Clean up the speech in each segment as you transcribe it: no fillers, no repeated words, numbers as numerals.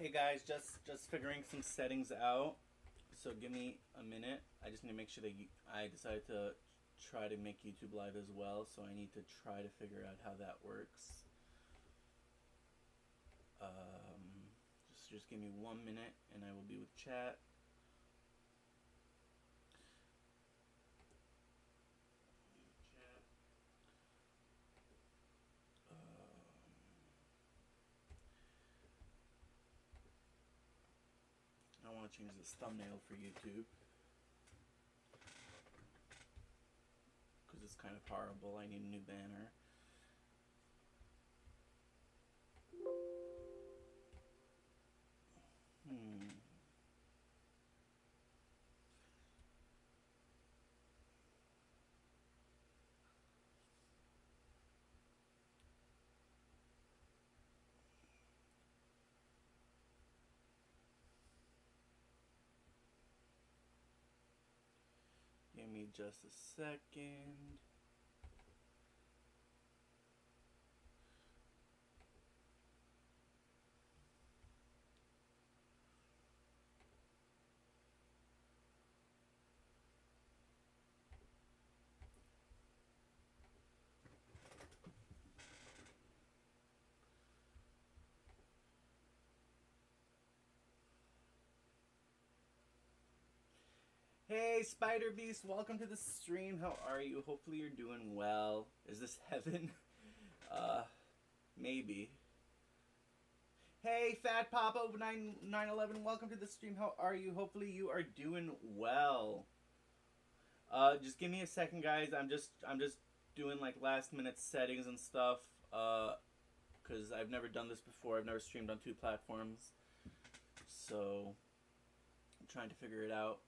Hey guys, just figuring some settings out. So give me a minute. I just need to make sure that I decided to try to make YouTube Live as well. So I need to try to figure out how that works. Just give me 1 minute, and I will be with chat. I want to change this thumbnail for YouTube because it's kind of horrible. I need a new banner. Give me just a second. Hey, Spider Beast, welcome to the stream. How are you? Hopefully you're doing well. Is this heaven? Maybe. Hey, Fat Papa 911, welcome to the stream. How are you? Hopefully you are doing well. Just give me a second, guys. I'm just doing like last minute settings and stuff. Cause I've never done this before. I've never streamed on 2 platforms, so I'm trying to figure it out.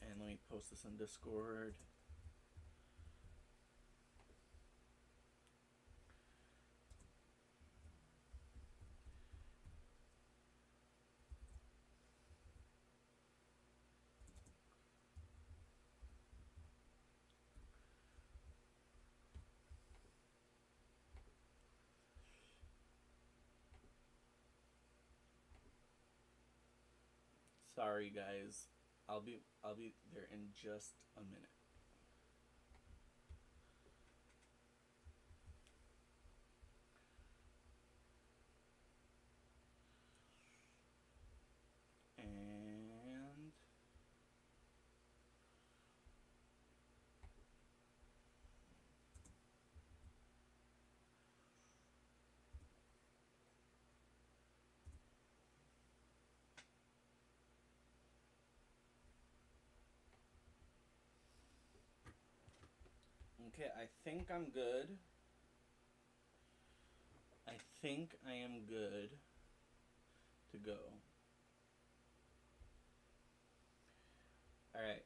And let me post this on Discord. Sorry, guys. I'll be there in just a minute. And okay, I think I'm good. I think I am good to go. Alright.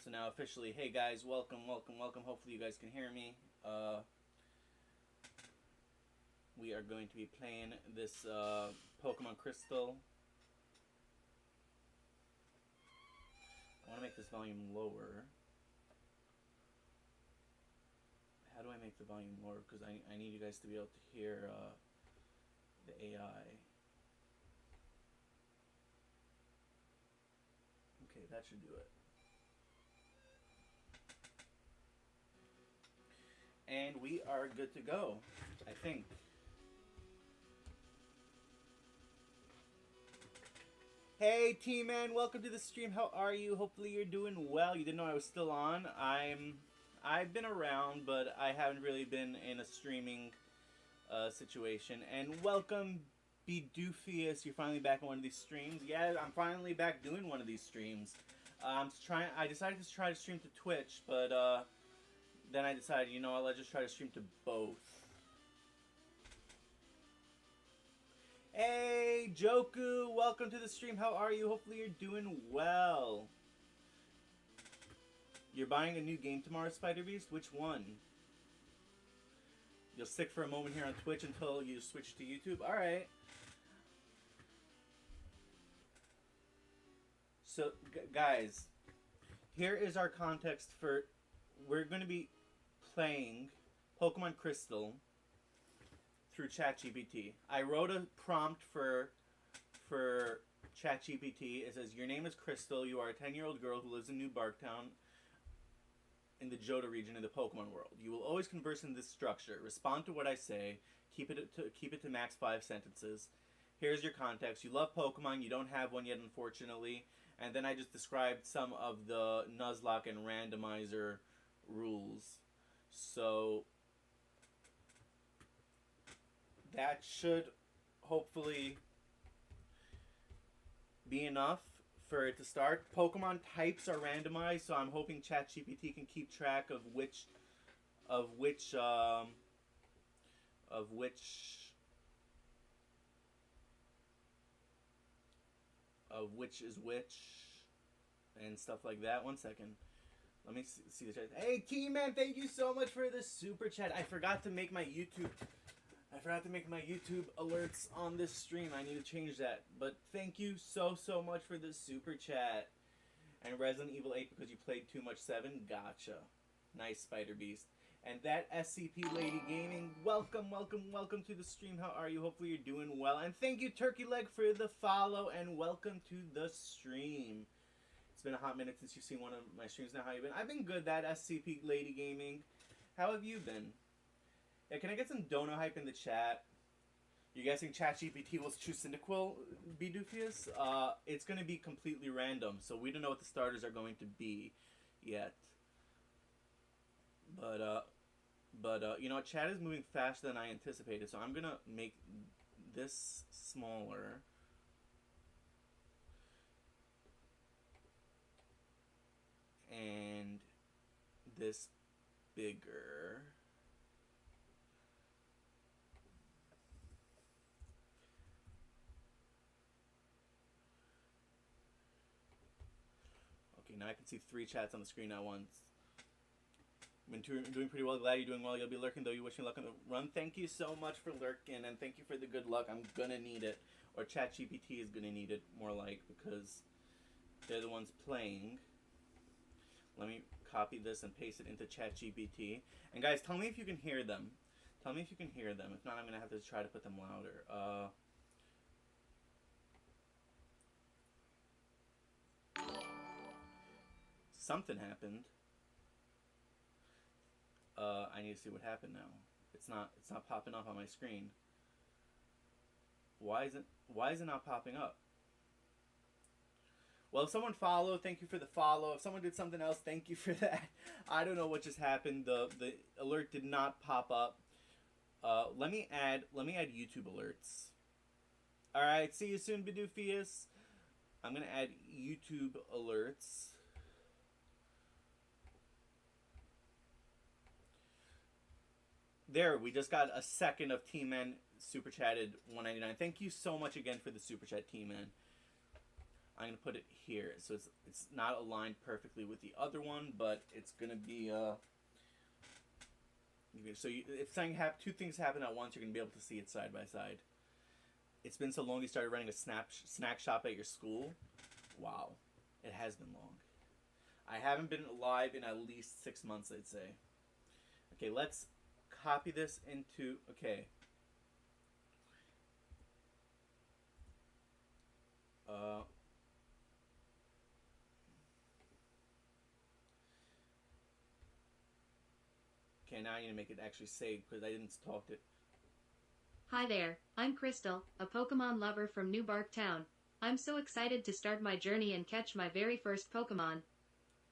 So now officially, hey guys, welcome. Hopefully you guys can hear me. We are going to be playing this Pokemon Crystal. I want to make this volume lower. How do I make the volume lower? Because I need you guys to be able to hear the AI. Okay, that should do it. And we are good to go, I think. Hey, T-Man, welcome to the stream. How are you? Hopefully you're doing well. You didn't know I was still on. I've been around, but I haven't really been in a streaming situation. And welcome, Bedoofius. You're finally back on one of these streams. Yeah, I'm finally back doing one of these streams. I decided to try to stream to Twitch, but then I decided, you know what, let's just try to stream to both. Hey, Joku, welcome to the stream. How are you? Hopefully you're doing well. You're buying a new game tomorrow, Spider Beast? Which one? You'll stick for a moment here on Twitch until you switch to YouTube? Alright. So, guys, here is our context for. We're going to be playing Pokemon Crystal through ChatGPT. I wrote a prompt for ChatGPT. It says, "Your name is Crystal. You are a 10-year-old girl who lives in New Barktown in the Johto region in the Pokemon world. You will always converse in this structure. Respond to what I say. Keep it to max 5 sentences. Here's your context. You love Pokemon. You don't have one yet, unfortunately." And then I just described some of the Nuzlocke and randomizer rules. So that should hopefully be enough for it to start. Pokemon types are randomized, so I'm hoping ChatGPT can keep track of which is which and stuff like that. One second. Let me see the chat. Hey, T-Man, thank you so much for the super chat. I forgot to make my YouTube alerts on this stream. I need to change that. But thank you so much for the super chat. And Resident Evil 8 because you played too much 7. Gotcha. Nice, Spider Beast. And that SCP Lady Gaming, welcome to the stream. How are you? Hopefully you're doing well. And thank you, Turkey Leg, for the follow. And welcome to the stream. It's been a hot minute since you've seen one of my streams now. How you been? I've been good, that SCP Lady Gaming. How have you been? Yeah, can I get some dono hype in the chat? You guessing ChatGPT will choose Cyndaquil, Bidoofius? It's going to be completely random, so we don't know what the starters are going to be yet. But you know what? Chat is moving faster than I anticipated, so I'm going to make this smaller. And this bigger. Okay, now I can see 3 chats on the screen at once. Been doing pretty well. Glad you're doing well. You'll be lurking, though. You wish me luck on the run. Thank you so much for lurking, and thank you for the good luck. I'm gonna need it, or ChatGPT is gonna need it more like, because they're the ones playing. Let me copy this and paste it into ChatGPT. And guys, tell me if you can hear them. Tell me if you can hear them. If not, I'm gonna have to try to put them louder. Something happened. I need to see what happened now. It's not popping up on my screen. Why is it not popping up? Well, if someone followed, thank you for the follow. If someone did something else, thank you for that. I don't know what just happened. The alert did not pop up. Let me add YouTube alerts. All right, see you soon, Bidoofius. I'm gonna add YouTube alerts. There, we just got a second of T-Man super chatted 199. Thank you so much again for the super chat, T-Man. I'm gonna put it here, so it's not aligned perfectly with the other one, but it's gonna be so if two things happen at once, you're gonna be able to see it side by side. It's been so long you started running a snack shop at your school. Wow, it has been long. I haven't been live in at least 6 months, I'd say. Okay, let's copy this into okay. Okay, now I need to make it actually save because I didn't talk it. Hi there, I'm Crystal, a Pokemon lover from New Barktown. I'm so excited to start my journey and catch my very first Pokemon.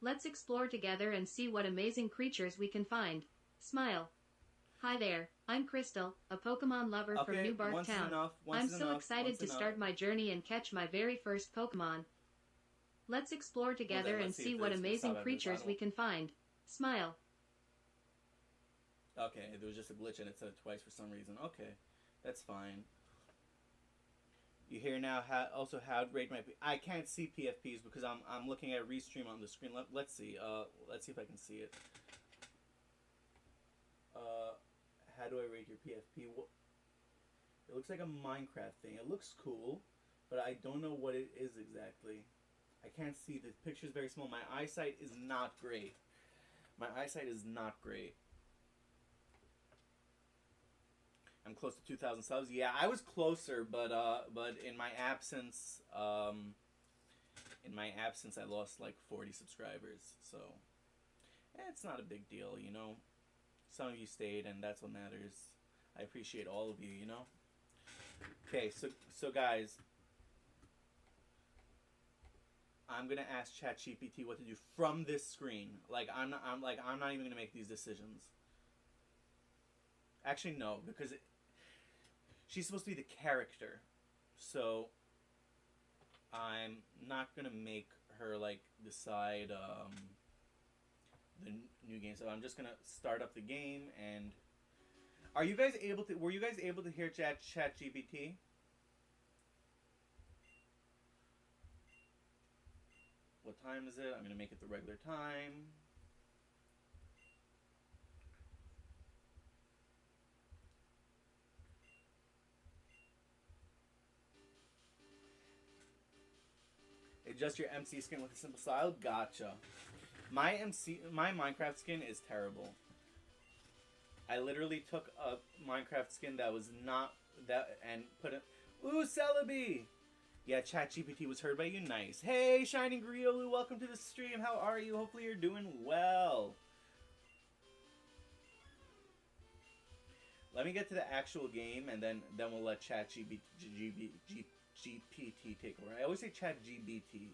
Let's explore together and see what amazing creatures we can find. Smile. Hi there, I'm Crystal, a Pokemon lover from New Barktown. I'm so excited to start my journey and catch my very first Pokemon. Let's explore together and see what amazing creatures we can find. Smile. Okay, there was just a glitch and it said it twice for some reason. Okay, that's fine. You hear now how to rate my... I can't see PFPs because I'm looking at Restream on the screen. Let's see. Let's see if I can see it. How do I rate your PFP? It looks like a Minecraft thing. It looks cool, but I don't know what it is exactly. I can't see. The picture's very small. My eyesight is not great. My eyesight is not great. I'm close to 2,000 subs. Yeah, I was closer, but in my absence, I lost like 40 subscribers. So, it's not a big deal, you know. Some of you stayed, and that's what matters. I appreciate all of you, you know. Okay, so guys, I'm gonna ask ChatGPT what to do from this screen. Like I'm not even gonna make these decisions. Actually, no, because she's supposed to be the character, so I'm not gonna make her like decide the new game. So I'm just gonna start up the game. And were you guys able to hear ChatGPT? What time is it? I'm gonna make it the regular time. Adjust your MC skin with a simple style. Gotcha. My Minecraft skin is terrible. I literally took a Minecraft skin that was not that and put it. Ooh, Celebi! Yeah, ChatGPT was heard by you. Nice. Hey, Shining Griolu, welcome to the stream. How are you? Hopefully you're doing well. Let me get to the actual game, and then we'll let ChatGPT take over. I always say ChatGPT.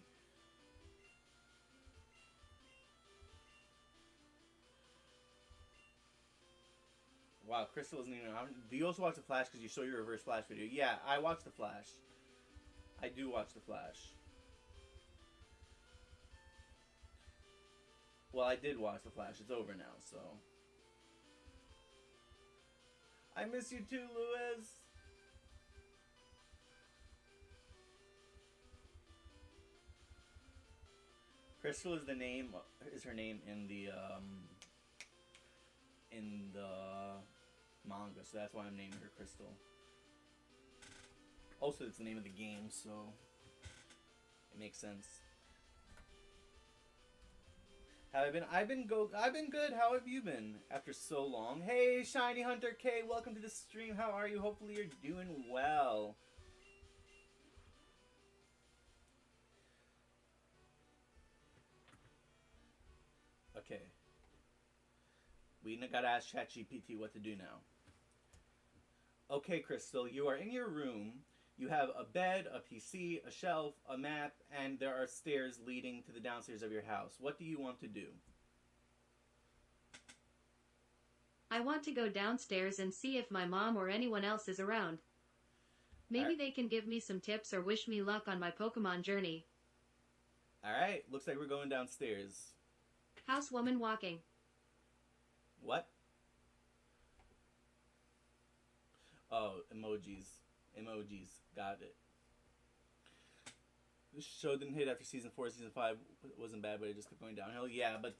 Wow, Crystal isn't even. Do you also watch the Flash because you saw your reverse Flash video? Yeah, I watch the Flash. I do watch the Flash. Well, I did watch the Flash. It's over now, so. I miss you too, Lewis. Crystal is her name in the manga, so that's why I'm naming her Crystal. Also, it's the name of the game, so it makes sense. How have I been? I've been good. How have you been after so long? Hey, Shiny Hunter K, welcome to the stream. How are you? Hopefully you're doing well. Okay. We gotta ask ChatGPT what to do now. Okay, Crystal, you are in your room. You have a bed, a PC, a shelf, a map, and there are stairs leading to the downstairs of your house. What do you want to do? I want to go downstairs and see if my mom or anyone else is around. Maybe they can give me some tips or wish me luck on my Pokemon journey. Alright, looks like we're going downstairs. Housewoman walking. What? Oh, emojis. Got it. This show didn't hit after season 4. Season 5 wasn't bad, but it just kept going downhill. Yeah, but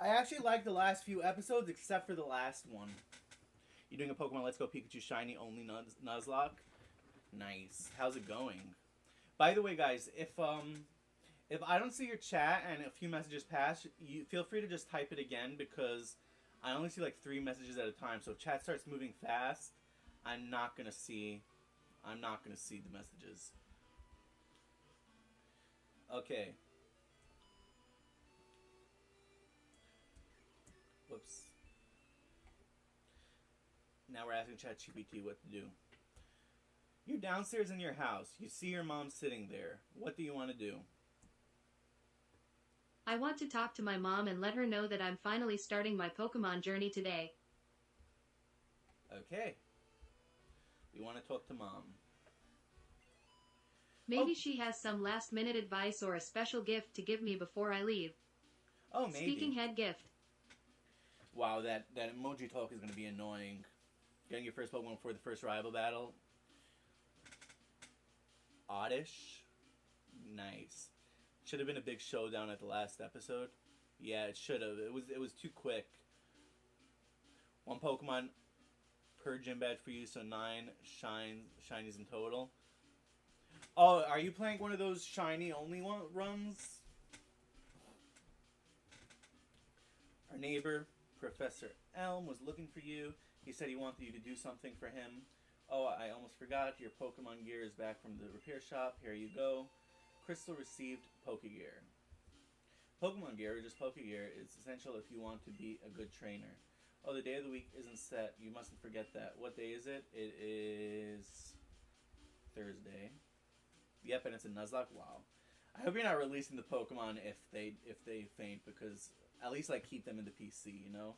I actually liked the last few episodes, except for the last one. You're doing a Pokemon Let's Go Pikachu Shiny only Nuzlocke? Nice. How's it going? By the way, guys, if I don't see your chat and a few messages pass, you feel free to just type it again, because I only see like 3 messages at a time. So if chat starts moving fast, I'm not gonna see the messages. Okay. Whoops. Now we're asking ChatGPT what to do. You're downstairs in your house. You see your mom sitting there. What do you want to do? I want to talk to my mom and let her know that I'm finally starting my Pokemon journey today. Okay. We want to talk to mom. Maybe she has some last-minute advice or a special gift to give me before I leave. Oh, maybe. Speaking head gift. Wow, that emoji talk is going to be annoying. Getting your first Pokemon for the first rival battle. Oddish. Nice. Should have been a big showdown at the last episode. Yeah, it should have. It was too quick. 1 Pokemon per gym badge for you, so 9 shinies in total. Oh, are you playing one of those shiny only runs? Our neighbor, Professor Elm, was looking for you. He said he wanted you to do something for him. Oh, I almost forgot. Your Pokemon gear is back from the repair shop. Here you go. Crystal received Pokegear. Pokemon gear, or just Pokegear, is essential if you want to be a good trainer. Oh, the day of the week isn't set. You mustn't forget that. What day is it? It is Thursday. Yep, and it's a Nuzlocke. Wow. I hope you're not releasing the Pokemon if they faint, because at least like keep them in the PC, you know?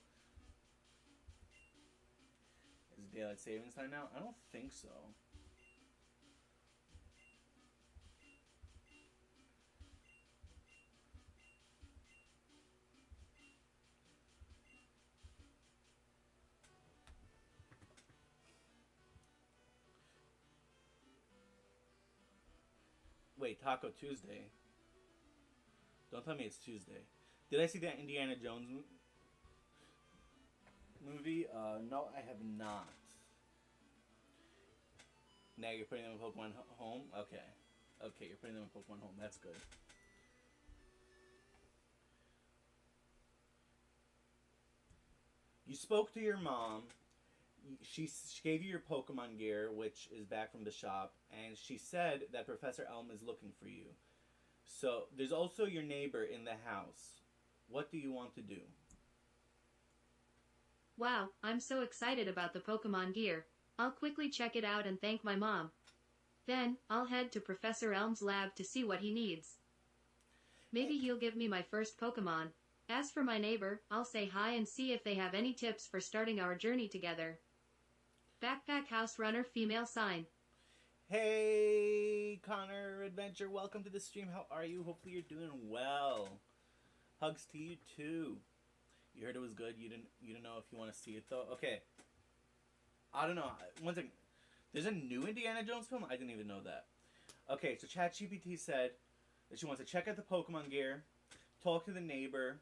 Is it daylight savings time now? I don't think so. Wait, Taco Tuesday? Don't tell me it's Tuesday. Did I see that Indiana Jones movie? No, I have not. Now you're putting them in Pokemon Home? Okay. Okay, you're putting them in Pokemon Home. That's good. You spoke to your mom. She gave you your Pokemon gear, which is back from the shop, and she said that Professor Elm is looking for you. So, there's also your neighbor in the house. What do you want to do? Wow, I'm so excited about the Pokemon gear. I'll quickly check it out and thank my mom. Then, I'll head to Professor Elm's lab to see what he needs. Maybe he'll give me my first Pokemon. As for my neighbor, I'll say hi and see if they have any tips for starting our journey together. Backpack House Runner Female Sign. Hey, Connor Adventure, welcome to the stream. How are you? Hopefully you're doing well. Hugs to you too. You heard it was good. You didn't know if you want to see it though. Okay. I don't know. One second. There's a new Indiana Jones film? I didn't even know that. Okay, so ChatGPT said that she wants to check out the Pokemon gear, talk to the neighbor,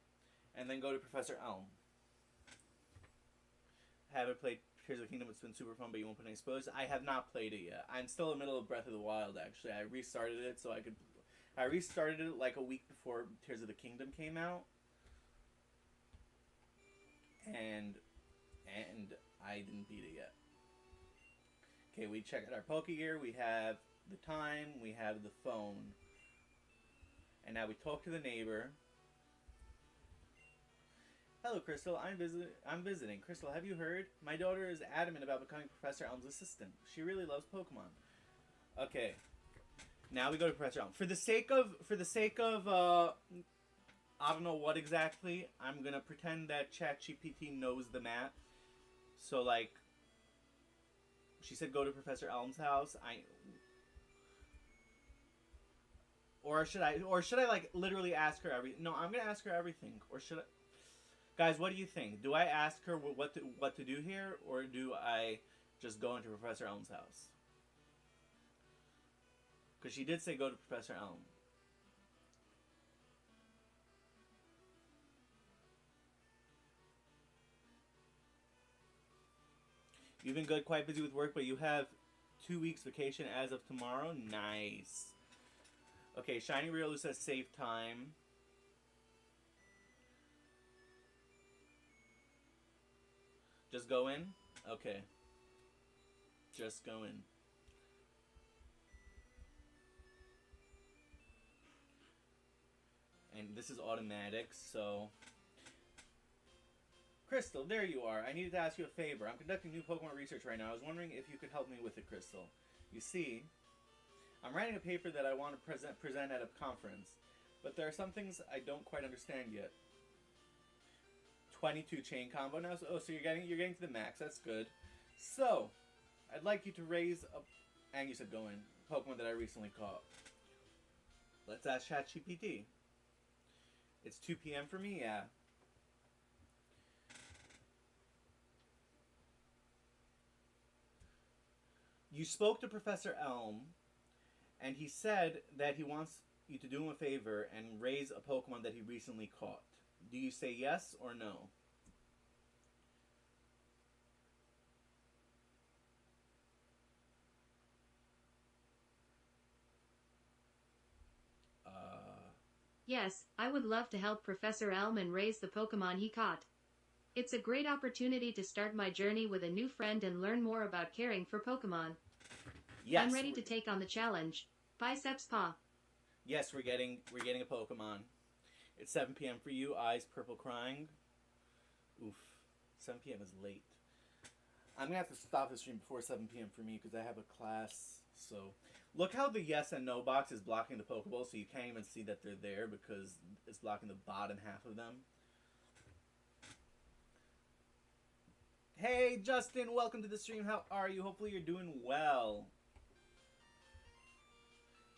and then go to Professor Elm. Haven't played Tears of the Kingdom. It's been super fun, but you won't put any spoilers. I have not played it yet. I'm still in the middle of Breath of the Wild, actually. I restarted it so I could... I restarted it like a week before Tears of the Kingdom came out. And I didn't beat it yet. Okay, we check out our Pokegear. We have the time. We have the phone. And now we talk to the neighbor. Hello, Crystal. I'm visiting. Crystal, have you heard? My daughter is adamant about becoming Professor Elm's assistant. She really loves Pokemon. Okay. Now we go to Professor Elm. For the sake of I don't know what exactly, I'm gonna pretend that ChatGPT knows the map. So like, she said go to Professor Elm's house. Or should I like literally ask her everything? No, I'm gonna ask her everything. Or should I? Guys, what do you think? Do I ask her what to do here, or do I just go into Professor Elm's house? Because she did say go to Professor Elm. You've been good, quite busy with work, but you have 2 weeks vacation as of tomorrow. Nice. Okay, Shiny Riolu says save time. Just go in? Okay. Just go in. And this is automatic, so... Crystal, there you are. I needed to ask you a favor. I'm conducting new Pokemon research right now. I was wondering if you could help me with it, Crystal. You see, I'm writing a paper that I want to present at a conference, but there are some things I don't quite understand yet. 22 chain combo now. So you're getting to the max. That's good. So, I'd like you to raise a... And you said go in. Pokemon that I recently caught. Let's ask ChatGPT. It's 2 p.m. for me? Yeah. You spoke to Professor Elm, and he said that he wants you to do him a favor and raise a Pokemon that he recently caught. Do you say yes or no? Yes, I would love to help Professor Elm and raise the Pokemon he caught. It's a great opportunity to start my journey with a new friend and learn more about caring for Pokemon. Yes. I'm ready to take on the challenge. Biceps paw. Yes, we're getting a Pokemon. It's 7 p.m. for you. Eyes purple crying. Oof. 7 p.m. is late. I'm gonna have to stop the stream before 7 p.m. for me because I have a class. So, look how the yes and no box is blocking the Pokeball, so you can't even see that they're there because it's blocking the bottom half of them. Hey, Justin, welcome to the stream. How are you? Hopefully you're doing well.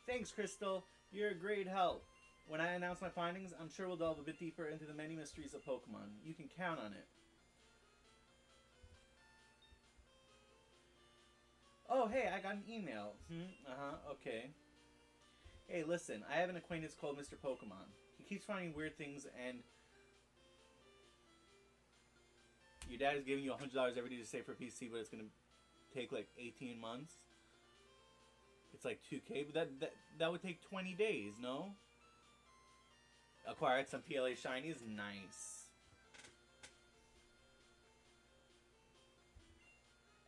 Thanks, Crystal. You're a great help. When I announce my findings, I'm sure we'll delve a bit deeper into the many mysteries of Pokemon. You can count on it. Oh, hey, I got an email. Okay. Hey, listen, I have an acquaintance called Mr. Pokemon. He keeps finding weird things, and your dad is giving you $100 every day to save for PC, but it's going to take like 18 months. It's like 2K, but that would take 20 days, no? Acquired some PLA shinies, nice.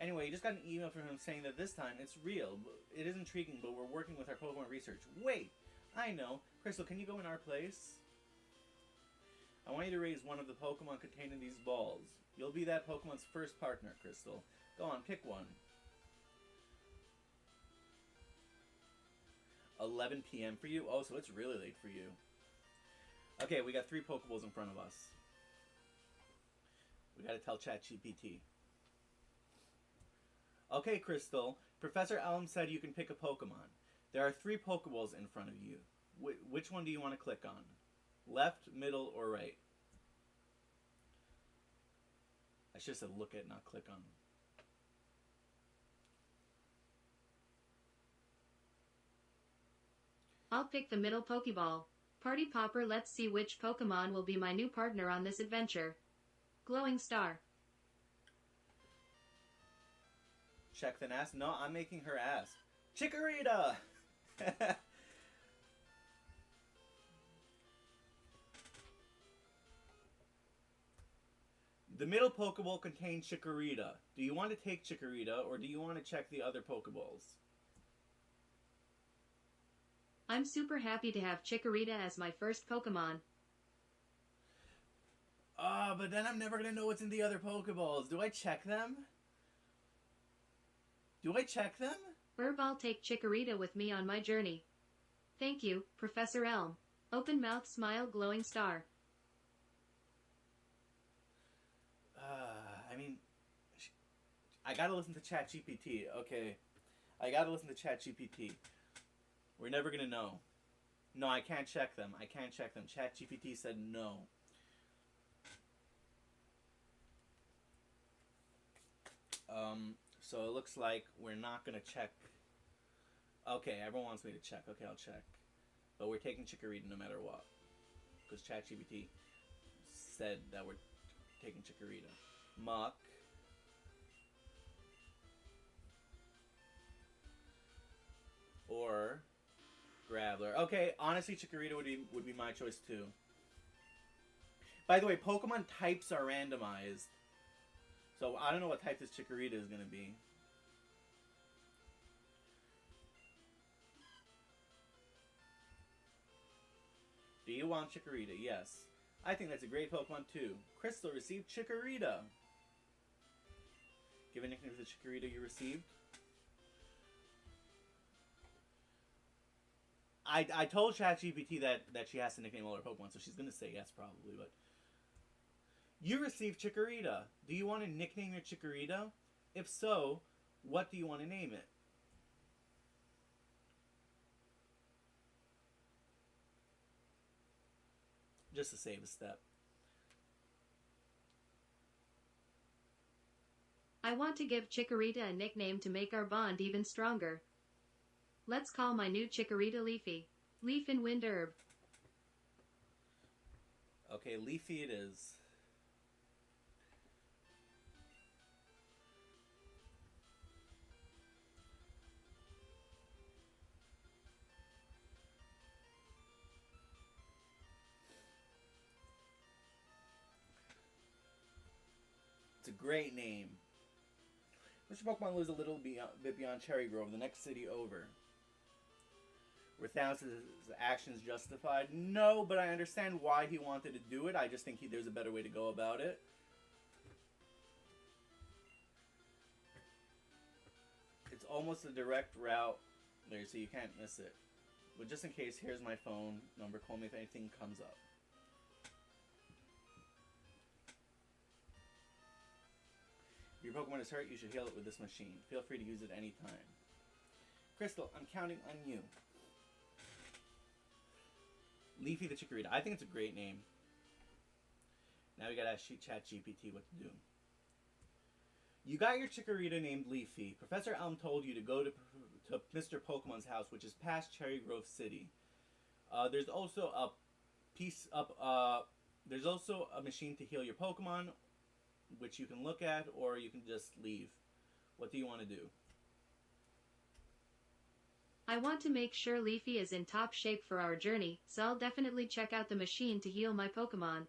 Anyway, you just got an email from him saying that this time it's real. It is intriguing, but we're working with our Pokemon research. Wait, I know. Crystal, can you go in our place? I want you to raise one of the Pokemon contained in these balls. You'll be that Pokemon's first partner, Crystal. Go on, pick one. 11 p.m. for you? Oh, so it's really late for you. Okay, we got 3 Pokeballs in front of us. We gotta tell ChatGPT. Okay, Crystal. Professor Elm said you can pick a Pokemon. There are 3 Pokeballs in front of you. Which one do you want to click on? Left, middle, or right? I should have said look at, not click on. I'll pick the middle Pokeball. Party Popper, let's see which Pokemon will be my new partner on this adventure. Glowing Star. Check the ass? No, I'm making her ask. Chikorita! The middle Pokeball contains Chikorita. Do you want to take Chikorita, or do you want to check the other Pokeballs? I'm super happy to have Chikorita as my first Pokemon. But then I'm never going to know what's in the other Pokeballs. Do I check them? Do I check them? I'll take Chikorita with me on my journey. Thank you, Professor Elm. Open mouth smile glowing star. I mean, I gotta listen to ChatGPT. Okay, I gotta listen to ChatGPT. We're never gonna know. No, I can't check them. I can't check them. ChatGPT said no. So it looks like we're not gonna check. Okay, everyone wants me to check. Okay, I'll check. But we're taking Chikorita no matter what. Because ChatGPT said that we're taking Chikorita. Muck. Or Graveler. Okay, honestly, Chikorita would be my choice too. By the way, Pokemon types are randomized. So I don't know what type this Chikorita is going to be. Do you want Chikorita? Yes. I think that's a great Pokemon too. Crystal received Chikorita. Give a nickname to the Chikorita you received. I told ChatGPT that she has to nickname all her Pokemon, so she's going to say yes probably, but... You received Chikorita. Do you want to nickname your Chikorita? If so, what do you want to name it? Just to save a step. I want to give Chikorita a nickname to make our bond even stronger. Let's call my new Chikorita Leafy. Leaf and Wind Herb. Okay, Leafy it is. Great name. Mr. Pokemon lives a little bit beyond Cherry Grove, the next city over. Were Thanos' actions justified? No, but I understand why he wanted to do it. I just think there's a better way to go about it. It's almost a direct route there, so you can't miss it. But just in case, here's my phone number. Call me if anything comes up. If your Pokemon is hurt, you should heal it with this machine. Feel free to use it anytime. Crystal, I'm counting on you. Leafy the Chikorita. I think it's a great name. Now we gotta ask ChatGPT what to do. You got your Chikorita named Leafy. Professor Elm told you to go to Mr. Pokemon's house, which is past Cherry Grove City. There's also there's also a machine to heal your Pokemon, which you can look at, or you can just leave. What do you want to do? I want to make sure Leafy is in top shape for our journey, so I'll definitely check out the machine to heal my Pokemon.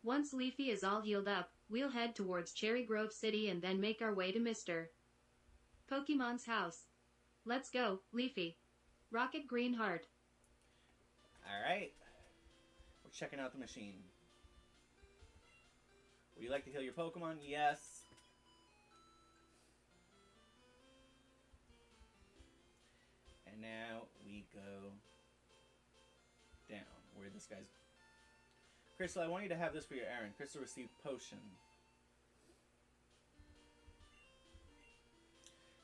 Once Leafy is all healed up, we'll head towards Cherry Grove City and then make our way to Mr. Pokemon's house. Let's go, Leafy. Rocket Green Heart. Alright. We're checking out the machine. Would you like to heal your Pokemon? Yes. And now we go down where this guy's... Crystal, I want you to have this for your errand. Crystal received potion.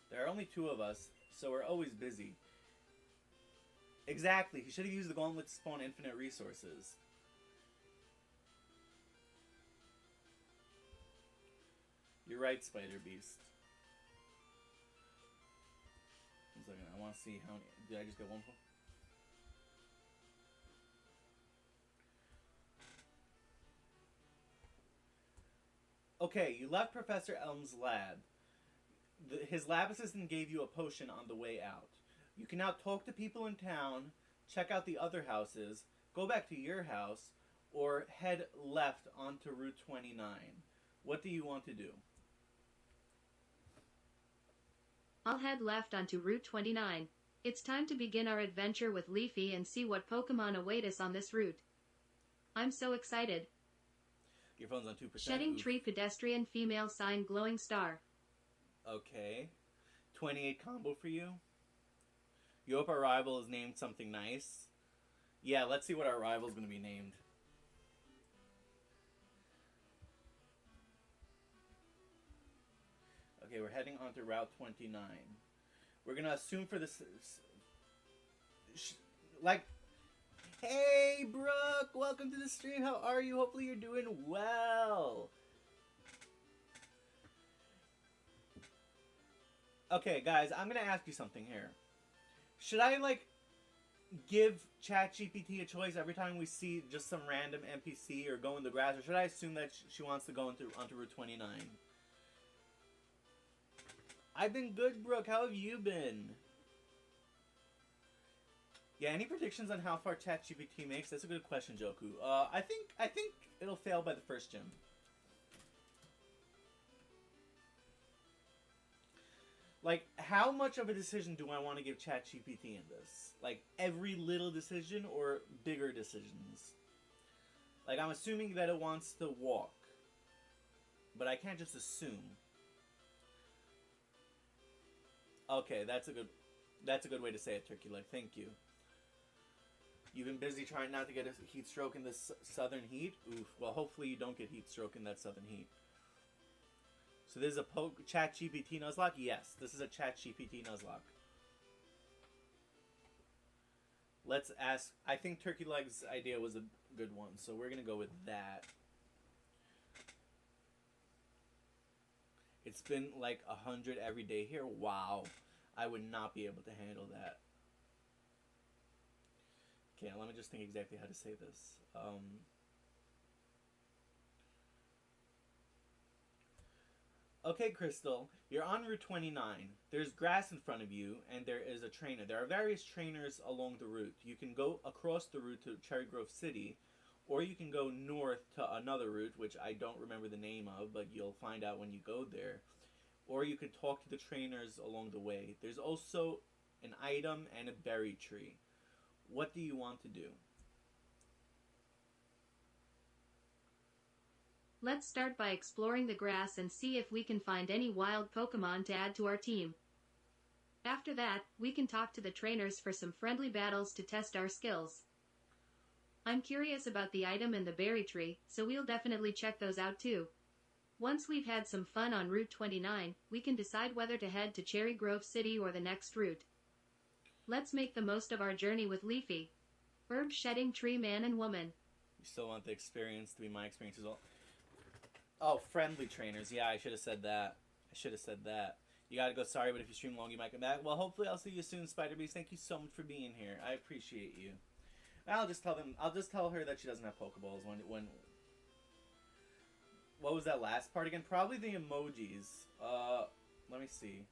There are only 2 of us, so we're always busy. Exactly. He should have used the gauntlet to spawn infinite resources. You're right, Spider Beast. One second, I want to see how many... Did I just get one? Okay, you left Professor Elm's lab. His lab assistant gave you a potion on the way out. You can now talk to people in town, check out the other houses, go back to your house, or head left onto Route 29. What do you want to do? I'll head left onto Route 29. It's time to begin our adventure with Leafy and see what Pokemon await us on this route. I'm so excited. Your phone's on 2%. Shedding Oof. Tree Pedestrian Female Sign Glowing Star. Okay. 28 combo for you. You hope our rival is named something nice. Yeah, let's see what our rival is going to be named. Okay, we're heading on to Route 29. We're going to assume for this... Hey, Brooke! Welcome to the stream. How are you? Hopefully you're doing well. Okay, guys, I'm going to ask you something here. Should I, give ChatGPT a choice every time we see just some random NPC or go in the grass? Or should I assume that she wants to go onto Route 29? I've been good, Brooke. How have you been? Yeah, any predictions on how far ChatGPT makes? That's a good question, Joku. I think it'll fail by the first gym. How much of a decision do I want to give ChatGPT in this? Every little decision or bigger decisions? I'm assuming that it wants to walk. But I can't just assume. Okay, that's a good way to say it, Turkey Leg. Thank you. You've been busy trying not to get a heat stroke in this southern heat? Oof. Well, hopefully you don't get heat stroke in that southern heat. So this is a ChatGPT Nuzlocke? Yes, this is a ChatGPT Nuzlocke. Let's ask... I think Turkey Leg's idea was a good one, so we're going to go with that. It's been 100 every day here. Wow. I would not be able to handle that. Okay, let me just think exactly how to say this. Okay, Crystal, you're on Route 29. There's grass in front of you, and there is a trainer. There are various trainers along the route. You can go across the route to Cherry Grove City, Or you can go north to another route, which I don't remember the name of, but you'll find out when you go there. Or you could talk to the trainers along the way. There's also an item and a berry tree. What do you want to do? Let's start by exploring the grass and see if we can find any wild Pokemon to add to our team. After that, we can talk to the trainers for some friendly battles to test our skills. I'm curious about the item and the berry tree, so we'll definitely check those out too. Once we've had some fun on Route 29, we can decide whether to head to Cherry Grove City or the next route. Let's make the most of our journey with Leafy, Herb Shedding Tree Man and Woman. You still want the experience to be my experience as well? Oh, friendly trainers. Yeah, I should have said that. You gotta go, sorry, but if you stream long, you might come back. Well, hopefully I'll see you soon, Spider Beast. Thank you so much for being here. I appreciate you. I'll just tell her that she doesn't have Pokeballs when what was that last part again? Probably the emojis. Let me see.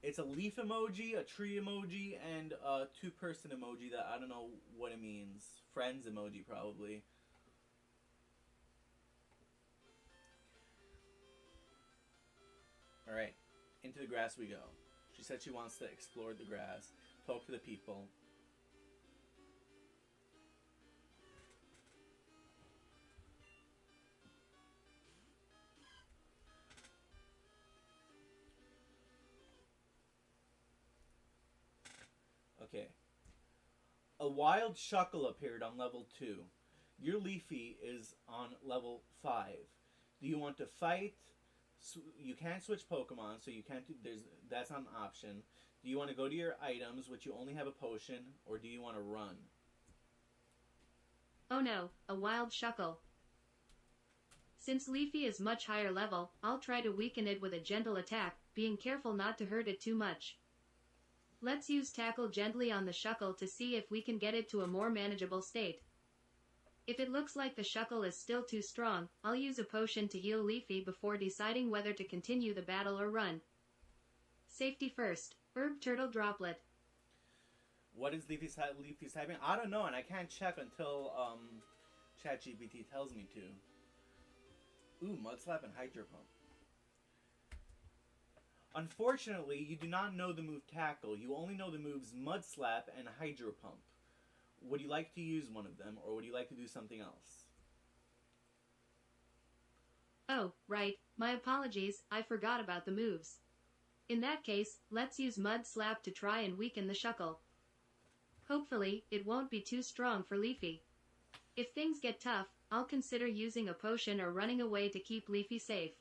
It's a leaf emoji, a tree emoji, and a two-person emoji that I don't know what it means. Friends emoji, probably. Alright, into the grass we go. She said she wants to explore the grass, talk to the people. Okay. A wild Shuckle appeared on level 2. Your Leafy is on level 5. Do you want to fight? You can't switch Pokemon, so you can't do, that's not an option. Do you want to go to your items, which you only have a potion, or do you want to run? Oh no, a wild Shuckle. Since Leafy is much higher level, I'll try to weaken it with a gentle attack, being careful not to hurt it too much. Let's use Tackle gently on the Shuckle to see if we can get it to a more manageable state. If it looks like the Shuckle is still too strong, I'll use a potion to heal Leafy before deciding whether to continue the battle or run. Safety first. Herb Turtle Droplet. What is Leafy's typing? I don't know, and I can't check until ChatGPT tells me to. Ooh, Mud Slap and Hydro Pump. Unfortunately, you do not know the move Tackle. You only know the moves Mud Slap and Hydro Pump. Would you like to use one of them, or would you like to do something else? Oh, right. My apologies, I forgot about the moves. In that case, let's use Mud Slap to try and weaken the Shuckle. Hopefully, it won't be too strong for Leafy. If things get tough, I'll consider using a potion or running away to keep Leafy safe.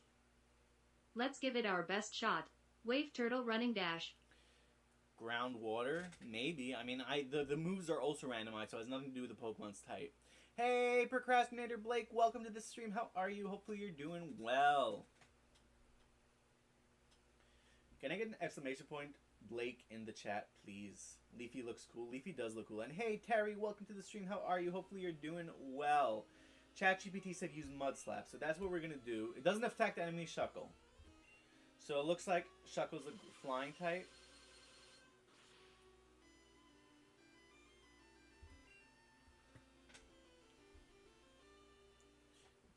Let's give it our best shot. Wave Turtle Running Dash. Groundwater? Maybe. I mean, the moves are also randomized, so it has nothing to do with the Pokemon's type. Hey, Procrastinator Blake, welcome to the stream. How are you? Hopefully you're doing well. Can I get an exclamation point, Blake, in the chat, please? Leafy looks cool. Leafy does look cool. And hey, Terry, welcome to the stream. How are you? Hopefully you're doing well. ChatGPT said use Mud Slap, so that's what we're going to do. It doesn't attack the enemy Shuckle. So it looks like Shuckle's a flying type.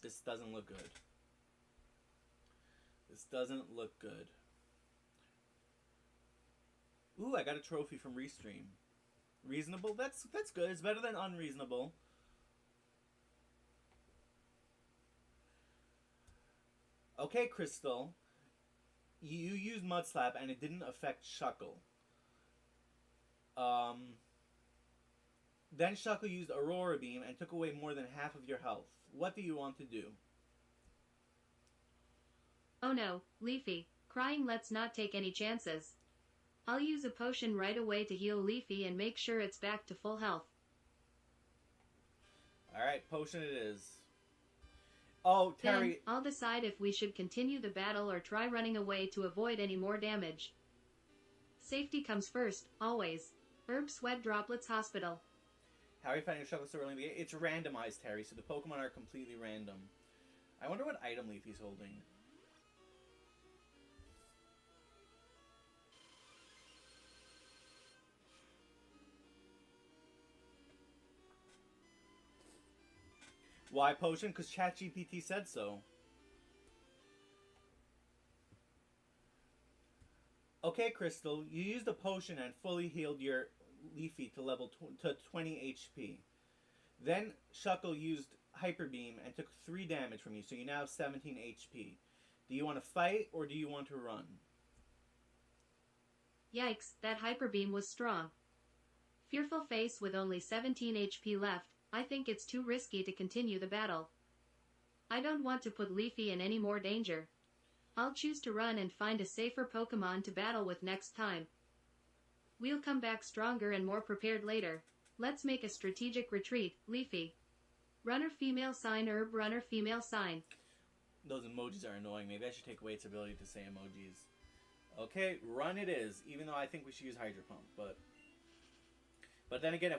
This doesn't look good. This doesn't look good. Ooh, I got a trophy from Restream. Reasonable? That's good. It's better than unreasonable. Okay, Crystal. You used Mud Slap and it didn't affect Shuckle. Then Shuckle used Aurora Beam and took away more than half of your health. What do you want to do? Oh no, Leafy. Crying, let's not take any chances. I'll use a potion right away to heal Leafy and make sure it's back to full health. Alright, potion it is. Oh, Terry... Then, I'll decide if we should continue the battle or try running away to avoid any more damage. Safety comes first, always. Herb Sweat Droplets Hospital. How are you finding Shuckle so early in the game? It's randomized, Terry, so the Pokemon are completely random. I wonder what item Leafy's holding. Why potion? Because ChatGPT said so. Okay, Crystal, you used a potion and fully healed your Leafy to level to 20 HP. Then Shuckle used Hyper Beam and took 3 damage from you, so you now have 17 HP. Do you want to fight or do you want to run? Yikes, that Hyper Beam was strong. Fearful face with only 17 HP left, I think it's too risky to continue the battle. I don't want to put Leafy in any more danger. I'll choose to run and find a safer Pokemon to battle with next time. We'll come back stronger and more prepared later. Let's make a strategic retreat, Leafy. Runner female sign herb, runner female sign. Those emojis are annoying. Maybe I should take away its ability to say emojis. Okay, run it is, even though I think we should use Hydro Pump, but then again,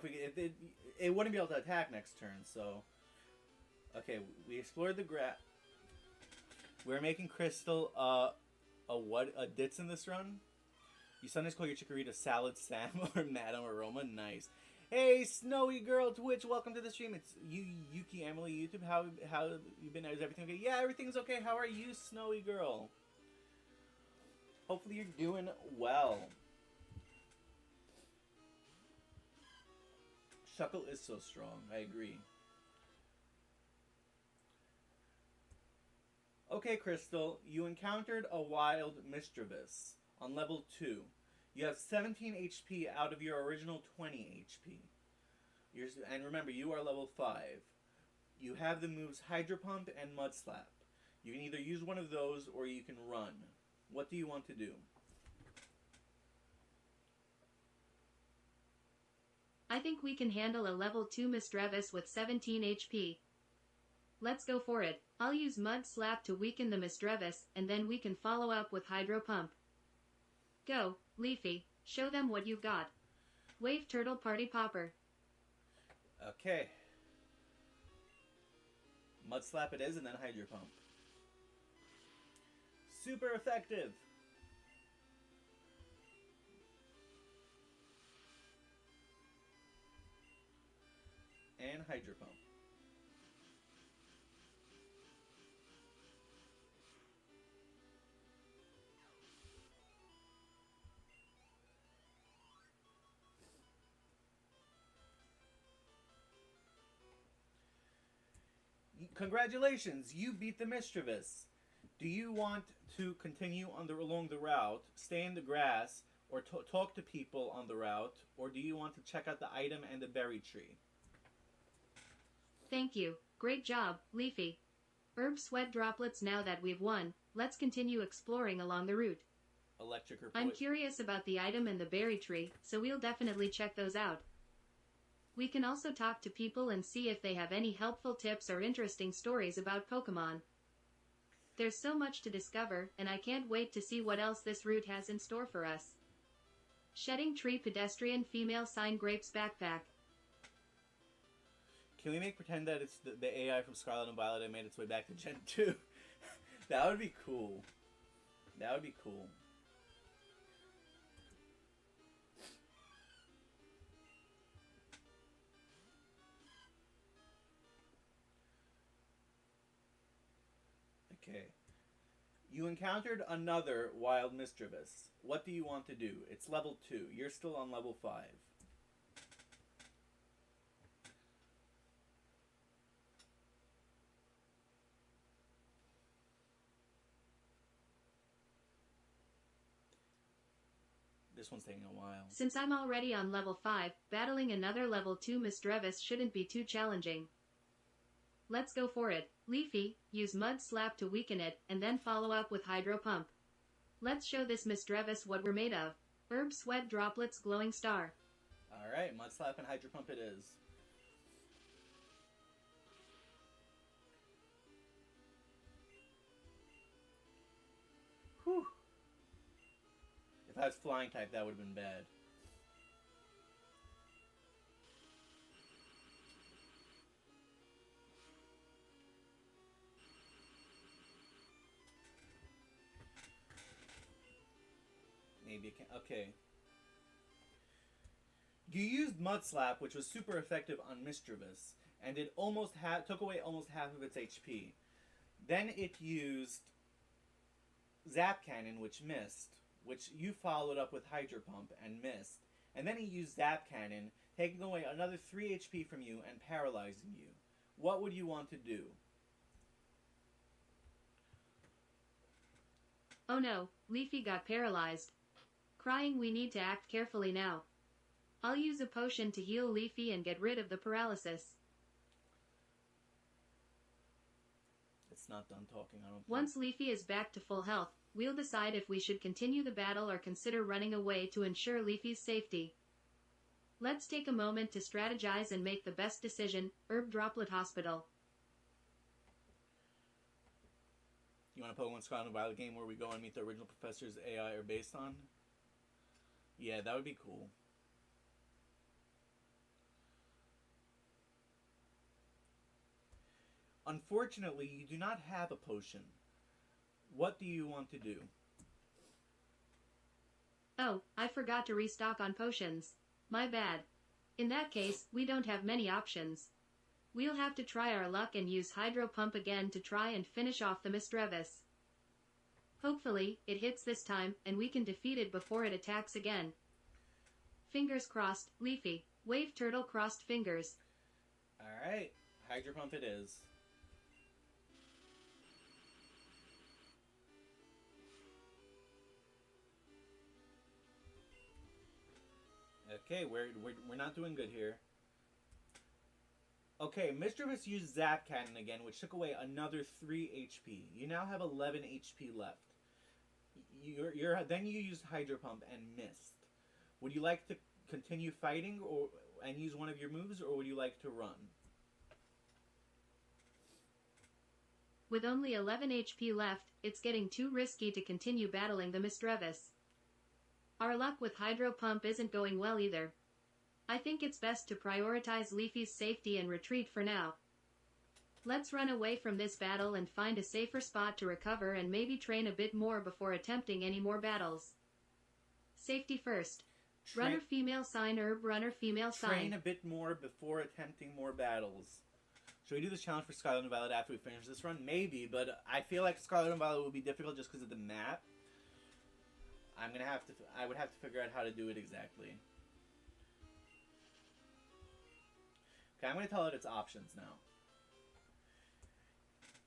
it wouldn't be able to attack next turn, so... Okay, we explored the grass. We're making Crystal a Ditz in this run. You sometimes call your Chikorita Salad Sam or Madame Aroma. Nice. Hey, Snowy Girl Twitch, welcome to the stream. It's Yuki Emily YouTube. How you been? Is everything okay? Yeah, everything's okay. How are you, Snowy Girl? Hopefully you're doing well. Shuckle is so strong. I agree. Okay, Crystal, you encountered a wild Mischievous on level 2. You have 17 HP out of your original 20 HP. And remember, you are level 5. You have the moves Hydro Pump and Mud Slap. You can either use one of those or you can run. What do you want to do? I think we can handle a level 2 Mischievous with 17 HP. Let's go for it. I'll use Mud Slap to weaken the Mischievous, and then we can follow up with Hydro Pump. Go, Leafy. Show them what you've got. Wave Turtle Party Popper. Okay. Mud Slap it is, and then Hydro Pump. Super effective! And Hydro Pump. Congratulations, you beat the Mischievous. Do you want to continue along the route, stay in the grass, or talk to people on the route, or do you want to check out the item and the berry tree? Thank you. Great job, Leafy. Herb sweat droplets. Now that we've won, let's continue exploring along the route. Electric or I'm curious about the item and the berry tree, so we'll definitely check those out. We can also talk to people and see if they have any helpful tips or interesting stories about Pokemon. There's so much to discover, and I can't wait to see what else this route has in store for us. Shedding Tree Pedestrian Female Sign Grapes Backpack. Can we make pretend that it's the AI from Scarlet and Violet that made its way back to Gen 2? That would be cool. That would be cool. Okay. You encountered another wild Mischievous. What do you want to do? It's level 2. You're still on level 5. This one's taking a while. Since I'm already on level 5, battling another level 2 Mischievous shouldn't be too challenging. Let's go for it. Leafy, use Mud Slap to weaken it, and then follow up with Hydro Pump. Let's show this Mischievous what we're made of. Herb Sweat Droplets Glowing Star. Alright, Mud Slap and Hydro Pump it is. Whew. If I was flying type, that would have been bad. Maybe it can. Okay. You used Mud Slap, which was super effective on Mischievous, and it took away almost half of its HP. Then it used Zap Cannon, which missed, which you followed up with Hydro Pump and missed. And then he used Zap Cannon, taking away another 3 HP from you and paralyzing you. What would you want to do? Oh no, Leafy got paralyzed. Crying, we need to act carefully now. I'll use a potion to heal Leafy and get rid of the paralysis. It's not done talking, I don't think. Once Leafy is back to full health, we'll decide if we should continue the battle or consider running away to ensure Leafy's safety. Let's take a moment to strategize and make the best decision. Herb Droplet Hospital. You want a Pokemon Scarlet and Violet game where we go and meet the original professors AI are based on? Yeah, that would be cool. Unfortunately, you do not have a potion. What do you want to do? Oh, I forgot to restock on potions. My bad. In that case, we don't have many options. We'll have to try our luck and use Hydro Pump again to try and finish off the Mistrevis. Hopefully, it hits this time, and we can defeat it before it attacks again. Fingers crossed, Leafy. Wave Turtle crossed fingers. Alright, Hydro Pump it is. Okay, we're not doing good here. Okay, Mistrevis used Zap Cannon again, which took away another 3 HP. You now have 11 HP left. Then you used Hydro Pump and missed. Would you like to continue fighting and use one of your moves, or would you like to run? With only 11 HP left, it's getting too risky to continue battling the Mistrevis. Our luck with Hydro Pump isn't going well either. I think it's best to prioritize Leafy's safety and retreat for now. Let's run away from this battle and find a safer spot to recover and maybe train a bit more before attempting any more battles. Safety first. Runner female sign herb, runner female sign. Train a bit more before attempting more battles. Should we do this challenge for Scarlet and Violet after we finish this run? Maybe, but I feel like Scarlet and Violet will be difficult just because of the map. I would have to figure out how to do it exactly. Okay, I'm going to tell it its options now.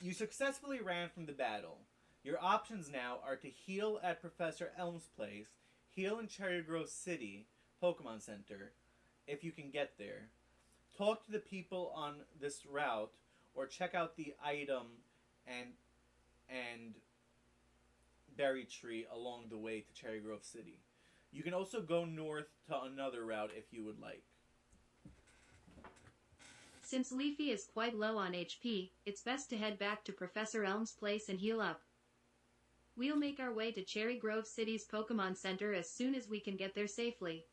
You successfully ran from the battle. Your options now are to heal at Professor Elm's place, heal in Cherry Grove City, Pokemon Center, if you can get there. Talk to the people on this route, or check out the item and berry tree along the way to Cherry Grove City. You can also go north to another route if you would like. Since Leafy is quite low on HP, it's best to head back to Professor Elm's place and heal up. We'll make our way to Cherry Grove City's Pokemon Center as soon as we can get there safely.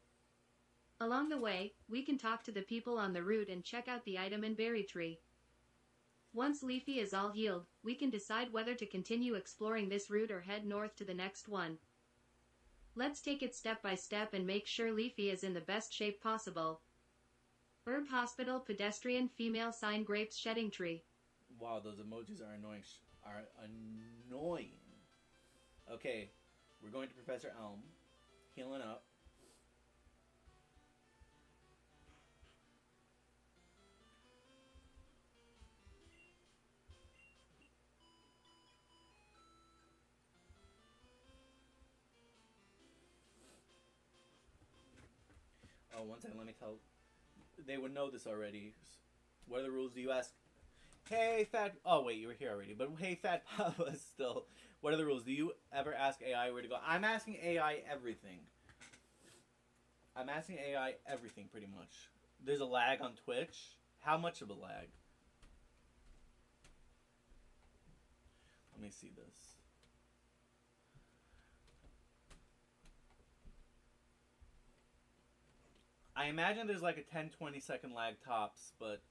Along the way, we can talk to the people on the route and check out the item and berry tree. Once Leafy is all healed, we can decide whether to continue exploring this route or head north to the next one. Let's take it step by step and make sure Leafy is in the best shape possible. Herb Hospital pedestrian female sign grapes shedding tree. Wow, those emojis are annoying. Okay, we're going to Professor Elm. Healing up. Oh, one second, let me tell. They would know this already. What are the rules? Do you ask? Hey, Fat... Oh, wait, you were here already. But hey, Fat Papa still. What are the rules? Do you ever ask AI where to go? I'm asking AI everything. I'm asking AI everything, pretty much. There's a lag on Twitch. How much of a lag? Let me see this. I imagine there's like a 10-20 second lag tops, but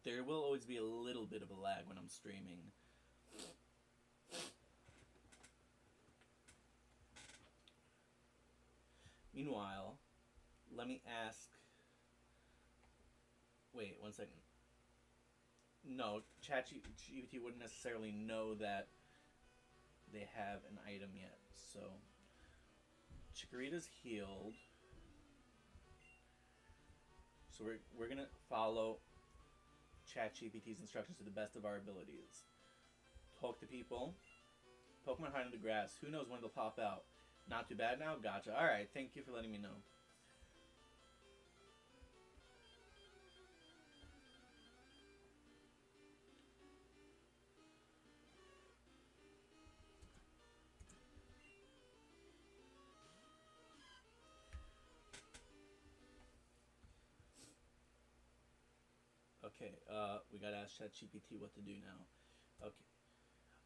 there will always be a little bit of a lag when I'm streaming. Meanwhile, let me ask... Wait, one second. No, ChatGPT wouldn't necessarily know that they have an item yet. So, Chikorita's healed. So we're gonna follow ChatGPT's instructions to the best of our abilities. Talk to people. Pokemon hide in the grass. Who knows when they'll pop out? Not too bad now? Gotcha. Alright, thank you for letting me know. Okay, we gotta ask ChatGPT what to do now. Okay.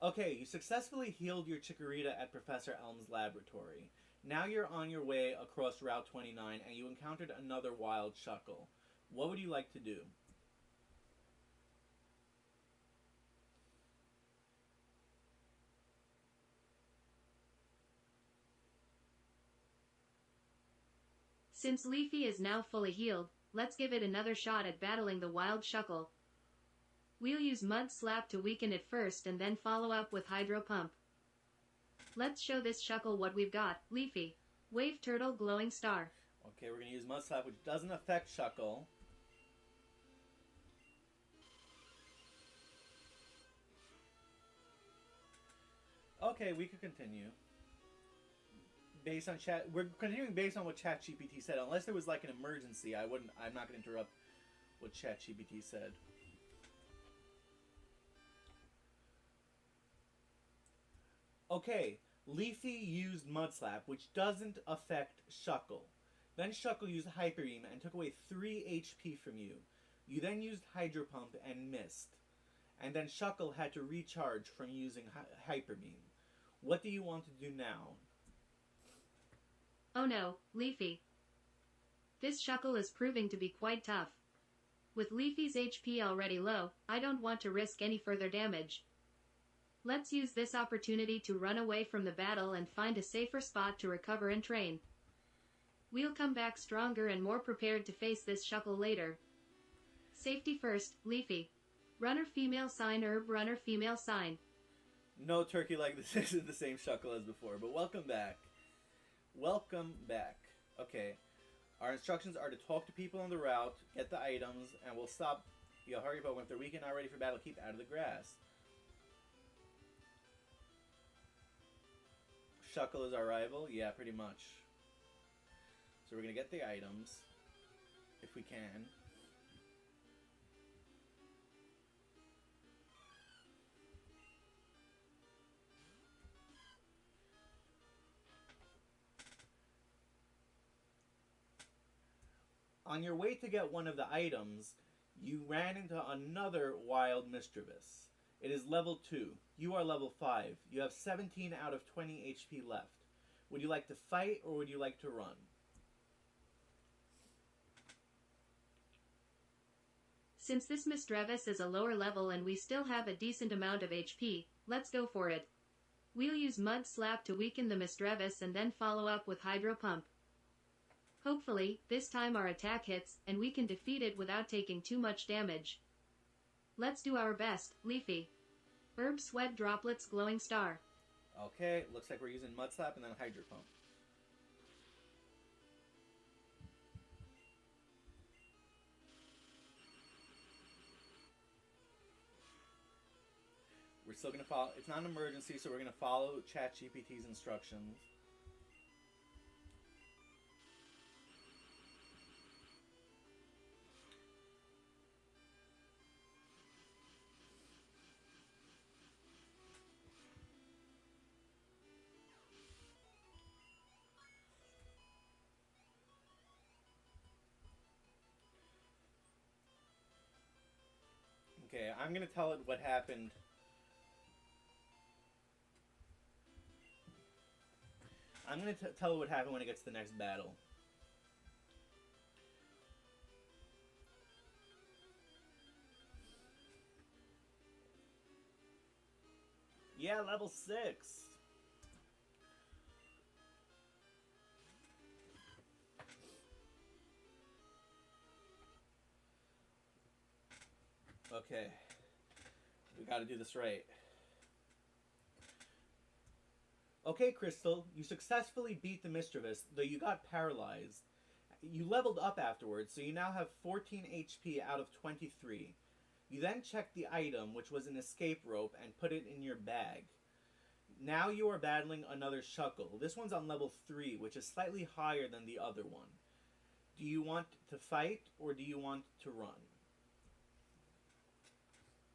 Okay, you successfully healed your Chikorita at Professor Elm's laboratory. Now you're on your way across Route 29 and you encountered another wild Shuckle. What would you like to do? Since Leafy is now fully healed, let's give it another shot at battling the wild Shuckle. We'll use Mud Slap to weaken it first and then follow up with Hydro Pump. Let's show this Shuckle what we've got. Leafy. Wave Turtle Glowing Star. Okay, we're going to use Mud Slap, which doesn't affect Shuckle. Okay, we could continue. We're continuing based on what ChatGPT said. Unless there was like an emergency, I'm not going to interrupt what ChatGPT said. Okay, Leafy used Mud Slap, which doesn't affect Shuckle. Then Shuckle used Hyper Beam and took away 3 HP from you. You then used Hydro Pump and missed. And then Shuckle had to recharge from using Hyper Beam. What do you want to do now? Oh no, Leafy. This Shuckle is proving to be quite tough. With Leafy's HP already low, I don't want to risk any further damage. Let's use this opportunity to run away from the battle and find a safer spot to recover and train. We'll come back stronger and more prepared to face this Shuckle later. Safety first, Leafy. Runner female sign herb runner female sign. No, Turkey, like this isn't the same Shuckle as before, but welcome back. Welcome back. Okay, our instructions are to talk to people on the route, get the items, and we'll stop. You'll hurry up, if they're weak and not ready for battle, keep out of the grass. Shuckle is our rival? Yeah, pretty much. So we're going to get the items, if we can. On your way to get one of the items, you ran into another wild Mischievous. It is level 2. You are level 5. You have 17 out of 20 HP left. Would you like to fight or would you like to run? Since this Mischievous is a lower level and we still have a decent amount of HP, let's go for it. We'll use Mud Slap to weaken the Mischievous and then follow up with Hydro Pump. Hopefully, this time our attack hits, and we can defeat it without taking too much damage. Let's do our best, Leafy. Herb Sweat Droplets Glowing Star. Okay, looks like we're using Mud Slap and then Hydro Pump. We're still going to follow. It's not an emergency, so we're going to follow ChatGPT's instructions. Okay, I'm going to tell it what happened. I'm going to tell it what happened when it gets to the next battle. Yeah, level 6. Okay. We gotta do this right. Okay, Crystal, you successfully beat the Mischievous, though you got paralyzed. You leveled up afterwards, so you now have 14 HP out of 23. You then checked the item, which was an escape rope, and put it in your bag. Now you are battling another Shuckle. This one's on level 3, which is slightly higher than the other one. Do you want to fight, or do you want to run?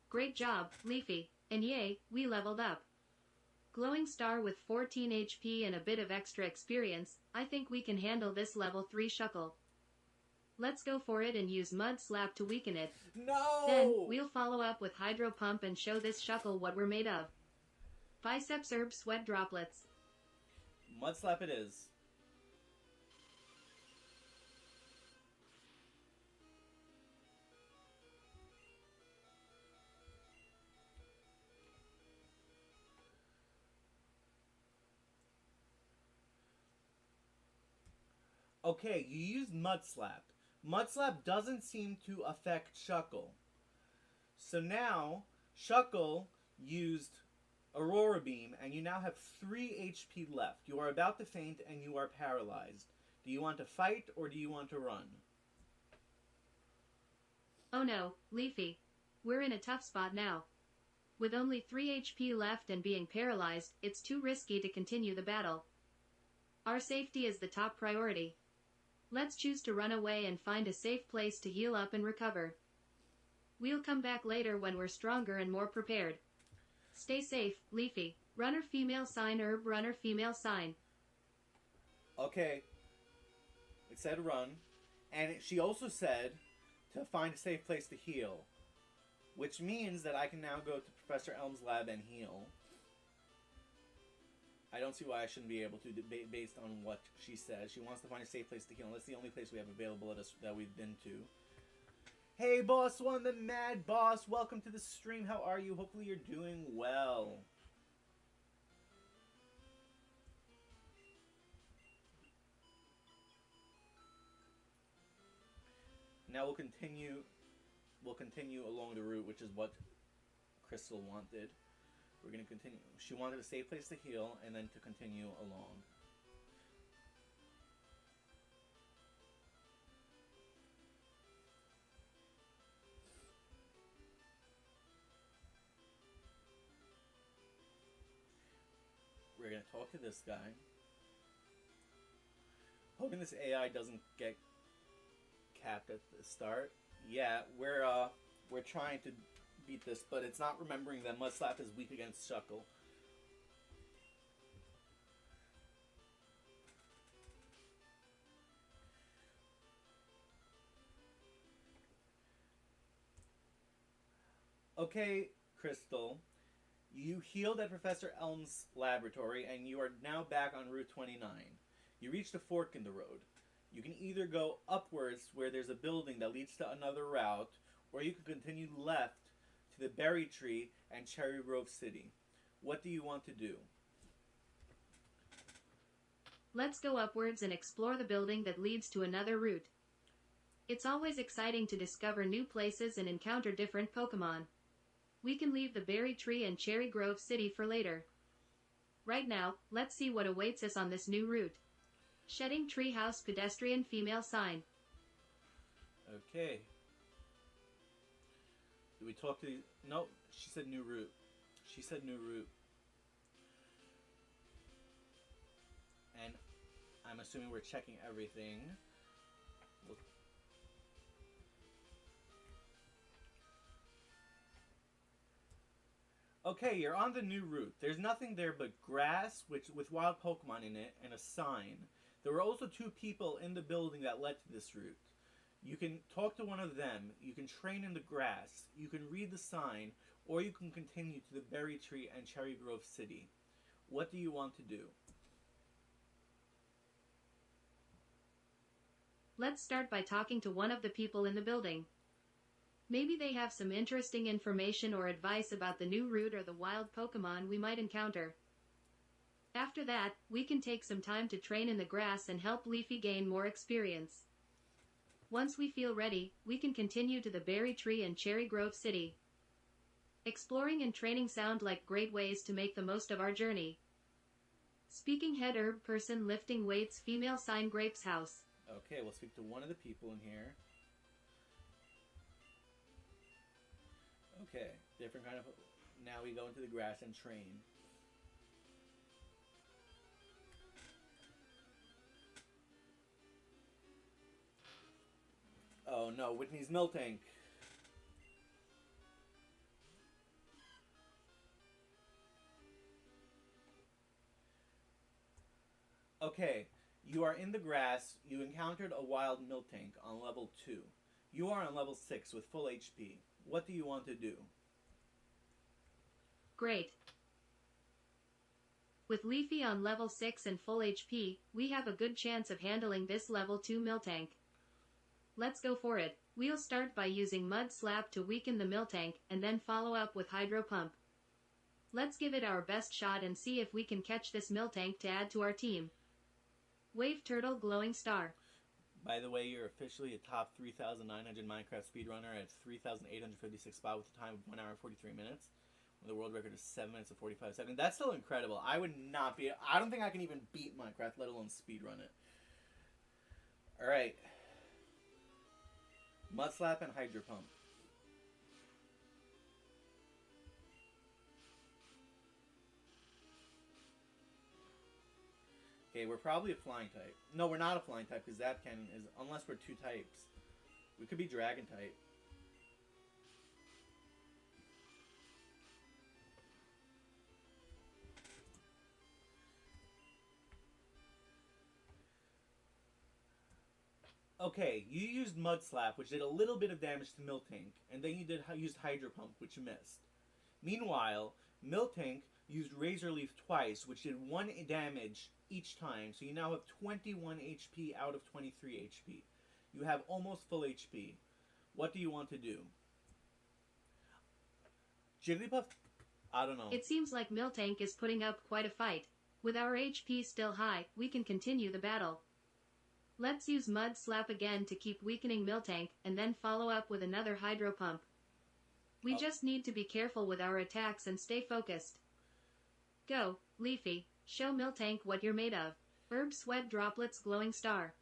Great job, Leafy. And yay, we leveled up. Glowing Star with 14 HP and a bit of extra experience, I think we can handle this level 3 Shuckle. Let's go for it and use Mud Slap to weaken it. No! Then, we'll follow up with Hydro Pump and show this Shuckle what we're made of. Biceps Herb Sweat Droplets. Mud Slap it is. Okay, you used Mud Slap. Mud Slap doesn't seem to affect Shuckle. So now, Shuckle used Aurora Beam, and you now have 3 HP left. You are about to faint, and you are paralyzed. Do you want to fight, or do you want to run? Oh no, Leafy. We're in a tough spot now. With only 3 HP left and being paralyzed, it's too risky to continue the battle. Our safety is the top priority. Let's choose to run away and find a safe place to heal up and recover. We'll come back later when we're stronger and more prepared. Stay safe, Leafy. Runner female sign herb runner female sign. Okay. It said run. And she also said to find a safe place to heal. Which means that I can now go to Professor Elm's lab and heal. I don't see why I shouldn't be able to, based on what she says. She wants to find a safe place to heal, and that's the only place we have available that we've been to. Hey, Boss One, the Mad Boss. Welcome to the stream. How are you? Hopefully you're doing well. Now we'll continue along the route, which is what Crystal wanted. We're going to continue. She wanted a safe place to heal, and then to continue along. We're going to talk to this guy. Hoping this AI doesn't get capped at the start. Yeah, we're trying to beat this, but it's not remembering that Mud Slap is weak against Shuckle. Okay, Crystal. You healed at Professor Elm's laboratory, and you are now back on Route 29. You reached a fork in the road. You can either go upwards where there's a building that leads to another route, or you can continue left to the Berry Tree and Cherry Grove City. What do you want to do? Let's go upwards and explore the building that leads to another route. It's always exciting to discover new places and encounter different Pokemon. We can leave the Berry Tree and Cherry Grove City for later. Right now, let's see what awaits us on this new route. Shedding Treehouse Pedestrian Female Sign. Okay. Do we talk to the... No, she said new route. She said new route. And I'm assuming we're checking everything. Okay, you're on the new route. There's nothing there but grass with wild Pokemon in it and a sign. There were also 2 people in the building that led to this route. You can talk to one of them, you can train in the grass, you can read the sign, or you can continue to the Berry Tree and Cherry Grove City. What do you want to do? Let's start by talking to one of the people in the building. Maybe they have some interesting information or advice about the new route or the wild Pokemon we might encounter. After that, we can take some time to train in the grass and help Leafy gain more experience. Once we feel ready, we can continue to the Berry Tree and Cherry Grove City. Exploring and training sound like great ways to make the most of our journey. Speaking head herb person lifting weights female sign grapes house. Okay, we'll speak to one of the people in here. Okay, different kind of... Now we go into the grass and train. Oh no, Whitney's Miltank. Okay, you are in the grass. You encountered a wild Miltank on level 2. You are on level 6 with full HP. What do you want to do? Great. With Leafy on level 6 and full HP, we have a good chance of handling this level 2 Miltank. Let's go for it. We'll start by using Mud Slap to weaken the Miltank, and then follow up with Hydro Pump. Let's give it our best shot and see if we can catch this Miltank to add to our team. Wave Turtle Glowing Star. By the way, you're officially a top 3,900 Minecraft speedrunner at 3,856 spot with a time of 1 hour and 43 minutes. The world record is 7 minutes and 45 seconds. That's still incredible. I would not be... I don't think I can even beat Minecraft, let alone speedrun it. Alright. Mud Slap and Hydro Pump. Okay, we're probably a flying type. No, we're not a flying type because that can is unless we're 2 types. We could be dragon type. Okay, you used Mud Slap, which did a little bit of damage to Miltank, and then you used Hydro Pump, which missed. Meanwhile, Miltank used Razor Leaf twice, which did 1 damage each time, so you now have 21 HP out of 23 HP. You have almost full HP. What do you want to do? Jigglypuff? I don't know. It seems like Miltank is putting up quite a fight. With our HP still high, we can continue the battle. Let's use Mud Slap again to keep weakening Miltank, and then follow up with another Hydro Pump. We just need to be careful with our attacks and stay focused. Go, Leafy. Show Miltank what you're made of. Herb Sweat Droplets Glowing Star.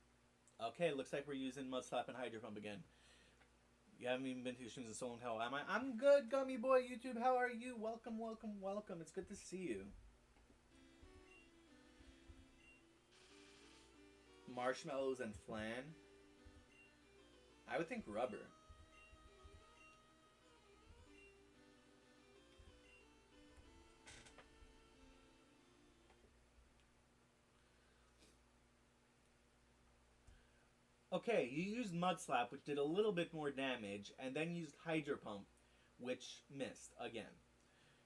Okay, looks like we're using Mud Slap and Hydro Pump again. You haven't even been to your streams in so long. How am I? I'm good, Gummy Boy YouTube. How are you? Welcome, welcome, welcome. It's good to see you. Marshmallows and flan. I would think rubber. Okay, you used Mud Slap, which did a little bit more damage, and then used Hydro Pump, which missed again.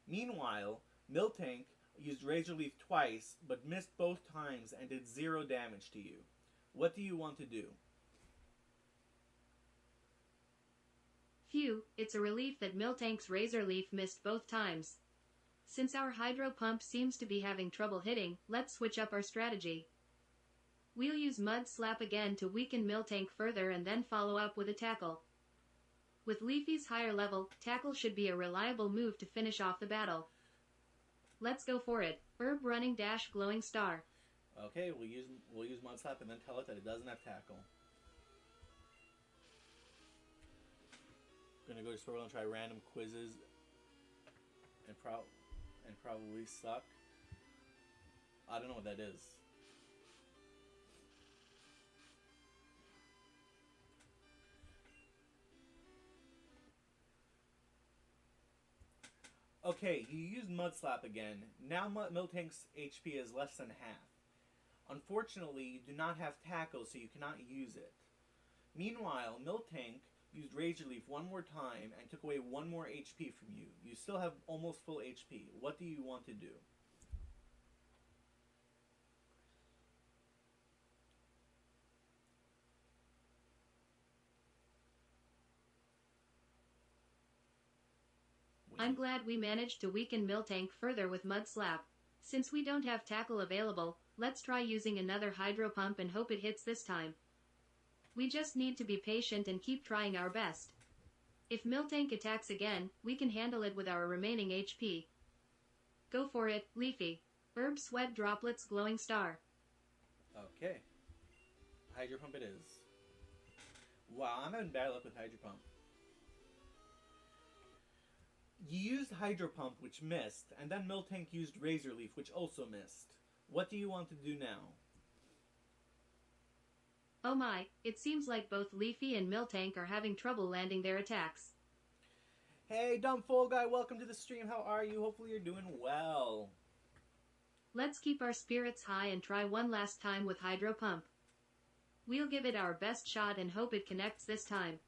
Meanwhile, Miltank used Razor Leaf twice, but missed both times and did 0 damage to you. What do you want to do? Phew, it's a relief that Miltank's Razor Leaf missed both times. Since our Hydro Pump seems to be having trouble hitting, let's switch up our strategy. We'll use Mud Slap again to weaken Miltank further and then follow up with a Tackle. With Leafy's higher level, Tackle should be a reliable move to finish off the battle. Let's go for it. Herb Running Dash Glowing Star. Okay, we'll use Mud Slap and then tell it that it doesn't have Tackle. Gonna go to Spurwell and try random quizzes and probably suck. I don't know what that is. Okay, you used Mud Slap again. Now Miltank's HP is less than half. Unfortunately, you do not have Tackle, so you cannot use it. Meanwhile, Miltank used Razor Leaf one more time and took away 1 more HP from you. You still have almost full HP. What do you want to do? I'm glad we managed to weaken Miltank further with Mud Slap. Since we don't have Tackle available, let's try using another Hydro Pump and hope it hits this time. We just need to be patient and keep trying our best. If Miltank attacks again, we can handle it with our remaining HP. Go for it, Leafy. Herb Sweat Droplets Glowing Star. Okay. Hydro Pump it is. Wow, I'm having bad luck with Hydro Pump. You used Hydro Pump, which missed, and then Miltank used Razor Leaf, which also missed. What do you want to do now? Oh my, it seems like both Leafy and Miltank are having trouble landing their attacks. Hey, Dumb Fool Guy, welcome to the stream. How are you? Hopefully you're doing well. Let's keep our spirits high and try one last time with Hydro Pump. We'll give it our best shot and hope it connects this time.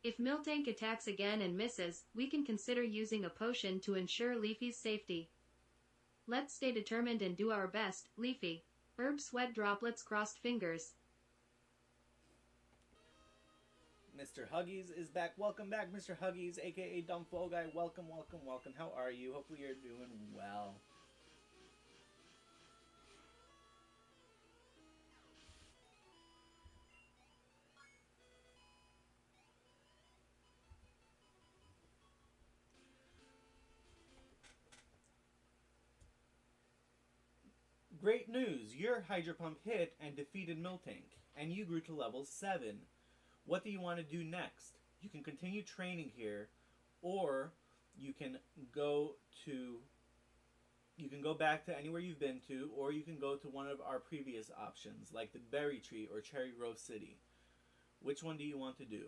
If Miltank attacks again and misses, we can consider using a potion to ensure Leafy's safety. Let's stay determined and do our best, Leafy. Herb Sweat Droplets Crossed Fingers. Mr. Huggies is back. Welcome back, Mr. Huggies, aka Dumb Fool Guy. Welcome, welcome, welcome. How are you? Hopefully you're doing well. Great news! Your Hydro Pump hit and defeated Miltank, and you grew to level 7. What do you want to do next? You can continue training here, or you can go back to anywhere you've been to, or you can go to one of our previous options, like the Berry Tree or Cherry Grove City. Which one do you want to do?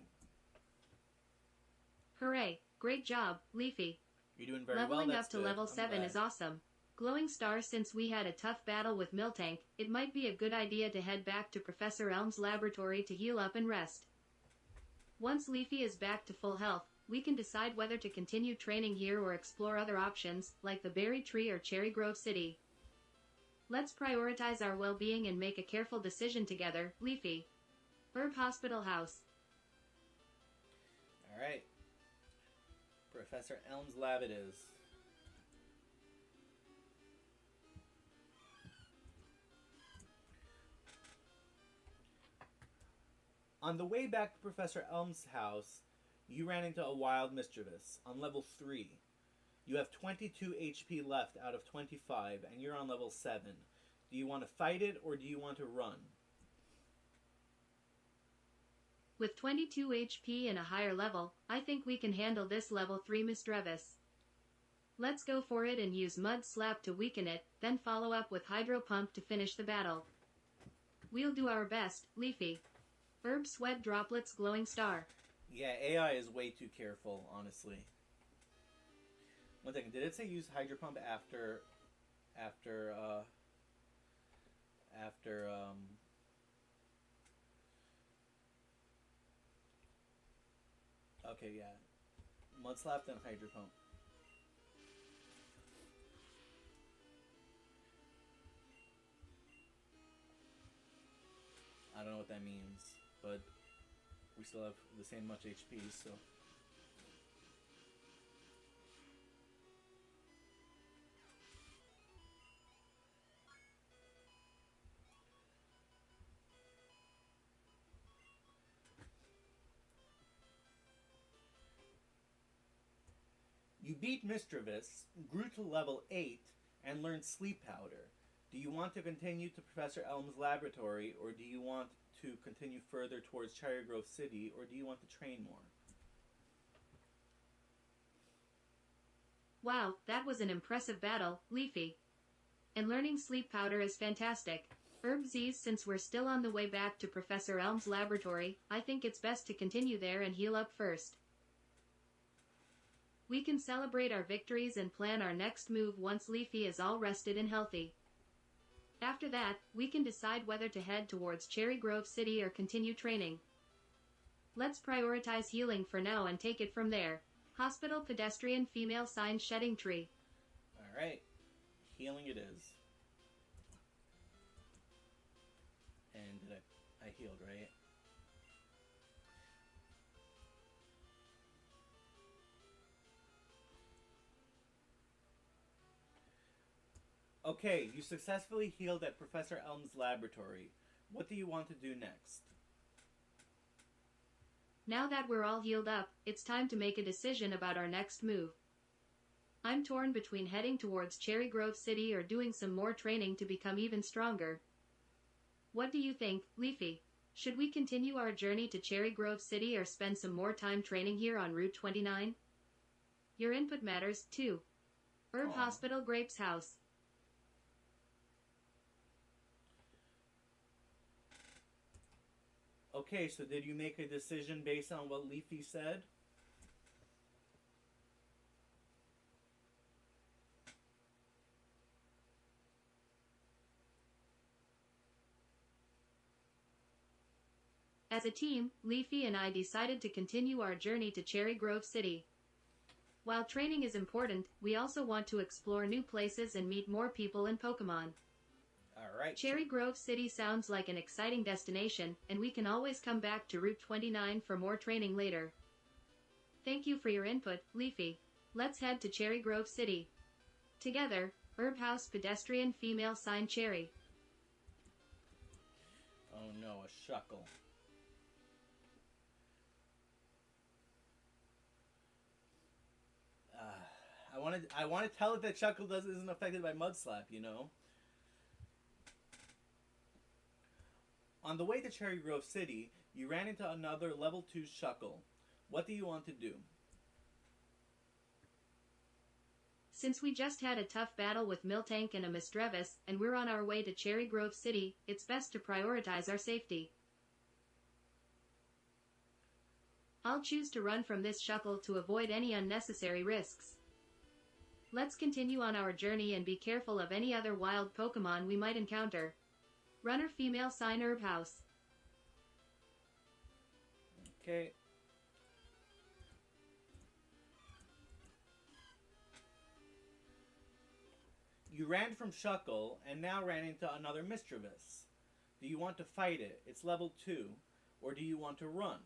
Hooray! Great job, Leafy. You're doing very Leveling well. up to level 7 is awesome. Glowing Star, since we had a tough battle with Miltank, it might be a good idea to head back to Professor Elm's laboratory to heal up and rest. Once Leafy is back to full health, we can decide whether to continue training here or explore other options, like the Berry Tree or Cherry Grove City. Let's prioritize our well-being and make a careful decision together, Leafy. Herb Hospital House. Alright. Professor Elm's lab it is. On the way back to Professor Elm's house, you ran into a wild mischievous on level 3. You have 22 HP left out of 25, and you're on level 7. Do you want to fight it, or do you want to run? With 22 HP and a higher level, I think we can handle this level 3 mischievous. Let's go for it and use Mud Slap to weaken it, then follow up with Hydro Pump to finish the battle. We'll do our best, Leafy. Herb Sweat Droplets Glowing Star. Yeah, AI is way too careful, honestly. One second, did it say use Hydro Pump after okay, yeah. Mud Slap, then Hydro Pump. I don't know what that means, but we still have the same much HP, so. You beat Mischievous, grew to level 8, and learned Sleep Powder. Do you want to continue to Professor Elm's laboratory, or do you want to continue further towards Cherry Grove City, or do you want to train more? Wow, that was an impressive battle, Leafy. And learning Sleep Powder is fantastic. Herb Z's, since we're still on the way back to Professor Elm's laboratory, I think it's best to continue there and heal up first. We can celebrate our victories and plan our next move once Leafy is all rested and healthy. After that, we can decide whether to head towards Cherry Grove City or continue training. Let's prioritize healing for now and take it from there. Hospital Pedestrian Female Sign Shedding Tree. Alright. Healing it is. And did I healed, right? Okay, you successfully healed at Professor Elm's laboratory. What do you want to do next? Now that we're all healed up, it's time to make a decision about our next move. I'm torn between heading towards Cherry Grove City or doing some more training to become even stronger. What do you think, Leafy? Should we continue our journey to Cherry Grove City or spend some more time training here on Route 29? Your input matters, too. Herb Hospital Grape's House. Okay, so did you make a decision based on what Leafy said? As a team, Leafy and I decided to continue our journey to Cherry Grove City. While training is important, we also want to explore new places and meet more people and Pokemon. Alright. Cherry Grove City sounds like an exciting destination, and we can always come back to Route 29 for more training later. Thank you for your input, Leafy. Let's head to Cherry Grove City. Together, Herb House Pedestrian Female Sign Cherry. Oh no, a Shuckle. I want to tell it that Shuckle isn't affected by Mud Slap, you know? On the way to Cherry Grove City, you ran into another level 2 Shuckle. What do you want to do? Since we just had a tough battle with Miltank and a Misdreavus, and we're on our way to Cherry Grove City, it's best to prioritize our safety. I'll choose to run from this Shuckle to avoid any unnecessary risks. Let's continue on our journey and be careful of any other wild Pokemon we might encounter. Runner Female Sign Herb House. Okay. You ran from Shuckle and now ran into another Misdreavus. Do you want to fight it? It's level 2. Or do you want to run?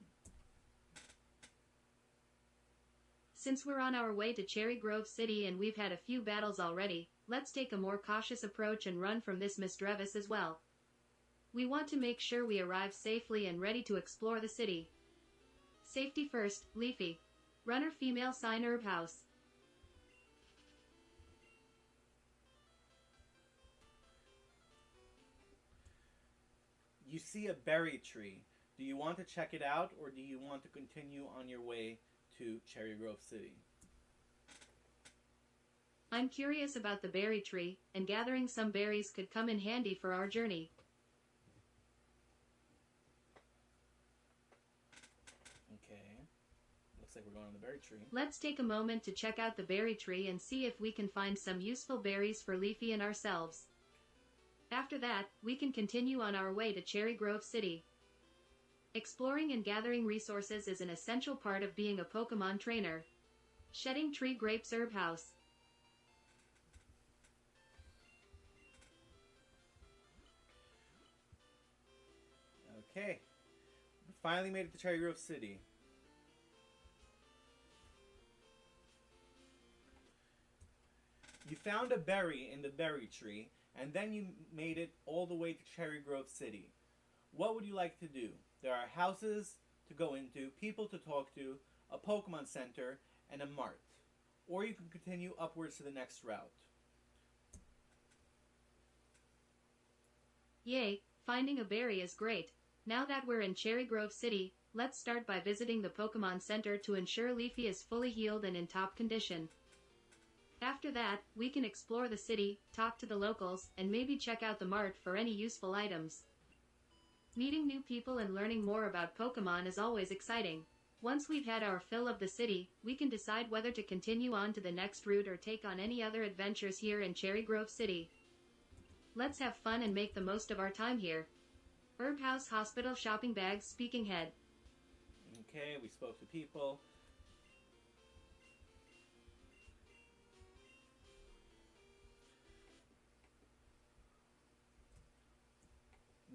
Since we're on our way to Cherry Grove City and we've had a few battles already, let's take a more cautious approach and run from this Misdreavus as well. We want to make sure we arrive safely and ready to explore the city. Safety first, Leafy. Runner Female Sign Herb House. You see a berry tree. Do you want to check it out or do you want to continue on your way to Cherry Grove City? I'm curious about the berry tree, and gathering some berries could come in handy for our journey. Okay. Looks like we're going on the berry tree. Let's take a moment to check out the berry tree and see if we can find some useful berries for Leafy and ourselves. After that, we can continue on our way to Cherry Grove City. Exploring and gathering resources is an essential part of being a Pokemon trainer. Shedding Tree Grapes Herb House. Okay. We finally made it to Cherry Grove City. You found a berry in the berry tree, and then you made it all the way to Cherry Grove City. What would you like to do? There are houses to go into, people to talk to, a Pokemon Center, and a mart. Or you can continue upwards to the next route. Yay, finding a berry is great. Now that we're in Cherry Grove City, let's start by visiting the Pokemon Center to ensure Leafy is fully healed and in top condition. After that, we can explore the city, talk to the locals, and maybe check out the mart for any useful items. Meeting new people and learning more about Pokemon is always exciting. Once we've had our fill of the city, we can decide whether to continue on to the next route or take on any other adventures here in Cherry Grove City. Let's have fun and make the most of our time here. Herb House Hospital Shopping Bags Speaking Head. Okay, we spoke to people.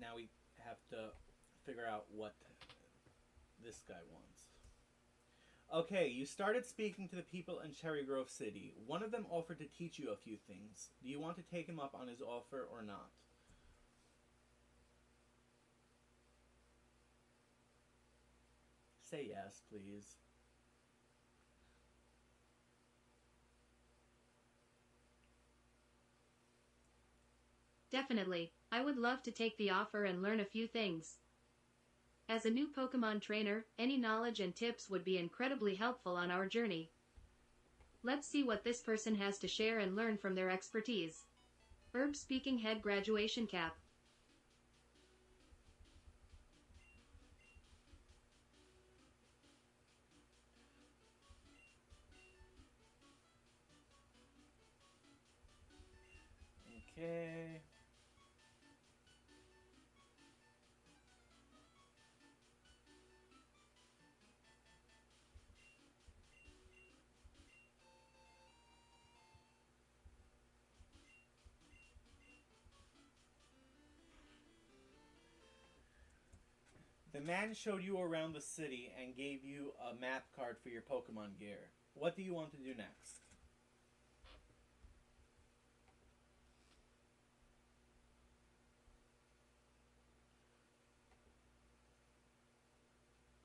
Now we have to figure out what this guy wants. Okay, you started speaking to the people in Cherry Grove City. One of them offered to teach you a few things. Do you want to take him up on his offer or not? Say yes, please. Definitely, I would love to take the offer and learn a few things. As a new Pokemon trainer, any knowledge and tips would be incredibly helpful on our journey. Let's see what this person has to share and learn from their expertise. Herb Speaking Head Graduation Cap. Okay. The man showed you around the city and gave you a map card for your Pokemon gear. What do you want to do next?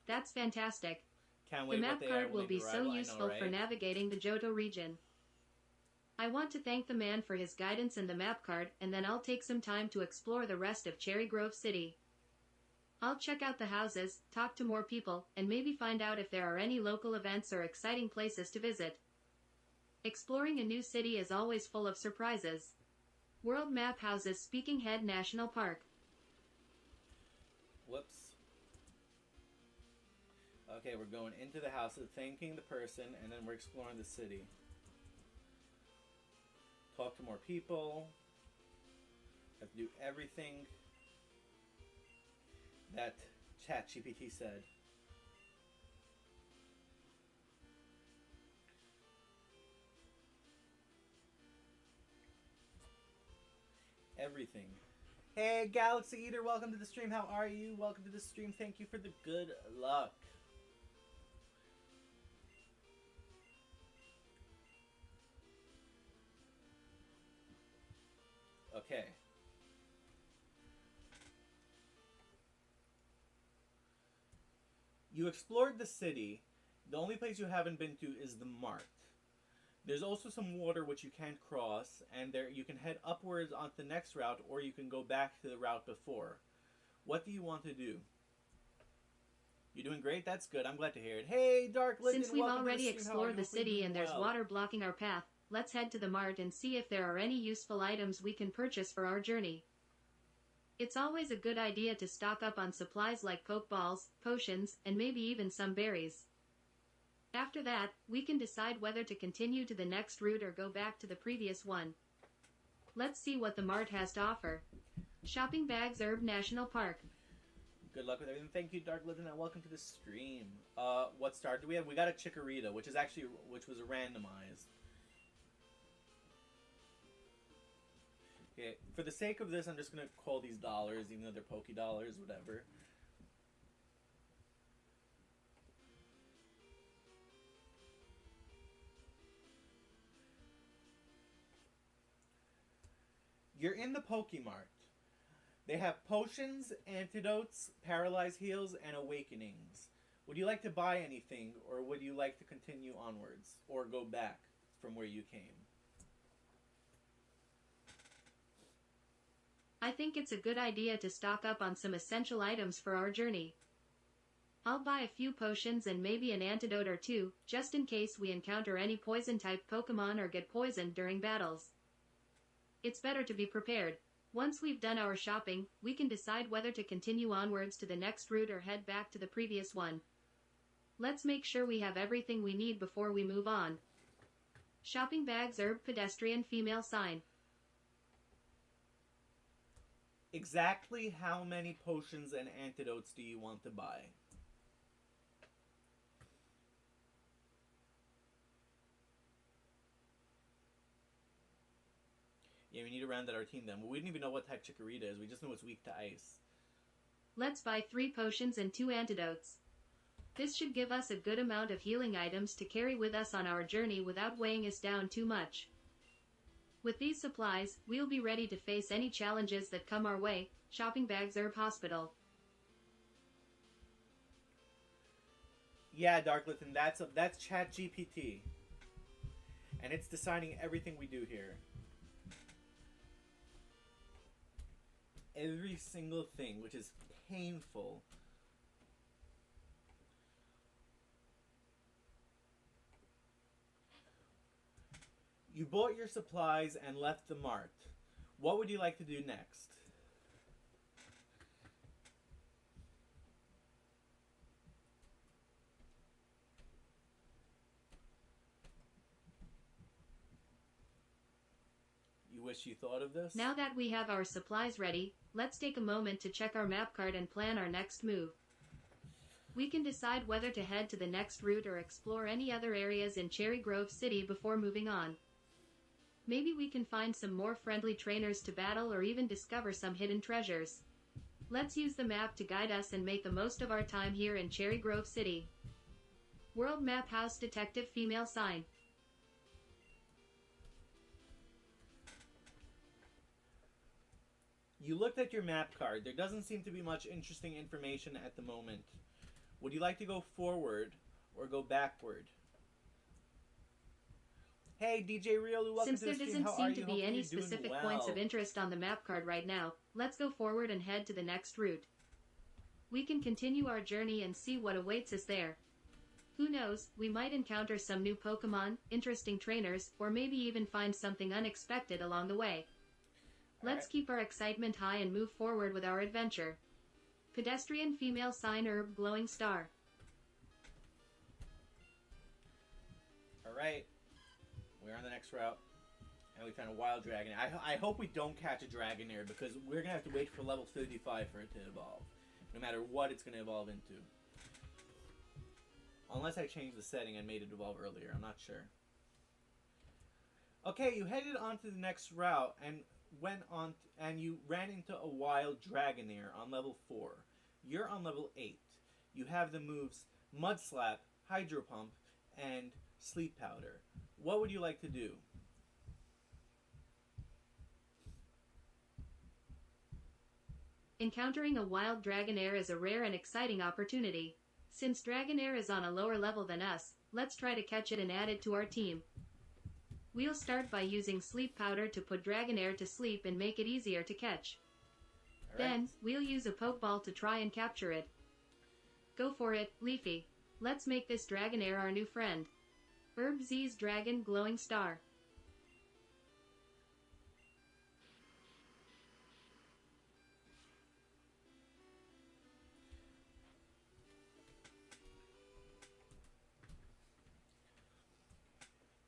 That's fantastic. Can't The wait what map they are card when will they be arrive. so I know, useful for right? navigating the Johto region. I want to thank the man for his guidance in the map card, and then I'll take some time to explore the rest of Cherry Grove City. I'll check out the houses, talk to more people, and maybe find out if there are any local events or exciting places to visit. Exploring a new city is always full of surprises. World Map houses Speaking Head National Park. Whoops. Okay, we're going into the house, thanking the person, and then we're exploring the city. Talk to more people. Have to do everything that ChatGPT said. Everything. Hey, Galaxy Eater, welcome to the stream. How are you? Welcome to the stream. Thank you for the good luck. Okay. You explored the city. The only place you haven't been to is the mart. There's also some water which you can't cross, and there you can head upwards onto the next route, or you can go back to the route before. What do you want to do? You're doing great. That's good. I'm glad to hear it. Hey, Dark Linden, Since we've welcome already to the stream. How are explored you? the Hopefully you're city doing and there's well. water blocking our path, let's head to the mart and see if there are any useful items we can purchase for our journey. It's always a good idea to stock up on supplies like Pokeballs, potions, and maybe even some berries. After that, we can decide whether to continue to the next route or go back to the previous one. Let's see what the mart has to offer. Shopping Bags Herb National Park. Good luck with everything. Thank you, Dark Linden, and welcome to the stream. What star do we have? We got a Chikorita, which was randomized. Okay, for the sake of this, I'm just gonna call these dollars, even though they're Poké dollars, whatever. You're in the Pokemart. They have potions, antidotes, paralyzed heals, and awakenings. Would you like to buy anything, or would you like to continue onwards, or go back from where you came? I think it's a good idea to stock up on some essential items for our journey. I'll buy a few potions and maybe an antidote or two, just in case we encounter any poison-type Pokemon or get poisoned during battles. It's better to be prepared. Once we've done our shopping, we can decide whether to continue onwards to the next route or head back to the previous one. Let's make sure we have everything we need before we move on. Shopping Bags Herb Pedestrian Female Sign. Exactly how many potions and antidotes do you want to buy? Yeah, we need to round out our team then. We didn't even know what type Chikorita is. We just know it's weak to ice. Let's buy 3 potions and 2 antidotes. This should give us a good amount of healing items to carry with us on our journey without weighing us down too much. With these supplies, we'll be ready to face any challenges that come our way. Shopping Bags Herb Hospital. Yeah, Darklithan, that's ChatGPT. And it's deciding everything we do here. Every single thing, which is painful. You bought your supplies and left the mart. What would you like to do next? You wish you thought of this? Now that we have our supplies ready, let's take a moment to check our map card and plan our next move. We can decide whether to head to the next route or explore any other areas in Cherry Grove City before moving on. Maybe we can find some more friendly trainers to battle or even discover some hidden treasures. Let's use the map to guide us and make the most of our time here in Cherry Grove City. World Map House Detective Female Sign. You looked at your map card. There doesn't seem to be much interesting information at the moment. Would you like to go forward or go backward? Hey, DJ Real, welcome Since to the there stream. doesn't How are seem to you? be Hopefully any you're doing specific well. points of interest on the map card right now, let's go forward and head to the next route. We can continue our journey and see what awaits us there. Who knows, we might encounter some new Pokemon, interesting trainers, or maybe even find something unexpected along the way. Let's keep our excitement high and move forward with our adventure. Pedestrian Female Sign Herb Glowing Star. Alright. We're on the next route. And we found a wild dragon. I hope we don't catch a Dragonair because we're going to have to wait for level 55 for it to evolve. No matter what it's going to evolve into. Unless I changed the setting and made it evolve earlier. I'm not sure. Okay, you headed on to the next route and went on and you ran into a wild Dragonair on level 4. You're on level 8. You have the moves Mud Slap, Hydro Pump, and Sleep Powder. What would you like to do? Encountering a wild Dragonair is a rare and exciting opportunity. Since Dragonair is on a lower level than us, let's try to catch it and add it to our team. We'll start by using Sleep Powder to put Dragonair to sleep and make it easier to catch. Then, we'll use a Pokeball to try and capture it. Go for it, Leafy. Let's make this Dragonair our new friend. Herb Z's Dragon Glowing Star.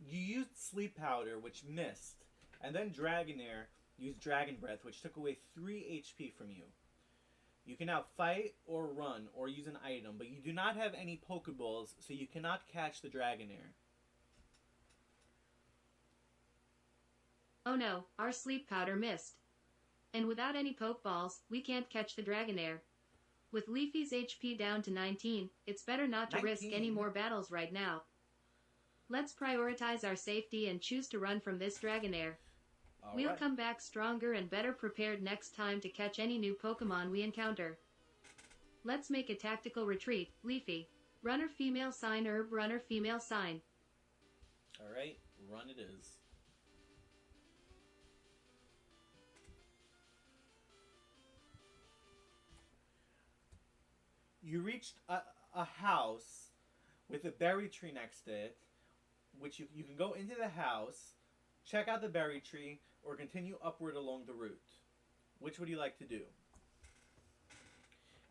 You used Sleep Powder, which missed, and then Dragonair used Dragon Breath, which took away 3 HP from you. You can now fight or run or use an item, but you do not have any Pokeballs, so you cannot catch the Dragonair. Oh no, our Sleep Powder missed. And without any Pokeballs, we can't catch the Dragonair. With Leafy's HP down to 19, it's better not to risk any more battles right now. Let's prioritize our safety and choose to run from this Dragonair. We'll come back stronger and better prepared next time to catch any new Pokemon we encounter. Let's make a tactical retreat, Leafy. Runner Female Sign Herb Runner Female Sign. Alright, run it is. You reached a house with a berry tree next to it, which you can go into the house, check out the berry tree, or continue upward along the route. Which would you like to do?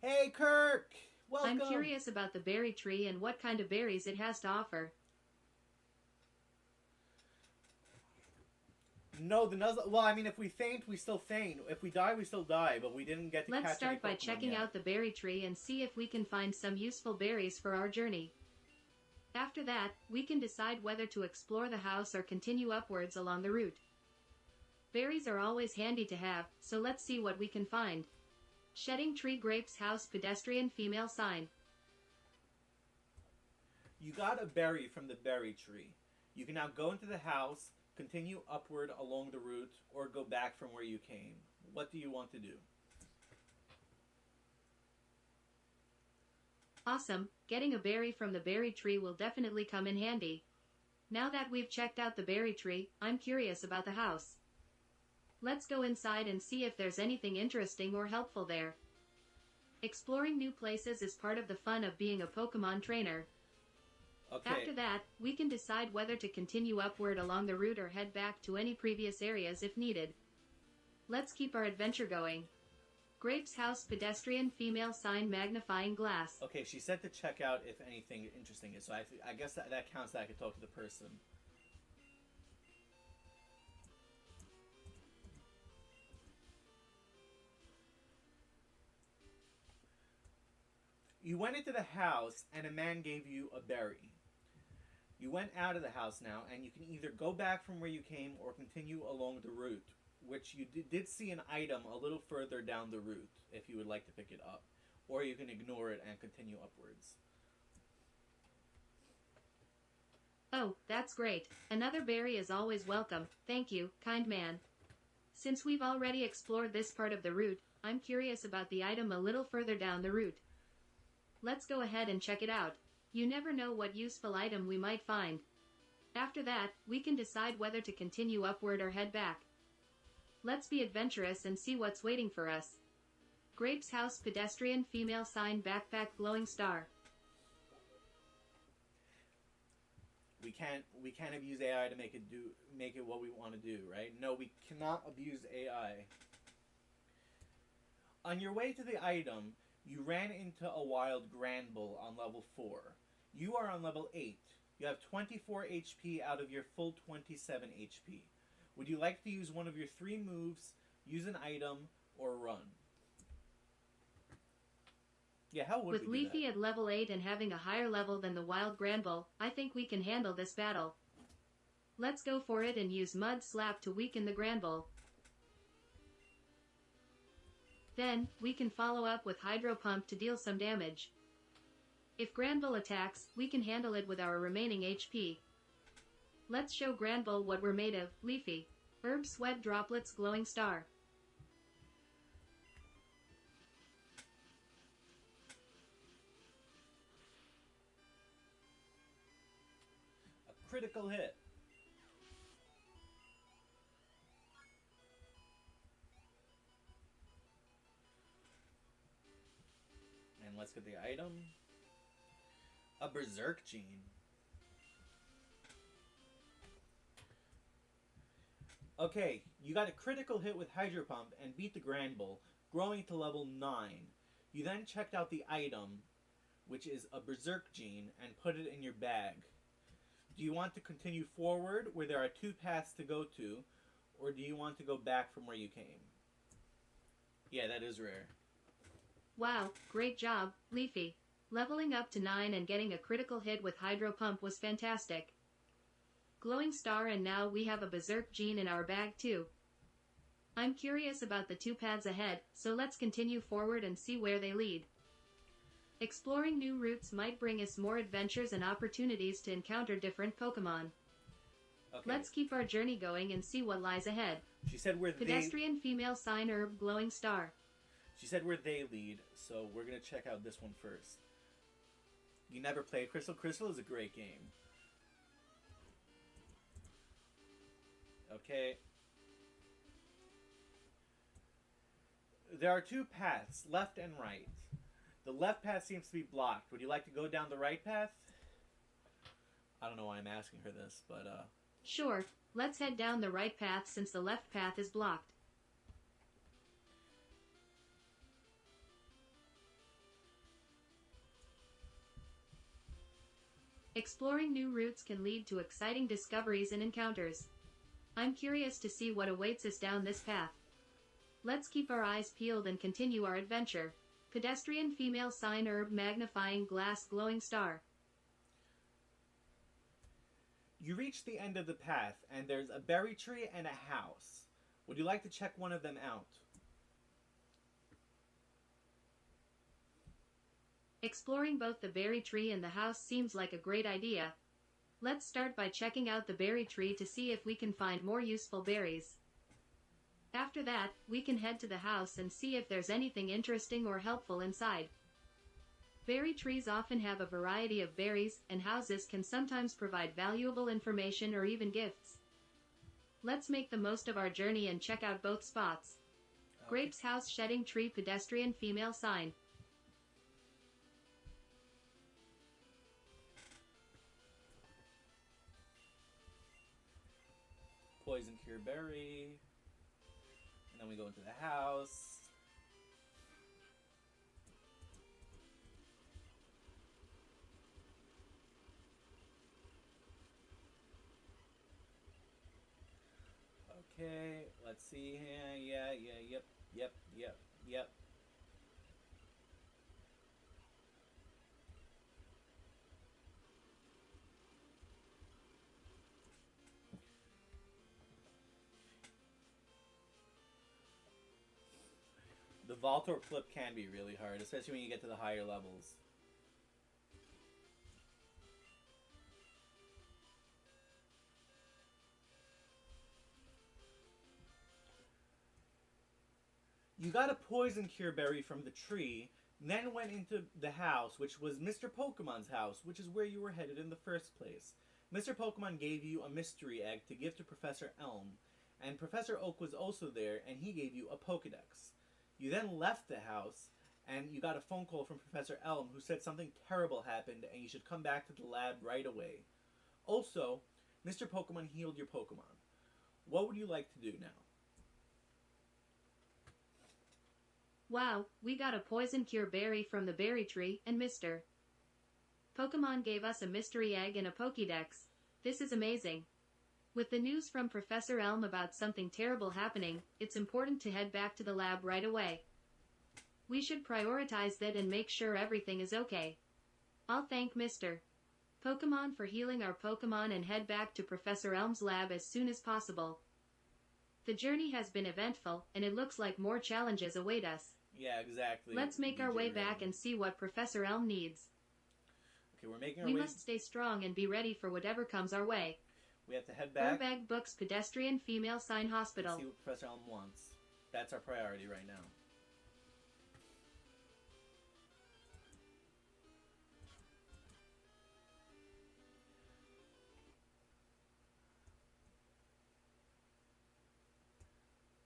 Hey, Kirk! Welcome! I'm curious about the berry tree and what kind of berries it has to offer. No, the Nuzlocke... Well, I mean, if we faint, we still faint. If we die, we still die, but we didn't get to catch any Pokemon. Let's start by checking out the berry tree and see if we can find some useful berries for our journey. After that, we can decide whether to explore the house or continue upwards along the route. Berries are always handy to have, so let's see what we can find. Shedding Tree Grapes House Pedestrian Female Sign. You got a berry from the berry tree. You can now go into the house, continue upward along the route, or go back from where you came. What do you want to do? Awesome, getting a berry from the berry tree will definitely come in handy. Now that we've checked out the berry tree, I'm curious about the house. Let's go inside and see if there's anything interesting or helpful there. Exploring new places is part of the fun of being a Pokemon trainer. Okay. After that, we can decide whether to continue upward along the route or head back to any previous areas if needed. Let's keep our adventure going. Grape's house, pedestrian, female sign, magnifying glass. Okay, she said to check out if anything interesting is, so I guess that counts that I could talk to the person. You went into the house and a man gave you a berry. You went out of the house now and you can either go back from where you came or continue along the route, which you did see an item a little further down the route if you would like to pick it up, or you can ignore it and continue upwards. Oh, that's great. Another berry is always welcome. Thank you, kind man. Since we've already explored this part of the route, I'm curious about the item a little further down the route. Let's go ahead and check it out. You never know what useful item we might find. After that, we can decide whether to continue upward or head back. Let's be adventurous and see what's waiting for us. Grape's house, pedestrian, female sign, backpack, glowing star. We can't abuse AI to make it what we want to do, right? No, we cannot abuse AI. On your way to the item, you ran into a wild Granbull on level 4. You are on level 8. You have 24 HP out of your full 27 HP. Would you like to use one of your 3 moves, use an item, or run? Yeah, how would we do that? With Leafy at level 8 and having a higher level than the wild Granbull, I think we can handle this battle. Let's go for it and use Mud Slap to weaken the Granbull. Then, we can follow up with Hydro Pump to deal some damage. If Granbull attacks, we can handle it with our remaining HP. Let's show Granbull what we're made of. Leafy. Herb Sweat Droplets, glowing star. A critical hit. And let's get the item. A Berserk Gene. Okay, you got a critical hit with Hydro Pump and beat the Granbull, growing to level 9. You then checked out the item, which is a Berserk Gene, and put it in your bag. Do you want to continue forward, where there are 2 paths to go to, or do you want to go back from where you came? Yeah, that is rare. Wow, great job, Leafy. Leveling up to 9 and getting a critical hit with Hydro Pump was fantastic. Glowing star, and now we have a Berserk Gene in our bag too. I'm curious about the 2 paths ahead, so let's continue forward and see where they lead. Exploring new routes might bring us more adventures and opportunities to encounter different Pokemon. Okay. Let's keep our journey going and see what lies ahead. She said where Pedestrian, female sign, herb, glowing star. She said where they lead, so we're going to check out this one first. You never played Crystal? Crystal is a great game. Okay. There are 2 paths, left and right. The left path seems to be blocked. Would you like to go down the right path? I don't know why I'm asking her this, but Sure, let's head down the right path since the left path is blocked. Exploring new routes can lead to exciting discoveries and encounters. I'm curious to see what awaits us down this path. Let's keep our eyes peeled and continue our adventure. Pedestrian, female sign, herb, magnifying glass, glowing star. You reach the end of the path, and there's a berry tree and a house. Would you like to check one of them out? Exploring both the berry tree and the house seems like a great idea. Let's start by checking out the berry tree to see if we can find more useful berries. After that, we can head to the house and see if there's anything interesting or helpful inside. Berry trees often have a variety of berries, and houses can sometimes provide valuable information or even gifts. Let's make the most of our journey and check out both spots. Okay. Grapes house, shedding tree, pedestrian, female sign. Poison cure berry. And then we go into the house. Okay, let's see here. Yep. The Voltorb flip can be really hard, especially when you get to the higher levels. You got a poison cure berry from the tree, then went into the house, which was Mr. Pokemon's house, which is where you were headed in the first place. Mr. Pokemon gave you a mystery egg to give to Professor Elm, and Professor Oak was also there, and he gave you a Pokedex. You then left the house, and you got a phone call from Professor Elm, who said something terrible happened, and you should come back to the lab right away. Also, Mr. Pokemon healed your Pokemon. What would you like to do now? Wow, we got a poison cure berry from the berry tree, and Mr. Pokemon gave us a mystery egg and a Pokédex. This is amazing. With the news from Professor Elm about something terrible happening, it's important to head back to the lab right away. We should prioritize that and make sure everything is okay. I'll thank Mr. Pokemon for healing our Pokemon and head back to Professor Elm's lab as soon as possible. The journey has been eventful, and it looks like more challenges await us. Yeah, exactly. Let's make our way back and see what Professor Elm needs. Okay, we're making our way. We must stay strong and be ready for whatever comes our way. We have to head back. Airbag Books, Pedestrian, Female Sign, Hospital. See what Professor Elm wants. That's our priority right now.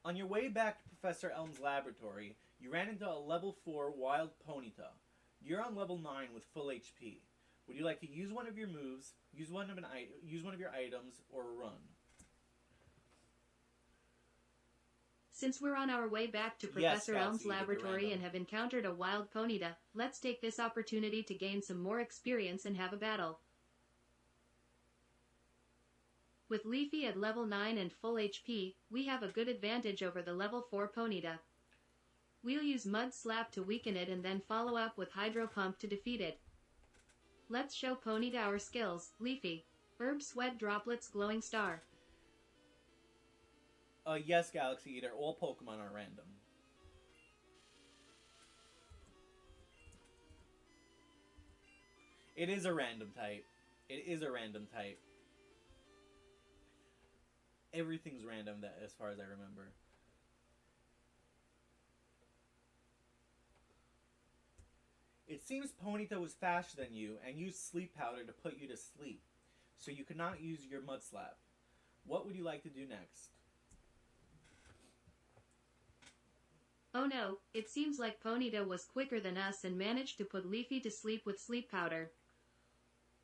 On your way back to Professor Elm's laboratory, you ran into a level 4 wild Ponyta. You're on level 9 with full HP. Would you like to use one of your moves, use one of your items, or run? Since we're on our way back to Professor Elm's laboratory and have encountered a wild Ponyta, let's take this opportunity to gain some more experience and have a battle. With Leafy at level 9 and full HP, we have a good advantage over the level 4 Ponyta. We'll use Mud Slap to weaken it and then follow up with Hydro Pump to defeat it. Let's show Ponyta our skills. Leafy. Herb Sweat Droplets Glowing Star. Yes, Galaxy Eater. All Pokemon are random. It is a random type. Everything's random as far as I remember. It seems Ponyta was faster than you and used Sleep Powder to put you to sleep, so you could not use your Mud Slap. What would you like to do next? Oh no, it seems like Ponyta was quicker than us and managed to put Leafy to sleep with Sleep Powder.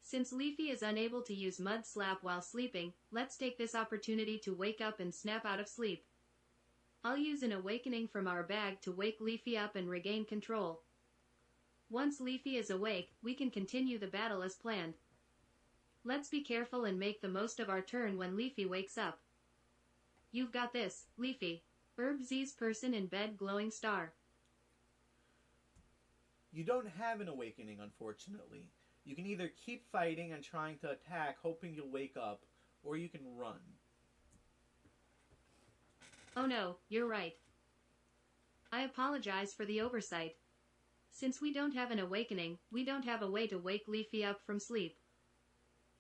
Since Leafy is unable to use Mud Slap while sleeping, let's take this opportunity to wake up and snap out of sleep. I'll use an awakening from our bag to wake Leafy up and regain control. Once Leafy is awake, we can continue the battle as planned. Let's be careful and make the most of our turn when Leafy wakes up. You've got this, Leafy. Herb Z's Person in Bed Glowing Star. You don't have an awakening, unfortunately. You can either keep fighting and trying to attack, hoping you'll wake up, or you can run. Oh no, you're right. I apologize for the oversight. Since we don't have an awakening, we don't have a way to wake Leafy up from sleep.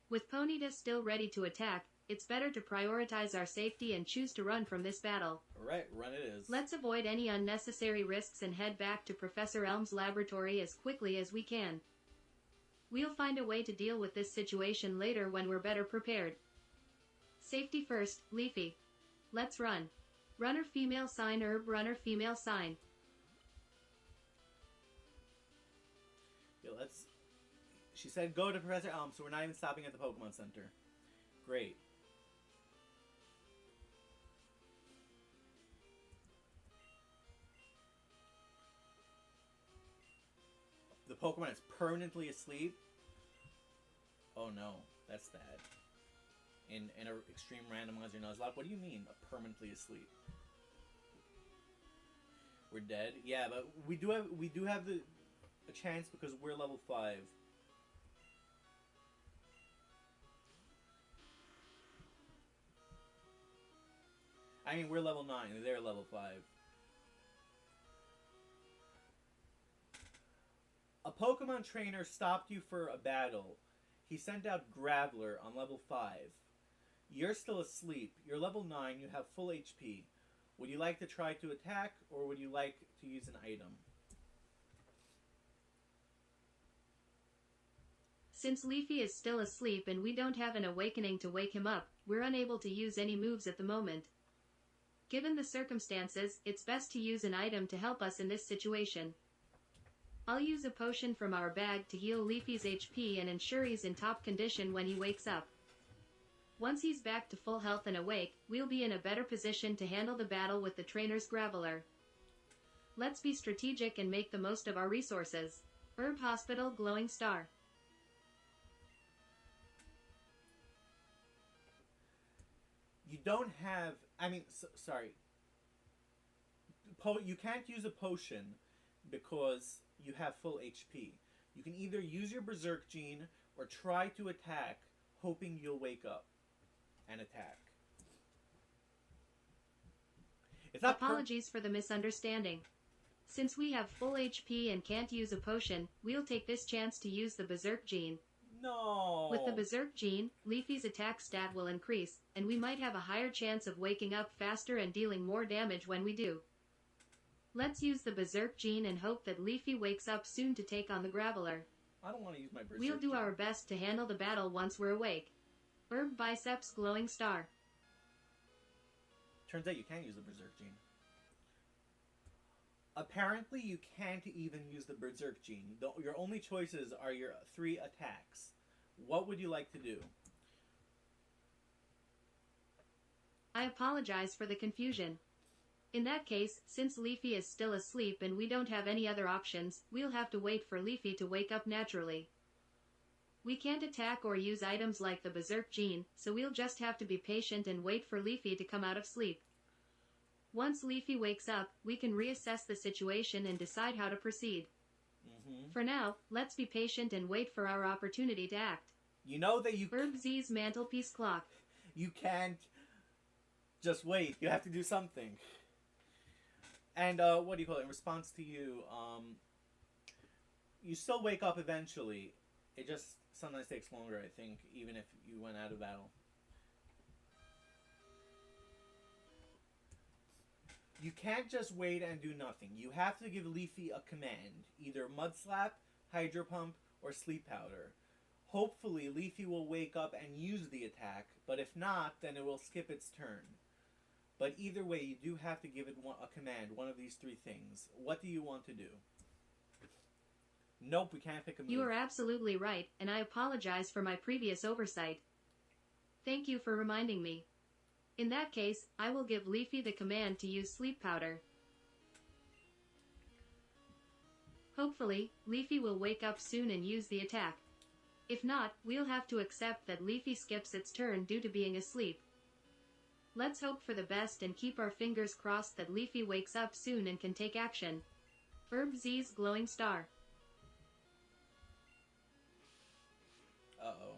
With Ponyta still ready to attack, it's better to prioritize our safety and choose to run from this battle. Alright, run it is. Let's avoid any unnecessary risks and head back to Professor Elm's laboratory as quickly as we can. We'll find a way to deal with this situation later when we're better prepared. Safety first, Leafy. Let's run. Runner female sign herb, runner female sign. Yo, let's... She said go to Professor Elm, so we're not even stopping at the Pokemon Center. Great. The Pokemon is permanently asleep? Oh no, that's bad. In an extreme randomizer Nuzlocke, what do you mean, permanently asleep? We're dead? Yeah, but we do have a chance because we're level 5. I mean, we're level 9, they're level 5. A Pokemon trainer stopped you for a battle. He sent out Graveler on level 5. You're still asleep. You're level 9, you have full HP. Would you like to try to attack, or would you like to use an item? Since Leafy is still asleep and we don't have an awakening to wake him up, we're unable to use any moves at the moment. Given the circumstances, it's best to use an item to help us in this situation. I'll use a potion from our bag to heal Leafy's HP and ensure he's in top condition when he wakes up. Once he's back to full health and awake, we'll be in a better position to handle the battle with the trainer's Graveler. Let's be strategic and make the most of our resources. Herb Hospital Glowing Star. You don't have... I mean, sorry. You can't use a potion because you have full HP. You can either use your Berserk Gene or try to attack, hoping you'll wake up and attack. It's not Apologies for the misunderstanding. Since we have full HP and can't use a potion, we'll take this chance to use the Berserk Gene. No! With the Berserk Gene, Leafy's attack stat will increase, and we might have a higher chance of waking up faster and dealing more damage when we do. Let's use the Berserk Gene and hope that Leafy wakes up soon to take on the Graveler. I don't want to use my Berserk We'll do Gene. our best to handle the battle once we're awake. Herb Biceps Glowing Star. Turns out you can use the Berserk Gene. Apparently you can't even use the Berserk Gene. Your only choices are your 3 attacks. What would you like to do? I apologize for the confusion. In that case, since Leafy is still asleep and we don't have any other options, we'll have to wait for Leafy to wake up naturally. We can't attack or use items like the Berserk Gene, so we'll just have to be patient and wait for Leafy to come out of sleep. Once Leafy wakes up, we can reassess the situation and decide how to proceed. For now, let's be patient and wait for our opportunity to act. You know that you... Herb Z's Mantelpiece Clock. You can't just wait. You have to do something. And, what do you call it? In response to you, you still wake up eventually. It just sometimes takes longer, I think, even if you went out of battle. You can't just wait and do nothing. You have to give Leafy a command. Either Mud Slap, Hydro Pump, or Sleep Powder. Hopefully, Leafy will wake up and use the attack, but if not, then it will skip its turn. But either way, you do have to give it a command, one of these 3 things. What do you want to do? Nope, we can't pick a move. You are absolutely right, and I apologize for my previous oversight. Thank you for reminding me. In that case, I will give Leafy the command to use Sleep Powder. Hopefully, Leafy will wake up soon and use the attack. If not, we'll have to accept that Leafy skips its turn due to being asleep. Let's hope for the best and keep our fingers crossed that Leafy wakes up soon and can take action. Herb Z's Glowing Star. Uh-oh.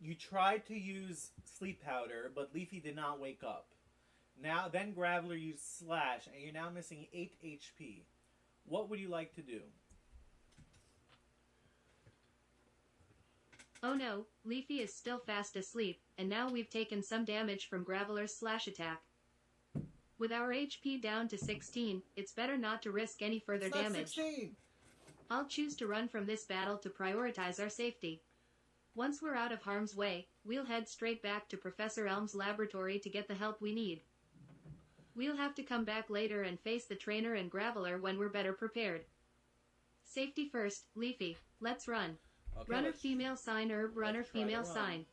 You tried to use Sleep Powder, but Leafy did not wake up. Then Graveler used Slash, and you're now missing 8 HP. What would you like to do? Oh no, Leafy is still fast asleep, and now we've taken some damage from Graveler's slash attack. With our HP down to 16, it's better not to risk any further It's not damage. 16. I'll choose to run from this battle to prioritize our safety. Once we're out of harm's way, we'll head straight back to Professor Elm's laboratory to get the help we need. We'll have to come back later and face the trainer and Graveler when we're better prepared. Safety first, Leafy. Let's run. Okay, Runner female sign herb, runner female sign.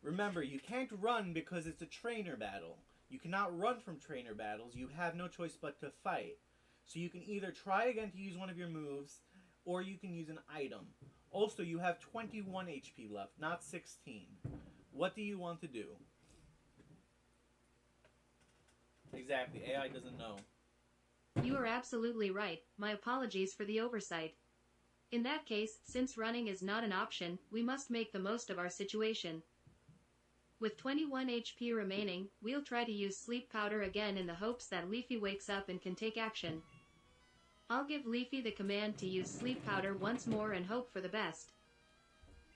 Remember, you can't run because it's a trainer battle. You cannot run from trainer battles. You have no choice but to fight. So you can either try again to use one of your moves, or you can use an item. Also, you have 21 HP left, not 16. What do you want to do? Exactly, AI doesn't know. You are absolutely right. My apologies for the oversight. In that case, since running is not an option, we must make the most of our situation. With 21 HP remaining, we'll try to use sleep powder again in the hopes that Leafy wakes up and can take action. I'll give Leafy the command to use sleep powder once more and hope for the best.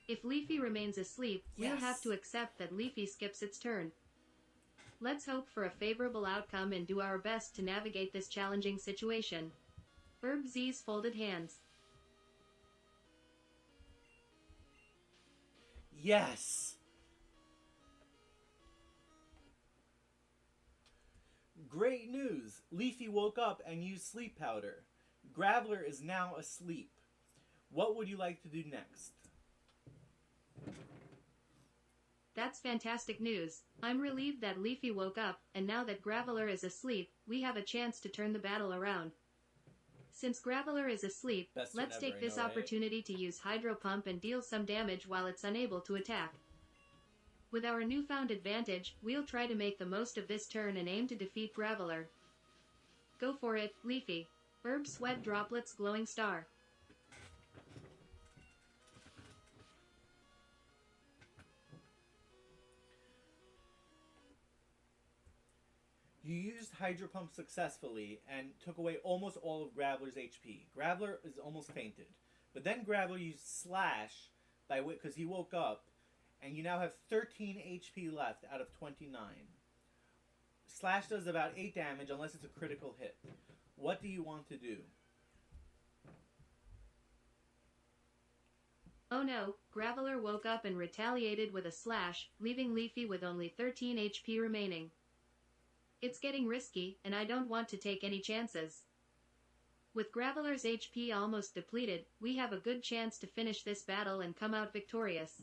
If Leafy remains asleep, we'll have to accept that Leafy skips its turn. Let's hope for a favorable outcome and do our best to navigate this challenging situation. Herb Z's folded hands. Yes! Great news! Leafy woke up and used sleep powder. Graveler is now asleep. What would you like to do next? That's fantastic news. I'm relieved that Leafy woke up, and now that Graveler is asleep, we have a chance to turn the battle around. Since Graveler is asleep, let's take this opportunity to use Hydro Pump and deal some damage while it's unable to attack. With our newfound advantage, we'll try to make the most of this turn and aim to defeat Graveler. Go for it, Leafy. Herb Sweat Droplets Glowing Star. You used Hydro Pump successfully and took away almost all of Graveler's HP. Graveler is almost fainted. But then Graveler used Slash because he woke up, and you now have 13 HP left out of 29. Slash does about 8 damage unless it's a critical hit. What do you want to do? Oh no, Graveler woke up and retaliated with a slash, leaving Leafy with only 13 HP remaining. It's getting risky, and I don't want to take any chances. With Graveler's HP almost depleted, we have a good chance to finish this battle and come out victorious.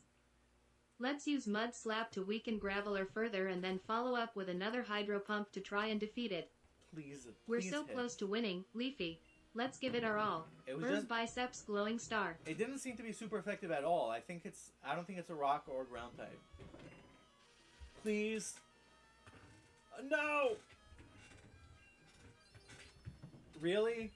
Let's use Mud Slap to weaken Graveler further and then follow up with another Hydro Pump to try and defeat it. Please We're so close to winning, Leafy. Let's give it our all. Herb Biceps Glowing Star. It didn't seem to be super effective at all. I don't think it's a rock or a ground type. Please. No! Really?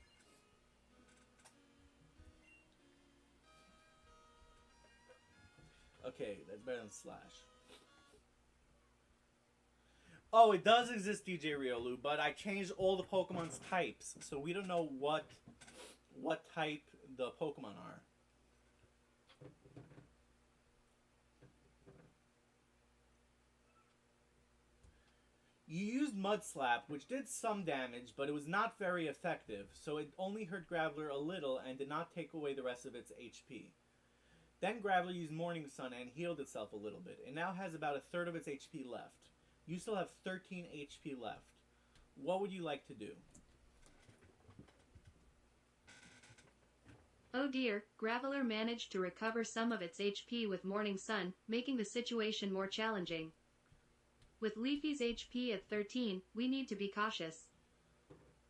Okay, that's better than Slash. Oh, it does exist, DJ Riolu, but I changed all the Pokemon's types, so we don't know what type the Pokemon are. You used Mud Slap, which did some damage, but it was not very effective, so it only hurt Graveler a little and did not take away the rest of its HP. Then Graveler used Morning Sun and healed itself a little bit. It now has about a third of its HP left. You still have 13 HP left. What would you like to do? Oh dear, Graveler managed to recover some of its HP with Morning Sun, making the situation more challenging. With Leafy's HP at 13, we need to be cautious.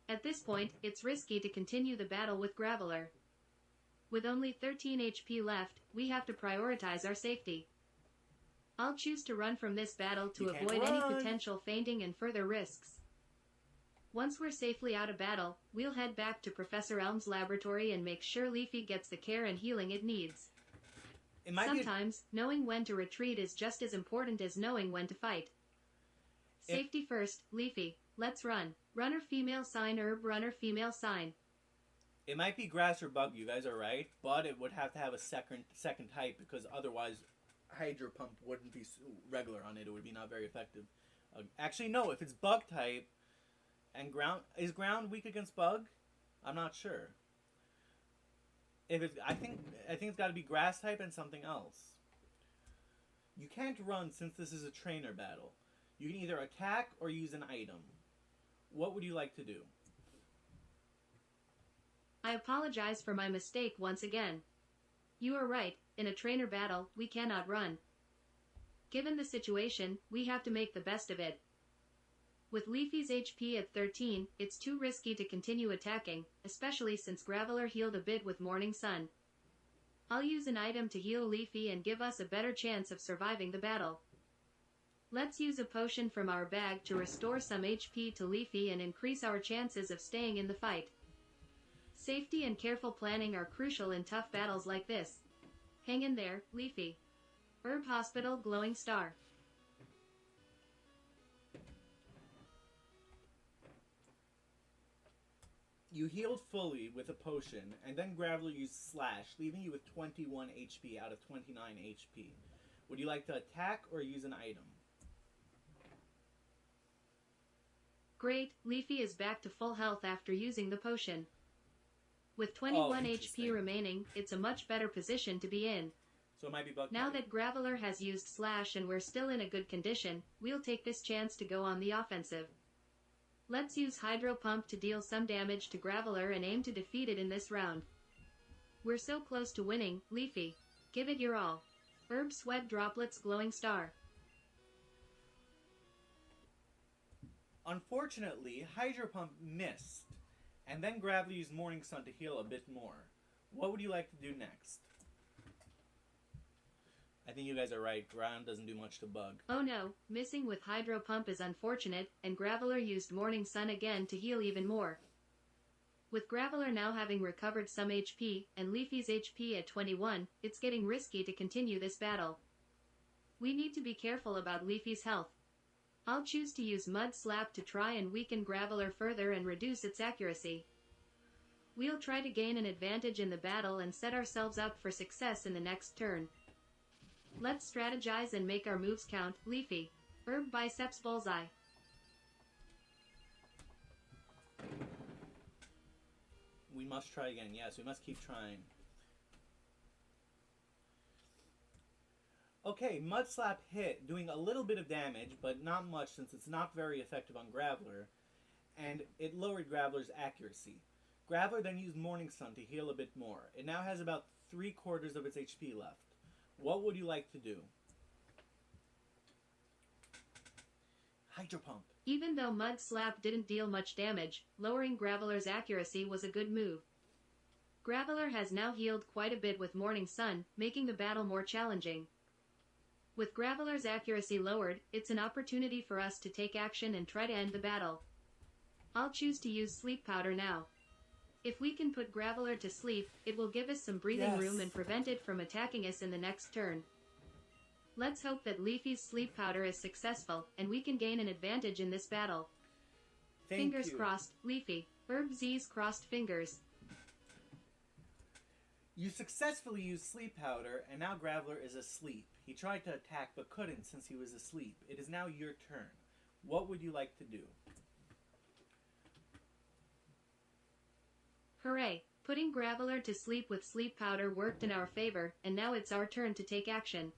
At this point, it's risky to continue the battle with Graveler. With only 13 HP left, we have to prioritize our safety. I'll choose to run from this battle to avoid any potential fainting and further risks. Once we're safely out of battle, we'll head back to Professor Elm's laboratory and make sure Leafy gets the care and healing it needs. Sometimes, knowing when to retreat is just as important as knowing when to fight. Safety first, Leafy. Let's run. Runner female sign herb, runner female sign. It might be grass or bug, you guys are right, but it would have to have a second type because otherwise Hydro Pump wouldn't be regular on it. It would be not very effective. Actually, no, if it's bug type and ground... Is ground weak against bug? I'm not sure. If it's, I think it's got to be grass type and something else. You can't run since this is a trainer battle. You can either attack or use an item. What would you like to do? I apologize for my mistake once again. You are right, in a trainer battle, we cannot run. Given the situation, we have to make the best of it. With Leafy's HP at 13, it's too risky to continue attacking, especially since Graveler healed a bit with Morning Sun. I'll use an item to heal Leafy and give us a better chance of surviving the battle. Let's use a potion from our bag to restore some HP to Leafy and increase our chances of staying in the fight. Safety and careful planning are crucial in tough battles like this. Hang in there, Leafy. Herb Hospital Glowing Star. You healed fully with a potion, and then Graveler used Slash, leaving you with 21 HP out of 29 HP. Would you like to attack or use an item? Great, Leafy is back to full health after using the potion. With 21 HP remaining, it's a much better position to be in. So it might be bug Now type. that Graveler has used Slash and we're still in a good condition, we'll take this chance to go on the offensive. Let's use Hydro Pump to deal some damage to Graveler and aim to defeat it in this round. We're so close to winning, Leafy. Give it your all. Herb Sweat Droplets Glowing Star. Unfortunately, Hydro Pump missed, and then Graveler used Morning Sun to heal a bit more. What would you like to do next? I think you guys are right. Ground doesn't do much to bug. Oh no, missing with Hydro Pump is unfortunate, and Graveler used Morning Sun again to heal even more. With Graveler now having recovered some HP, and Leafy's HP at 21, it's getting risky to continue this battle. We need to be careful about Leafy's health. I'll choose to use Mud Slap to try and weaken Graveler further and reduce its accuracy. We'll try to gain an advantage in the battle and set ourselves up for success in the next turn. Let's strategize and make our moves count, Leafy. Herb Biceps Bullseye. We must try again. Yes, we must keep trying. Okay, Mud Slap hit, doing a little bit of damage, but not much since it's not very effective on Graveler, and it lowered Graveler's accuracy. Graveler then used Morning Sun to heal a bit more. It now has about 3/4 of its HP left. What would you like to do? Hydro Pump. Even though Mud Slap didn't deal much damage, lowering Graveler's accuracy was a good move. Graveler has now healed quite a bit with Morning Sun, making the battle more challenging. With Graveler's accuracy lowered, it's an opportunity for us to take action and try to end the battle. I'll choose to use Sleep Powder now. If we can put Graveler to sleep, it will give us some breathing room and prevent it from attacking us in the next turn. Let's hope that Leafy's Sleep Powder is successful, and we can gain an advantage in this battle. Fingers crossed, Leafy. Herb Z's crossed fingers. You successfully used Sleep Powder, and now Graveler is asleep. He tried to attack, but couldn't since he was asleep. It is now your turn. What would you like to do? Hooray! Putting Graveler to sleep with Sleep Powder worked in our favor, and now it's our turn to take action.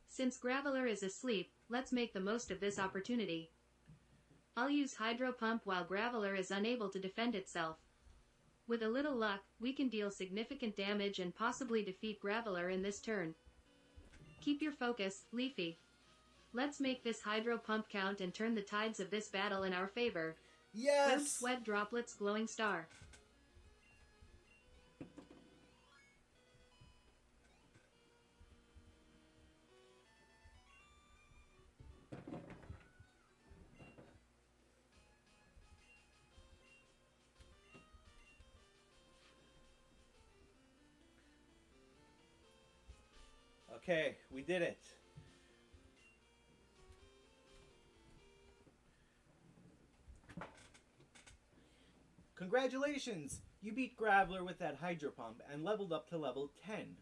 Since Graveler is asleep, let's make the most of this opportunity. I'll use Hydro Pump while Graveler is unable to defend itself. With a little luck, we can deal significant damage and possibly defeat Graveler in this turn. Keep your focus, Leafy. Let's make this Hydro Pump count and turn the tides of this battle in our favor. Yes! Herb Sweat Droplets Glowing Star. Okay, we did it. Congratulations! You beat Graveler with that Hydro Pump and leveled up to level 10.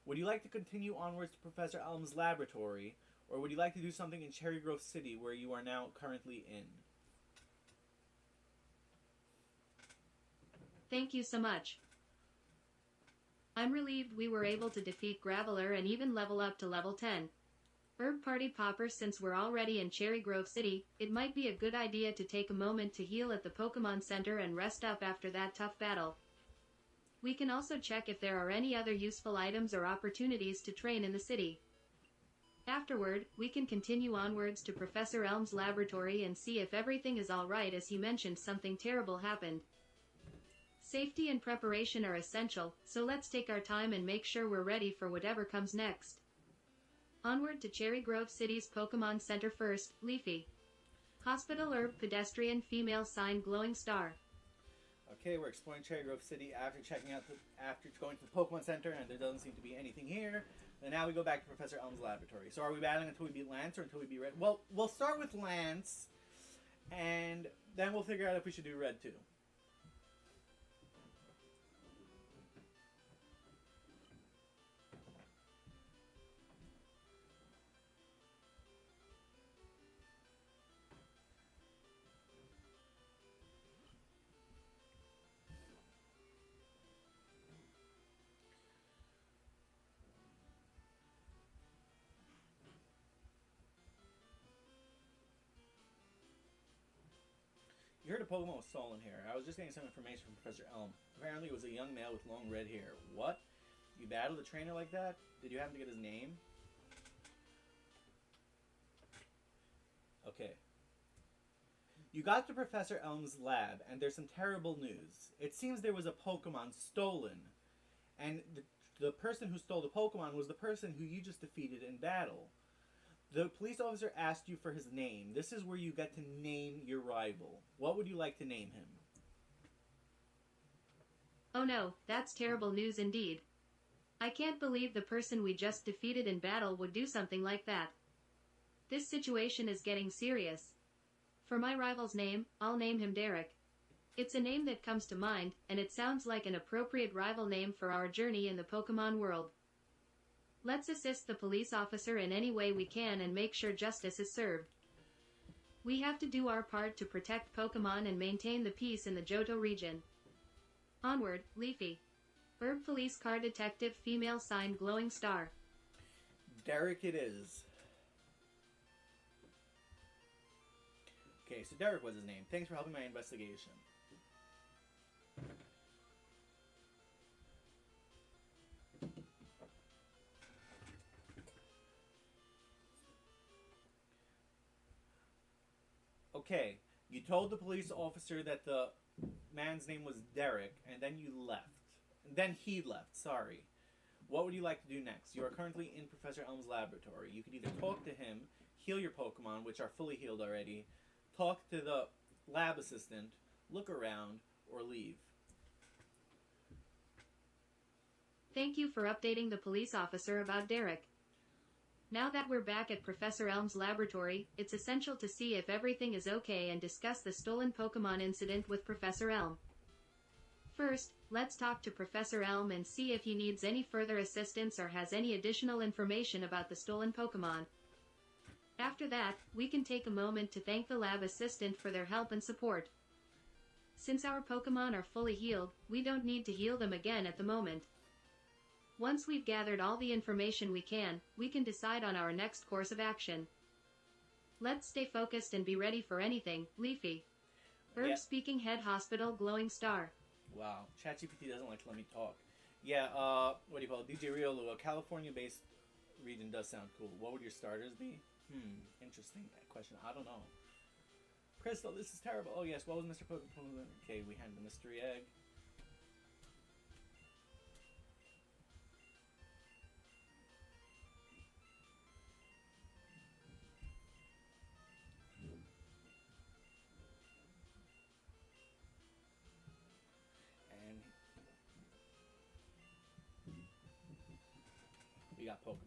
Would you like to continue onwards to Professor Elm's laboratory, or would you like to do something in Cherry Grove City where you are now currently in? Thank you so much. I'm relieved we were able to defeat Graveler and even level up to level 10. Herb Party Popper, since we're already in Cherry Grove City, it might be a good idea to take a moment to heal at the Pokemon Center and rest up after that tough battle. We can also check if there are any other useful items or opportunities to train in the city. Afterward, we can continue onwards to Professor Elm's laboratory and see if everything is alright, as he mentioned something terrible happened. Safety and preparation are essential, so let's take our time and make sure we're ready for whatever comes next. Onward to Cherry Grove City's Pokemon Center first, Leafy. Hospital Herb Pedestrian Female Sign Glowing Star. Okay, we're exploring Cherry Grove City after going to the Pokemon Center, and there doesn't seem to be anything here. And now we go back to Professor Elm's laboratory. So are we battling until we beat Lance or until we beat Red? Well, we'll start with Lance, and then we'll figure out if we should do Red too. You heard a Pokemon was stolen here. I was just getting some information from Professor Elm. Apparently it was a young male with long red hair. What? You battled a trainer like that? Did you happen to get his name? Okay. You got to Professor Elm's lab, and there's some terrible news. It seems there was a Pokemon stolen. And the person who stole the Pokemon was the person who you just defeated in battle. The police officer asked you for his name. This is where you get to name your rival. What would you like to name him? Oh no, that's terrible news indeed. I can't believe the person we just defeated in battle would do something like that. This situation is getting serious. For my rival's name, I'll name him Derek. It's a name that comes to mind, and it sounds like an appropriate rival name for our journey in the Pokemon world. Let's assist the police officer in any way we can and make sure justice is served. We have to do our part to protect Pokemon and maintain the peace in the Johto region. Onward, Leafy. Herb Police Car Detective Female Sign Glowing Star. Derek it is. Okay, so Derek was his name. Thanks for helping my investigation. Okay, you told the police officer that the man's name was Derek, and then you left. Then he left, sorry. What would you like to do next? You are currently in Professor Elm's laboratory. You could either talk to him, heal your Pokemon, which are fully healed already, talk to the lab assistant, look around, or leave. Thank you for updating the police officer about Derek. Now that we're back at Professor Elm's laboratory, it's essential to see if everything is okay and discuss the stolen Pokemon incident with Professor Elm. First, let's talk to Professor Elm and see if he needs any further assistance or has any additional information about the stolen Pokemon. After that, we can take a moment to thank the lab assistant for their help and support. Since our Pokemon are fully healed, we don't need to heal them again at the moment. Once we've gathered all the information we can decide on our next course of action. Let's stay focused and be ready for anything, Leafy. Herb Speaking Head Hospital Glowing Star. Wow, ChatGPT doesn't like to let me talk. Yeah, what do you call it? DJ Riolu, a California-based region does sound cool. What would your starters be? Interesting question. I don't know. Crystal, this is terrible. Oh yes, what was Mr. Pokemon? Okay, we had the mystery egg. We got Pokeballs.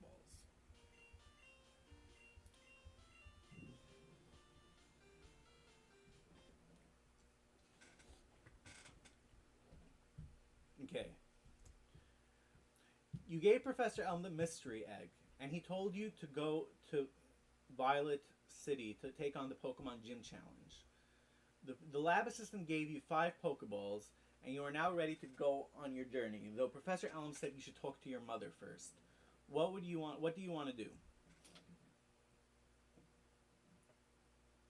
You gave Professor Elm the mystery egg, and he told you to go to Violet City to take on the Pokemon Gym Challenge. The lab assistant gave you 5 Pokeballs, and you are now ready to go on your journey, though Professor Elm said you should talk to your mother first. What do you want to do?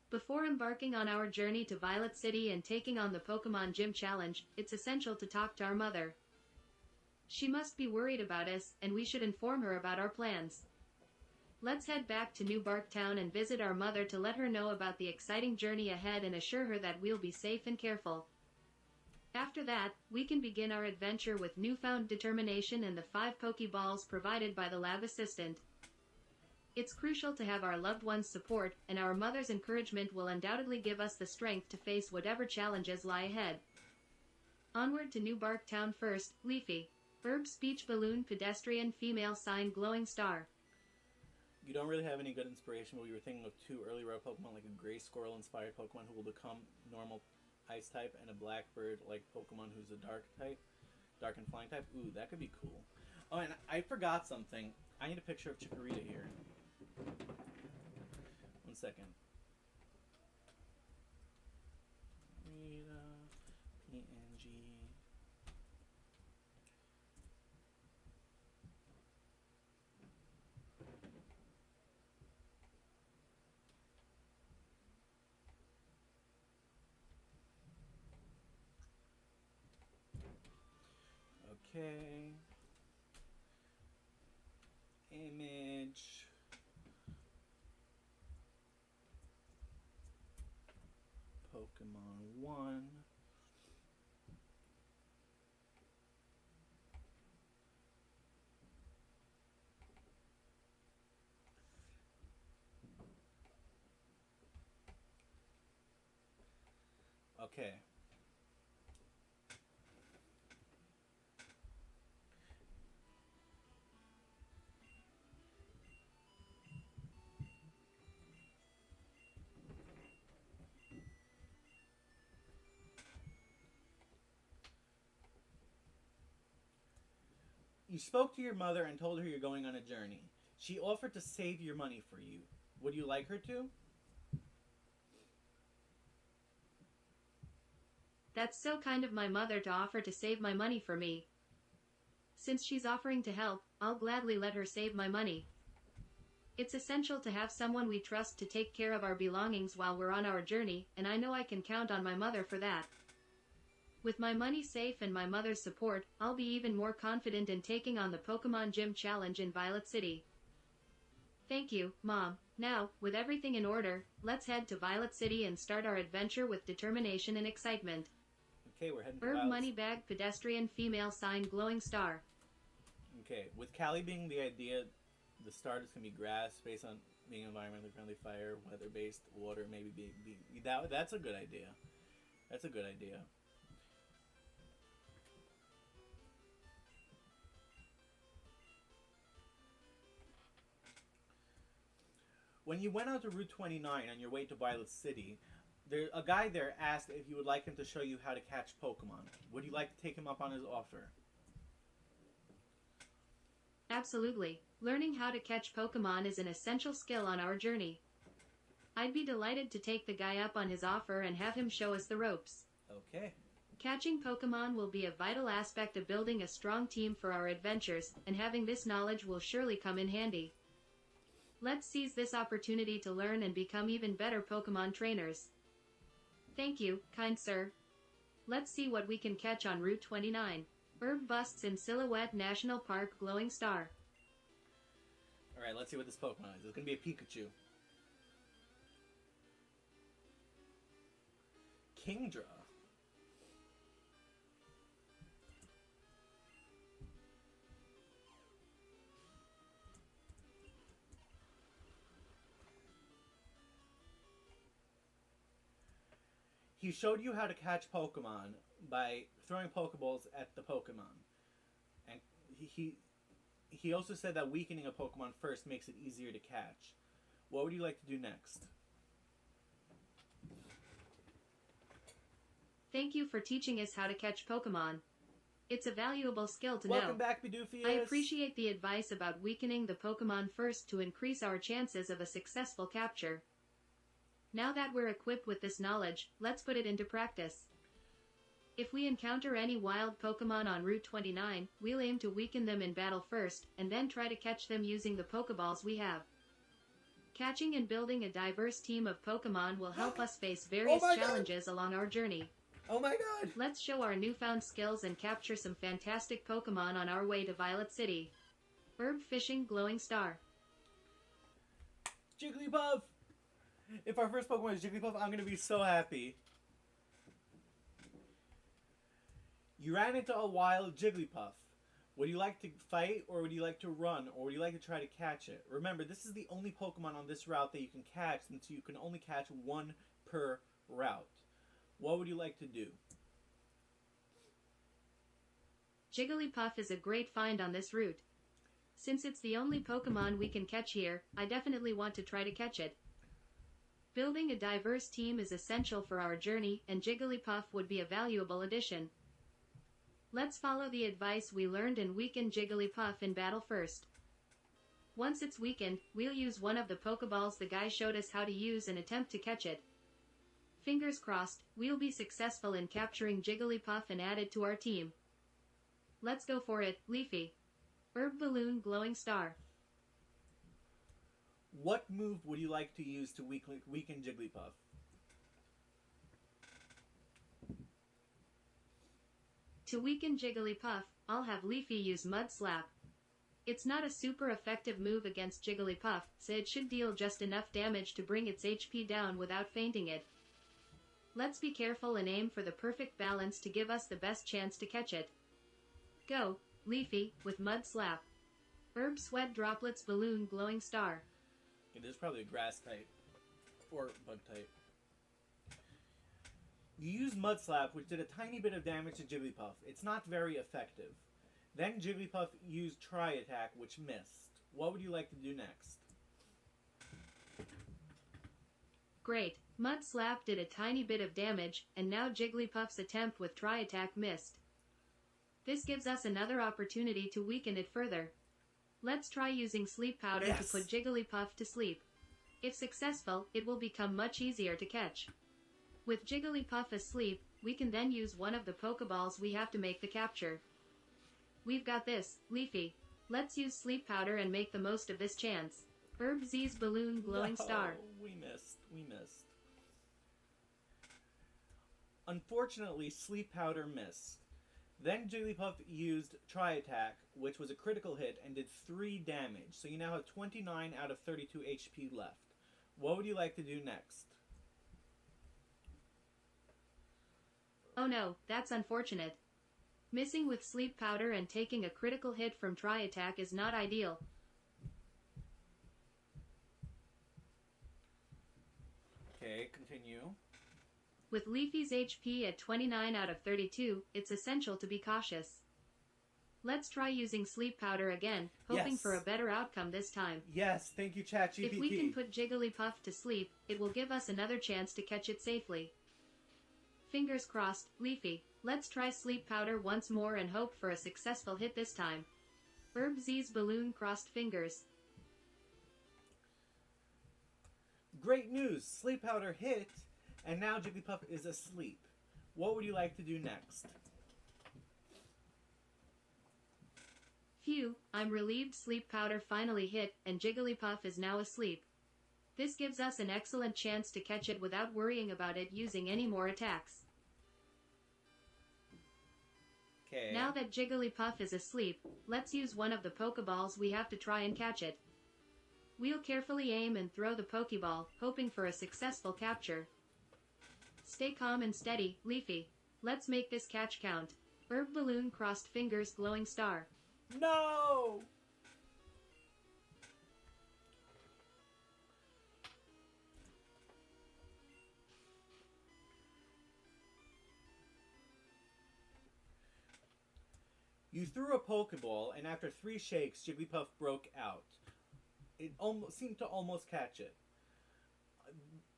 Before embarking on our journey to Violet City and taking on the Pokemon Gym Challenge, it's essential to talk to our mother. She must be worried about us, and we should inform her about our plans. Let's head back to New Bark Town and visit our mother to let her know about the exciting journey ahead and assure her that we'll be safe and careful. After that, we can begin our adventure with newfound determination and the 5 Pokeballs provided by the lab assistant. It's crucial to have our loved ones' support, and our mother's encouragement will undoubtedly give us the strength to face whatever challenges lie ahead. Onward to New Bark Town first, Leafy. Herb Speech Balloon Pedestrian Female Sign Glowing Star. You don't really have any good inspiration, but we were thinking of 2 early rare Pokemon, like a gray squirrel-inspired Pokemon who will become normal ice type, and a blackbird-like Pokemon who's a dark type, dark and flying type. Ooh, that could be cool. Oh, and I forgot something. I need a picture of Chikorita here. 1 second. Chikorita, PNG. Okay. Image. Pokemon 1. Okay. You spoke to your mother and told her you're going on a journey. She offered to save your money for you. Would you like her to? That's so kind of my mother to offer to save my money for me. Since she's offering to help, I'll gladly let her save my money. It's essential to have someone we trust to take care of our belongings while we're on our journey, and I know I can count on my mother for that. With my money safe and my mother's support, I'll be even more confident in taking on the Pokemon Gym Challenge in Violet City. Thank you, Mom. Now, with everything in order, let's head to Violet City and start our adventure with determination and excitement. Okay, we're heading to Herb Violet. Moneybag Pedestrian Female Sign Glowing Star. Okay, with Cali being the idea, the start is going to be grass, based on being environmentally friendly, fire, weather-based, water, maybe that's a good idea. That's a good idea. When you went out to Route 29 on your way to Violet City, a guy there asked if you would like him to show you how to catch Pokemon. Would you like to take him up on his offer? Absolutely. Learning how to catch Pokemon is an essential skill on our journey. I'd be delighted to take the guy up on his offer and have him show us the ropes. Okay. Catching Pokemon will be a vital aspect of building a strong team for our adventures, and having this knowledge will surely come in handy. Let's seize this opportunity to learn and become even better Pokemon trainers. Thank you, kind sir. Let's see what we can catch on Route 29. Herb Busts in Silhouette National Park Glowing Star. Alright, let's see what this Pokemon is. It's going to be a Pikachu. Kingdra. He showed you how to catch Pokemon by throwing Pokeballs at the Pokemon. And he also said that weakening a Pokemon first makes it easier to catch. What would you like to do next? Thank you for teaching us how to catch Pokemon. It's a valuable skill to know. Welcome back, Bidoofius. I appreciate the advice about weakening the Pokemon first to increase our chances of a successful capture. Now that we're equipped with this knowledge, let's put it into practice. If we encounter any wild Pokemon on Route 29, we'll aim to weaken them in battle first, and then try to catch them using the Pokeballs we have. Catching and building a diverse team of Pokemon will help us face various challenges along our journey. Oh my god! Let's show our newfound skills and capture some fantastic Pokemon on our way to Violet City. Herb Fishing Glowing Star. Jigglypuff! If our first Pokemon is Jigglypuff, I'm gonna be so happy. You ran into a wild Jigglypuff. Would you like to fight, or would you like to run, or would you like to try to catch it? Remember, this is the only Pokemon on this route that you can catch, since you can only catch one per route. What would you like to do? Jigglypuff is a great find on this route. Since it's the only Pokemon we can catch here, I definitely want to try to catch it. Building a diverse team is essential for our journey, and Jigglypuff would be a valuable addition. Let's follow the advice we learned and weaken Jigglypuff in battle first. Once it's weakened, we'll use one of the Pokeballs the guy showed us how to use and attempt to catch it. Fingers crossed, we'll be successful in capturing Jigglypuff and add it to our team. Let's go for it, Leafy. Herb Balloon Glowing Star. What move would you like to use to weaken Jigglypuff? To weaken Jigglypuff, I'll have Leafy use Mud Slap. It's not a super effective move against Jigglypuff, so it should deal just enough damage to bring its HP down without fainting it. Let's be careful and aim for the perfect balance to give us the best chance to catch it. Go, Leafy, with Mud Slap. Herb Sweat Droplets Balloon Glowing Star. It is probably a grass type. Or bug type. You use Mud Slap, which did a tiny bit of damage to Jigglypuff. It's not very effective. Then Jigglypuff used Tri-Attack, which missed. What would you like to do next? Great. Mud Slap did a tiny bit of damage, and now Jigglypuff's attempt with Tri-Attack missed. This gives us another opportunity to weaken it further. Let's try using Sleep Powder to put Jigglypuff to sleep. If successful, it will become much easier to catch. With Jigglypuff asleep, we can then use one of the Pokeballs we have to make the capture. We've got this, Leafy. Let's use Sleep Powder and make the most of this chance. Herb Z's Balloon Glowing Star. We missed. Unfortunately, Sleep Powder missed. Then Jigglypuff used Tri-Attack, which was a critical hit and did 3 damage, so you now have 29 out of 32 HP left. What would you like to do next? Oh no, that's unfortunate. Missing with Sleep Powder and taking a critical hit from Tri-Attack is not ideal. Okay, continue. With Leafy's HP at 29 out of 32, it's essential to be cautious. Let's try using Sleep Powder again, hoping for a better outcome this time. Yes, thank you, ChatGPT. If we can put Jigglypuff to sleep, it will give us another chance to catch it safely. Fingers crossed, Leafy. Let's try Sleep Powder once more and hope for a successful hit this time. Herb Z's Balloon Crossed Fingers. Great news! Sleep Powder hit, and now Jigglypuff is asleep. What would you like to do next? Phew, I'm relieved Sleep Powder finally hit, and Jigglypuff is now asleep. This gives us an excellent chance to catch it without worrying about it using any more attacks. Okay. Now that Jigglypuff is asleep, let's use one of the Pokeballs we have to try and catch it. We'll carefully aim and throw the Pokeball, hoping for a successful capture. Stay calm and steady, Leafy. Let's make this catch count. Herb Balloon Crossed Fingers Glowing Star. No! You threw a Pokeball, and after 3 shakes, Jigglypuff broke out. It seemed to almost catch it.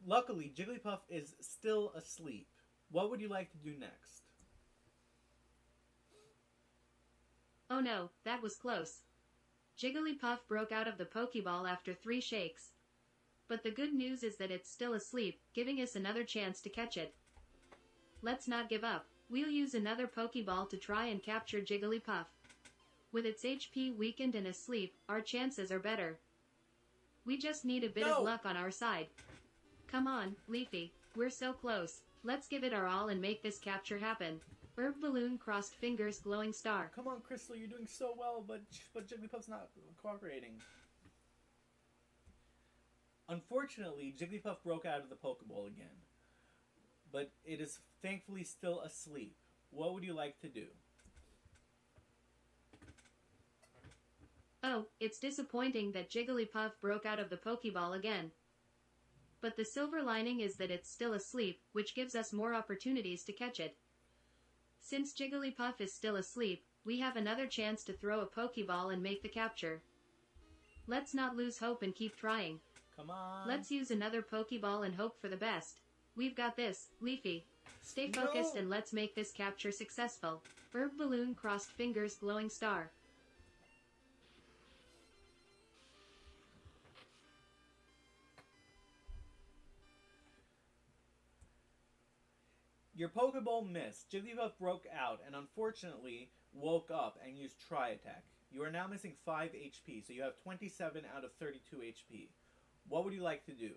Luckily, Jigglypuff is still asleep. What would you like to do next? Oh no, that was close. Jigglypuff broke out of the Pokeball after 3 shakes. But the good news is that it's still asleep, giving us another chance to catch it. Let's not give up. We'll use another Pokeball to try and capture Jigglypuff. With its HP weakened and asleep, our chances are better. We just need a bit of luck on our side. Come on, Leafy. We're so close. Let's give it our all and make this capture happen. Herb Balloon crossed fingers glowing star. Come on, Crystal, you're doing so well, but Jigglypuff's not cooperating. Unfortunately, Jigglypuff broke out of the Pokeball again. But it is thankfully still asleep. What would you like to do? Oh, it's disappointing that Jigglypuff broke out of the Pokeball again. But the silver lining is that it's still asleep, which gives us more opportunities to catch it. Since Jigglypuff is still asleep, we have another chance to throw a Pokeball and make the capture. Let's not lose hope and keep trying. Come on. Let's use another Pokeball and hope for the best. We've got this, Leafy. Stay focused and let's make this capture successful. Herb Balloon crossed fingers glowing star. Your Pokeball missed. Jigglypuff broke out and unfortunately woke up and used Tri-Attack. You are now missing 5 HP, so you have 27 out of 32 HP. What would you like to do?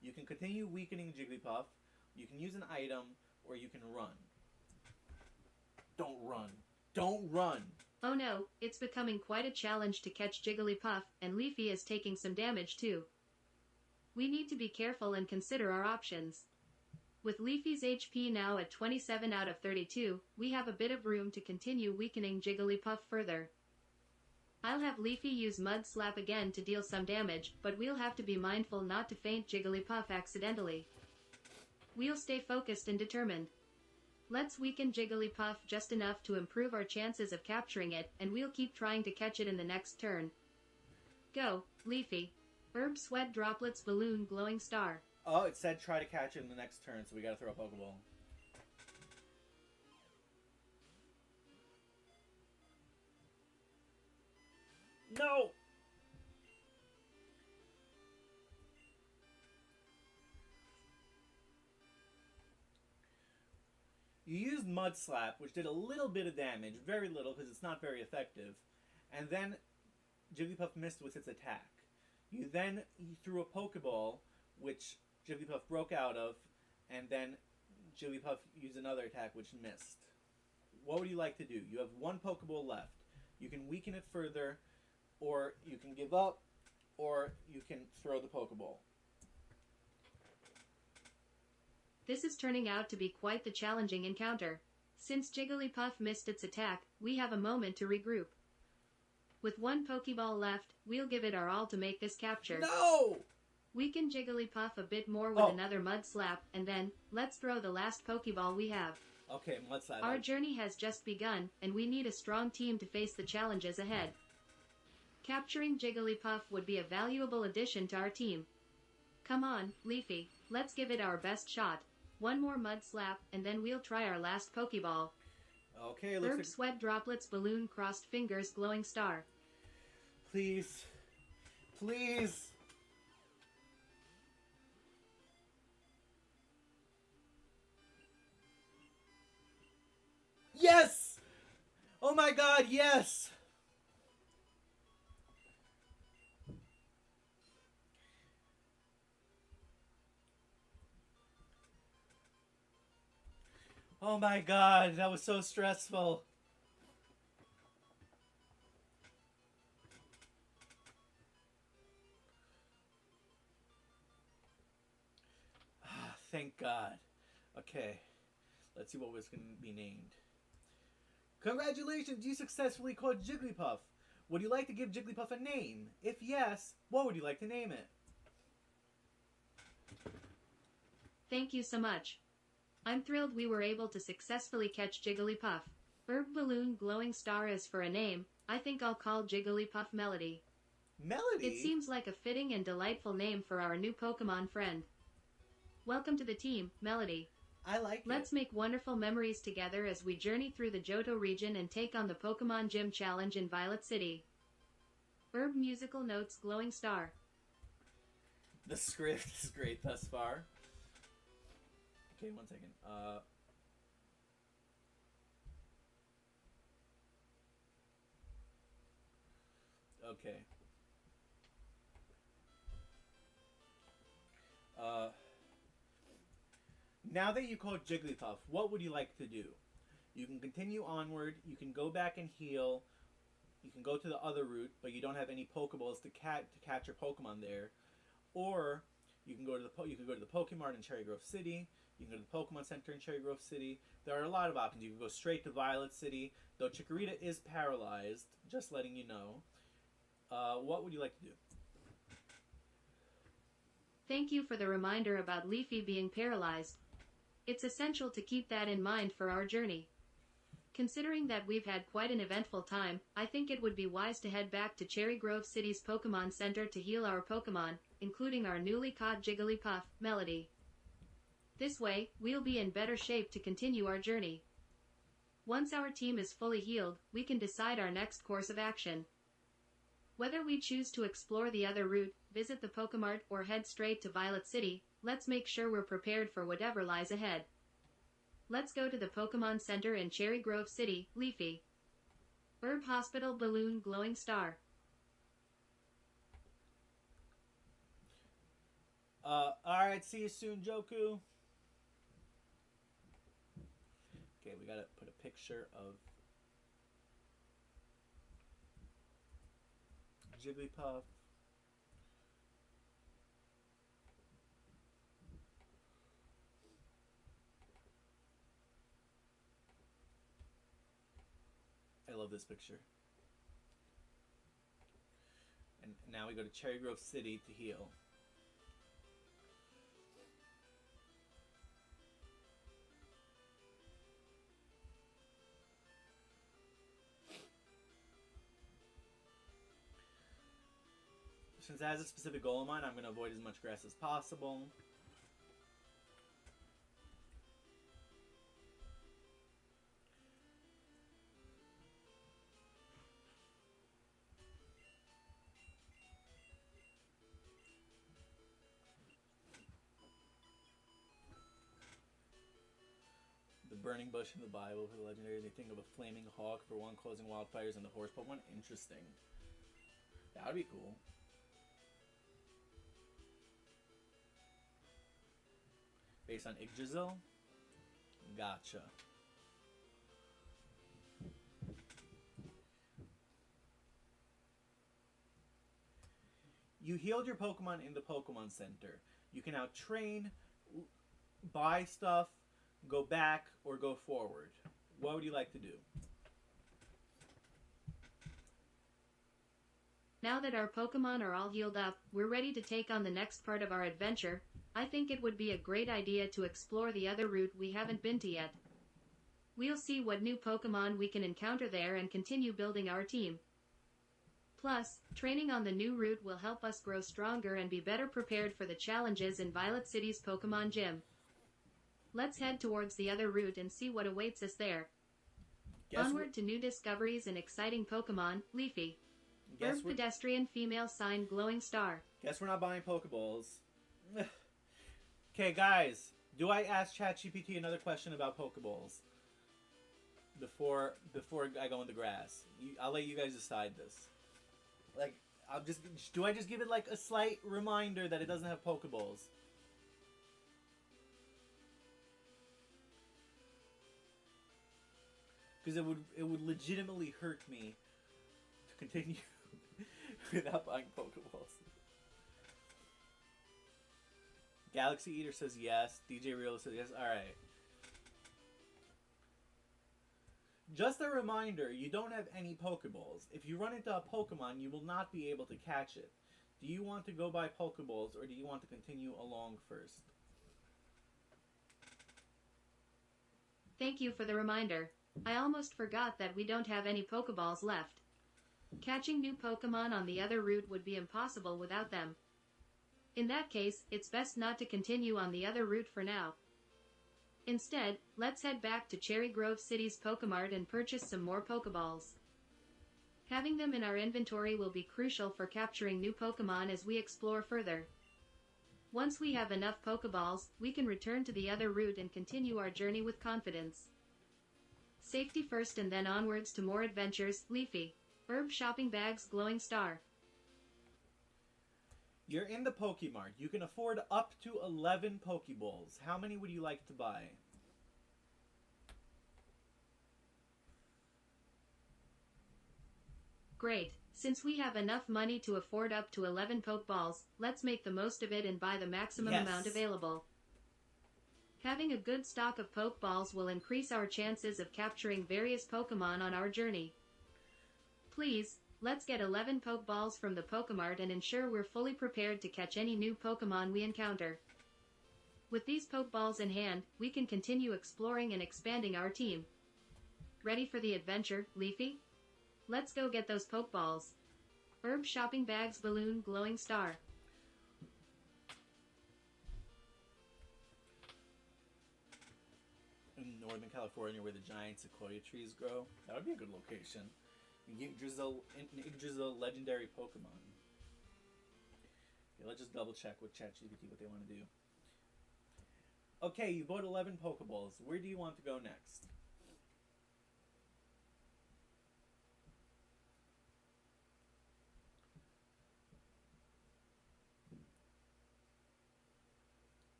You can continue weakening Jigglypuff, you can use an item, or you can run. Don't run. Don't run! Oh no, it's becoming quite a challenge to catch Jigglypuff, and Leafy is taking some damage too. We need to be careful and consider our options. With Leafy's HP now at 27 out of 32, we have a bit of room to continue weakening Jigglypuff further. I'll have Leafy use Mud Slap again to deal some damage, but we'll have to be mindful not to faint Jigglypuff accidentally. We'll stay focused and determined. Let's weaken Jigglypuff just enough to improve our chances of capturing it, and we'll keep trying to catch it in the next turn. Go, Leafy. Herb Sweat Droplets Balloon Glowing Star. Oh, it said try to catch it in the next turn, so we gotta throw a Pokeball. No! You used Mud Slap, which did a little bit of damage, very little because it's not very effective, and then Jigglypuff missed with its attack. You threw a Pokeball, which Jigglypuff broke out of, and then Jigglypuff used another attack which missed. What would you like to do? You have 1 Pokeball left. You can weaken it further, or you can give up, or you can throw the Pokeball. This is turning out to be quite the challenging encounter. Since Jigglypuff missed its attack, we have a moment to regroup. With 1 Pokeball left, we'll give it our all to make this capture. No! Weaken Jigglypuff a bit more with another Mud Slap, and then, let's throw the last Pokeball we have. Okay, Mud Slap. Our journey has just begun, and we need a strong team to face the challenges ahead. Capturing Jigglypuff would be a valuable addition to our team. Come on, Leafy, let's give it our best shot. 1 more Mud Slap, and then we'll try our last Pokeball. Okay, Herb Sweat Droplets Balloon Crossed Fingers Glowing Star. Please. Please. Yes! Oh my god, yes! Oh my god, that was so stressful. Thank God. Okay, let's see what was going to be named. Congratulations, you successfully caught Jigglypuff. Would you like to give Jigglypuff a name? If yes, what would you like to name it? Thank you so much. I'm thrilled we were able to successfully catch Jigglypuff. Herb Balloon Glowing Star is for a name. I think I'll call Jigglypuff Melody. Melody? It seems like a fitting and delightful name for our new Pokemon friend. Welcome to the team, Melody. I like it. Let's make wonderful memories together as we journey through the Johto region and take on the Pokemon Gym Challenge in Violet City. Herb musical notes glowing star. The script is great thus far. Okay, 1 second. Okay. Now that you caught Jigglypuff, what would you like to do? You can continue onward. You can go back and heal. You can go to the other route, but you don't have any Pokeballs to catch your Pokemon there. Or you can go to the Pokemart in Cherry Grove City. You can go to the Pokemon Center in Cherry Grove City. There are a lot of options. You can go straight to Violet City, though Chikorita is paralyzed. Just letting you know. What would you like to do? Thank you for the reminder about Leafy being paralyzed. It's essential to keep that in mind for our journey. Considering that we've had quite an eventful time, I think it would be wise to head back to Cherry Grove City's Pokemon Center to heal our Pokemon, including our newly caught Jigglypuff, Melody. This way, we'll be in better shape to continue our journey. Once our team is fully healed, we can decide our next course of action. Whether we choose to explore the other route, visit the Pokemart, or head straight to Violet City, let's make sure we're prepared for whatever lies ahead. Let's go to the Pokemon Center in Cherry Grove City, Leafy. Herb Hospital Balloon glowing star. Alright, see you soon, Joku. Okay, we gotta put a picture of Jigglypuff. I love this picture. And now we go to Cherry Grove City to heal. Since it has a specific goal in mind, I'm going to avoid as much grass as possible. The burning bush in the Bible for the legendary, they think of a flaming hawk for one causing wildfires and the horse Pokemon. Interesting. That would be cool. Based on Yggdrasil? Gotcha. You healed your Pokemon in the Pokemon Center. You can now train, buy stuff, go back, or go forward. What would you like to do? Now that our Pokemon are all healed up, we're ready to take on the next part of our adventure. I think it would be a great idea to explore the other route we haven't been to yet. We'll see what new Pokemon we can encounter there and continue building our team. Plus, training on the new route will help us grow stronger and be better prepared for the challenges in Violet City's Pokemon Gym. Let's head towards the other route and see what awaits us there. Onward to new discoveries and exciting Pokemon, Leafy. Herb pedestrian female sign glowing star. Guess we're not buying Pokeballs. Okay, guys, do I ask ChatGPT another question about Pokeballs before I go in the grass? I'll let you guys decide this. Like, do I just give it like a slight reminder that it doesn't have Pokeballs? Because it would legitimately hurt me to continue without buying Pokeballs. Galaxy Eater says yes. DJ Real says yes. Alright. Just a reminder, you don't have any Pokeballs. If you run into a Pokemon, you will not be able to catch it. Do you want to go buy Pokeballs, or do you want to continue along first? Thank you for the reminder. I almost forgot that we don't have any Pokeballs left. Catching new Pokemon on the other route would be impossible without them. In that case, it's best not to continue on the other route for now. Instead, let's head back to Cherry Grove City's Pokemart and purchase some more Pokeballs. Having them in our inventory will be crucial for capturing new Pokemon as we explore further. Once we have enough Pokeballs, we can return to the other route and continue our journey with confidence. Safety first and then onwards to more adventures. Leafy. Herb Shopping Bags Glowing Star. You're in the Pokemart. You can afford up to 11 Pokeballs. How many would you like to buy? Great. Since we have enough money to afford up to 11 Pokeballs, let's make the most of it and buy the maximum amount available. Having a good stock of Pokeballs will increase our chances of capturing various Pokemon on our journey. Please, let's get 11 Pokeballs from the Pokemart and ensure we're fully prepared to catch any new Pokemon we encounter. With these Pokeballs in hand, we can continue exploring and expanding our team. Ready for the adventure, Leafy? Let's go get those Pokeballs. Herb Shopping Bags Balloon Glowing Star. In Northern California, where the giant sequoia trees grow, that would be a good location. Yggdrasil legendary Pokemon. Okay, let's just double check with ChatGPT what they want to do. Okay, you bought 11 Pokeballs. Where do you want to go next?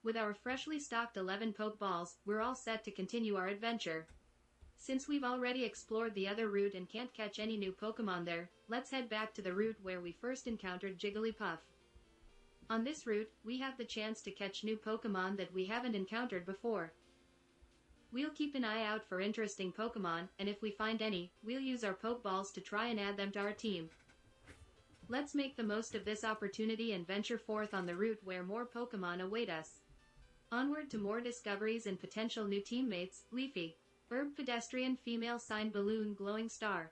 With our freshly stocked 11 Pokeballs, we're all set to continue our adventure. Since we've already explored the other route and can't catch any new Pokemon there, let's head back to the route where we first encountered Jigglypuff. On this route, we have the chance to catch new Pokemon that we haven't encountered before. We'll keep an eye out for interesting Pokemon, and if we find any, we'll use our Pokeballs to try and add them to our team. Let's make the most of this opportunity and venture forth on the route where more Pokemon await us. Onward to more discoveries and potential new teammates. Leafy. Herb Pedestrian Female Sign Balloon Glowing Star.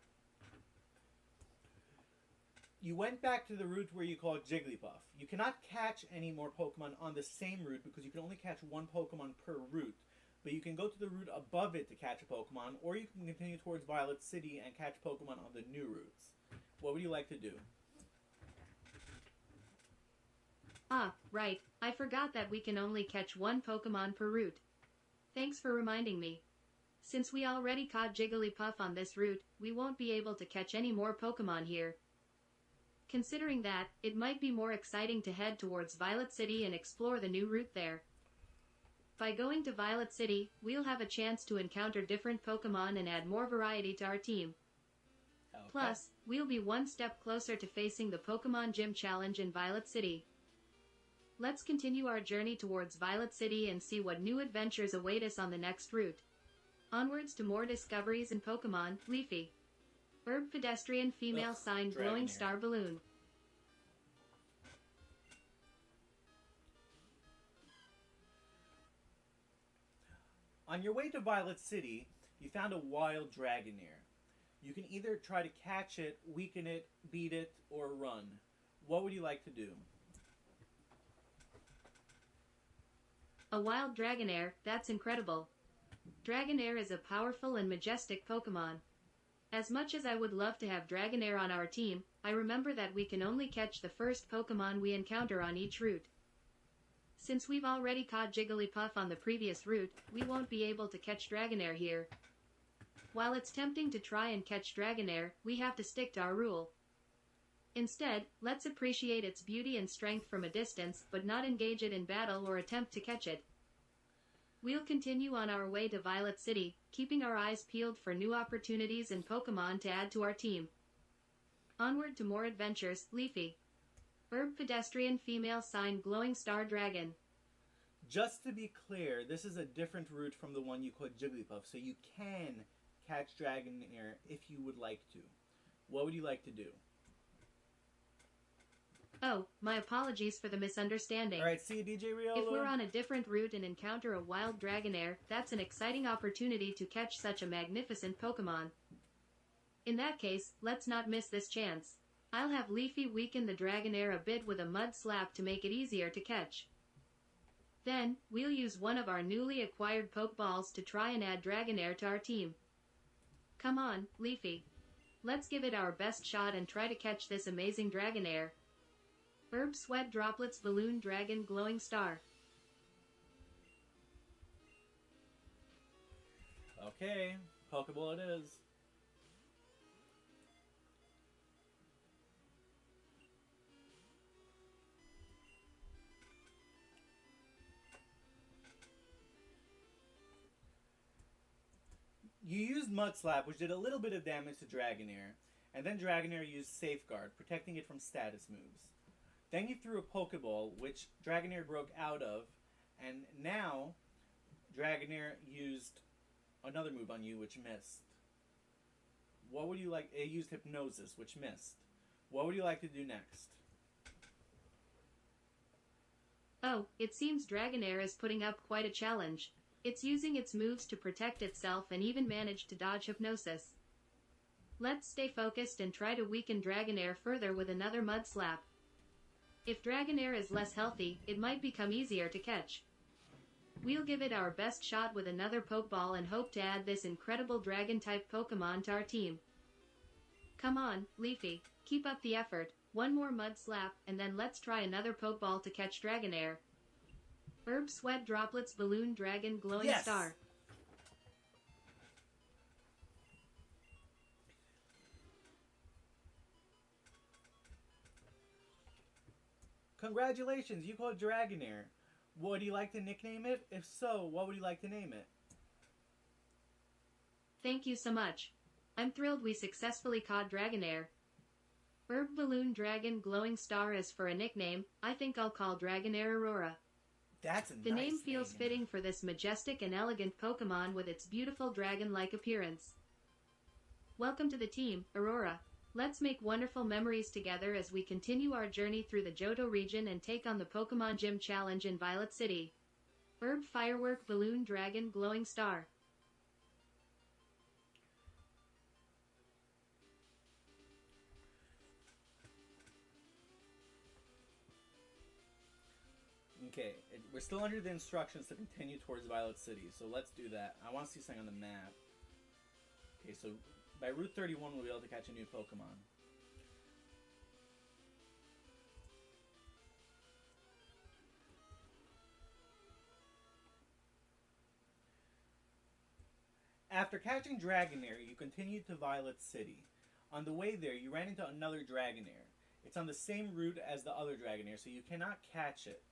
You went back to the route where you caught Jigglypuff. You cannot catch any more Pokemon on the same route because you can only catch one Pokemon per route. But you can go to the route above it to catch a Pokemon, or you can continue towards Violet City and catch Pokemon on the new routes. What would you like to do? Ah, right. I forgot that we can only catch one Pokemon per route. Thanks for reminding me. Since we already caught Jigglypuff on this route, we won't be able to catch any more Pokemon here. Considering that, it might be more exciting to head towards Violet City and explore the new route there. By going to Violet City, we'll have a chance to encounter different Pokemon and add more variety to our team. Okay. Plus, we'll be one step closer to facing the Pokemon Gym Challenge in Violet City. Let's continue our journey towards Violet City and see what new adventures await us on the next route. Onwards to more discoveries and Pokemon. Leafy. Herb Pedestrian Female Sign Glowing Star Balloon. On your way to Violet City, you found a wild Dragonair. You can either try to catch it, weaken it, beat it, or run. What would you like to do? A wild Dragonair, that's incredible. Dragonair is a powerful and majestic Pokemon. As much as I would love to have Dragonair on our team, I remember that we can only catch the first Pokemon we encounter on each route. Since we've already caught Jigglypuff on the previous route, we won't be able to catch Dragonair here. While it's tempting to try and catch Dragonair, we have to stick to our rule. Instead, let's appreciate its beauty and strength from a distance, but not engage it in battle or attempt to catch it. We'll continue on our way to Violet City, keeping our eyes peeled for new opportunities and Pokemon to add to our team. Onward to more adventures. Leafy. Herb Pedestrian Female Sign Glowing Star Dragon. Just to be clear, this is a different route from the one you caught Jigglypuff, so you can catch Dragonair if you would like to. What would you like to do? Oh, my apologies for the misunderstanding. Alright, see you, DJ Riolo. If we're on a different route and encounter a wild Dragonair, that's an exciting opportunity to catch such a magnificent Pokemon. In that case, let's not miss this chance. I'll have Leafy weaken the Dragonair a bit with a mud slap to make it easier to catch. Then, we'll use one of our newly acquired Pokeballs to try and add Dragonair to our team. Come on, Leafy. Let's give it our best shot and try to catch this amazing Dragonair. Herb Sweat Droplets Balloon Dragon Glowing Star. Okay, Pokeball it is. You used Mud Slap, which did a little bit of damage to Dragonair, and then Dragonair used Safeguard, protecting it from status moves. Then you threw a Pokeball, which Dragonair broke out of, and now Dragonair used another move on you, which missed. What would you like? It used Hypnosis, which missed. What would you like to do next? Oh, it seems Dragonair is putting up quite a challenge. It's using its moves to protect itself and even managed to dodge Hypnosis. Let's stay focused and try to weaken Dragonair further with another Mud Slap. If Dragonair is less healthy, it might become easier to catch. We'll give it our best shot with another Pokeball and hope to add this incredible Dragon-type Pokemon to our team. Come on, Leafy, keep up the effort. One more Mud Slap, and then let's try another Pokeball to catch Dragonair. Herb Sweat Droplets Balloon Dragon Glowing Star. Congratulations, you caught Dragonair. Would you like to nickname it? If so, what would you like to name it? Thank you so much. I'm thrilled we successfully caught Dragonair. Herb Balloon Dragon Glowing Star is for a nickname. I think I'll call Dragonair Aurora. That's a The nice name feels fitting for this majestic and elegant Pokemon with its beautiful dragon-like appearance. Welcome to the team, Aurora. Let's make wonderful memories together as we continue our journey through the Johto region and take on the Pokemon Gym Challenge in Violet City. Herb Firework Balloon Dragon Glowing Star. Okay, we're still under the instructions to continue towards Violet City, so let's do that. I want to see something on the map. Okay, so by Route 31 we'll be able to catch a new Pokemon. After catching Dragonair, you continued to Violet City. On the way there, you ran into another Dragonair. It's on the same route as the other Dragonair, so you cannot catch it.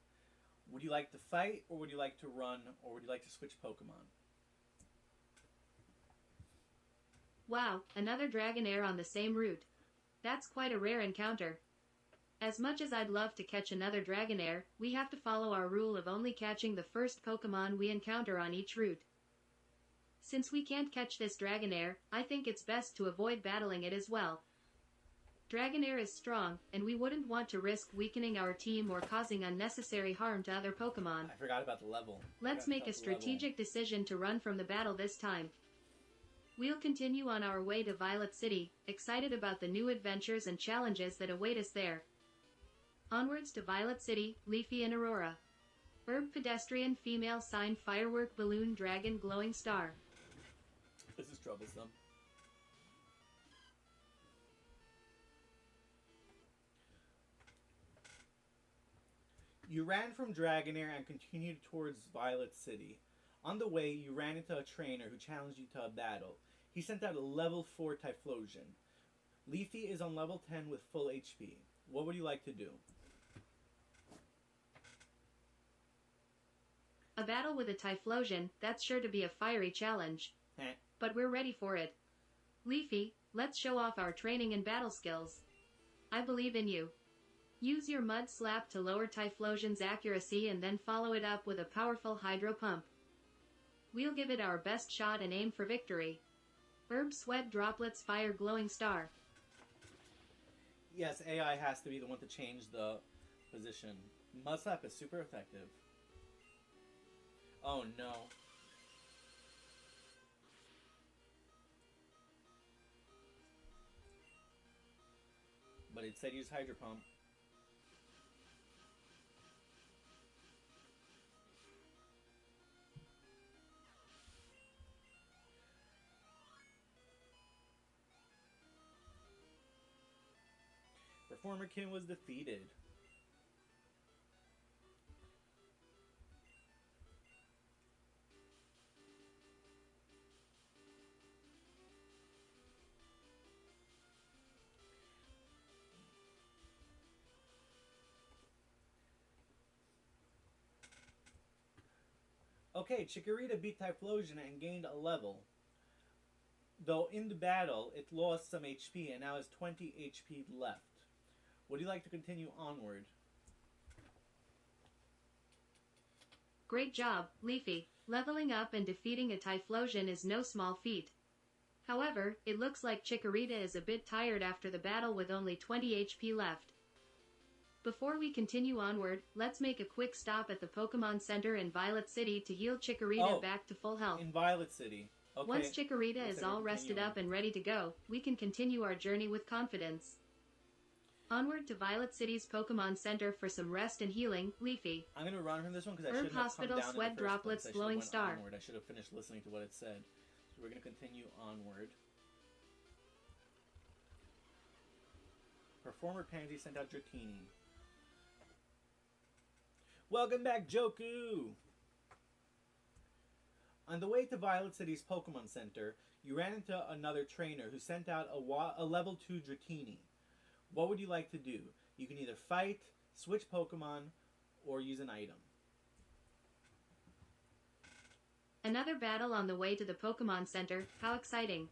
Would you like to fight, or would you like to run, or would you like to switch Pokemon? Wow, another Dragonair on the same route. That's quite a rare encounter. As much as I'd love to catch another Dragonair, we have to follow our rule of only catching the first Pokemon we encounter on each route. Since we can't catch this Dragonair, I think it's best to avoid battling it as well. Dragonair is strong, and we wouldn't want to risk weakening our team or causing unnecessary harm to other Pokemon. I forgot about the level. Let's make a strategic decision to run from the battle this time. We'll continue on our way to Violet City, excited about the new adventures and challenges that await us there. Onwards to Violet City, Leafy and Aurora. Herb Pedestrian Female Sign Firework Balloon Dragon Glowing Star. This is troublesome. You ran from Dragonair and continued towards Violet City. On the way, you ran into a trainer who challenged you to a battle. He sent out a level 4 Typhlosion. Leafy is on level 10 with full HP. What would you like to do? A battle with a Typhlosion, that's sure to be a fiery challenge. But we're ready for it. Leafy, let's show off our training and battle skills. I believe in you. Use your Mud Slap to lower Typhlosion's accuracy and then follow it up with a powerful Hydro Pump. We'll give it our best shot and aim for victory. Herb Sweat Droplets Fire Glowing Star. Yes, AI has to be the one to change the position. Mud Slap is super effective. Oh no. But it said use Hydro Pump. former kin was defeated. Okay, Chikorita beat Typhlosion and gained a level. Though in the battle, it lost some HP and now has 20 HP left. Would you like to continue onward? Great job, Leafy. Leveling up and defeating a Typhlosion is no small feat. However, it looks like Chikorita is a bit tired after the battle with only 20 HP left. Before we continue onward, let's make a quick stop at the Pokemon Center in Violet City to heal Chikorita back to full health. In Violet City. Okay. Once Chikorita is all rested up and ready to go, we can continue our journey with confidence. Onward to Violet City's Pokemon Center for some rest and healing, Leafy. I'm going to run from this one because I Herb shouldn't have Hospital, come down Sweat in the first Droplets, place. Glowing I Star. onward. I should have finished listening to what it said. So we're going to continue onward. Performer Pansy sent out Dratini. Welcome back, Joku! On the way to Violet City's Pokemon Center, you ran into another trainer who sent out a level 2 Dratini. What would you like to do? You can either fight, switch Pokemon, or use an item. Another battle on the way to the Pokemon Center, how exciting.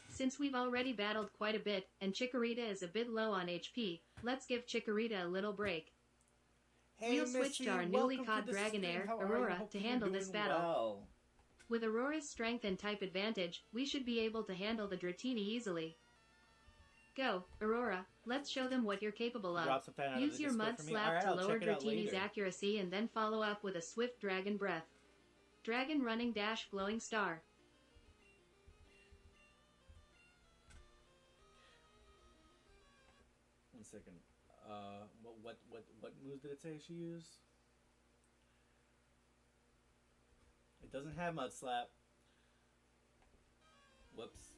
Since we've already battled quite a bit, and Chikorita is a bit low on HP, let's give Chikorita a little break. Hey, We'll switch to our newly caught Dragonair, Aurora, to handle this battle. Well. With Aurora's strength and type advantage, we should be able to handle the Dratini easily. Go, Aurora, let's show them what you're capable of. Use your Mud Slap to lower Dratini's accuracy and then follow up with a swift Dragon Breath. Dragon Running Dash Glowing Star. One second. What moves did it say she used? It doesn't have Mud Slap. Whoops.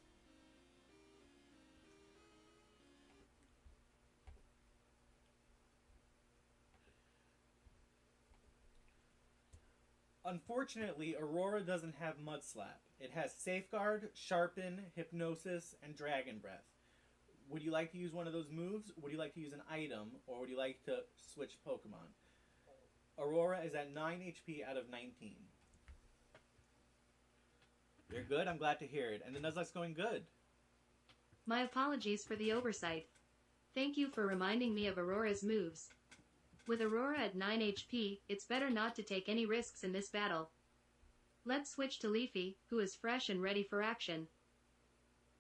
Unfortunately, Aurora doesn't have Mud Slap. It has Safeguard, Sharpen, Hypnosis, and Dragon Breath. Would you like to use one of those moves? Would you like to use an item? Or would you like to switch Pokemon? Aurora is at 9 HP out of 19. You're good? I'm glad to hear it. And the Nuzlocke's going good. My apologies for the oversight. Thank you for reminding me of Aurora's moves. With Aurora at 9 HP, it's better not to take any risks in this battle. Let's switch to Leafy, who is fresh and ready for action.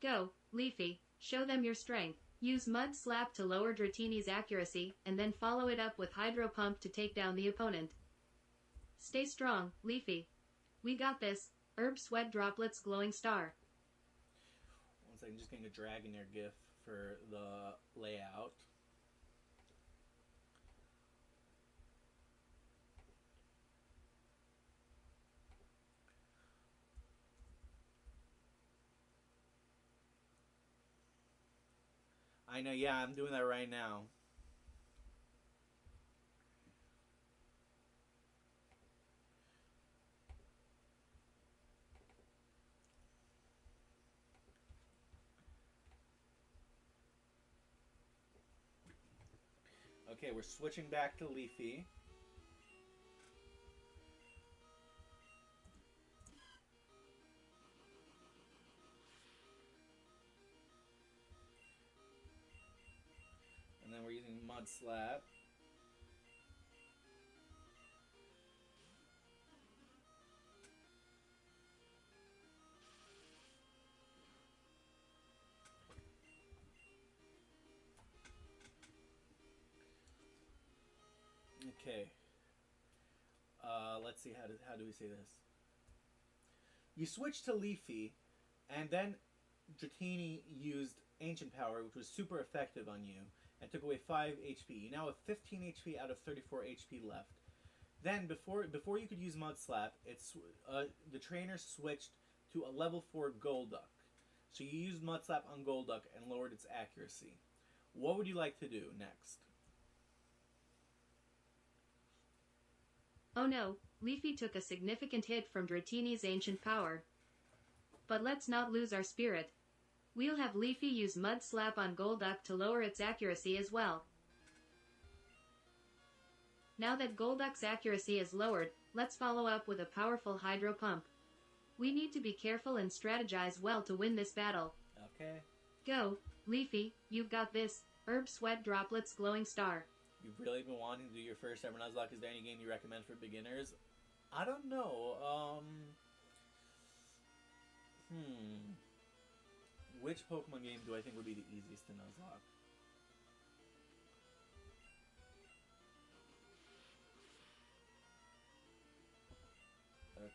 Go, Leafy. Show them your strength. Use Mud Slap to lower Dratini's accuracy, and then follow it up with Hydro Pump to take down the opponent. Stay strong, Leafy. We got this. Herb Sweat Droplets Glowing Star. One second, just getting a Dragonair GIF for the layout. I know, yeah, I'm doing that right now. Okay, we're switching back to Leafy. And then we're using Mud Slap. Okay. Let's see, how do we say this? You switch to Leafy, and then Dratini used Ancient Power, which was super effective on you, and took away 5 HP. You now have 15 HP out of 34 HP left. Then, before you could use Mud Slap, the trainer switched to a level 4 Golduck. So you used Mud Slap on Golduck and lowered its accuracy. What would you like to do next? Oh no, Leafy took a significant hit from Dratini's ancient power. But let's not lose our spirit. We'll have Leafy use Mud Slap on Golduck to lower its accuracy as well. Now that Golduck's accuracy is lowered, let's follow up with a powerful Hydro Pump. We need to be careful and strategize well to win this battle. Okay. Go, Leafy, you've got this. Herb Sweat Droplets Glowing Star. You've really been wanting to do your first ever Nuzlocke. Is there any game you recommend for beginners? I don't know. Which Pokemon game do I think would be the easiest to Nuzlocke?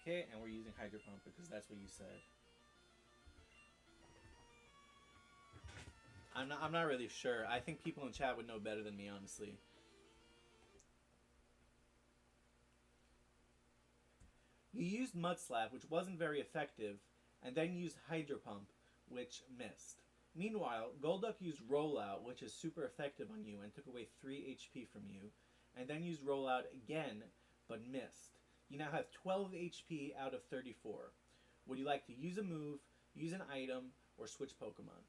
Okay, and we're using Hydro Pump because that's what you said. I'm not really sure. I think people in chat would know better than me, honestly. You used Mud Slap, which wasn't very effective, and then used Hydro Pump, which missed. Meanwhile, Golduck used Rollout, which is super effective on you and took away 3 HP from you, and then used Rollout again, but missed. You now have 12 HP out of 34. Would you like to use a move, use an item, or switch Pokemon?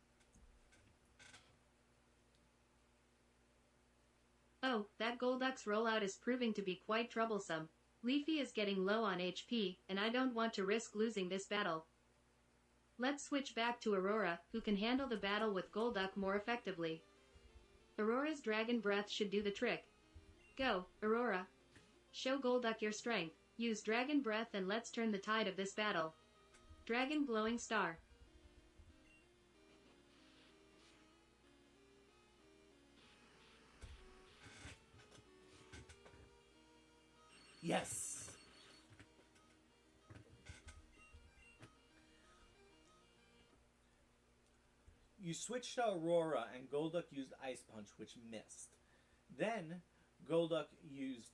Oh, that Golduck's rollout is proving to be quite troublesome. Leafy is getting low on HP, and I don't want to risk losing this battle. Let's switch back to Aurora, who can handle the battle with Golduck more effectively. Aurora's Dragon Breath should do the trick. Go, Aurora. Show Golduck your strength. Use Dragon Breath and let's turn the tide of this battle. Dragon Glowing Star. Yes! You switched to Aurora and Golduck used Ice Punch, which missed. Then Golduck used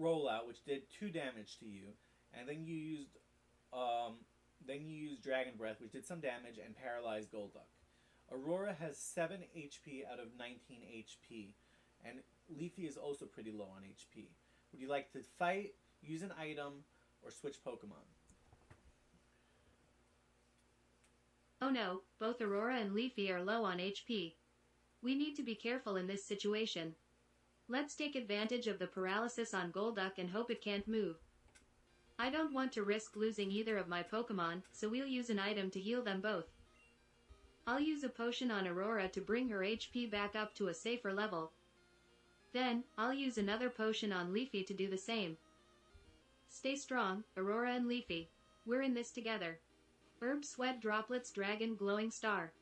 Rollout, which did 2 damage to you, and then you used Dragon Breath, which did some damage and paralyzed Golduck. Aurora has 7 HP out of 19 HP, and Leafy is also pretty low on HP. Would you like to fight, use an item, or switch Pokemon? Oh no, both Aurora and Leafy are low on HP. We need to be careful in this situation. Let's take advantage of the paralysis on Golduck and hope it can't move. I don't want to risk losing either of my Pokemon, so we'll use an item to heal them both. I'll use a potion on Aurora to bring her HP back up to a safer level. Then, I'll use another potion on Leafy to do the same. Stay strong, Aurora and Leafy. We're in this together. Herb Sweat Droplets Dragon Glowing Star.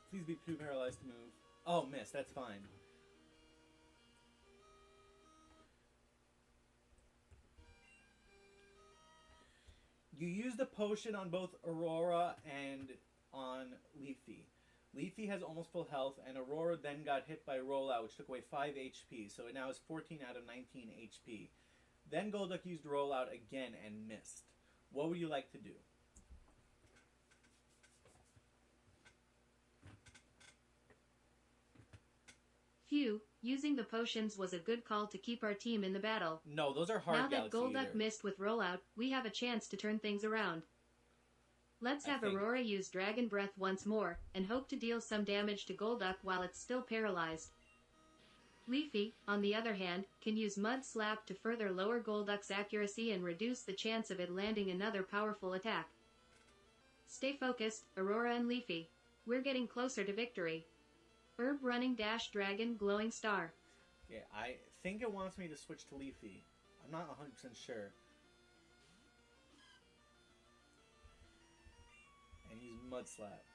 Please be too paralyzed to move. Oh, miss. That's fine. You used a potion on both Aurora and on Leafy. Leafy has almost full health, and Aurora then got hit by Rollout, which took away 5 HP, so it now has 14 out of 19 HP. Then Golduck used Rollout again and missed. What would you like to do? Phew, using the potions was a good call to keep our team in the battle. No, those are hard Now that Galaxy Golduck Eater. missed with Rollout, we have a chance to turn things around. Let's have Aurora use Dragon Breath once more, and hope to deal some damage to Golduck while it's still paralyzed. Leafy, on the other hand, can use Mud Slap to further lower Golduck's accuracy and reduce the chance of it landing another powerful attack. Stay focused, Aurora and Leafy. We're getting closer to victory. Herb Running Dash Dragon Glowing Star. Yeah, I think it wants me to switch to Leafy. I'm not 100% sure. And use Mud Slap.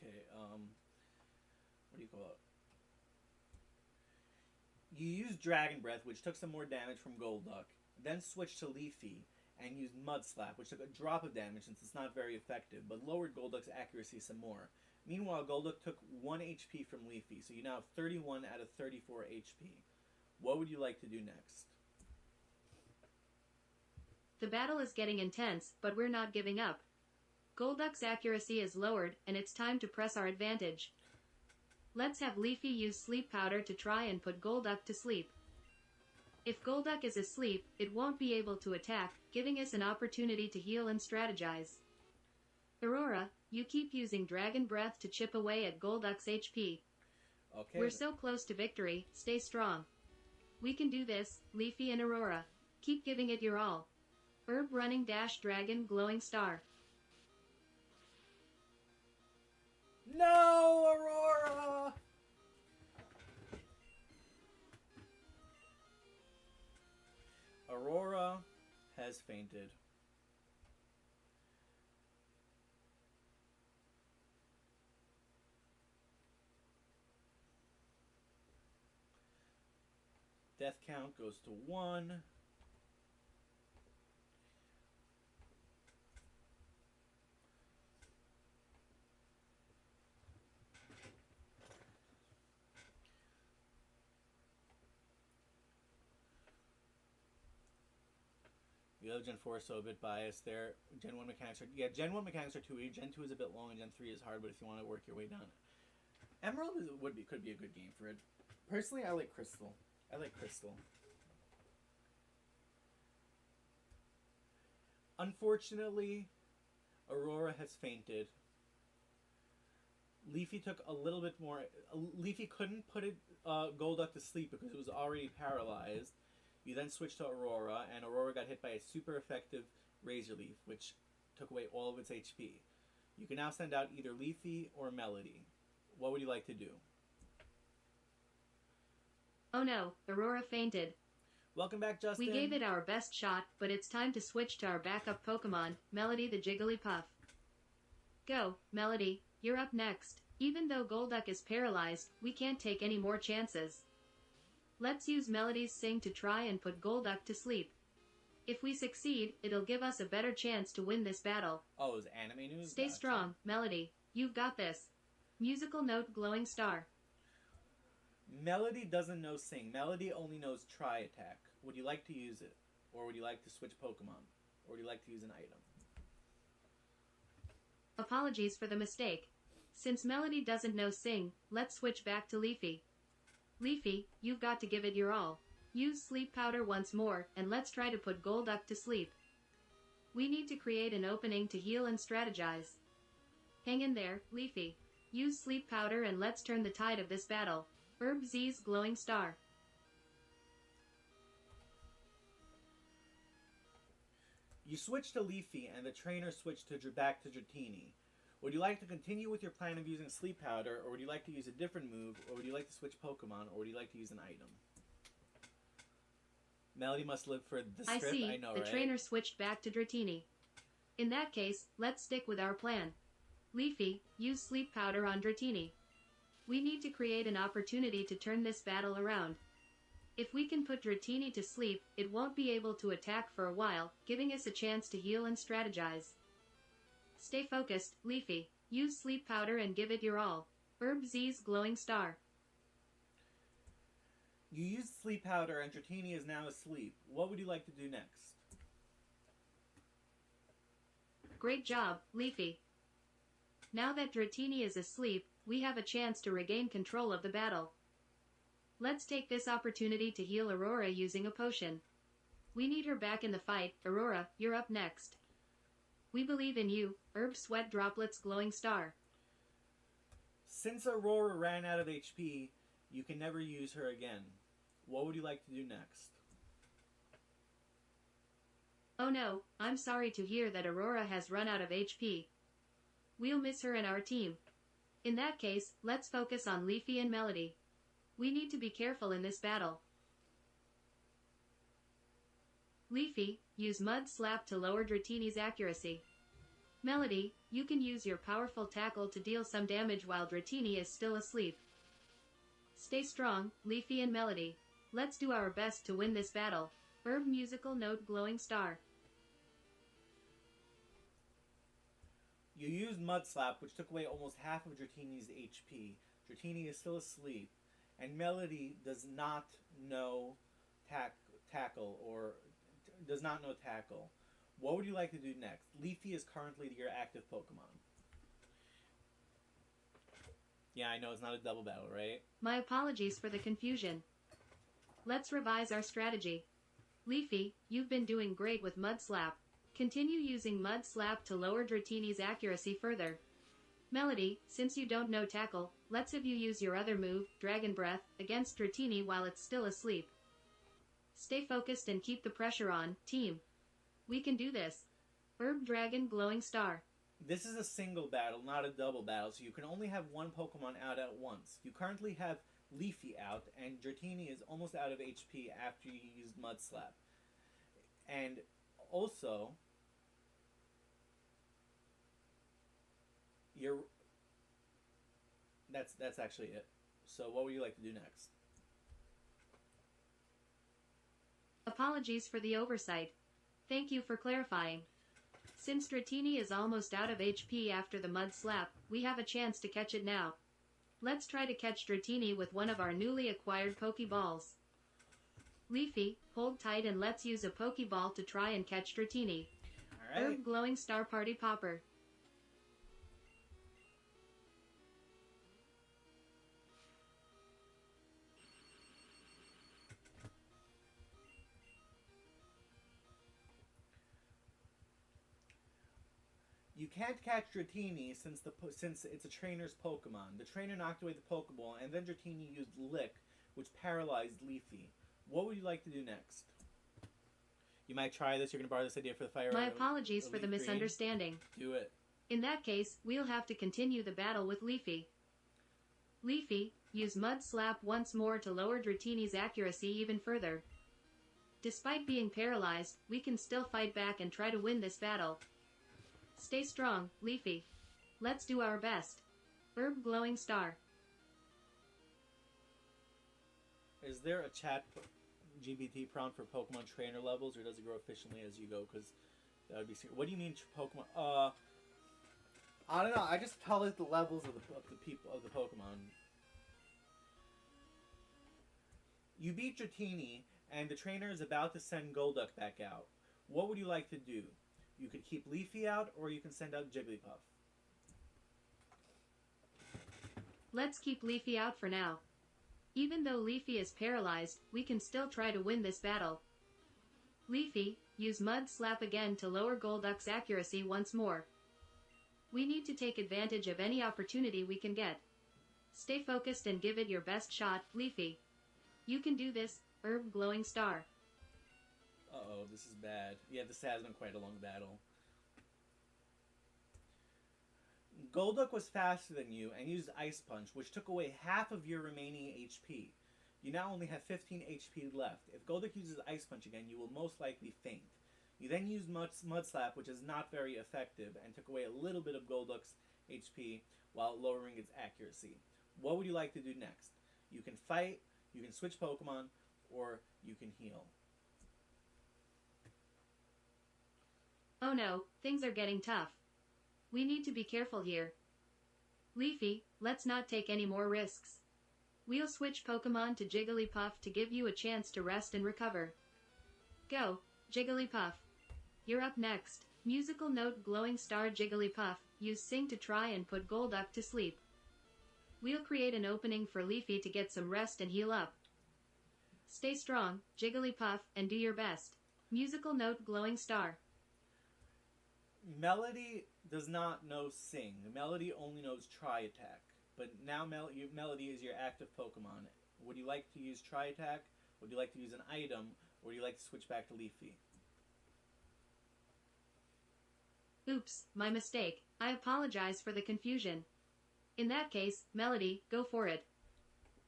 Okay, what do you call it? You used Dragon Breath, which took some more damage from Golduck, then switched to Leafy, and used Mud Slap, which took a drop of damage since it's not very effective, but lowered Golduck's accuracy some more. Meanwhile, Golduck took 1 HP from Leafy, so you now have 31 out of 34 HP. What would you like to do next? The battle is getting intense, but we're not giving up. Golduck's accuracy is lowered, and it's time to press our advantage. Let's have Leafy use Sleep Powder to try and put Golduck to sleep. If Golduck is asleep, it won't be able to attack, giving us an opportunity to heal and strategize. Aurora, you keep using Dragon Breath to chip away at Golduck's HP. Okay. We're so close to victory, stay strong. We can do this, Leafy and Aurora. Keep giving it your all. Herb Running Dash Dragon Glowing Star. No, Aurora! Aurora has fainted. Death count goes to 1. The other Gen 4 is so a bit biased there. Gen 1 mechanics are... Yeah, Gen 1 mechanics are too easy. Gen 2 is a bit long and Gen 3 is hard, but if you want to work your way down. Emerald could be a good game for it. Personally, I like Crystal. Unfortunately, Aurora has fainted. Leafy took a little bit more... Leafy couldn't put Golduck to sleep because it was already paralyzed. You then switched to Aurora, and Aurora got hit by a super effective Razor Leaf, which took away all of its HP. You can now send out either Leafy or Melody. What would you like to do? Oh no, Aurora fainted. Welcome back, Justin. We gave it our best shot, but it's time to switch to our backup Pokemon, Melody the Jigglypuff. Go, Melody, you're up next. Even though Golduck is paralyzed, we can't take any more chances. Let's use Melody's Sing to try and put Golduck to sleep. If we succeed, it'll give us a better chance to win this battle. Oh, it was anime news? Stay strong, Melody. You've got this. Musical note Glowing Star. Melody doesn't know Sing. Melody only knows Try Attack. Would you like to use it? Or would you like to switch Pokemon? Or would you like to use an item? Apologies for the mistake. Since Melody doesn't know Sing, let's switch back to Leafy. Leafy, you've got to give it your all. Use Sleep Powder once more, and let's try to put Golduck to sleep. We need to create an opening to heal and strategize. Hang in there, Leafy. Use Sleep Powder and let's turn the tide of this battle. Herb Z's Glowing Star. You switched to Leafy, and the trainer switched back to Dratini. Would you like to continue with your plan of using Sleep Powder, or would you like to use a different move, or would you like to switch Pokemon, or would you like to use an item? Melody must live for the script, I know, the right? Trainer switched back to Dratini. In that case, let's stick with our plan. Leafy, use Sleep Powder on Dratini. We need to create an opportunity to turn this battle around. If we can put Dratini to sleep, it won't be able to attack for a while, giving us a chance to heal and strategize. Stay focused, Leafy. Use Sleep Powder and give it your all. Herb Z's Glowing Star. You used Sleep Powder and Dratini is now asleep. What would you like to do next? Great job, Leafy. Now that Dratini is asleep, we have a chance to regain control of the battle. Let's take this opportunity to heal Aurora using a potion. We need her back in the fight. Aurora, you're up next. We believe in you, Herb Sweat Droplets Glowing Star. Since Aurora ran out of HP, you can never use her again. What would you like to do next? Oh no, I'm sorry to hear that Aurora has run out of HP. We'll miss her and our team. In that case, let's focus on Leafy and Melody. We need to be careful in this battle. Leafy, use Mud Slap to lower Dratini's accuracy. Melody, you can use your powerful tackle to deal some damage while Dratini is still asleep. Stay strong, Leafy and Melody. Let's do our best to win this battle. Herb musical note glowing star. You used Mud Slap, which took away almost half of Dratini's HP. Dratini is still asleep, and Melody does not know tackle, or does not know tackle. What would you like to do next? Leafy is currently your active Pokemon. Yeah, I know it's not a double battle, right? My apologies for the confusion. Let's revise our strategy. Leafy, you've been doing great with Mud Slap. Continue using Mud Slap to lower Dratini's accuracy further. Melody, since you don't know tackle, let's have you use your other move, Dragon Breath, against Dratini while it's still asleep. Stay focused and keep the pressure on, team. We can do this. Herb Dragon Glowing Star. This is a single battle, not a double battle, so you can only have one Pokemon out at once. You currently have Leafy out, and Dratini is almost out of HP after you used Mud Slap. And also, that's actually it. So what would you like to do next? Apologies for the oversight. Thank you for clarifying. Since Dratini is almost out of HP after the Mud Slap, we have a chance to catch it now. Let's try to catch Dratini with one of our newly acquired Pokeballs. Leafy, hold tight and let's use a Pokeball to try and catch Dratini. Alright. Herb Glowing Star Party Popper. You can't catch Dratini since it's a trainer's Pokemon. The trainer knocked away the Pokeball, and then Dratini used Lick, which paralyzed Leafy. What would you like to do next? You might try this. You're going to borrow this idea for the fire. My apologies for the misunderstanding. Do it. In that case, we'll have to continue the battle with Leafy. Leafy, use Mud Slap once more to lower Dratini's accuracy even further. Despite being paralyzed, we can still fight back and try to win this battle. Stay strong, Leafy. Let's do our best. Herb Glowing Star. Is there a chat GBT prompt for Pokemon trainer levels, or does it grow efficiently as you go? Because that would be... What do you mean Pokemon? I don't know. I just tell it the levels of the Pokemon. You beat Dratini, and the trainer is about to send Golduck back out. What would you like to do? You could keep Leafy out, or you can send out Jigglypuff. Let's keep Leafy out for now. Even though Leafy is paralyzed, we can still try to win this battle. Leafy, use Mud Slap again to lower Golduck's accuracy once more. We need to take advantage of any opportunity we can get. Stay focused and give it your best shot, Leafy. You can do this, Herb Glowing Star. Uh-oh, this is bad. Yeah, this has been quite a long battle. Golduck was faster than you and used Ice Punch, which took away half of your remaining HP. You now only have 15 HP left. If Golduck uses Ice Punch again, you will most likely faint. You then used Mud Slap, which is not very effective, and took away a little bit of Golduck's HP while lowering its accuracy. What would you like to do next? You can fight, you can switch Pokemon, or you can heal. Oh no, things are getting tough. We need to be careful here. Leafy, let's not take any more risks. We'll switch Pokemon to Jigglypuff to give you a chance to rest and recover. Go, Jigglypuff. You're up next. Musical note Glowing Star Jigglypuff, use Sing to try and put Golduck to sleep. We'll create an opening for Leafy to get some rest and heal up. Stay strong, Jigglypuff, and do your best. Musical note Glowing Star. Melody does not know Sing. Melody only knows Tri Attack. But now Melody is your active Pokemon. Would you like to use Tri Attack? Would you like to use an item? Or would you like to switch back to Leafy? Oops, my mistake. I apologize for the confusion. In that case, Melody, go for it.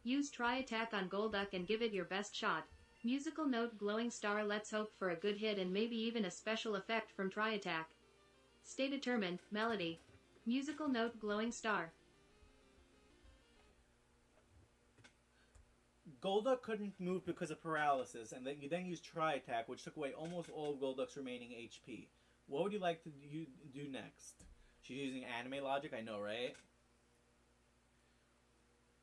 Use Tri Attack on Golduck and give it your best shot. Musical note Glowing Star. Let's hope for a good hit and maybe even a special effect from Tri Attack. Stay determined, Melody. Musical note Glowing Star. Golduck couldn't move because of paralysis, and then you used Tri-Attack, which took away almost all of Golduck's remaining HP. What would you like to do next? She's using anime logic, I know, right?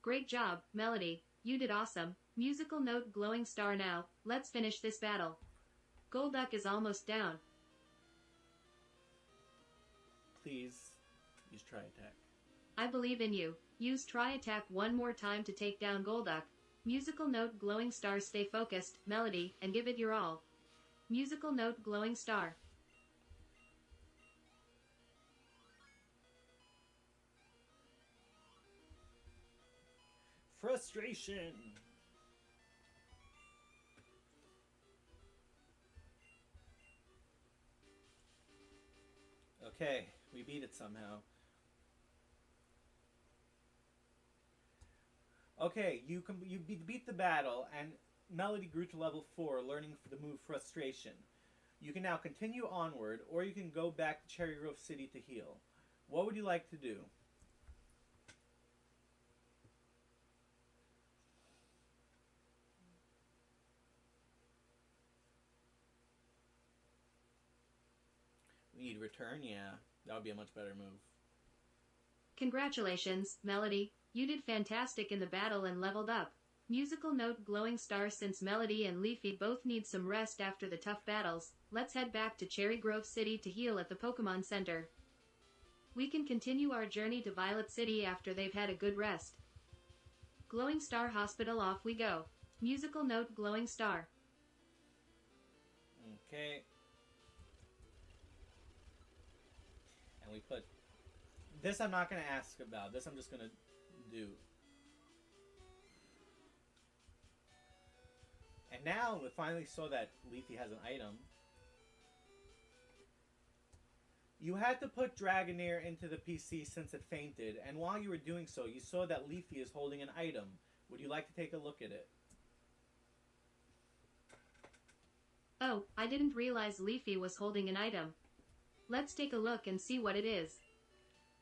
Great job, Melody. You did awesome. Musical note glowing star now. Let's finish this battle. Golduck is almost down. Please, use Tri-Attack. I believe in you. Use Tri-Attack one more time to take down Golduck. Musical note glowing star, stay focused, Melody, and give it your all. Musical note glowing star. Frustration! Okay, we beat it somehow. Okay, you beat the battle, and Melody grew to level 4, learning the move Frustration. You can now continue onward, or you can go back to Cherry Grove City to heal. What would you like to do? We need return? Yeah, that would be a much better move. Congratulations, Melody. You did fantastic in the battle and leveled up. Musical note glowing star, since Melody and Leafy both need some rest after the tough battles, let's head back to Cherry Grove City to heal at the Pokemon Center. We can continue our journey to Violet City after they've had a good rest. Glowing Star Hospital, off we go. Musical note glowing star. Okay. And we put... This I'm not going to ask about. This I'm just going to do. And now we finally saw that Leafy has an item. You had to put Dragonair into the PC since it fainted, and while you were doing so, you saw that Leafy is holding an item. Would you like to take a look at it? Oh, I didn't realize Leafy was holding an item. Let's take a look and see what it is.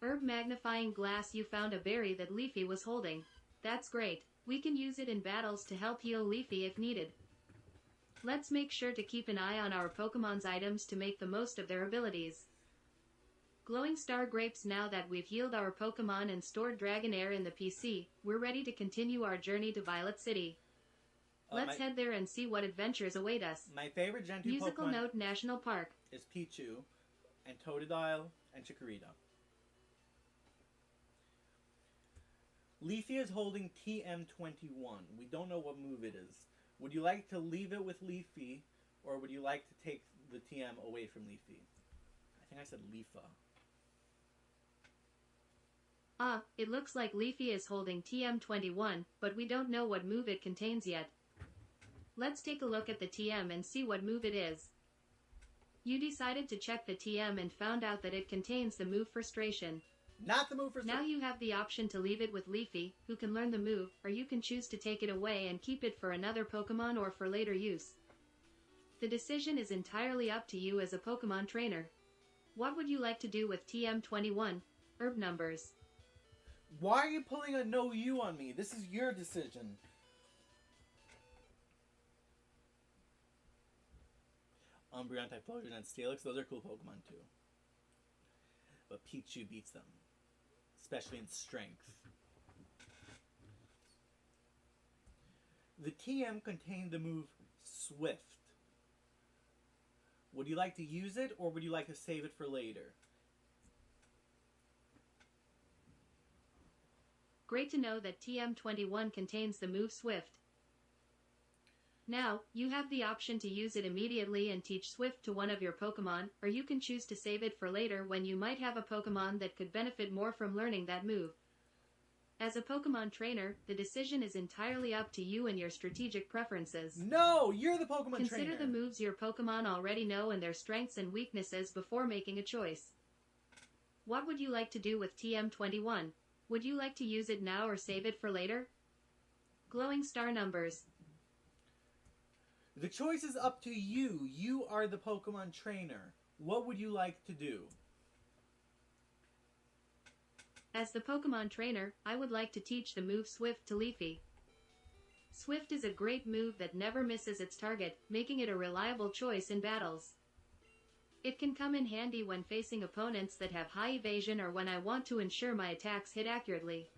Herb magnifying glass, you found a berry that Leafy was holding. That's great. We can use it in battles to help heal Leafy if needed. Let's make sure to keep an eye on our Pokemon's items to make the most of their abilities. Glowing Star Grapes, now that we've healed our Pokemon and stored Dragonair in the PC, we're ready to continue our journey to Violet City. Let's head there and see what adventures await us. My favorite Gen 2 Musical Pokemon note National Park is Pichu, and Totodile, and Chikorita. Leafy is holding TM21. We don't know what move it is. Would you like to leave it with Leafy, or would you like to take the TM away from Leafy? I think I said Leafa. It looks like Leafy is holding TM21, but we don't know what move it contains yet. Let's take a look at the TM and see what move it is. You decided to check the TM and found out that it contains the move Frustration. Not the move Frustration! Now you have the option to leave it with Leafy, who can learn the move, or you can choose to take it away and keep it for another Pokemon or for later use. The decision is entirely up to you as a Pokemon trainer. What would you like to do with TM21? Herb numbers. Why are you pulling a no you on me? This is your decision. Umbreon, Typhlosion, and Steelix, those are cool Pokemon too. But Pichu beats them. Especially in strength. The TM contained the move Swift. Would you like to use it, or would you like to save it for later? Great to know that TM21 contains the move Swift. Now, you have the option to use it immediately and teach Swift to one of your Pokemon, or you can choose to save it for later when you might have a Pokemon that could benefit more from learning that move. As a Pokemon trainer, the decision is entirely up to you and your strategic preferences. No! You're the Pokemon trainer! Consider the moves your Pokemon already know and their strengths and weaknesses before making a choice. What would you like to do with TM21? Would you like to use it now or save it for later? Glowing star numbers. The choice is up to you. You are the Pokemon trainer. What would you like to do? As the Pokemon trainer, I would like to teach the move Swift to Leafy. Swift is a great move that never misses its target, making it a reliable choice in battles. It can come in handy when facing opponents that have high evasion or when I want to ensure my attacks hit accurately.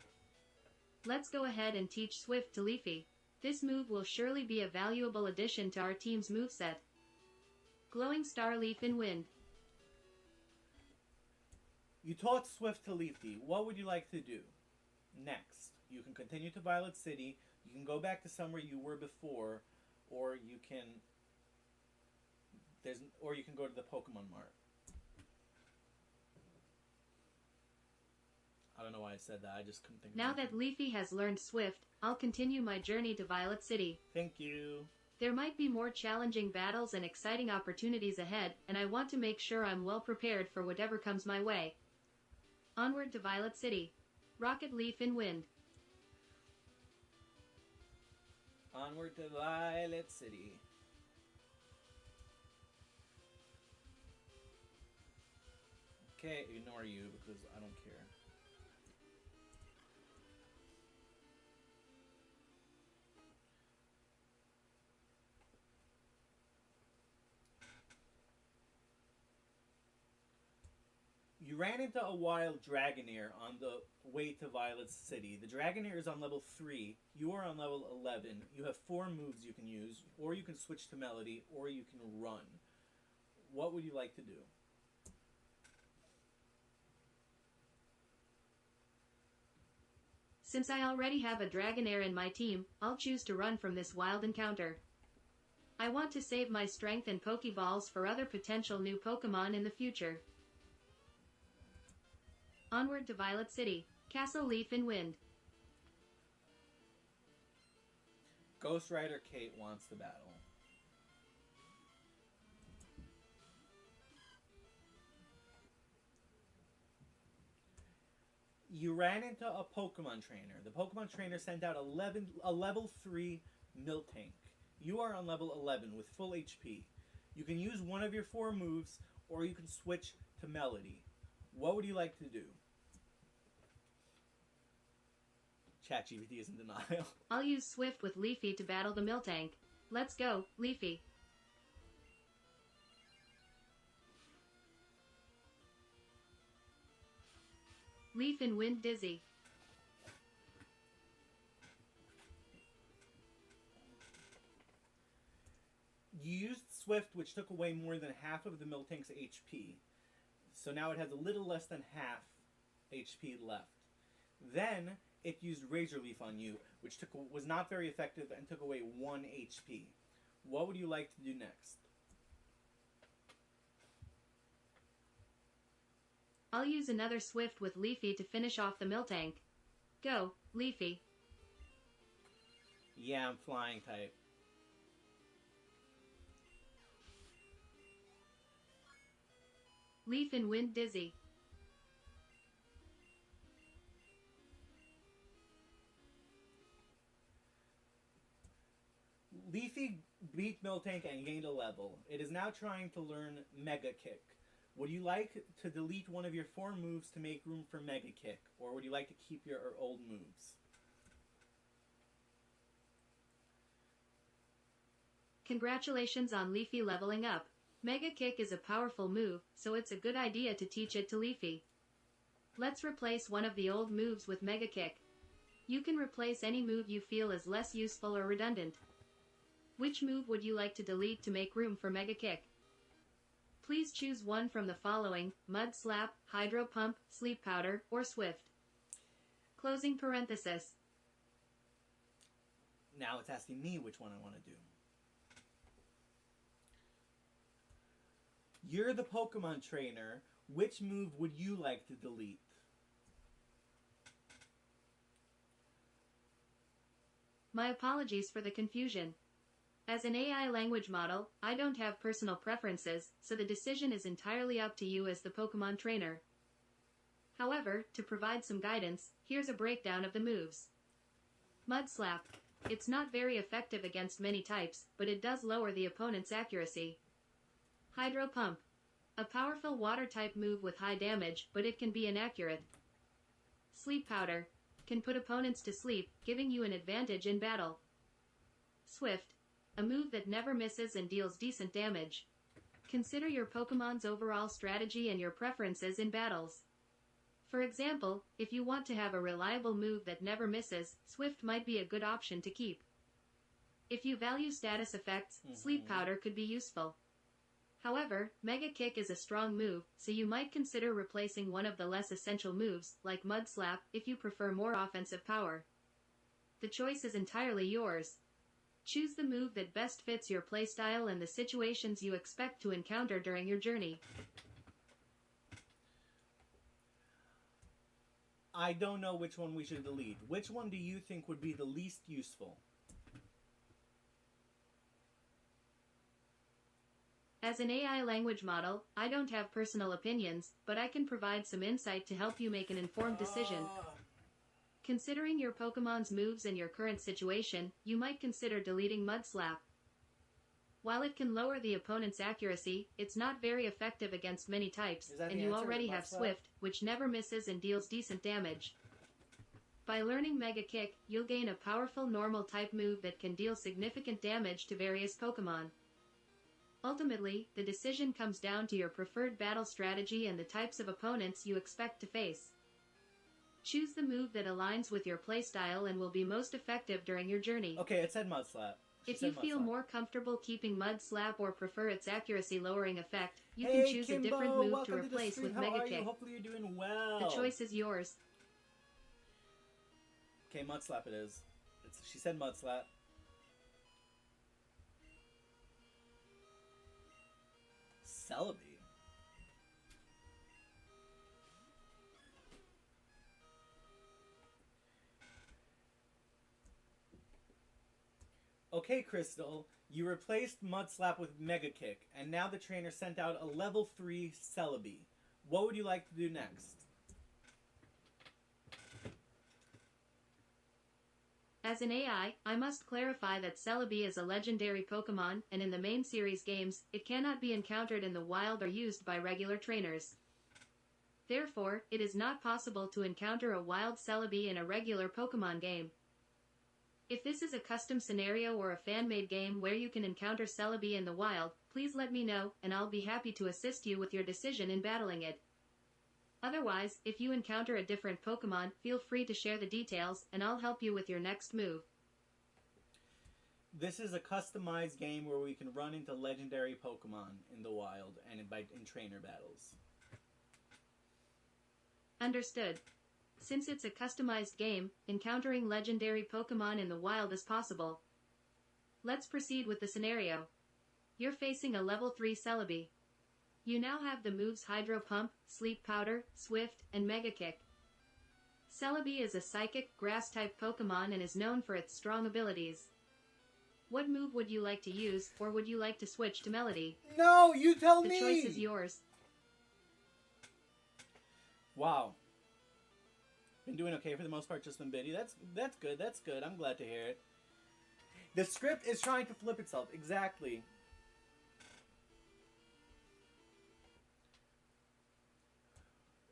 Let's go ahead and teach Swift to Leafy. This move will surely be a valuable addition to our team's moveset. Glowing Star Leaf in Wind. You taught Swift to Leafy. What would you like to do next? You can continue to Violet City. You can go back to somewhere you were before, or you can go to the Pokemon Mart. I don't know why I said that. I just couldn't think of Now anything. that Leafy has learned Swift, I'll continue my journey to Violet City. Thank you. There might be more challenging battles and exciting opportunities ahead, and I want to make sure I'm well prepared for whatever comes my way. Onward to Violet City. Rocket Leaf in Wind. Onward to Violet City. Okay, ignore you because I don't care. You ran into a wild Dragonair on the way to Violet City. The Dragonair is on level 3. You are on level 11. You have 4 moves you can use, or you can switch to Melody, or you can run. What would you like to do? Since I already have a Dragonair in my team, I'll choose to run from this wild encounter. I want to save my strength and Pokeballs for other potential new Pokemon in the future. Onward to Violet City. Castle Leaf in Wind. Ghost Rider Kate wants the battle. You ran into a Pokemon trainer. The Pokemon trainer sent out a level 3 Miltank. You are on level 11 with full HP. You can use one of your 4 moves, or you can switch to Melody. What would you like to do? ChatGPT is in denial. I'll use Swift with Leafy to battle the Miltank. Let's go, Leafy. Leaf in Wind Dizzy. You used Swift, which took away more than half of the Miltank's HP. So now it has a little less than half HP left. Then it used Razor Leaf on you, which was not very effective and took away 1 HP. What would you like to do next? I'll use another Swift with Leafy to finish off the Miltank. Go, Leafy. Yeah, I'm flying type. Leaf in Wind Dizzy. Leafy beat Miltank and gained a level. It is now trying to learn Mega Kick. Would you like to delete one of your 4 moves to make room for Mega Kick, or would you like to keep your old moves? Congratulations on Leafy leveling up. Mega Kick is a powerful move, so it's a good idea to teach it to Leafy. Let's replace one of the old moves with Mega Kick. You can replace any move you feel is less useful or redundant. Which move would you like to delete to make room for Mega Kick? Please choose one from the following: Mud Slap, Hydro Pump, Sleep Powder, or Swift. Closing parenthesis. Now it's asking me which one I want to do. You're the Pokemon trainer. Which move would you like to delete? My apologies for the confusion. As an AI language model, I don't have personal preferences, so the decision is entirely up to you as the Pokemon trainer. However, to provide some guidance, here's a breakdown of the moves. Mud Slap. It's not very effective against many types, but it does lower the opponent's accuracy. Hydro Pump. A powerful water-type move with high damage, but it can be inaccurate. Sleep Powder. Can put opponents to sleep, giving you an advantage in battle. Swift, a move that never misses and deals decent damage. Consider your Pokemon's overall strategy and your preferences in battles. For example, if you want to have a reliable move that never misses, Swift might be a good option to keep. If you value status effects, Sleep Powder could be useful. However, Mega Kick is a strong move, so you might consider replacing one of the less essential moves, like Mud Slap, if you prefer more offensive power. The choice is entirely yours. Choose the move that best fits your playstyle and the situations you expect to encounter during your journey. I don't know which one we should delete. Which one do you think would be the least useful? As an AI language model, I don't have personal opinions, but I can provide some insight to help you make an informed decision. Considering your Pokemon's moves and your current situation, you might consider deleting Mud Slap. While it can lower the opponent's accuracy, it's not very effective against many types, and you already have Swift, which never misses and deals decent damage. By learning Mega Kick, you'll gain a powerful normal type move that can deal significant damage to various Pokemon. Ultimately, the decision comes down to your preferred battle strategy and the types of opponents you expect to face. Choose the move that aligns with your playstyle and will be most effective during your journey. Okay, it said Mud Slap. If you feel more comfortable keeping Mud Slap or prefer its accuracy-lowering effect, you can choose a different move to replace with Mega Kick. Hopefully you're doing well. The choice is yours. Okay, Mud Slap it is. She said Mud Slap. Celebi. Okay, Crystal, you replaced Mud Slap with Mega Kick, and now the trainer sent out a level 3 Celebi. What would you like to do next? As an AI, I must clarify that Celebi is a legendary Pokemon, and in the main series games, it cannot be encountered in the wild or used by regular trainers. Therefore, it is not possible to encounter a wild Celebi in a regular Pokemon game. If this is a custom scenario or a fan-made game where you can encounter Celebi in the wild, please let me know, and I'll be happy to assist you with your decision in battling it. Otherwise, if you encounter a different Pokemon, feel free to share the details, and I'll help you with your next move. This is a customized game where we can run into legendary Pokemon in the wild and in trainer battles. Understood. Since it's a customized game, encountering legendary Pokemon in the wild is possible. Let's proceed with the scenario. You're facing a level 3 Celebi. You now have the moves Hydro Pump, Sleep Powder, Swift, and Mega Kick. Celebi is a psychic, grass-type Pokemon and is known for its strong abilities. What move would you like to use, or would you like to switch to Melody? No, you tell me! The choice is yours. Wow. Been doing okay for the most part, just been busy. That's good. I'm glad to hear it. The script is trying to flip itself. Exactly.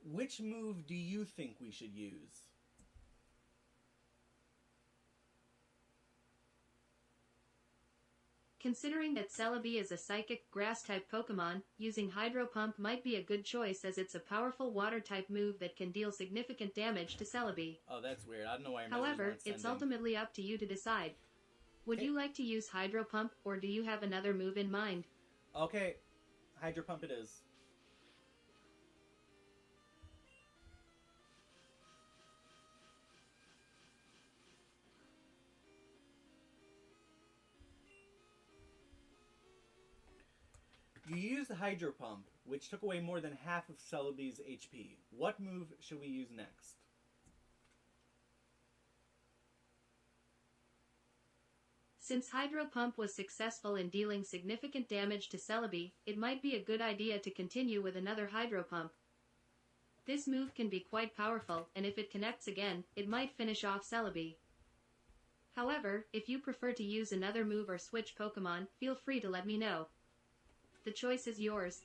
Which move do you think we should use? Considering that Celebi is a psychic, grass-type Pokemon, using Hydro Pump might be a good choice as it's a powerful water-type move that can deal significant damage to Celebi. Oh, that's weird. I don't know why your However, it's ultimately up to you to decide. Would you like to use Hydro Pump, or do you have another move in mind? Okay, Hydro Pump it is. You used the Hydro Pump, which took away more than half of Celebi's HP. What move should we use next? Since Hydro Pump was successful in dealing significant damage to Celebi, it might be a good idea to continue with another Hydro Pump. This move can be quite powerful, and if it connects again, it might finish off Celebi. However, if you prefer to use another move or switch Pokemon, feel free to let me know. The choice is yours.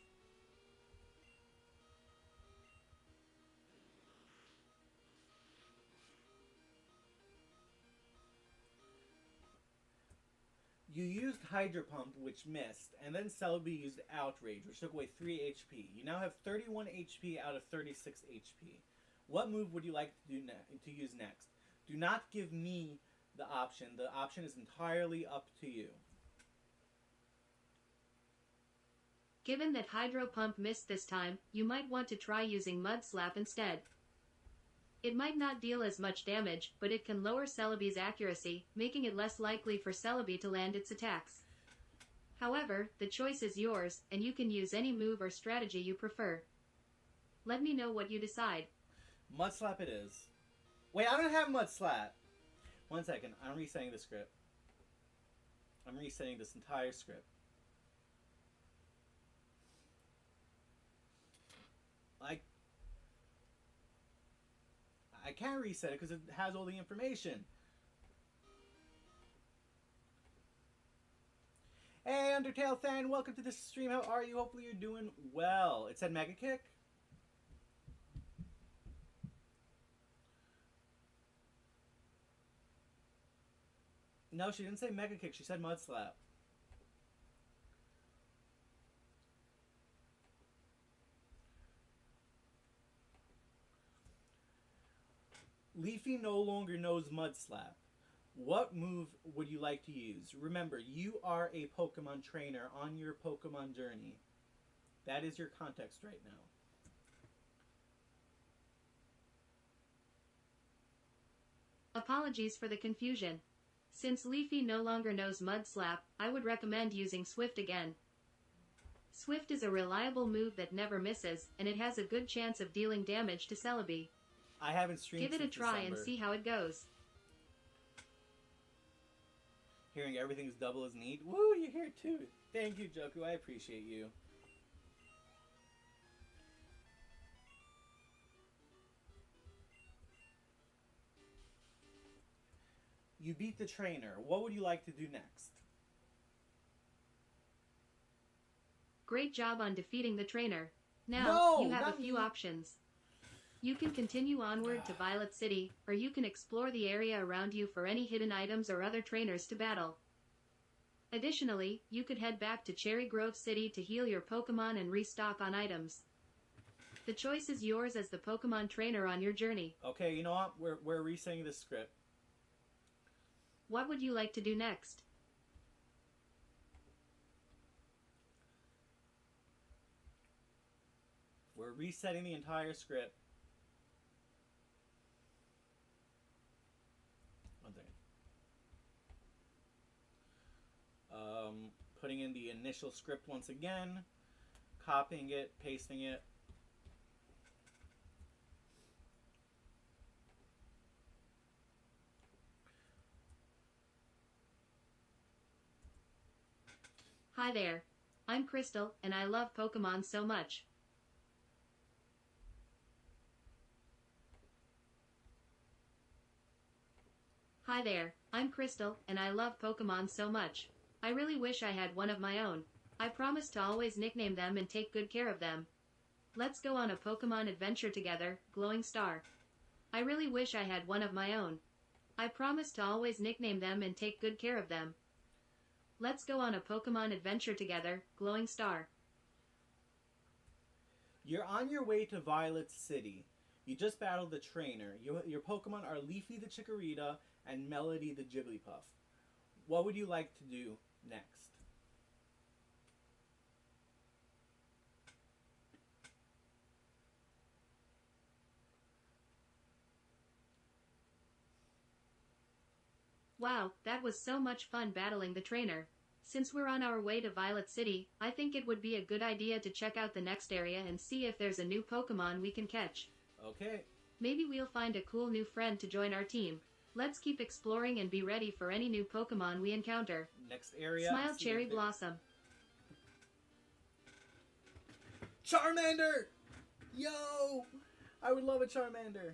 You used Hydro Pump, which missed, and then Celebi used Outrage, which took away 3 HP. You now have 31 HP out of 36 HP. What move would you like to use next? Do not give me the option. The option is entirely up to you. Given that Hydro Pump missed this time, you might want to try using Mud Slap instead. It might not deal as much damage, but it can lower Celebi's accuracy, making it less likely for Celebi to land its attacks. However, the choice is yours, and you can use any move or strategy you prefer. Let me know what you decide. Mud Slap it is. Wait, I don't have Mud Slap! 1 second, I'm resetting the script. I'm resetting this entire script. I can't reset it because it has all the information. Hey, Undertale fan, welcome to this stream. How are you? Hopefully you're doing well. It said Mega Kick. No, she didn't say Mega Kick. She said Mud Slap. Leafy no longer knows Mud Slap. What move would you like to use? Remember, you are a Pokemon trainer on your Pokemon journey. That is your context right now. Apologies for the confusion. Since Leafy no longer knows Mud Slap, I would recommend using Swift again. Swift is a reliable move that never misses, and it has a good chance of dealing damage to Celebi. I haven't streamed Give it a since try December. and see how it goes. Hearing everything's double is neat. Woo, you're here too. Thank you, Joku. I appreciate you. You beat the trainer. What would you like to do next? Great job on defeating the trainer. Now, No, you have not a few me. options. You can continue onward to Violet City, or you can explore the area around you for any hidden items or other trainers to battle. Additionally, you could head back to Cherry Grove City to heal your Pokemon and restock on items. The choice is yours as the Pokemon trainer on your journey. Okay, you know what? We're resetting the script. What would you like to do next? We're resetting the entire script. One second. Putting in the initial script once again. Copying it, pasting it. Hi there. I'm Crystal, and I love Pokemon so much. Hi there, I'm Crystal, and I love Pokemon so much. I really wish I had one of my own. I promise to always nickname them and take good care of them. Let's go on a Pokemon adventure together, Glowing Star. I really wish I had one of my own. I promise to always nickname them and take good care of them. Let's go on a Pokemon adventure together, Glowing Star. You're on your way to Violet City. You just battled the trainer. Your Pokemon are Leafy the Chikorita and Melody the Jigglypuff. What would you like to do next? Wow, that was so much fun battling the trainer. Since we're on our way to Violet City, I think it would be a good idea to check out the next area and see if there's a new Pokemon we can catch. Okay. Maybe we'll find a cool new friend to join our team. Let's keep exploring and be ready for any new Pokemon we encounter. Next area. Smile Cherry Blossom. Charmander! Yo! I would love a Charmander.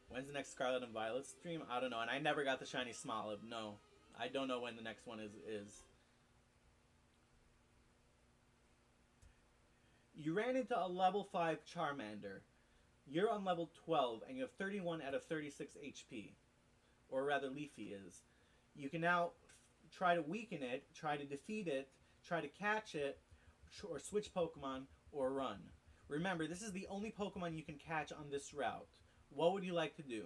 When's the next Scarlet and Violet stream? I don't know. And I never got the shiny Smoliv. No. I don't know when the next one is. You ran into a level 5 Charmander. You're on level 12 and you have 31 out of 36 HP. or rather Leafy is. You can now try to weaken it, try to defeat it, try to catch it, or switch Pokemon, or run. Remember, this is the only Pokemon you can catch on this route. What would you like to do?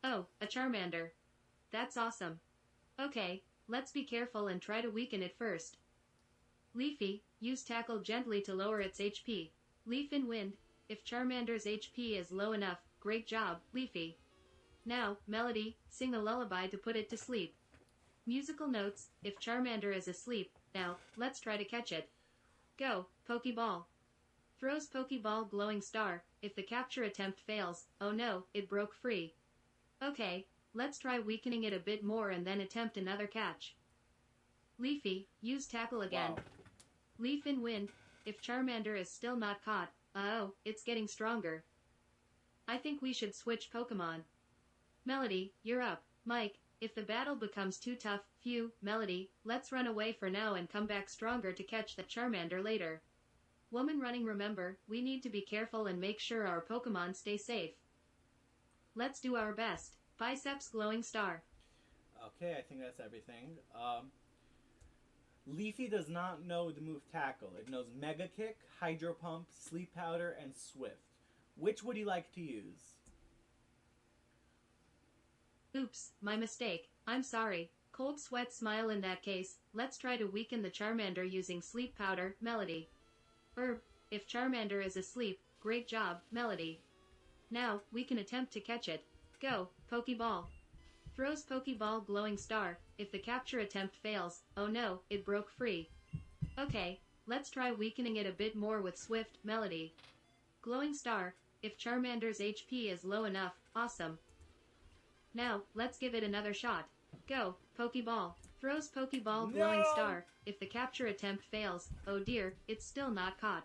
Oh, a Charmander. That's awesome. Okay, let's be careful and try to weaken it first. Leafy, use Tackle gently to lower its HP. Leaf and Wind, if Charmander's HP is low enough, great job, Leafy. Now, Melody, sing a lullaby to put it to sleep. Musical notes, if Charmander is asleep, now, let's try to catch it. Go, Pokeball. Throws Pokeball Glowing Star, if the capture attempt fails, oh no, it broke free. Okay, let's try weakening it a bit more and then attempt another catch. Leafy, use Tackle again. Wow. Leaf and Wind, if Charmander is still not caught, oh, it's getting stronger. I think we should switch Pokemon. Melody, you're up. Mike, if the battle becomes too tough, phew, Melody, let's run away for now and come back stronger to catch the Charmander later. Woman running, remember, we need to be careful and make sure our Pokemon stay safe. Let's do our best. Biceps Glowing Star. Okay, I think that's everything. Leafy does not know the move Tackle. It knows Mega Kick, Hydro Pump, Sleep Powder, and Swift. Which would you like to use? Oops, my mistake. I'm sorry. Cold Sweat Smile. In that case, let's try to weaken the Charmander using Sleep Powder, Melody. If Charmander is asleep, great job, Melody. Now, we can attempt to catch it. Go, Pokeball. Throws Pokeball Glowing Star, if the capture attempt fails, oh no, it broke free. Okay, let's try weakening it a bit more with Swift, Melody. Glowing Star, if Charmander's HP is low enough, awesome. Now, let's give it another shot. Go, Pokeball. Throws Pokeball Glowing Star, if the capture attempt fails, oh dear, it's still not caught.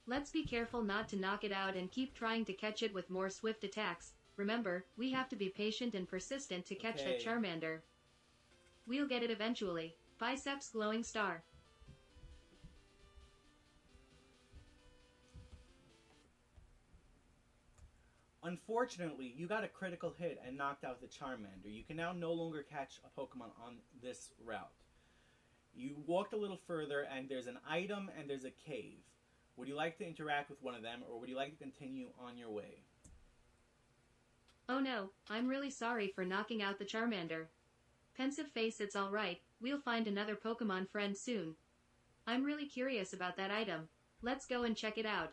Let's be careful not to knock it out and keep trying to catch it with more swift attacks. Remember, we have to be patient and persistent to catch that Charmander. We'll get it eventually. Biceps Glowing Star. Unfortunately, you got a critical hit and knocked out the Charmander. You can now no longer catch a Pokemon on this route. You walked a little further and there's an item and there's a cave. Would you like to interact with one of them, or would you like to continue on your way? Oh no, I'm really sorry for knocking out the Charmander. Pensive face, it's alright, we'll find another Pokemon friend soon. I'm really curious about that item. Let's go and check it out.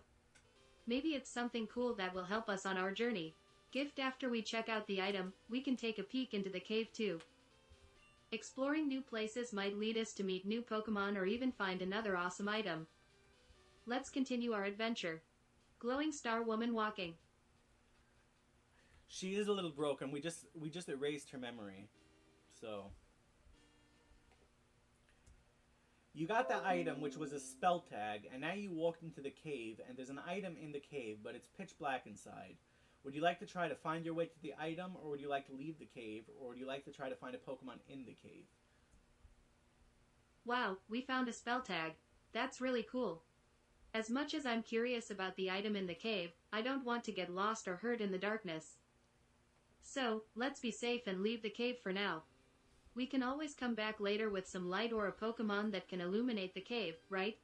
Maybe it's something cool that will help us on our journey. Gift. After we check out the item, we can take a peek into the cave too. Exploring new places might lead us to meet new Pokemon or even find another awesome item. Let's continue our adventure. Glowing Star Woman walking. She is a little broken. We just erased her memory. So you got that item, which was a spell tag, and now you walked into the cave, and there's an item in the cave, but it's pitch black inside. Would you like to try to find your way to the item, or would you like to leave the cave, or would you like to try to find a Pokemon in the cave? Wow, we found a spell tag. That's really cool. As much as I'm curious about the item in the cave, I don't want to get lost or hurt in the darkness. So, let's be safe and leave the cave for now. We can always come back later with some light or a Pokemon that can illuminate the cave, right?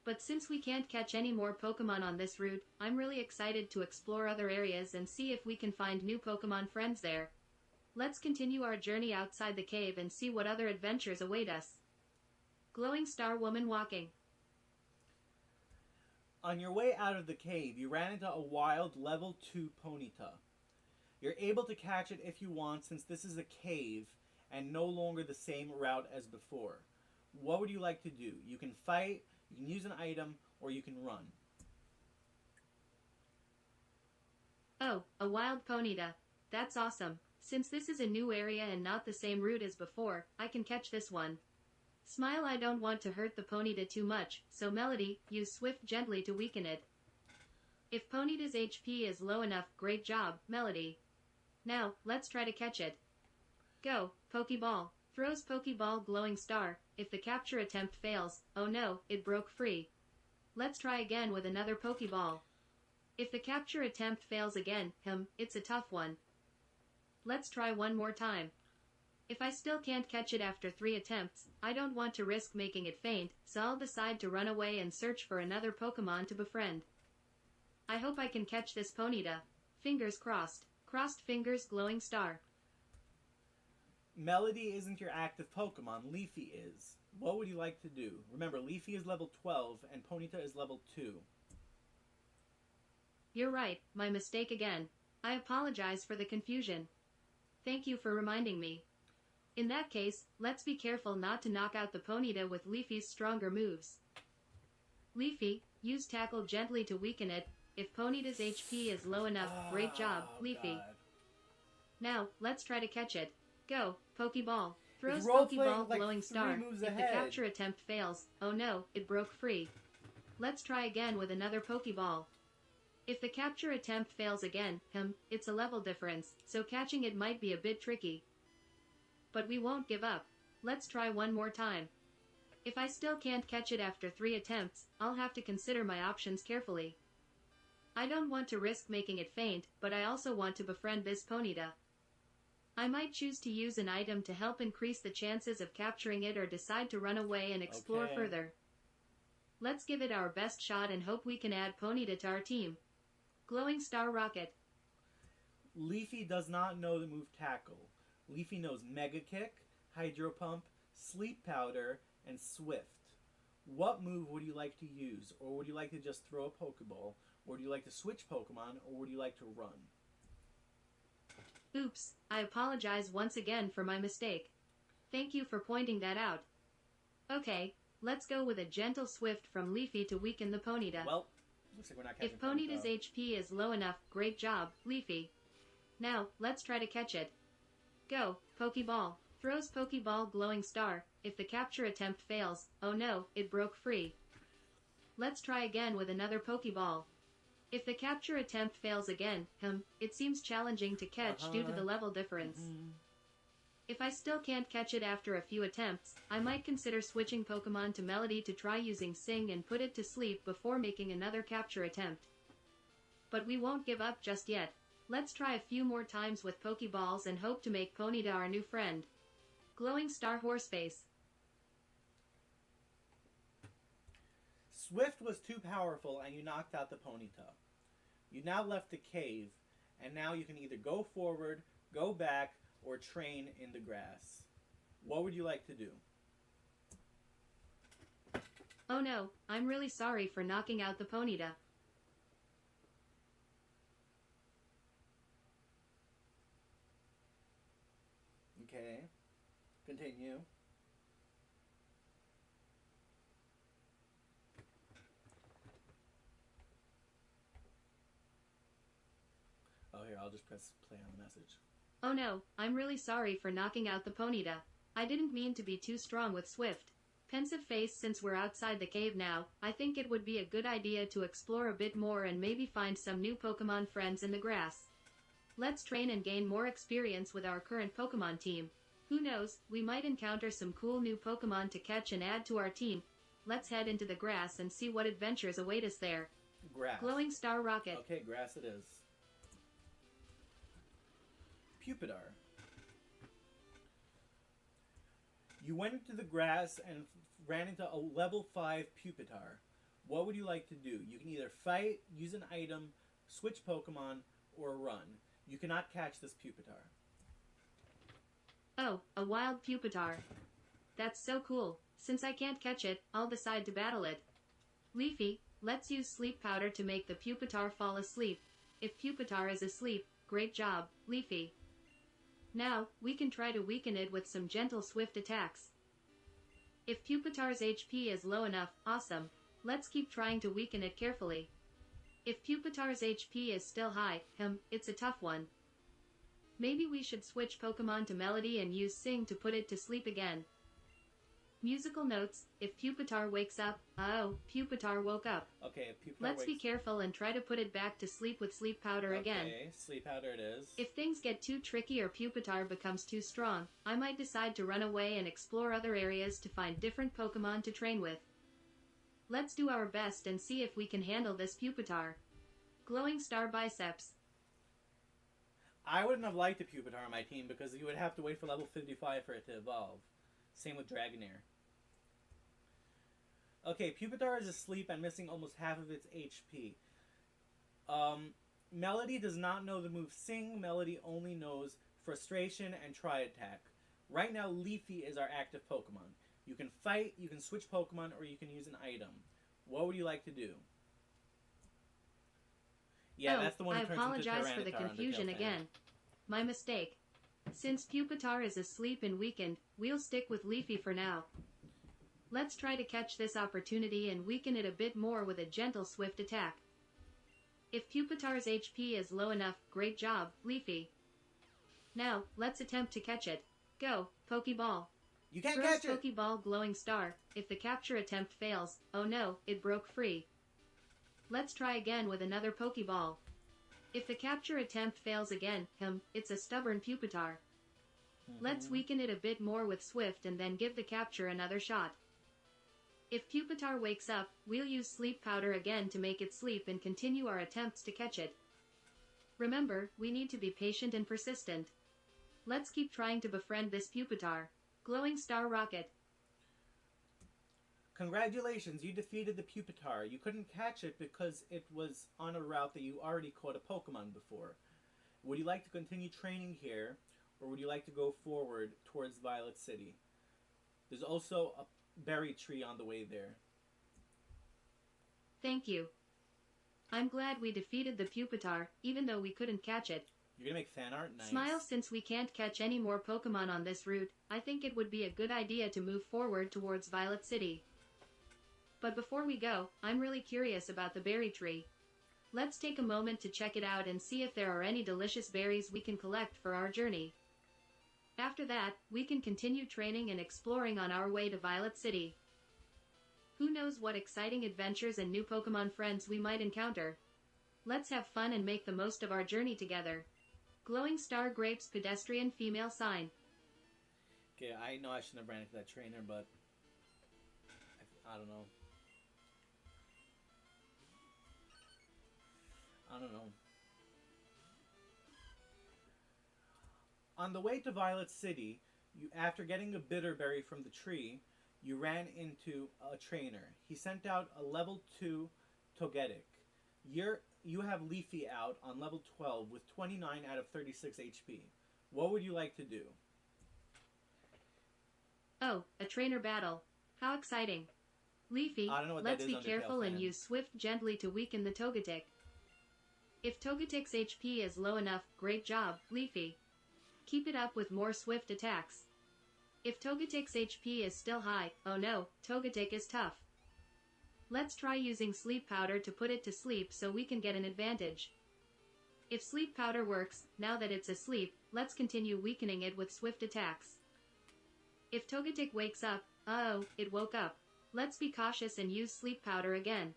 But since we can't catch any more Pokemon on this route, I'm really excited to explore other areas and see if we can find new Pokemon friends there. Let's continue our journey outside the cave and see what other adventures await us. Glowing Star Woman walking. On your way out of the cave, you ran into a wild level 2 Ponyta. You're able to catch it if you want, since this is a cave and no longer the same route as before. What would you like to do? You can fight, you can use an item, or you can run. Oh, a wild Ponyta. That's awesome. Since this is a new area and not the same route as before, I can catch this one. Smile. I don't want to hurt the Ponyta too much, so Melody, use Swift gently to weaken it. If Ponyta's HP is low enough, great job, Melody. Now, let's try to catch it. Go, Pokeball. Throws Pokeball Glowing Star, if the capture attempt fails, oh no, it broke free. Let's try again with another Pokeball. If the capture attempt fails again, it's a tough one. let's try one more time. If I still can't catch it after 3 attempts, I don't want to risk making it faint, so I'll decide to run away and search for another Pokemon to befriend. I hope I can catch this Ponyta. Fingers crossed. Crossed fingers, glowing star. Melody isn't your active Pokemon, Leafy is. What would you like to do? Remember, Leafy is level 12 and Ponyta is level 2. You're right, my mistake again. I apologize for the confusion. Thank you for reminding me. In that case, let's be careful not to knock out the Ponyta with Leafy's stronger moves. Leafy, use Tackle gently to weaken it. If Ponyta's HP is low enough, great job, Leafy. God. Now, let's try to catch it. Go, Pokeball. Throws role-playing Pokeball, like glowing 3 star. moves If ahead. the capture attempt fails, oh no, it broke free. Let's try again with another Pokeball. If the capture attempt fails again, it's a level difference, so catching it might be a bit tricky. But we won't give up. Let's try one more time. If I still can't catch it after 3 attempts, I'll have to consider my options carefully. I don't want to risk making it faint, but I also want to befriend this Ponyta. I might choose to use an item to help increase the chances of capturing it or decide to run away and explore further. Let's give it our best shot and hope we can add Ponyta to our team. Glowing Star Rocket. Leafy does not know the move Tackle. Leafy knows Mega Kick, Hydro Pump, Sleep Powder, and Swift. What move would you like to use? Or would you like to just throw a Pokeball? Or would you like to switch Pokemon? Or would you like to run? Oops, I apologize once again for my mistake. Thank you for pointing that out. Okay, let's go with a gentle Swift from Leafy to weaken the Ponyta. Well, looks like we're not catching If Ponyta's HP is low enough, great job, Leafy. Now, let's try to catch it. Go, Pokeball. Throws Pokeball, glowing star. If the capture attempt fails, oh no, it broke free. Let's try again with another Pokeball. If the capture attempt fails again, it seems challenging to catch due to the level difference. If I still can't catch it after a few attempts, I might consider switching Pokemon to Melody to try using Sing and put it to sleep before making another capture attempt. But we won't give up just yet. Let's try a few more times with Pokeballs and hope to make Ponyta our new friend. Glowing Star Horseface. Swift was too powerful and you knocked out the Ponyta. You now left the cave, and now you can either go forward, go back, or train in the grass. What would you like to do? Oh no, I'm really sorry for knocking out the Ponyta. Okay, continue. Oh, here, I'll just press play on the message. Oh no, I'm really sorry for knocking out the Ponyta. I didn't mean to be too strong with Swift. Pensive face, since we're outside the cave now, I think it would be a good idea to explore a bit more and maybe find some new Pokemon friends in the grass. Let's train and gain more experience with our current Pokemon team. Who knows, we might encounter some cool new Pokemon to catch and add to our team. Let's head into the grass and see what adventures await us there. Grass. Glowing Star Rocket. Okay, grass it is. Pupitar. You went into the grass and ran into a level 5 Pupitar. What would you like to do? You can either fight, use an item, switch Pokemon, or run. You cannot catch this Pupitar. Oh, a wild Pupitar. That's so cool. Since I can't catch it, I'll decide to battle it. Leafy, let's use Sleep Powder to make the Pupitar fall asleep. If Pupitar is asleep, great job, Leafy. Now, we can try to weaken it with some gentle Swift attacks. If Pupitar's HP is low enough, awesome. Let's keep trying to weaken it carefully. If Pupitar's HP is still high, it's a tough one. Maybe we should switch Pokemon to Melody and use Sing to put it to sleep again. Musical notes, if Pupitar wakes up, oh, Pupitar woke up. Okay, if Pupitar Let's be careful and try to put it back to sleep with Sleep Powder again. Okay, Sleep Powder it is. If things get too tricky or Pupitar becomes too strong, I might decide to run away and explore other areas to find different Pokemon to train with. Let's do our best and see if we can handle this Pupitar. Glowing Star Biceps. I wouldn't have liked a Pupitar on my team because you would have to wait for level 55 for it to evolve. Same with Dragonair. Okay, Pupitar is asleep and missing almost half of its HP. Melody does not know the move Sing. Melody only knows Frustration and Try Attack. Right now, Leafy is our active Pokemon. You can fight, you can switch Pokemon, or you can use an item. What would you like to do? Yeah, that's the one who turns into Tyranitar. I apologize for the confusion again. My mistake. Since Pupitar is asleep and weakened, we'll stick with Leafy for now. Let's try to catch this opportunity and weaken it a bit more with a gentle swift attack. If Pupitar's HP is low enough, great job, Leafy. Now, let's attempt to catch it. Go, Pokeball. You can't catch it! Pokeball Glowing Star. If the capture attempt fails, oh no, it broke free. Let's try again with another Pokeball. If the capture attempt fails again, it's a stubborn Pupitar. Let's weaken it a bit more with Swift and then give the capture another shot. If Pupitar wakes up, we'll use Sleep Powder again to make it sleep and continue our attempts to catch it. Remember, we need to be patient and persistent. Let's keep trying to befriend this Pupitar. Glowing Star Rocket. Congratulations, you defeated the Pupitar. You couldn't catch it because it was on a route that you already caught a Pokemon before. Would you like to continue training here, or would you like to go forward towards Violet City? There's also a berry tree on the way there. Thank you. I'm glad we defeated the Pupitar, even though we couldn't catch it. You're gonna make fan art? Nice. Smile, since we can't catch any more Pokemon on this route, I think it would be a good idea to move forward towards Violet City. But before we go, I'm really curious about the berry tree. Let's take a moment to check it out and see if there are any delicious berries we can collect for our journey. After that, we can continue training and exploring on our way to Violet City. Who knows what exciting adventures and new Pokemon friends we might encounter. Let's have fun and make the most of our journey together. Glowing Star Grapes Pedestrian Female Sign. Okay, I know I shouldn't have ran into that trainer, but I don't know. On the way to Violet City, after getting a bitter berry from the tree, you ran into a trainer. He sent out a level 2 Togetic. You have Leafy out on level 12 with 29 out of 36 HP. What would you like to do? Oh, a trainer battle. How exciting. Leafy, let's be careful and use Swift gently to weaken the Togetic. If Togetic's HP is low enough, great job, Leafy. Keep it up with more Swift attacks. If Togetic's HP is still high, oh no, Togetic is tough. Let's try using Sleep Powder to put it to sleep so we can get an advantage. If Sleep Powder works, now that it's asleep, let's continue weakening it with Swift attacks. If Togetic wakes up, uh-oh, it woke up. Let's be cautious and use Sleep Powder again.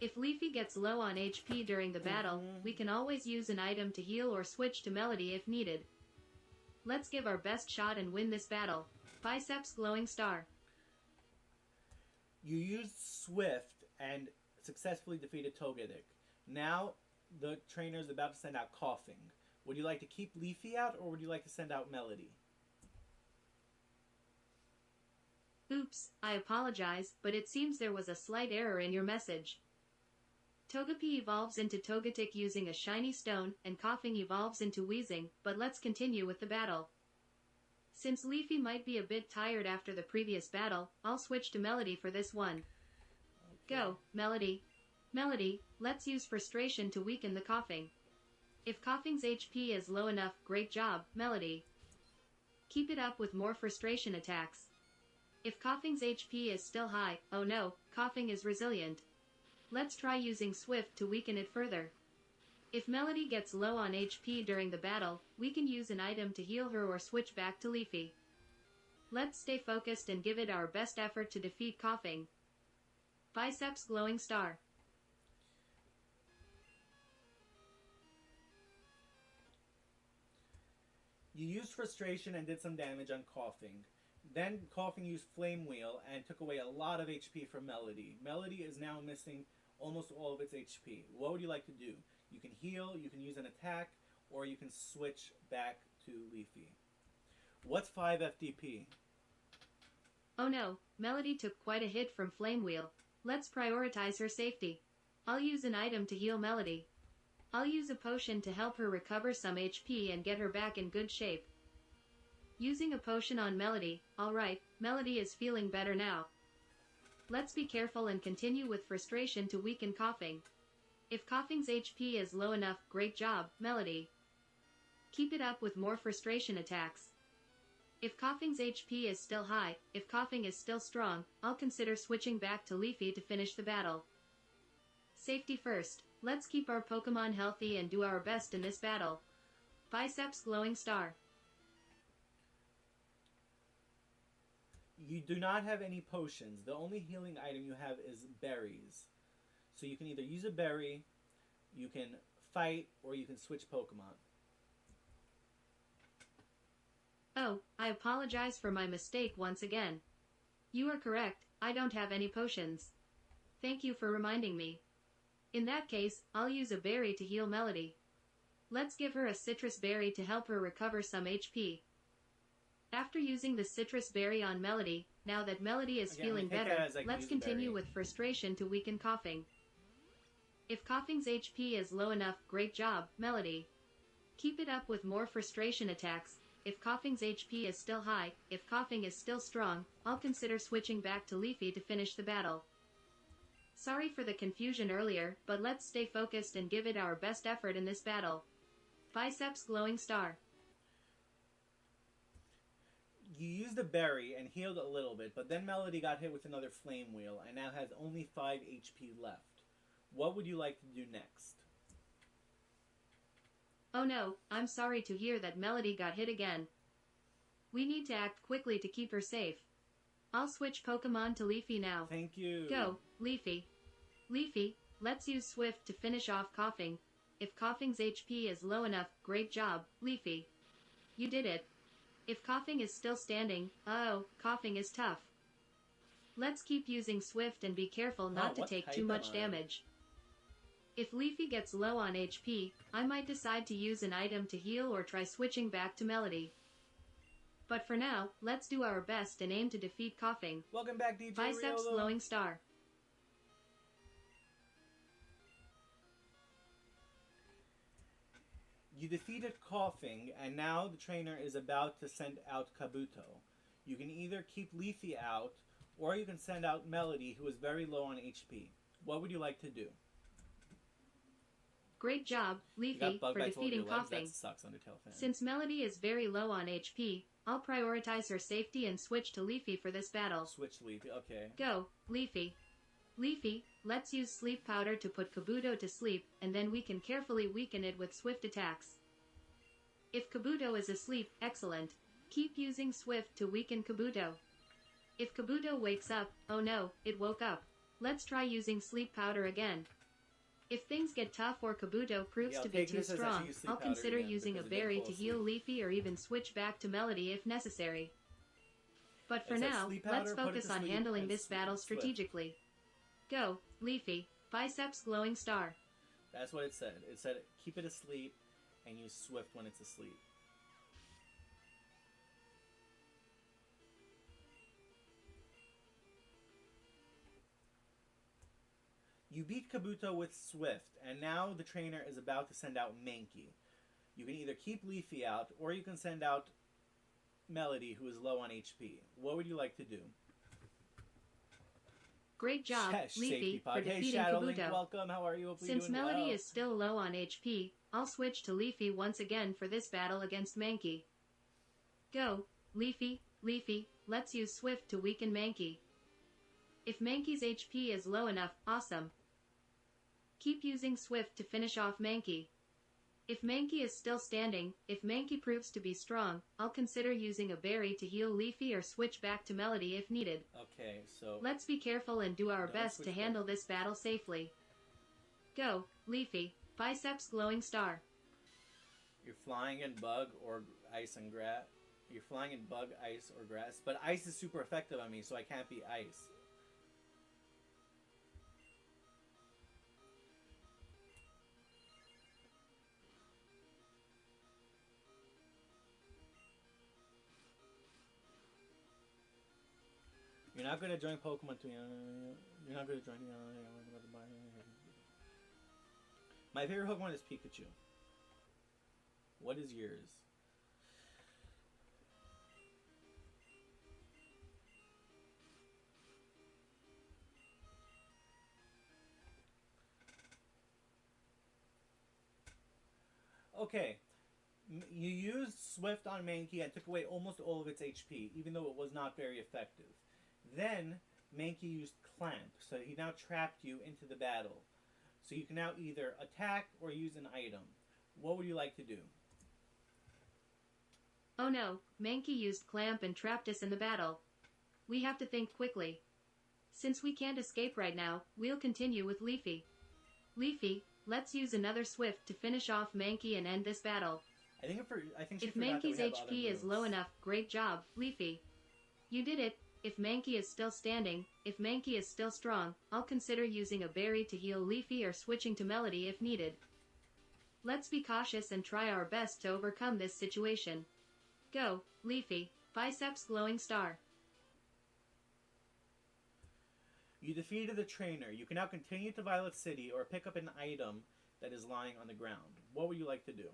If Leafy gets low on HP during the battle, we can always use an item to heal or switch to Melody if needed. Let's give our best shot and win this battle. Biceps Glowing Star. You used Swift and successfully defeated Togetic. Now, the trainer is about to send out Coughing. Would you like to keep Leafy out, or would you like to send out Melody? Oops, I apologize, but it seems there was a slight error in your message. Togepi evolves into Togetic using a shiny stone, and Coughing evolves into Wheezing, but let's continue with the battle. Since Leafy might be a bit tired after the previous battle, I'll switch to Melody for this one. Okay. Go, Melody. Melody, let's use Frustration to weaken the Coughing. If Coughing's HP is low enough, great job, Melody. Keep it up with more Frustration attacks. If Coughing's HP is still high, oh no, Coughing is resilient. Let's try using Swift to weaken it further. If Melody gets low on HP during the battle, we can use an item to heal her or switch back to Leafy. Let's stay focused and give it our best effort to defeat Coughing. Biceps Glowing Star. You used Frustration and did some damage on Coughing. Then Coughing used Flame Wheel and took away a lot of HP from Melody. Melody is now missing almost all of its HP. What would you like to do? You can heal, you can use an attack, or you can switch back to Leafy. What's 5 FDP? Oh no, Melody took quite a hit from Flame Wheel. Let's prioritize her safety. I'll use an item to heal Melody. I'll use a potion to help her recover some HP and get her back in good shape. Using a potion on Melody. Alright, Melody is feeling better now. Let's be careful and continue with frustration to weaken Coughing. If Coughing's HP is low enough, great job, Melody. Keep it up with more frustration attacks. If Coughing's HP is still high, if Coughing is still strong, I'll consider switching back to Leafy to finish the battle. Safety first. Let's keep our Pokemon healthy and do our best in this battle. Biceps Glowing Star. You do not have any potions. The only healing item you have is berries. So you can either use a berry, you can fight, or you can switch Pokemon. Oh, I apologize for my mistake once again. You are correct, I don't have any potions. Thank you for reminding me. In that case, I'll use a berry to heal Melody. Let's give her a citrus berry to help her recover some HP. After using the citrus berry on Melody, now that Melody is feeling better, let's continue with frustration to weaken Coughing. If Coughing's HP is low enough, great job, Melody. Keep it up with more frustration attacks. If Coughing's HP is still high, if Coughing is still strong, I'll consider switching back to Leafy to finish the battle. Sorry for the confusion earlier, but let's stay focused and give it our best effort in this battle. Biceps Glowing Star. You used a berry and healed a little bit, but then Melody got hit with another Flame Wheel and now has only 5 HP left. What would you like to do next? Oh no, I'm sorry to hear that Melody got hit again. We need to act quickly to keep her safe. I'll switch Pokemon to Leafy now. Thank you. Go, Leafy. Leafy, let's use Swift to finish off Coughing. If Coughing's HP is low enough, great job, Leafy. You did it. If Coughing is still standing, oh, Coughing is tough. Let's keep using Swift and be careful not to take too much damage. If Leafy gets low on HP, I might decide to use an item to heal or try switching back to Melody. But for now, let's do our best and aim to defeat Coughing. Welcome back, DJ Biceps Riolo. Glowing Star. You defeated Coughing, and now the trainer is about to send out Kabuto. You can either keep Leafy out, or you can send out Melody, who is very low on HP. What would you like to do? Great job, Leafy, for defeating Coughing. That sucks, Undertale fan. Since Melody is very low on HP, I'll prioritize her safety and switch to Leafy for this battle. Switch Leafy, okay. Go, Leafy. Leafy, let's use Sleep Powder to put Kabuto to sleep, and then we can carefully weaken it with swift attacks. If Kabuto is asleep, excellent. Keep using Swift to weaken Kabuto. If Kabuto wakes up, oh no, it woke up. Let's try using Sleep Powder again. If things get tough or Kabuto proves to be too strong, I'll consider using a berry to heal Leafy or even switch back to Melody if necessary. But for now, let's focus on handling this battle strategically. Go, Leafy. Biceps Glowing Star. That's what it said. It said keep it asleep and use Swift when it's asleep. You beat Kabuto with Swift, and now the trainer is about to send out Mankey. You can either keep Leafy out, or you can send out Melody, who is low on HP. What would you like to do? Great job, Leafy, for defeating Kabuto. Welcome. How are you? Since Melody is still low on HP, I'll switch to Leafy once again for this battle against Mankey. Go, Leafy, Leafy, let's use Swift to weaken Mankey. If Mankey's HP is low enough, awesome. Keep using Swift to finish off Mankey. If Mankey is still standing, if Mankey proves to be strong, I'll consider using a berry to heal Leafy or switch back to Melody if needed. Okay, so... Let's be careful and do our best to handle this battle safely. Go, Leafy. Biceps Glowing Star. You're flying in bug or ice and grass. You're flying in bug, ice, or grass. But ice is super effective on me, so I can't be ice. You're not gonna join Pokemon to You're not gonna join My favorite Pokemon is Pikachu. What is yours? Okay, you used Swift on Mankey and took away almost all of its HP, even though it was not very effective. Then, Mankey used Clamp, so he now trapped you into the battle. So you can now either attack or use an item. What would you like to do? Oh no, Mankey used Clamp and trapped us in the battle. We have to think quickly. Since we can't escape right now, we'll continue with Leafy. Leafy, let's use another Swift to finish off Mankey and end this battle. I think she If forgot that Mankey's we have HP other is low moves. enough, great job, Leafy. You did it. If Mankey is still standing, if Mankey is still strong, I'll consider using a berry to heal Leafy or switching to Melody if needed. Let's be cautious and try our best to overcome this situation. Go, Leafy, Biceps Glowing Star. You defeated the trainer. You can now continue to Violet City or pick up an item that is lying on the ground. What would you like to do?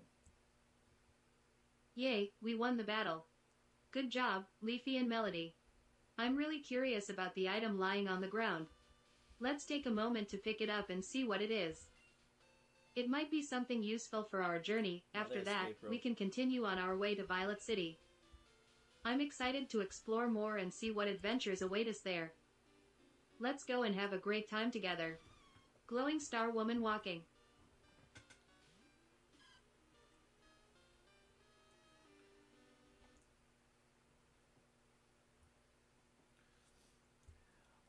Yay, we won the battle. Good job, Leafy and Melody. I'm really curious about the item lying on the ground. Let's take a moment to pick it up and see what it is. It might be something useful for our journey. After that, we can continue on our way to Violet City. I'm excited to explore more and see what adventures await us there. Let's go and have a great time together. Glowing Star Woman walking.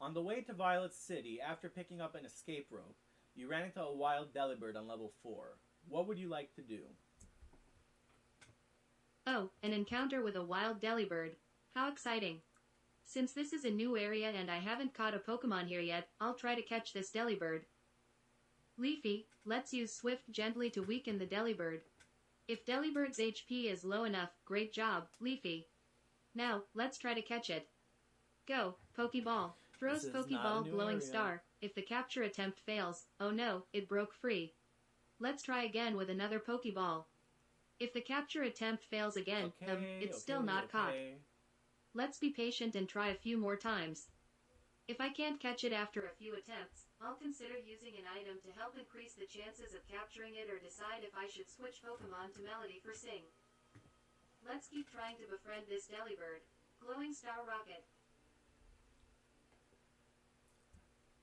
On the way to Violet City, after picking up an escape rope, you ran into a wild Delibird on level 4. What would you like to do? Oh, an encounter with a wild Delibird. How exciting. Since this is a new area and I haven't caught a Pokemon here yet, I'll try to catch this Delibird. Leafy, let's use Swift gently to weaken the Delibird. If Delibird's HP is low enough, great job, Leafy. Now, let's try to catch it. Go, Pokeball. Throws Pokeball Glowing Star. If the capture attempt fails, oh no, it broke free. Let's try again with another Pokeball. If the capture attempt fails again, it's still not caught. Let's be patient and try a few more times. If I can't catch it after a few attempts, I'll consider using an item to help increase the chances of capturing it or decide if I should switch Pokemon to Melody for Sing. Let's keep trying to befriend this Delibird. Glowing Star Rocket.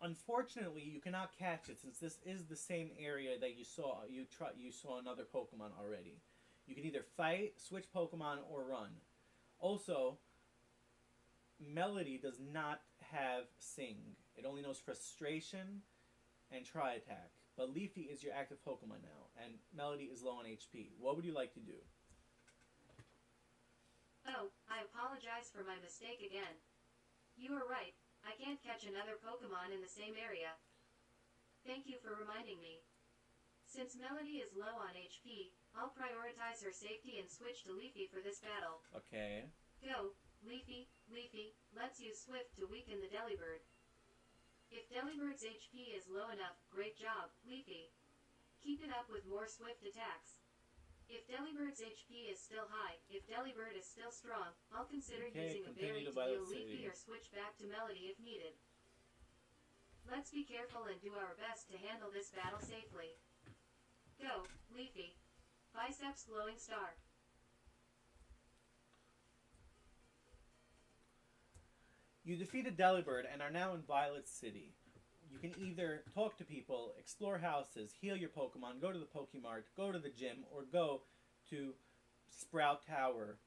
Unfortunately, you cannot catch it since this is the same area that you saw. You saw another Pokemon already. You can either fight, switch Pokemon, or run. Also, Melody does not have Sing. It only knows Frustration and Tri-Attack. But Leafy is your active Pokemon now, and Melody is low on HP. What would you like to do? Oh, I apologize for my mistake again. You are right. I can't catch another Pokemon in the same area. Thank you for reminding me. Since Melody is low on HP, I'll prioritize her safety and switch to Leafy for this battle. Okay. Go, Leafy, Leafy, let's use Swift to weaken the Delibird. If Delibird's HP is low enough, great job, Leafy. Keep it up with more Swift attacks. If Delibird's HP is still high, if Delibird is still strong, I'll consider using a berry to heal Leafy or switch back to Melody if needed. Let's be careful and do our best to handle this battle safely. Go, Leafy. Biceps Glowing Star. You defeated Delibird and are now in Violet City. You can either talk to people, explore houses, heal your Pokemon, go to the Pokemart, go to the gym, or go to Sprout Tower.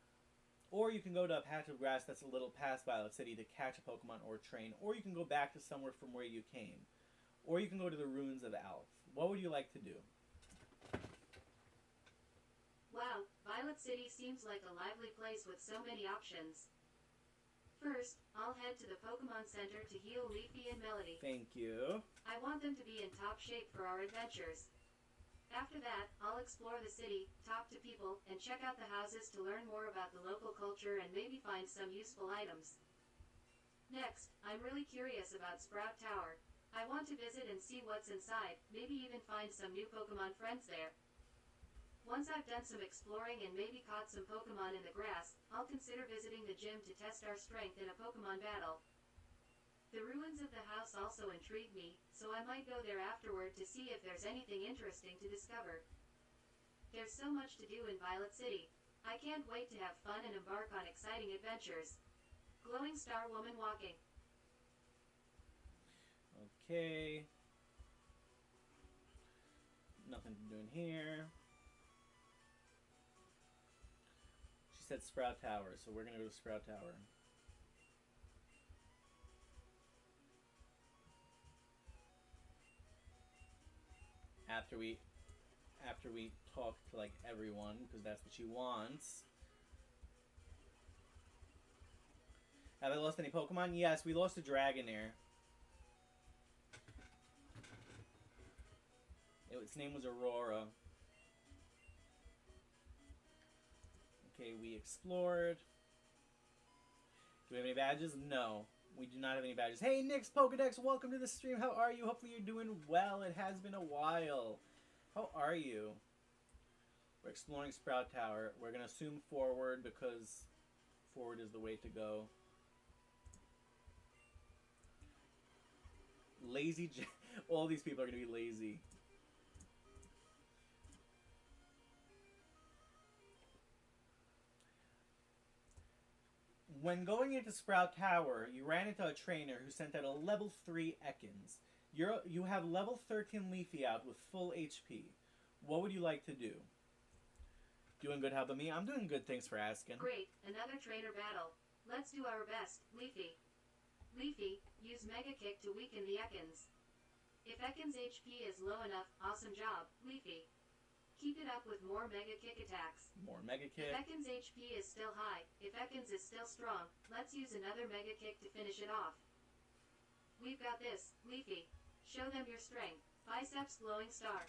Or you can go to a patch of grass that's a little past Violet City to catch a Pokemon or train. Or you can go back to somewhere from where you came. Or you can go to the ruins of Alph. What would you like to do? Wow, Violet City seems like a lively place with so many options. First, I'll head to the Pokemon Center to heal Leafy and Melody. Thank you. I want them to be in top shape for our adventures. After that, I'll explore the city, talk to people, and check out the houses to learn more about the local culture and maybe find some useful items. Next, I'm really curious about Sprout Tower. I want to visit and see what's inside, maybe even find some new Pokemon friends there. Once I've done some exploring and maybe caught some Pokemon in the grass, I'll consider visiting the gym to test our strength in a Pokemon battle. The ruins of the house also intrigue me, so I might go there afterward to see if there's anything interesting to discover. There's so much to do in Violet City. I can't wait to have fun and embark on exciting adventures. Glowing Star Woman walking. Okay. Nothing to do in here. She said Sprout Tower, so we're gonna go to Sprout Tower. After we talk to like everyone, because that's what she wants. Have I lost any Pokemon? Yes, we lost a Dragonair. Its name was Aurora. Okay, we explored. Do we have any badges? No, we do not have any badges. Hey, Nick's Pokedex, welcome to the stream. How are you? Hopefully you're doing well. It has been a while. How are you? We're exploring Sprout Tower. We're going to assume forward because forward is the way to go. Lazy all these people are going to be lazy. When going into Sprout Tower, you ran into a trainer who sent out a level 3 Ekans. You have level 13 Leafy out with full HP. What would you like to do? Doing good, how about me? I'm doing good, thanks for asking. Great, another trainer battle. Let's do our best, Leafy. Leafy, use Mega Kick to weaken the Ekans. If Ekans' HP is low enough, awesome job, Leafy. Keep it up with more Mega Kick attacks. More Mega Kick. If Ekans' HP is still high, if Ekans is still strong, let's use another Mega Kick to finish it off. We've got this, Leafy. Show them your strength. Biceps Glowing Star.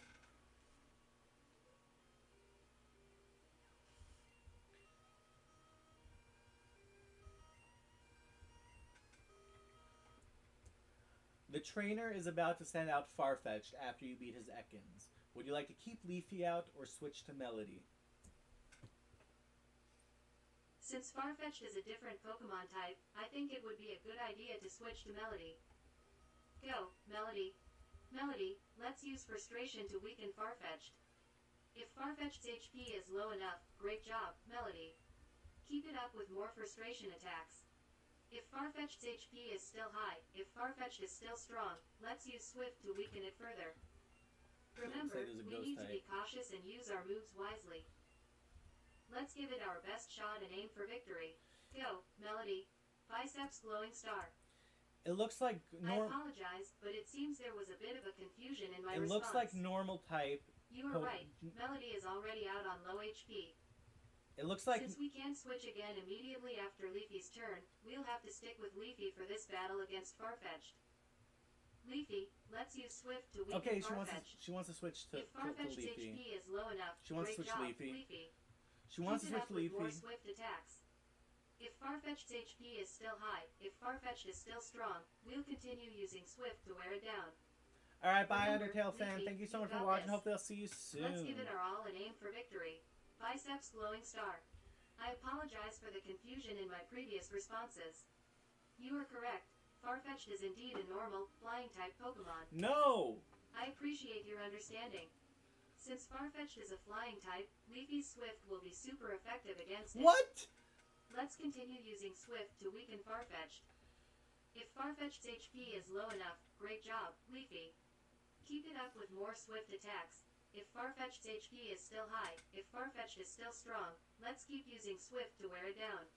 The trainer is about to send out Farfetch'd after you beat his Ekans. Would you like to keep Leafy out or switch to Melody? Since Farfetch'd is a different Pokemon type, I think it would be a good idea to switch to Melody. Go, Melody. Melody, let's use Frustration to weaken Farfetch'd. If Farfetch'd's HP is low enough, great job, Melody. Keep it up with more Frustration attacks. If Farfetch'd's HP is still high, if Farfetch'd is still strong, let's use Swift to weaken it further. Remember, we need to be cautious and use our moves wisely. Let's give it our best shot and aim for victory. Go, Melody. Biceps Glowing Star. It looks like I apologize, but it seems there was a bit of a confusion in my response. It looks like normal type. You were right. Melody is already out on low HP. It looks like... Since we can't switch again immediately after Leafy's turn, we'll have to stick with Leafy for this battle against Farfetch'd. Leafy, let's use Swift to weaken Farfetch'd. She wants to switch to Leafy. If Farfetch'd's HP is low enough, she wants to switch Leafy. She wants to switch Leafy. More Swift attacks. If Farfetch'd's HP is still high, if Farfetch'd is still strong, we'll continue using Swift to wear it down. Alright, bye Undertale fan. Thank you so much for watching. Hopefully I'll see you soon. Let's give it our all and aim for victory. Biceps Glowing Star. I apologize for the confusion in my previous responses. You are correct. Farfetch'd is indeed a normal, flying-type Pokemon. No! I appreciate your understanding. Since Farfetch'd is a flying type, Leafy's Swift will be super effective against it. What? Let's continue using Swift to weaken Farfetch'd. If Farfetch'd's HP is low enough, great job, Leafy. Keep it up with more Swift attacks. If Farfetch'd's HP is still high, if Farfetch'd is still strong, let's keep using Swift to wear it down.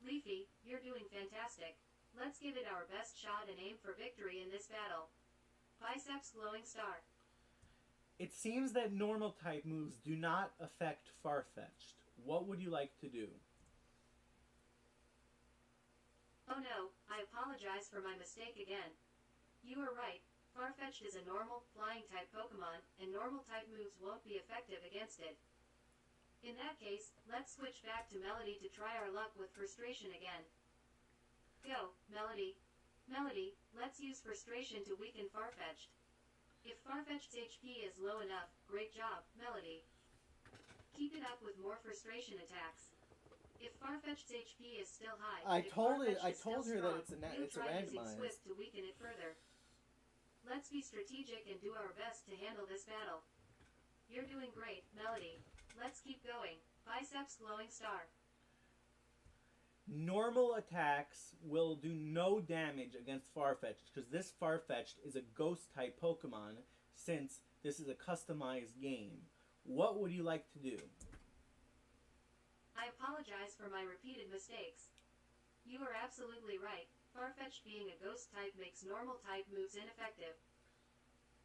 Leafy, you're doing fantastic. Let's give it our best shot and aim for victory in this battle. Biceps Glowing Star. It seems that normal type moves do not affect Farfetch'd. What would you like to do? Oh no, I apologize for my mistake again. You are right. Farfetch'd is a normal, flying-type Pokemon, and normal-type moves won't be effective against it. In that case, let's switch back to Melody to try our luck with Frustration again. Go, Melody. Melody, let's use Frustration to weaken Farfetch'd. If Farfetch'd's HP is low enough, great job, Melody. Keep it up with more Frustration attacks. If Farfetch'd's HP is still high, I told her strong, that it's a randomized. Swift to weaken it further. Let's be strategic and do our best to handle this battle. You're doing great, Melody. Let's keep going. Biceps glowing star. Normal attacks will do no damage against Farfetch'd because this Farfetch'd is a ghost type Pokemon since this is a customized game. What would you like to do? I apologize for my repeated mistakes. You are absolutely right. Farfetch'd being a ghost type makes normal type moves ineffective.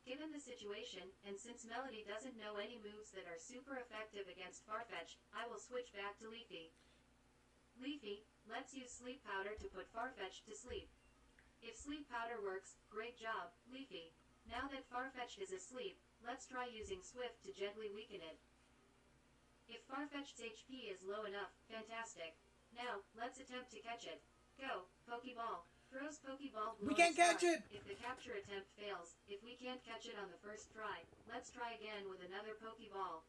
Given the situation, and since Melody doesn't know any moves that are super effective against Farfetch'd, I will switch back to Leafy. Leafy, let's use Sleep Powder to put Farfetch'd to sleep. If Sleep Powder works, great job, Leafy. Now that Farfetch'd is asleep, let's try using Swift to gently weaken it. If Farfetch'd's HP is low enough, fantastic. Now, let's attempt to catch it. Go, Pokeball. Throws Pokeball. We can't catch it! If the capture attempt fails, if we can't catch it on the first try, let's try again with another Pokeball.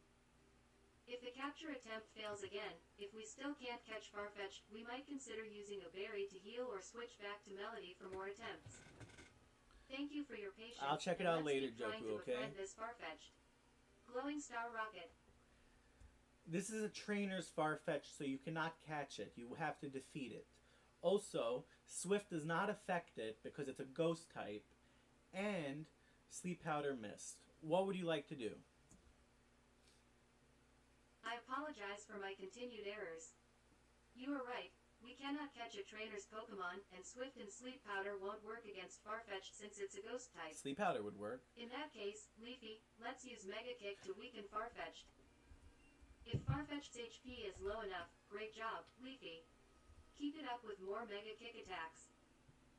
If the capture attempt fails again, if we still can't catch Farfetch'd, we might consider using a berry to heal or switch back to Melody for more attempts. Thank you for your patience. I'll check it out later, Joku, okay? This Farfetch'd. Glowing Star Rocket. This is a trainer's Farfetch'd, so you cannot catch it. You have to defeat it. Also, Swift does not affect it because it's a ghost type, and Sleep Powder missed. What would you like to do? I apologize for my continued errors. You are right. We cannot catch a trainer's Pokemon, and Swift and Sleep Powder won't work against Farfetch'd since it's a ghost type. Sleep Powder would work. In that case, Leafy, let's use Mega Kick to weaken Farfetch'd. If Farfetch'd's HP is low enough, great job, Leafy. Keep it up with more Mega Kick attacks.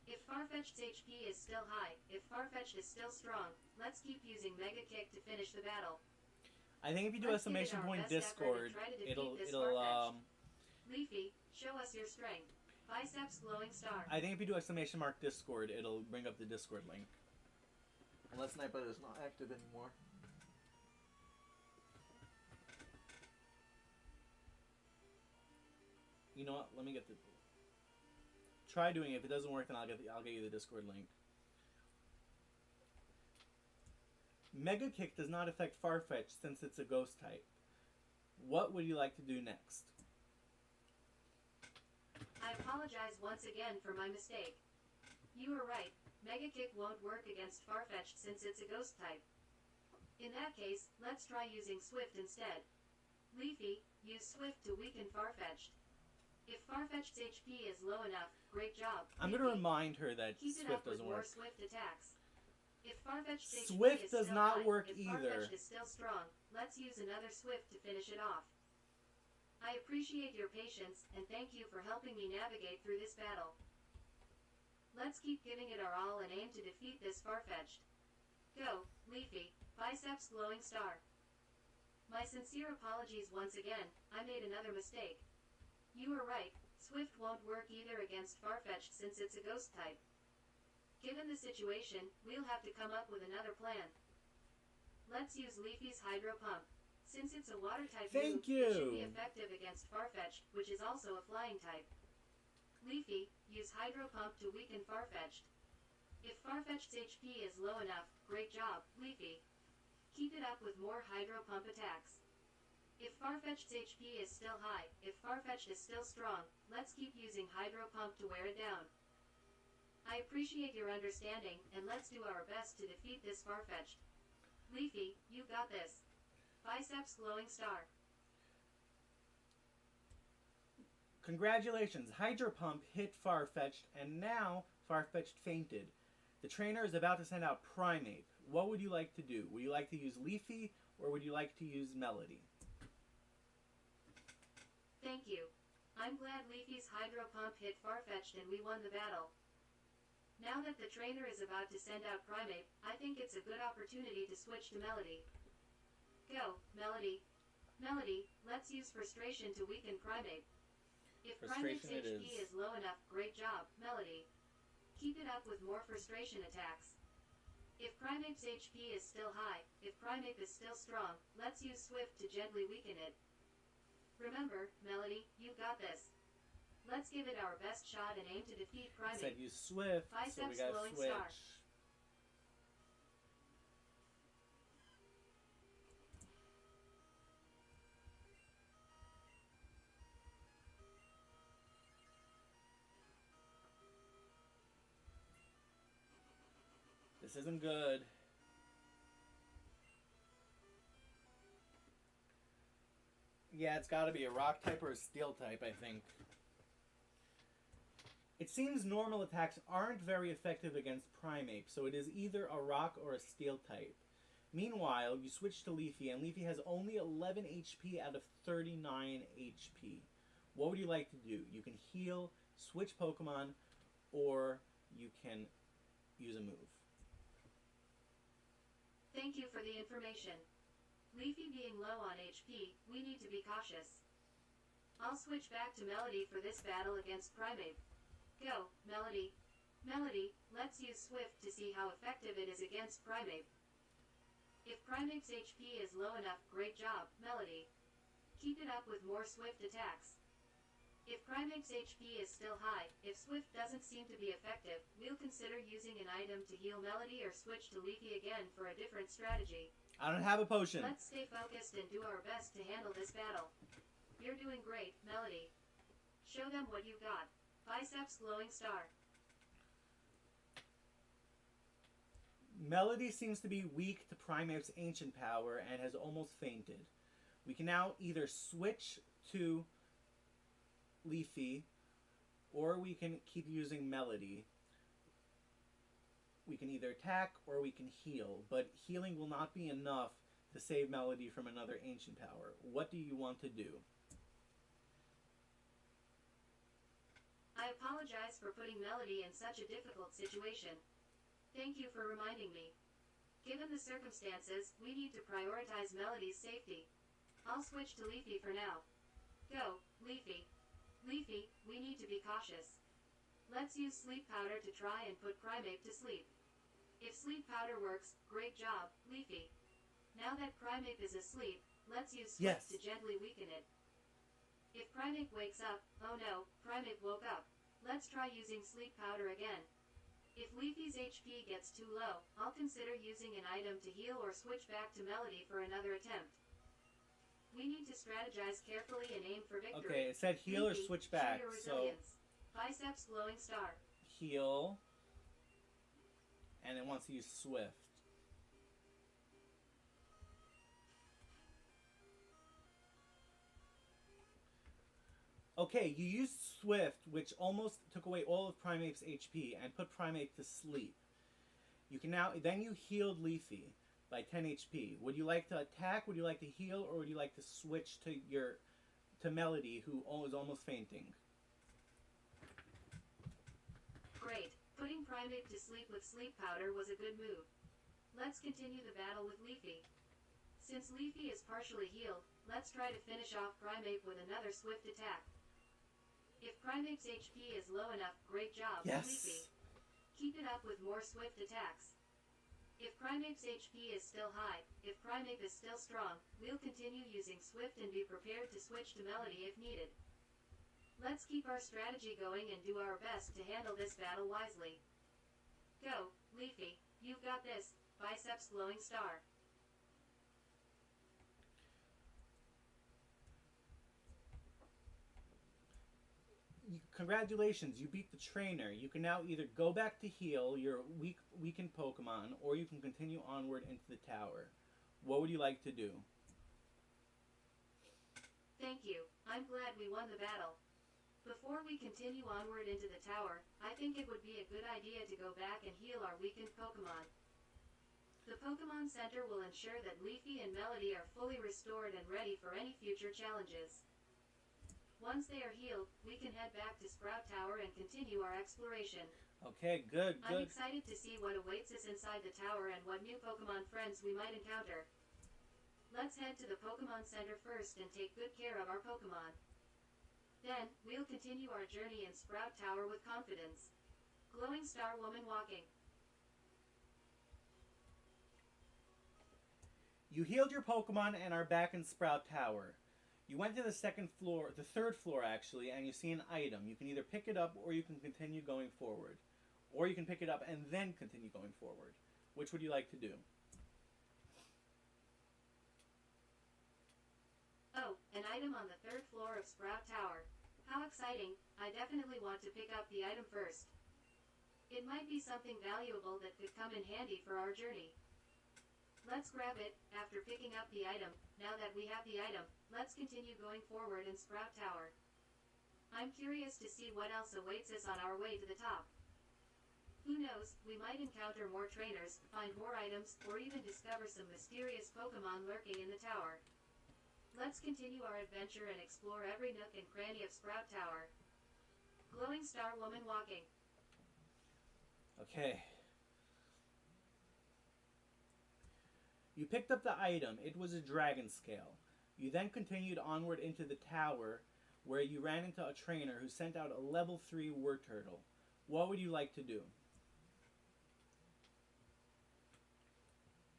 If Farfetch'd's HP is still high, if Farfetch'd is still strong, let's keep using Mega Kick to finish the battle. I think if you do exclamation point Discord, it'll Leafy, show us your strength. Biceps glowing star. I think if you do exclamation mark Discord, it'll bring up the Discord link. Unless Nightbot is not active anymore. You know what? Let me get the. Try doing it. If it doesn't work, then I'll get you the Discord link. Mega Kick does not affect Farfetch'd since it's a ghost type. What would you like to do next? I apologize once again for my mistake. You were right. Mega Kick won't work against Farfetch'd since it's a ghost type. In that case, let's try using Swift instead. Leafy, use Swift to weaken Farfetch'd. If Farfetch'd's HP is low enough, great job. I'm going to remind her that Swift doesn't work. Swift attacks. If Farfetch'd's Swift does not high, work if either. Farfetch'd is still strong, let's use another Swift to finish it off. I appreciate your patience, and thank you for helping me navigate through this battle. Let's keep giving it our all and aim to defeat this Farfetch'd. Go, Leafy, Biceps glowing star. My sincere apologies once again, I made another mistake. You were right, Swift won't work either against Farfetch'd since it's a ghost type. Given the situation, we'll have to come up with another plan. Let's use Leafy's Hydro Pump. Since it's a water type move, it should be effective against Farfetch'd, which is also a flying type. Leafy, use Hydro Pump to weaken Farfetch'd. If Farfetch'd's HP is low enough, great job, Leafy. Keep it up with more Hydro Pump attacks. If Farfetch'd's HP is still high, if Farfetch'd is still strong, let's keep using Hydro Pump to wear it down. I appreciate your understanding, and let's do our best to defeat this Farfetch'd. Leafy, you got this. Biceps glowing star. Congratulations, Hydro Pump hit Farfetch'd, and now Farfetch'd fainted. The trainer is about to send out Primeape. What would you like to do? Would you like to use Leafy, or would you like to use Melody? Thank you. I'm glad Leafy's Hydro Pump hit Farfetch'd and we won the battle. Now that the trainer is about to send out Primeape, I think it's a good opportunity to switch to Melody. Go, Melody. Melody, let's use Frustration to weaken Primeape. If Frustration Primate's it HP is. is low enough, great job, Melody. Keep it up with more frustration attacks. If Primate's HP is still high, if Primate is still strong, let's use Swift to gently weaken it. Remember, Melody, you got this. Let's give it our best shot and aim to defeat Primate. Said use Swift, so we gotta switch. Star. This isn't good. Yeah, it's gotta be a rock type or a steel type, I think. It seems normal attacks aren't very effective against Primeape, so it is either a rock or a steel type. Meanwhile, you switch to Leafy, and Leafy has only 11 HP out of 39 HP. What would you like to do? You can heal, switch Pokemon, or you can use a move. Thank you for the information. Leafy being low on HP, we need to be cautious. I'll switch back to Melody for this battle against Primeape. Go, Melody. Melody, let's use Swift to see how effective it is against Primeape. If Primate's HP is low enough, great job, Melody. Keep it up with more Swift attacks. If Primate's HP is still high, if Swift doesn't seem to be effective, we'll consider using an item to heal Melody or switch to Leafy again for a different strategy. I don't have a potion. Let's stay focused and do our best to handle this battle. You're doing great, Melody. Show them what you got. Biceps glowing star. Melody seems to be weak to Primeape's ancient power and has almost fainted. We can now either switch to Leafy, or we can keep using Melody. We can either attack or we can heal, but healing will not be enough to save Melody from another ancient power. What do you want to do? I apologize for putting Melody in such a difficult situation. Thank you for reminding me. Given the circumstances, we need to prioritize Melody's safety. I'll switch to Leafy for now. Go, Leafy. Leafy, we need to be cautious. Let's use sleep powder to try and put Primeape to sleep. If sleep powder works, great job, Leafy. Now that Primeape is asleep, let's use Swift to gently weaken it. If Primeape wakes up, oh no, Primeape woke up. Let's try using sleep powder again. If Leafy's HP gets too low, I'll consider using an item to heal or switch back to Melody for another attempt. We need to strategize carefully and aim for victory. Okay, it said heal Leafy, or switch back, so Biceps glowing star. Heal, and it wants to use Swift. Okay, you used Swift, which almost took away all of Primeape's HP and put Primeape to sleep. You can now, then you healed Leafy by 10 HP. Would you like to attack, would you like to heal, or would you like to switch to Melody, who is almost fainting? Great. Putting Primeape to sleep with sleep powder was a good move. Let's continue the battle with Leafy. Since Leafy is partially healed, let's try to finish off Primeape with another Swift attack. If Primate's HP is low enough, great job, Leafy. Keep it up with more Swift attacks. If Primate's HP is still high, if Primeape is still strong, we'll continue using Swift and be prepared to switch to Melody if needed. Let's keep our strategy going and do our best to handle this battle wisely. Go, Leafy, you've got this, Biceps glowing star. Congratulations, you beat the trainer. You can now either go back to heal your weakened Pokemon, or you can continue onward into the tower. What would you like to do? Thank you. I'm glad we won the battle. Before we continue onward into the tower, I think it would be a good idea to go back and heal our weakened Pokemon. The Pokemon Center will ensure that Leafy and Melody are fully restored and ready for any future challenges. Once they are healed, we can head back to Sprout Tower and continue our exploration. Okay, good. I'm excited to see what awaits us inside the tower and what new Pokemon friends we might encounter. Let's head to the Pokemon Center first and take good care of our Pokemon. Then, we'll continue our journey in Sprout Tower with confidence. Glowing Star Woman walking. You healed your Pokemon and are back in Sprout Tower. You went to the third floor actually, and you see an item. You can either pick it up or you can continue going forward. Or you can pick it up and then continue going forward. Which would you like to do? Oh, an item on the third floor of Sprout Tower. How exciting. I definitely want to pick up the item first. It might be something valuable that could come in handy for our journey. Let's grab it. After picking up the item, now that we have the item, let's continue going forward in Sprout Tower. I'm curious to see what else awaits us on our way to the top. Who knows, we might encounter more trainers, find more items, or even discover some mysterious Pokemon lurking in the tower. Let's continue our adventure and explore every nook and cranny of Sprout Tower. Glowing Star Woman walking. Okay. You picked up the item. It was a dragon scale. You then continued onward into the tower where you ran into a trainer who sent out a level 3 Wartortle. What would you like to do?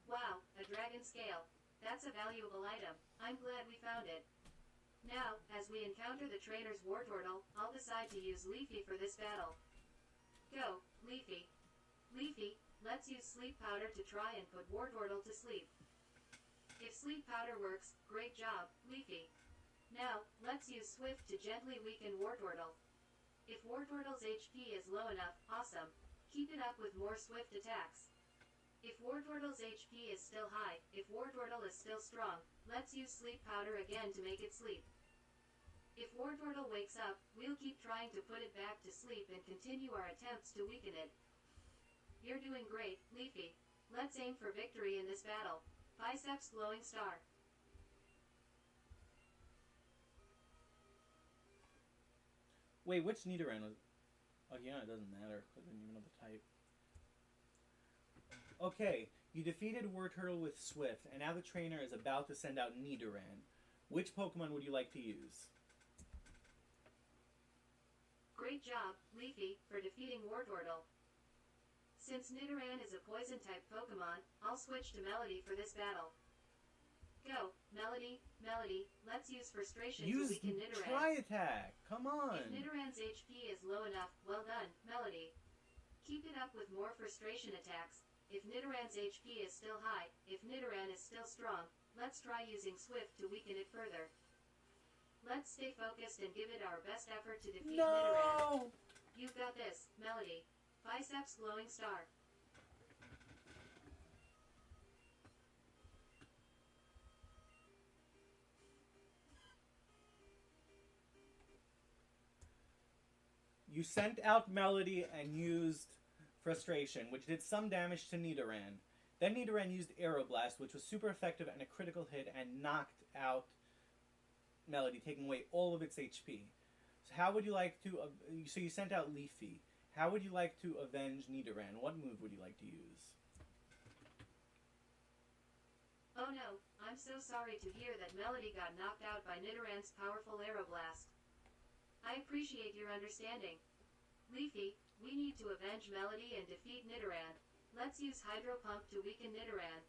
Wow, a dragon scale. That's a valuable item. I'm glad we found it. Now, as we encounter the trainer's Wartortle, I'll decide to use Leafy for this battle. Go, Leafy. Leafy, let's use Sleep Powder to try and put Wartortle to sleep. If Sleep Powder works, great job, Leafy. Now, let's use Swift to gently weaken Wartortle. If Wartortle's HP is low enough, awesome. Keep it up with more Swift attacks. If Wartortle's HP is still high, if Wartortle is still strong, let's use Sleep Powder again to make it sleep. If Wartortle wakes up, we'll keep trying to put it back to sleep and continue our attempts to weaken it. You're doing great, Leafy. Let's aim for victory in this battle. Biceps Glowing Star. Wait, which Nidoran was... Oh yeah, it doesn't matter, because I didn't even know the type. Okay, you defeated Wartortle with Swift, and now the trainer is about to send out Nidoran. Which Pokemon would you like to use? Great job, Leafy, for defeating Wartortle. Since Nidoran is a Poison-type Pokemon, I'll switch to Melody for this battle. Go, Melody, Melody, let's use Frustration to weaken Nidoran. Tri-Attack, come on! If Nidoran's HP is low enough, well done, Melody. Keep it up with more Frustration attacks. If Nidoran's HP is still high, if Nidoran is still strong, let's try using Swift to weaken it further. Let's stay focused and give it our best effort to defeat Nidoran. You've got this, Melody. Biceps Glowing Star. You sent out Melody and used Frustration, which did some damage to Nidoran. Then Nidoran used Aeroblast, which was super effective and a critical hit, and knocked out Melody, taking away all of its HP. So how would you like to... so you sent out Leafy. How would you like to avenge Nidoran? What move would you like to use? Oh no, I'm so sorry to hear that Melody got knocked out by Nidoran's powerful Aeroblast. I appreciate your understanding. Leafy, we need to avenge Melody and defeat Nidoran. Let's use Hydro Pump to weaken Nidoran.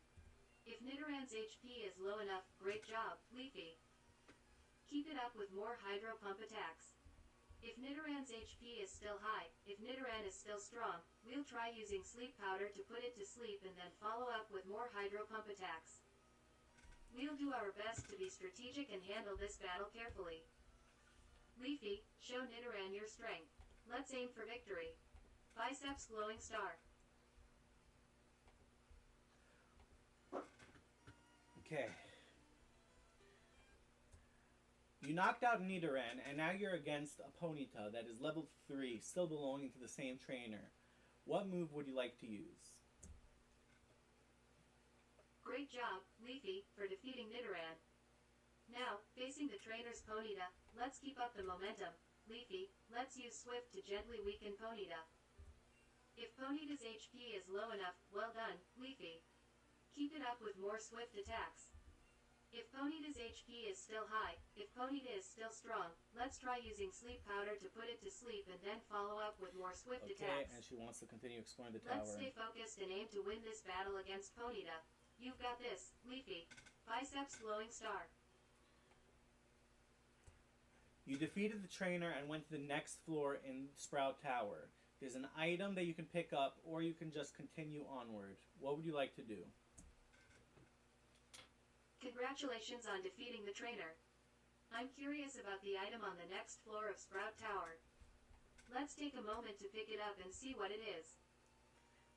If Nidoran's HP is low enough, great job, Leafy. Keep it up with more Hydro Pump attacks. If Nidoran's HP is still high, if Nidoran is still strong, we'll try using Sleep Powder to put it to sleep and then follow up with more Hydro Pump attacks. We'll do our best to be strategic and handle this battle carefully. Leafy, show Nidoran your strength. Let's aim for victory. Biceps Glowing Star. Okay. You knocked out Nidoran, and now you're against a Ponyta that is level 3, still belonging to the same trainer. What move would you like to use? Great job, Leafy, for defeating Nidoran. Now, facing the trainer's Ponyta, let's keep up the momentum. Leafy, let's use Swift to gently weaken Ponyta. If Ponyta's HP is low enough, well done, Leafy. Keep it up with more Swift attacks. If Ponyta's HP is still high, if Ponyta is still strong, let's try using sleep powder to put it to sleep and then follow up with more swift attacks. Okay, and she wants to continue exploring the tower. Let's stay focused and aim to win this battle against Ponyta. You've got this, Leafy. Biceps glowing star. You defeated the trainer and went to the next floor in Sprout Tower. There's an item that you can pick up, or you can just continue onward. What would you like to do? Congratulations on defeating the trainer. I'm curious about the item on the next floor of Sprout Tower. Let's take a moment to pick it up and see what it is.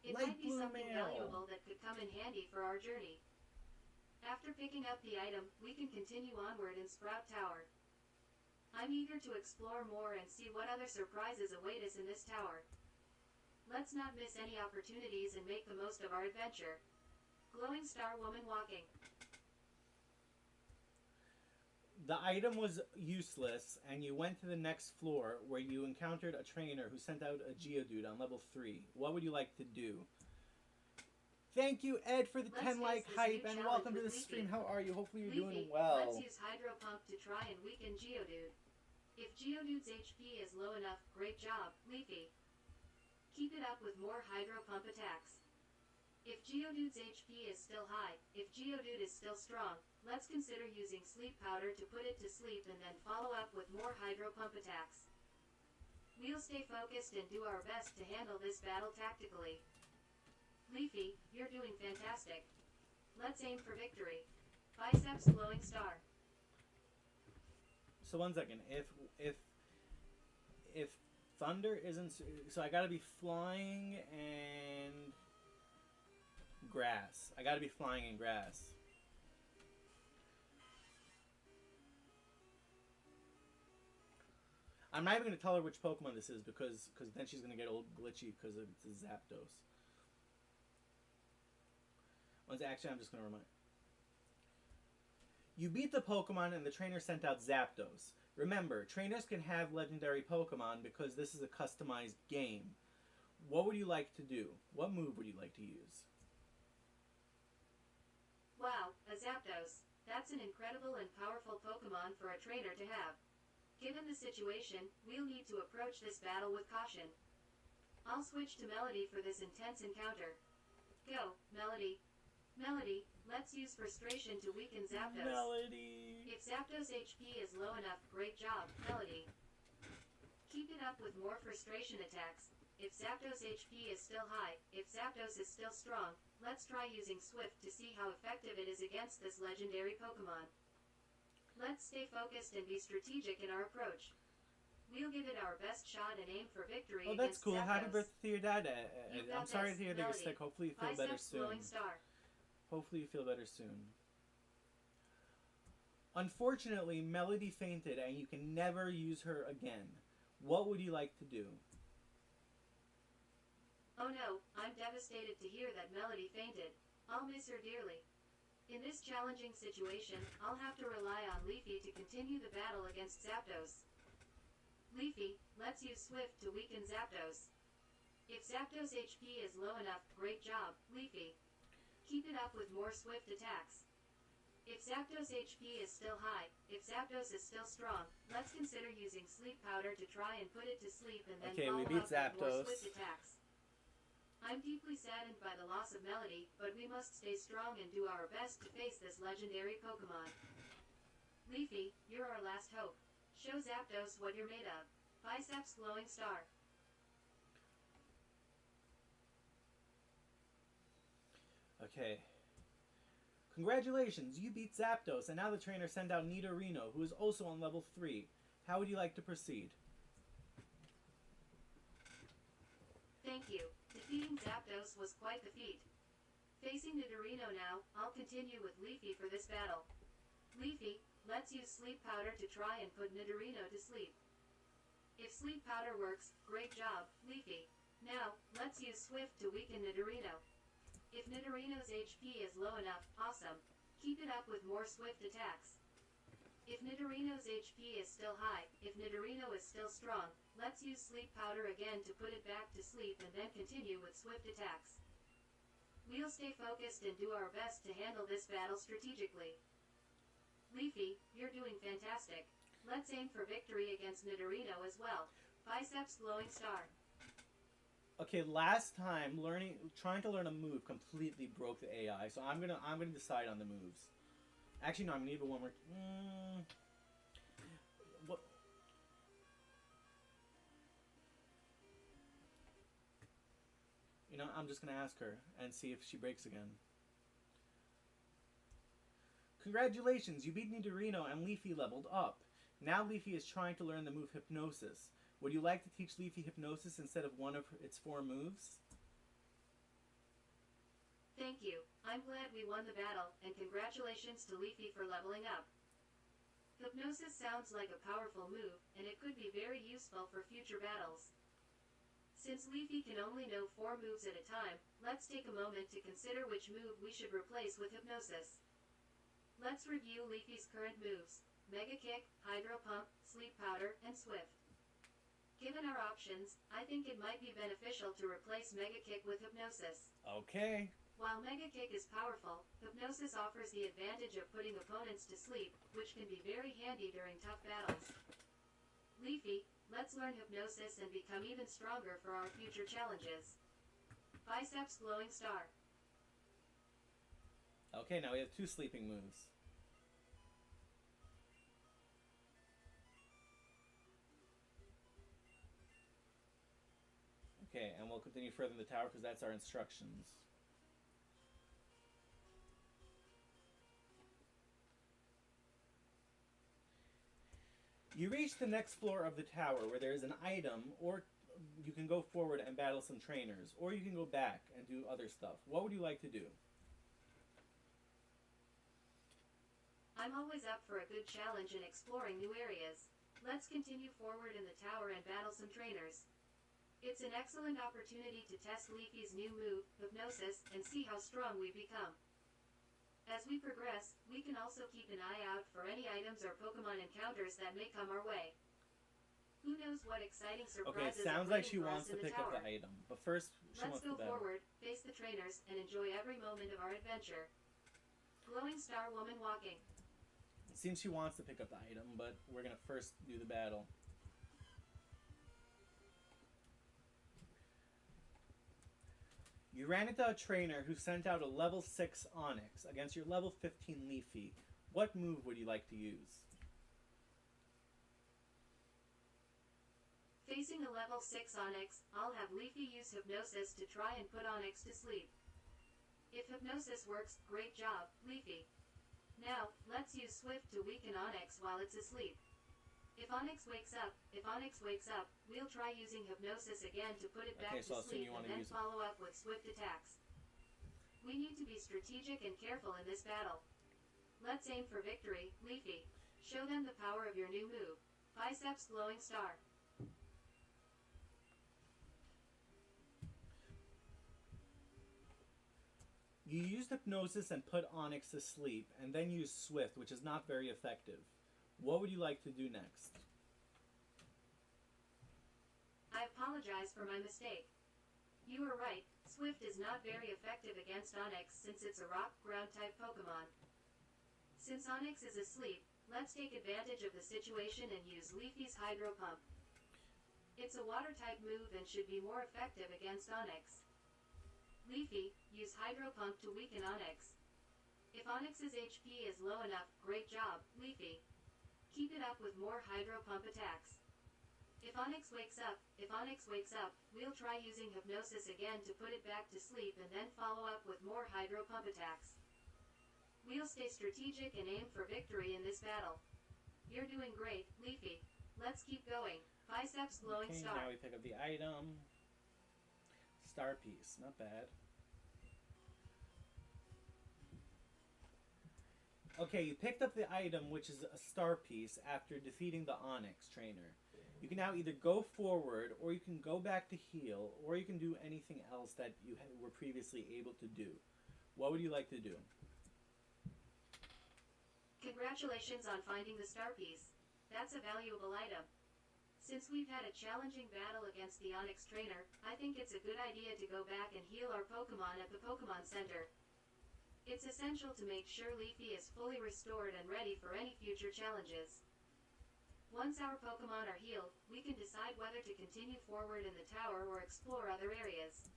It might be something valuable that could come in handy for our journey. After picking up the item, we can continue onward in Sprout Tower. I'm eager to explore more and see what other surprises await us in this tower. Let's not miss any opportunities and make the most of our adventure. Glowing Star Woman walking. The item was useless, and you went to the next floor where you encountered a trainer who sent out a Geodude on level 3. What would you like to do? Thank you, Ed, for the 10-like hype, and welcome to the stream. How are you? Hopefully you're doing well. Let's use Hydro Pump to try and weaken Geodude. If Geodude's HP is low enough, great job, Leafy. Keep it up with more Hydro Pump attacks. If Geodude's HP is still high, if Geodude is still strong, let's consider using Sleep Powder to put it to sleep and then follow up with more Hydro Pump attacks. We'll stay focused and do our best to handle this battle tactically. Leafy, you're doing fantastic. Let's aim for victory. Biceps glowing star. So 1 second. If thunder isn't, so I gotta be flying and grass. I gotta be flying in grass. I'm not even gonna tell her which Pokemon this is because then she's gonna get old glitchy because it's a Zapdos. Actually, I'm just gonna remind. You beat the Pokemon and the trainer sent out Zapdos. Remember, trainers can have legendary Pokemon because this is a customized game. What would you like to do? What move would you like to use? Wow, a Zapdos. That's an incredible and powerful Pokemon for a trainer to have. Given the situation, we'll need to approach this battle with caution. I'll switch to Melody for this intense encounter. Go, Melody. Melody, let's use Frustration to weaken Zapdos. Melody! If Zapdos' HP is low enough, great job, Melody. Keep it up with more Frustration attacks. If Zapdos' HP is still high, if Zapdos is still strong, let's try using Swift to see how effective it is against this legendary Pokemon. Let's stay focused and be strategic in our approach. We'll give it our best shot and aim for victory. Oh, that's cool. Zapdos. Happy birthday to your dad. I'm sorry to hear that you're Melody. sick. Hopefully you feel better soon. Glowing star. Hopefully you feel better soon. Unfortunately, Melody fainted and you can never use her again. What would you like to do? Oh no, I'm devastated to hear that Melody fainted. I'll miss her dearly. In this challenging situation, I'll have to rely on Leafy to continue the battle against Zapdos. Leafy, let's use Swift to weaken Zapdos. If Zapdos' HP is low enough, great job, Leafy. Keep it up with more Swift attacks. If Zapdos' HP is still high, if Zapdos is still strong, let's consider using Sleep Powder to try and put it to sleep and then follow up with more Swift attacks. I'm deeply saddened by the loss of Melody, but we must stay strong and do our best to face this legendary Pokemon. Leafy, you're our last hope. Show Zapdos what you're made of. Biceps glowing star. Okay. Congratulations, you beat Zapdos, and now the trainer sent out Nidorino, who is also on level 3. How would you like to proceed? Thank you. Defeating Zapdos was quite the feat. Facing Nidorino now, I'll continue with Leafy for this battle. Leafy, let's use Sleep Powder to try and put Nidorino to sleep. If Sleep Powder works, great job, Leafy. Now, let's use Swift to weaken Nidorino. If Nidorino's HP is low enough, awesome. Keep it up with more Swift attacks. If Nidorino's HP is still high, if Nidorino is still strong, let's use Sleep Powder again to put it back to sleep and then continue with Swift attacks. We'll stay focused and do our best to handle this battle strategically. Leafy, you're doing fantastic. Let's aim for victory against Nidorino as well. Biceps glowing star. Okay, last time trying to learn a move completely broke the AI, so I'm gonna decide on the moves. Actually, no, I'm gonna need one more. What? You know, I'm just gonna ask her and see if she breaks again. Congratulations, you beat Nidorino and Leafy leveled up. Now Leafy is trying to learn the move Hypnosis. Would you like to teach Leafy Hypnosis instead of one of its 4 moves? Thank you. I'm glad we won the battle, and congratulations to Leafy for leveling up. Hypnosis sounds like a powerful move, and it could be very useful for future battles. Since Leafy can only know 4 moves at a time, let's take a moment to consider which move we should replace with Hypnosis. Let's review Leafy's current moves: Mega Kick, Hydro Pump, Sleep Powder, and Swift. Given our options, I think it might be beneficial to replace Mega Kick with Hypnosis. Okay. While Mega Kick is powerful, Hypnosis offers the advantage of putting opponents to sleep, which can be very handy during tough battles. Leafy, let's learn Hypnosis and become even stronger for our future challenges. Biceps glowing star. Okay, now we have 2 sleeping moves. Okay, and we'll continue further in the tower because that's our instructions. You reach the next floor of the tower where there is an item, or you can go forward and battle some trainers, or you can go back and do other stuff. What would you like to do? I'm always up for a good challenge in exploring new areas. Let's continue forward in the tower and battle some trainers. It's an excellent opportunity to test Leafy's new move, Hypnosis, and see how strong we become. As we progress, we can also keep an eye out for any items or Pokemon encounters that may come our way. Who knows what exciting surprises Okay, it sounds are like waiting she for wants us to in the pick up tower. the item, but first she Let's wants to go battle. forward, face the trainers, and enjoy every moment of our adventure. Glowing Star Woman walking. It seems she wants to pick up the item, but we're gonna first do the battle. You ran into a trainer who sent out a level 6 Onix against your level 15 Leafy. What move would you like to use? Facing a level 6 Onix, I'll have Leafy use Hypnosis to try and put Onix to sleep. If Hypnosis works, great job, Leafy. Now, let's use Swift to weaken Onix while it's asleep. If Onix wakes up, we'll try using Hypnosis again to put it back to sleep and then follow up with Swift attacks. We need to be strategic and careful in this battle. Let's aim for victory, Leafy. Show them the power of your new move, Biceps glowing star. You used Hypnosis and put Onix to sleep, and then used Swift, which is not very effective. What would you like to do next? I apologize for my mistake. You were right, Swift is not very effective against Onix since it's a rock ground-type Pokemon. Since Onix is asleep, let's take advantage of the situation and use Leafy's Hydro Pump. It's a water-type move and should be more effective against Onix. Leafy, use Hydro Pump to weaken Onix. If Onix's HP is low enough, great job, Leafy. Keep it up with more Hydro Pump attacks. If Onix wakes up, we'll try using Hypnosis again to put it back to sleep and then follow up with more Hydro Pump attacks. We'll stay strategic and aim for victory in this battle. You're doing great, Leafy. Let's keep going. Biceps glowing star. Now we pick up the item. Star piece, not bad. Okay, you picked up the item, which is a star piece, after defeating the Onix trainer. You can now either go forward, or you can go back to heal, or you can do anything else that you were previously able to do. What would you like to do? Congratulations on finding the star piece. That's a valuable item. Since we've had a challenging battle against the Onix trainer, I think it's a good idea to go back and heal our Pokemon at the Pokemon Center. It's essential to make sure Leafy is fully restored and ready for any future challenges. Once our Pokemon are healed, we can decide whether to continue forward in the tower or explore other areas.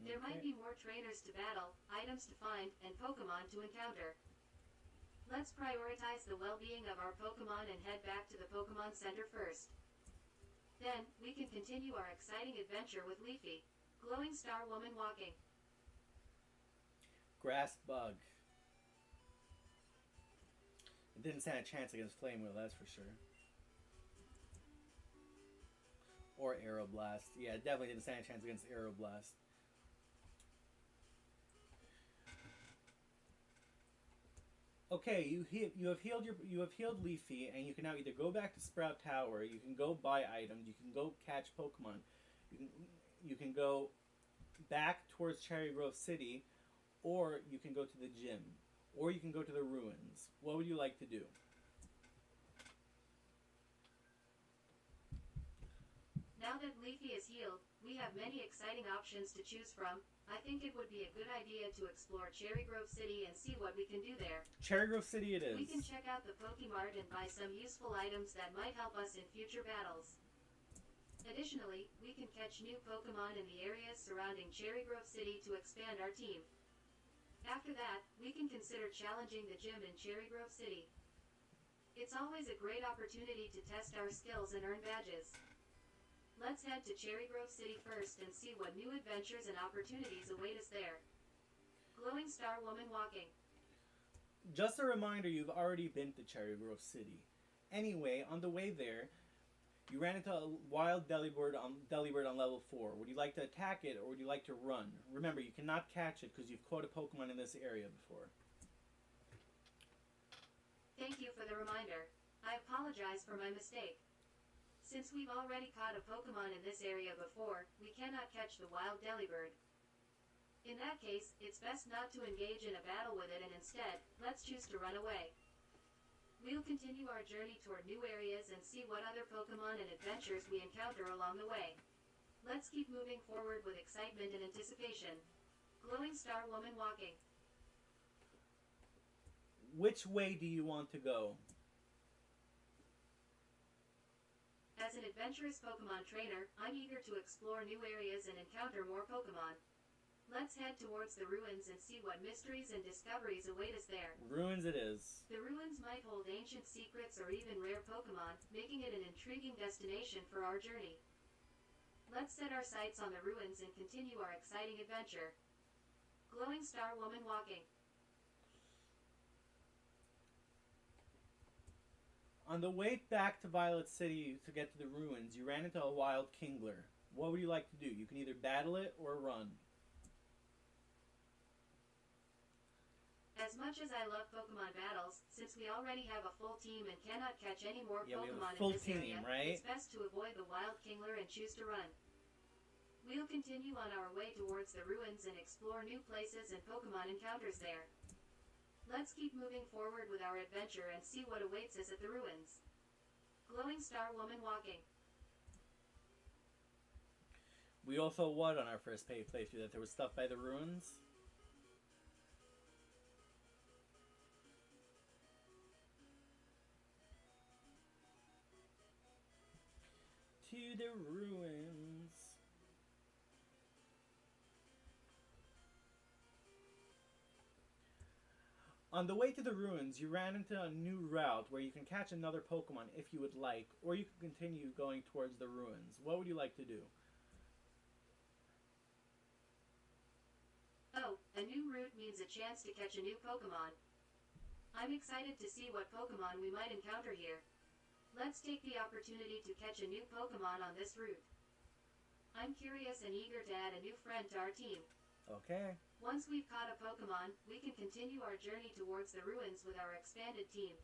There might be more trainers to battle, items to find, and Pokemon to encounter. Let's prioritize the well-being of our Pokemon and head back to the Pokemon Center first. Then, we can continue our exciting adventure with Leafy. Glowing Star Woman walking. Grass Bug. It didn't stand a chance against Flame Wheel, that's for sure. Or Aeroblast. Yeah, it definitely didn't stand a chance against Aeroblast. Okay, you have healed Leafy, and you can now either go back to Sprout Tower, you can go buy items, you can go catch Pokemon, you can go back towards Cherry Grove City, or you can go to the gym, or you can go to the ruins. What would you like to do? Now that Leafy is healed, we have many exciting options to choose from. I think it would be a good idea to explore Cherry Grove City and see what we can do there. Cherry Grove City it is. We can check out the Pokemart and buy some useful items that might help us in future battles. Additionally, we can catch new Pokemon in the areas surrounding Cherry Grove City to expand our team. After that, we can consider challenging the gym in Cherry Grove City. It's always a great opportunity to test our skills and earn badges. Let's head to Cherry Grove City first and see what new adventures and opportunities await us there. Glowing Star Woman walking. Just a reminder, you've already been to Cherry Grove City. Anyway, on the way there, you ran into a wild Delibird on level 4. Would you like to attack it, or would you like to run? Remember, you cannot catch it because you've caught a Pokemon in this area before. Thank you for the reminder. I apologize for my mistake. Since we've already caught a Pokemon in this area before, we cannot catch the wild Delibird. In that case, it's best not to engage in a battle with it, and instead, let's choose to run away. We'll continue our journey toward new areas and see what other Pokemon and adventures we encounter along the way. Let's keep moving forward with excitement and anticipation. Glowing Star Woman walking. Which way do you want to go? As an adventurous Pokemon trainer, I'm eager to explore new areas and encounter more Pokemon. Let's head towards the ruins and see what mysteries and discoveries await us there. Ruins it is. The ruins might hold ancient secrets or even rare Pokemon, making it an intriguing destination for our journey. Let's set our sights on the ruins and continue our exciting adventure. Glowing Star Woman walking. On the way back to Violet City to get to the ruins, you ran into a wild Kingler. What would you like to do? You can either battle it or run. As much as I love Pokemon battles, since we already have a full team and cannot catch any more Pokemon in this area, right? It's best to avoid the wild Kingler and choose to run. We'll continue on our way towards the ruins and explore new places and Pokemon encounters there. Let's keep moving forward with our adventure and see what awaits us at the ruins. Glowing Star Woman walking. We also what on our first playthrough? That there was stuff by the ruins? To the ruins. On the way to the ruins, you ran into a new route where you can catch another Pokemon if you would like, or you can continue going towards the ruins. What would you like to do? Oh, a new route means a chance to catch a new Pokemon. I'm excited to see what Pokemon we might encounter here. Let's take the opportunity to catch a new Pokemon on this route. I'm curious and eager to add a new friend to our team. Okay. Once we've caught a Pokemon, we can continue our journey towards the ruins with our expanded team.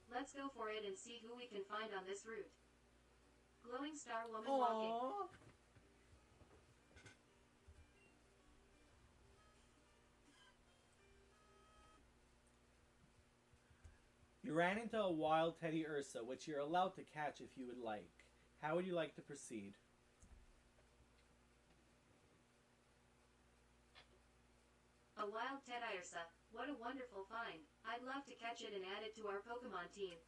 Let's go for it and see who we can find on this route. Glowing Star Woman walking. You ran into a wild Teddy Ursa, which you're allowed to catch if you would like. How would you like to proceed? A wild Teddiursa. What a wonderful find. I'd love to catch it and add it to our Pokemon team.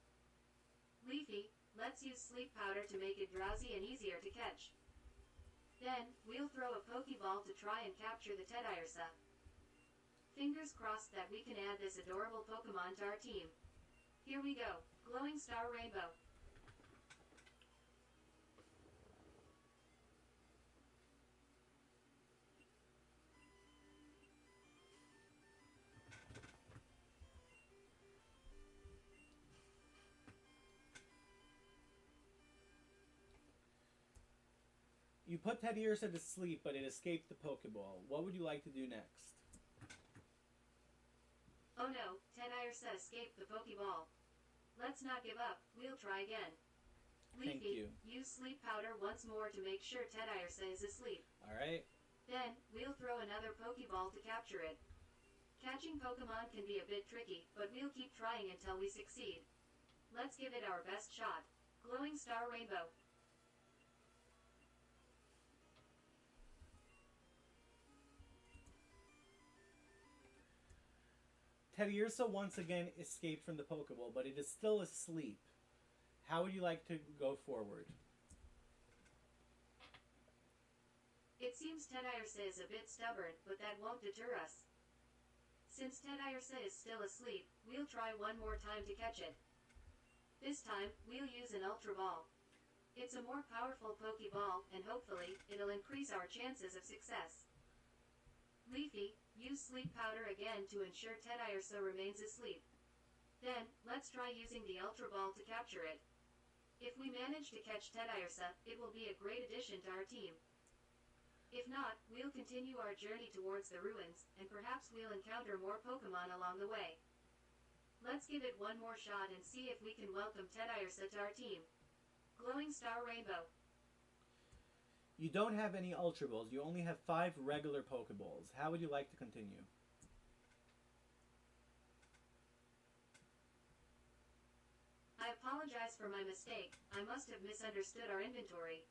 Leafy, let's use sleep powder to make it drowsy and easier to catch. Then, we'll throw a Pokeball to try and capture the Teddiursa. Fingers crossed that we can add this adorable Pokemon to our team. Here we go. Glowing Star Rainbow. You put Teddiursa to sleep, but it escaped the Pokeball. What would you like to do next? Oh no, Teddiursa escaped the Pokeball. Let's not give up. We'll try again. Thank Leafy, you. use sleep powder once more to make sure Teddiursa is asleep. Alright. Then, we'll throw another Pokeball to capture it. Catching Pokemon can be a bit tricky, but we'll keep trying until we succeed. Let's give it our best shot. Glowing Star Rainbow. Teddiursa once again escaped from the Pokeball, but it is still asleep. How would you like to go forward? It seems Teddiursa is a bit stubborn, but that won't deter us. Since Teddiursa is still asleep, we'll try one more time to catch it. This time, we'll use an Ultra Ball. It's a more powerful Pokeball, and hopefully, it'll increase our chances of success. Leafy, use sleep powder again to ensure Teddiursa remains asleep. Then, let's try using the Ultra Ball to capture it. If we manage to catch Teddiursa, it will be a great addition to our team. If not, we'll continue our journey towards the ruins, and perhaps we'll encounter more Pokemon along the way. Let's give it one more shot and see if we can welcome Teddiursa to our team. Glowing Star Rainbow. You don't have any Ultra Balls. You only have 5 regular Pokeballs. How would you like to continue? I apologize for my mistake. I must have misunderstood our inventory.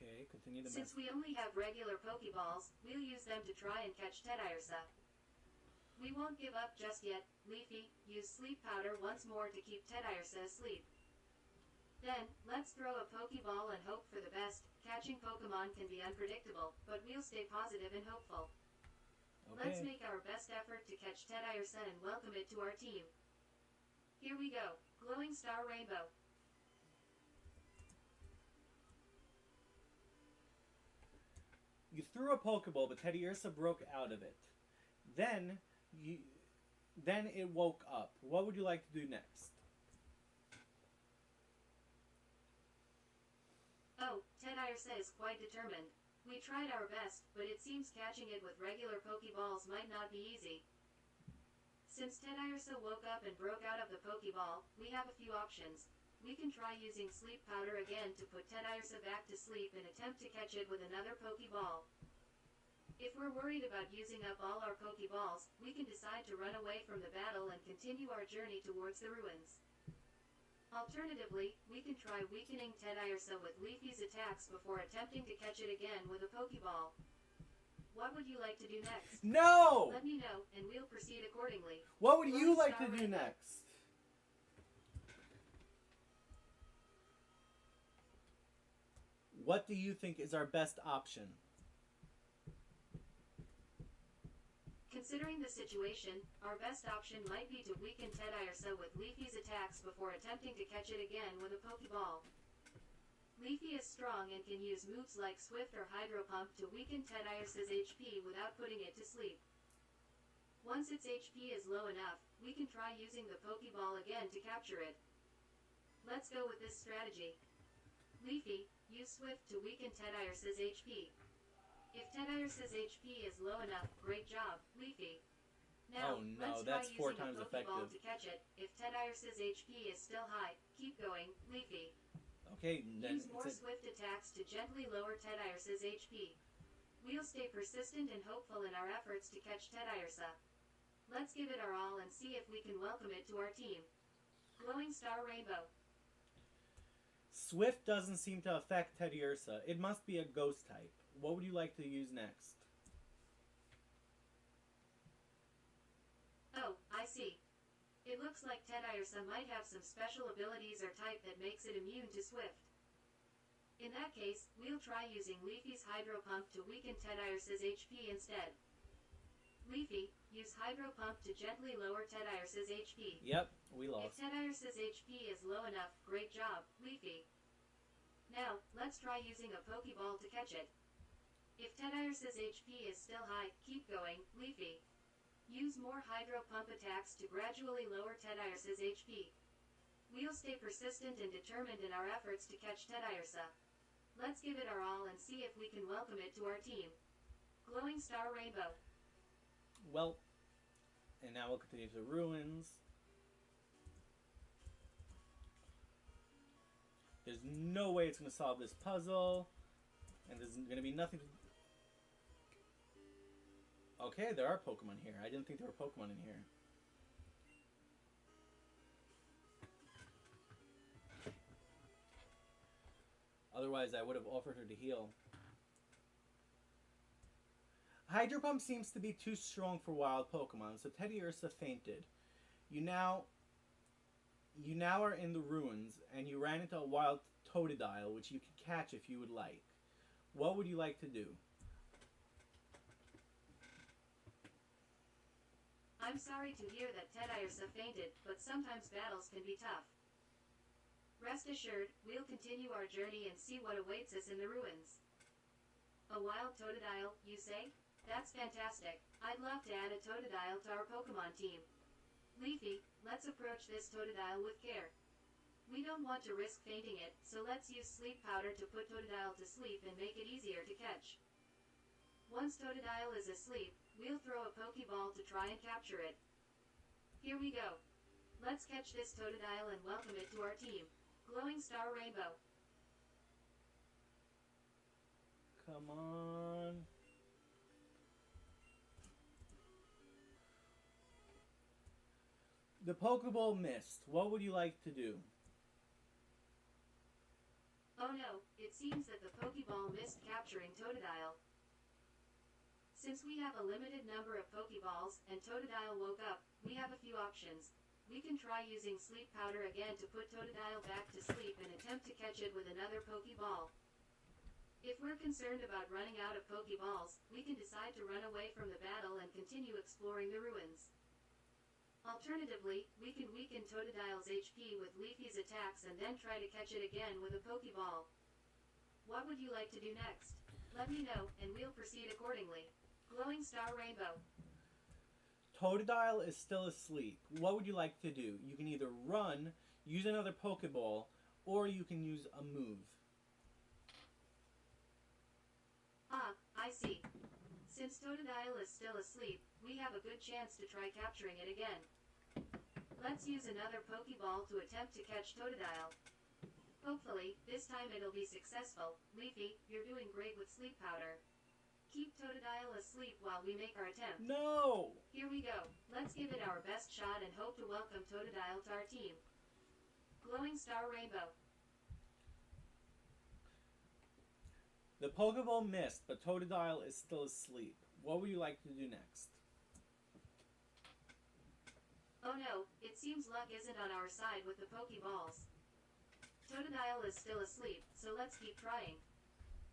Okay, continue the Since we only have regular Pokeballs, we'll use them to try and catch Teddiursa. We won't give up just yet. Leafy, use sleep powder once more to keep Teddiursa asleep. Then, let's throw a Pokeball and hope for the best. Catching Pokemon can be unpredictable, but we'll stay positive and hopeful. Okay. Let's make our best effort to catch Teddiursa and welcome it to our team. Here we go. Glowing Star Rainbow. You threw a Pokeball, but Teddiursa broke out of it. Then it woke up. What would you like to do next? Oh, Teddiursa is quite determined. We tried our best, but it seems catching it with regular Pokeballs might not be easy. Since Teddiursa woke up and broke out of the Pokeball, we have a few options. We can try using sleep powder again to put Teddiursa back to sleep and attempt to catch it with another Pokeball. If we're worried about using up all our Pokeballs, we can decide to run away from the battle and continue our journey towards the ruins. Alternatively, we can try weakening Teddiursa with Leafy's attacks before attempting to catch it again with a Pokeball. What would you like to do next? No! Let me know, and we'll proceed accordingly. What would you Glowing like Star to do Rainbow. next? What do you think is our best option? Considering the situation, our best option might be to weaken Teddiursa with Leafy's attacks before attempting to catch it again with a Pokeball. Leafy is strong and can use moves like Swift or Hydro Pump to weaken Teddiursa's HP without putting it to sleep. Once its HP is low enough, we can try using the Pokeball again to capture it. Let's go with this strategy. Leafy, use Swift to weaken Teddiursa's HP. If Teddiursa's HP is low enough, great job, Leafy. Now, Oh no, let's that's try 4 using times a Pokeball effective. to catch it. If Teddiursa's HP is still high, keep going, Leafy. Okay, then Use more swift attacks to gently lower Teddiursa's HP. We'll stay persistent and hopeful in our efforts to catch Teddiursa. Let's give it our all and see if we can welcome it to our team. Glowing Star Rainbow. Swift doesn't seem to affect Teddiursa. It must be a ghost type. What would you like to use next? Oh, I see. It looks like Teddiursa might have some special abilities or type that makes it immune to Swift. In that case, we'll try using Leafy's Hydro Pump to weaken Teddiursa's HP instead. Leafy, use Hydro Pump to gently lower Teddiursa's HP. Yep, we lost. If Teddiursa's HP is low enough, great job, Leafy. Now, let's try using a Pokeball to catch it. If Teddiursa's HP is still high, keep going, Leafy. Use more Hydro Pump attacks to gradually lower Teddiursa's HP. We'll stay persistent and determined in our efforts to catch Teddiursa. Let's give it our all and see if we can welcome it to our team. Glowing Star Rainbow. Well, and now we'll continue to ruins. There's no way it's going to solve this puzzle. And there's going to be nothing to... Okay, there are Pokemon here. I didn't think there were Pokemon in here. Otherwise, I would have offered her to heal. Hydro Pump seems to be too strong for wild Pokemon, so Teddiursa fainted. You now are in the ruins, and you ran into a wild Totodile, which you can catch if you would like. What would you like to do? I'm sorry to hear that Teddiursa fainted, but sometimes battles can be tough. Rest assured, we'll continue our journey and see what awaits us in the ruins. A wild Totodile, you say? That's fantastic. I'd love to add a Totodile to our Pokemon team. Leafy, let's approach this Totodile with care. We don't want to risk fainting it, so let's use sleep powder to put Totodile to sleep and make it easier to catch. Once Totodile is asleep, we'll throw a Pokeball to try and capture it. Here we go. Let's catch this Totodile and welcome it to our team. Glowing Star Rainbow. Come on. The Pokeball missed. What would you like to do? Oh no, it seems that the Pokeball missed capturing Totodile. Since we have a limited number of Pokeballs and Totodile woke up, we have a few options. We can try using sleep powder again to put Totodile back to sleep and attempt to catch it with another Pokeball. If we're concerned about running out of Pokeballs, we can decide to run away from the battle and continue exploring the ruins. Alternatively, we can weaken Totodile's HP with Leafy's attacks and then try to catch it again with a Pokeball. What would you like to do next? Let me know, and we'll proceed accordingly. Glowing Star Rainbow. Totodile is still asleep. What would you like to do? You can either run, use another Pokeball, or you can use a move. Ah, I see. Since Totodile is still asleep, we have a good chance to try capturing it again. Let's use another Pokeball to attempt to catch Totodile. Hopefully, this time it'll be successful. Leafy, you're doing great with sleep powder. Keep Totodile asleep while we make our attempt. No! Here we go. Let's give it our best shot and hope to welcome Totodile to our team. Glowing Star Rainbow. The Pokeball missed, but Totodile is still asleep. What would you like to do next? Oh no, it seems luck isn't on our side with the Pokeballs. Totodile is still asleep, so let's keep trying.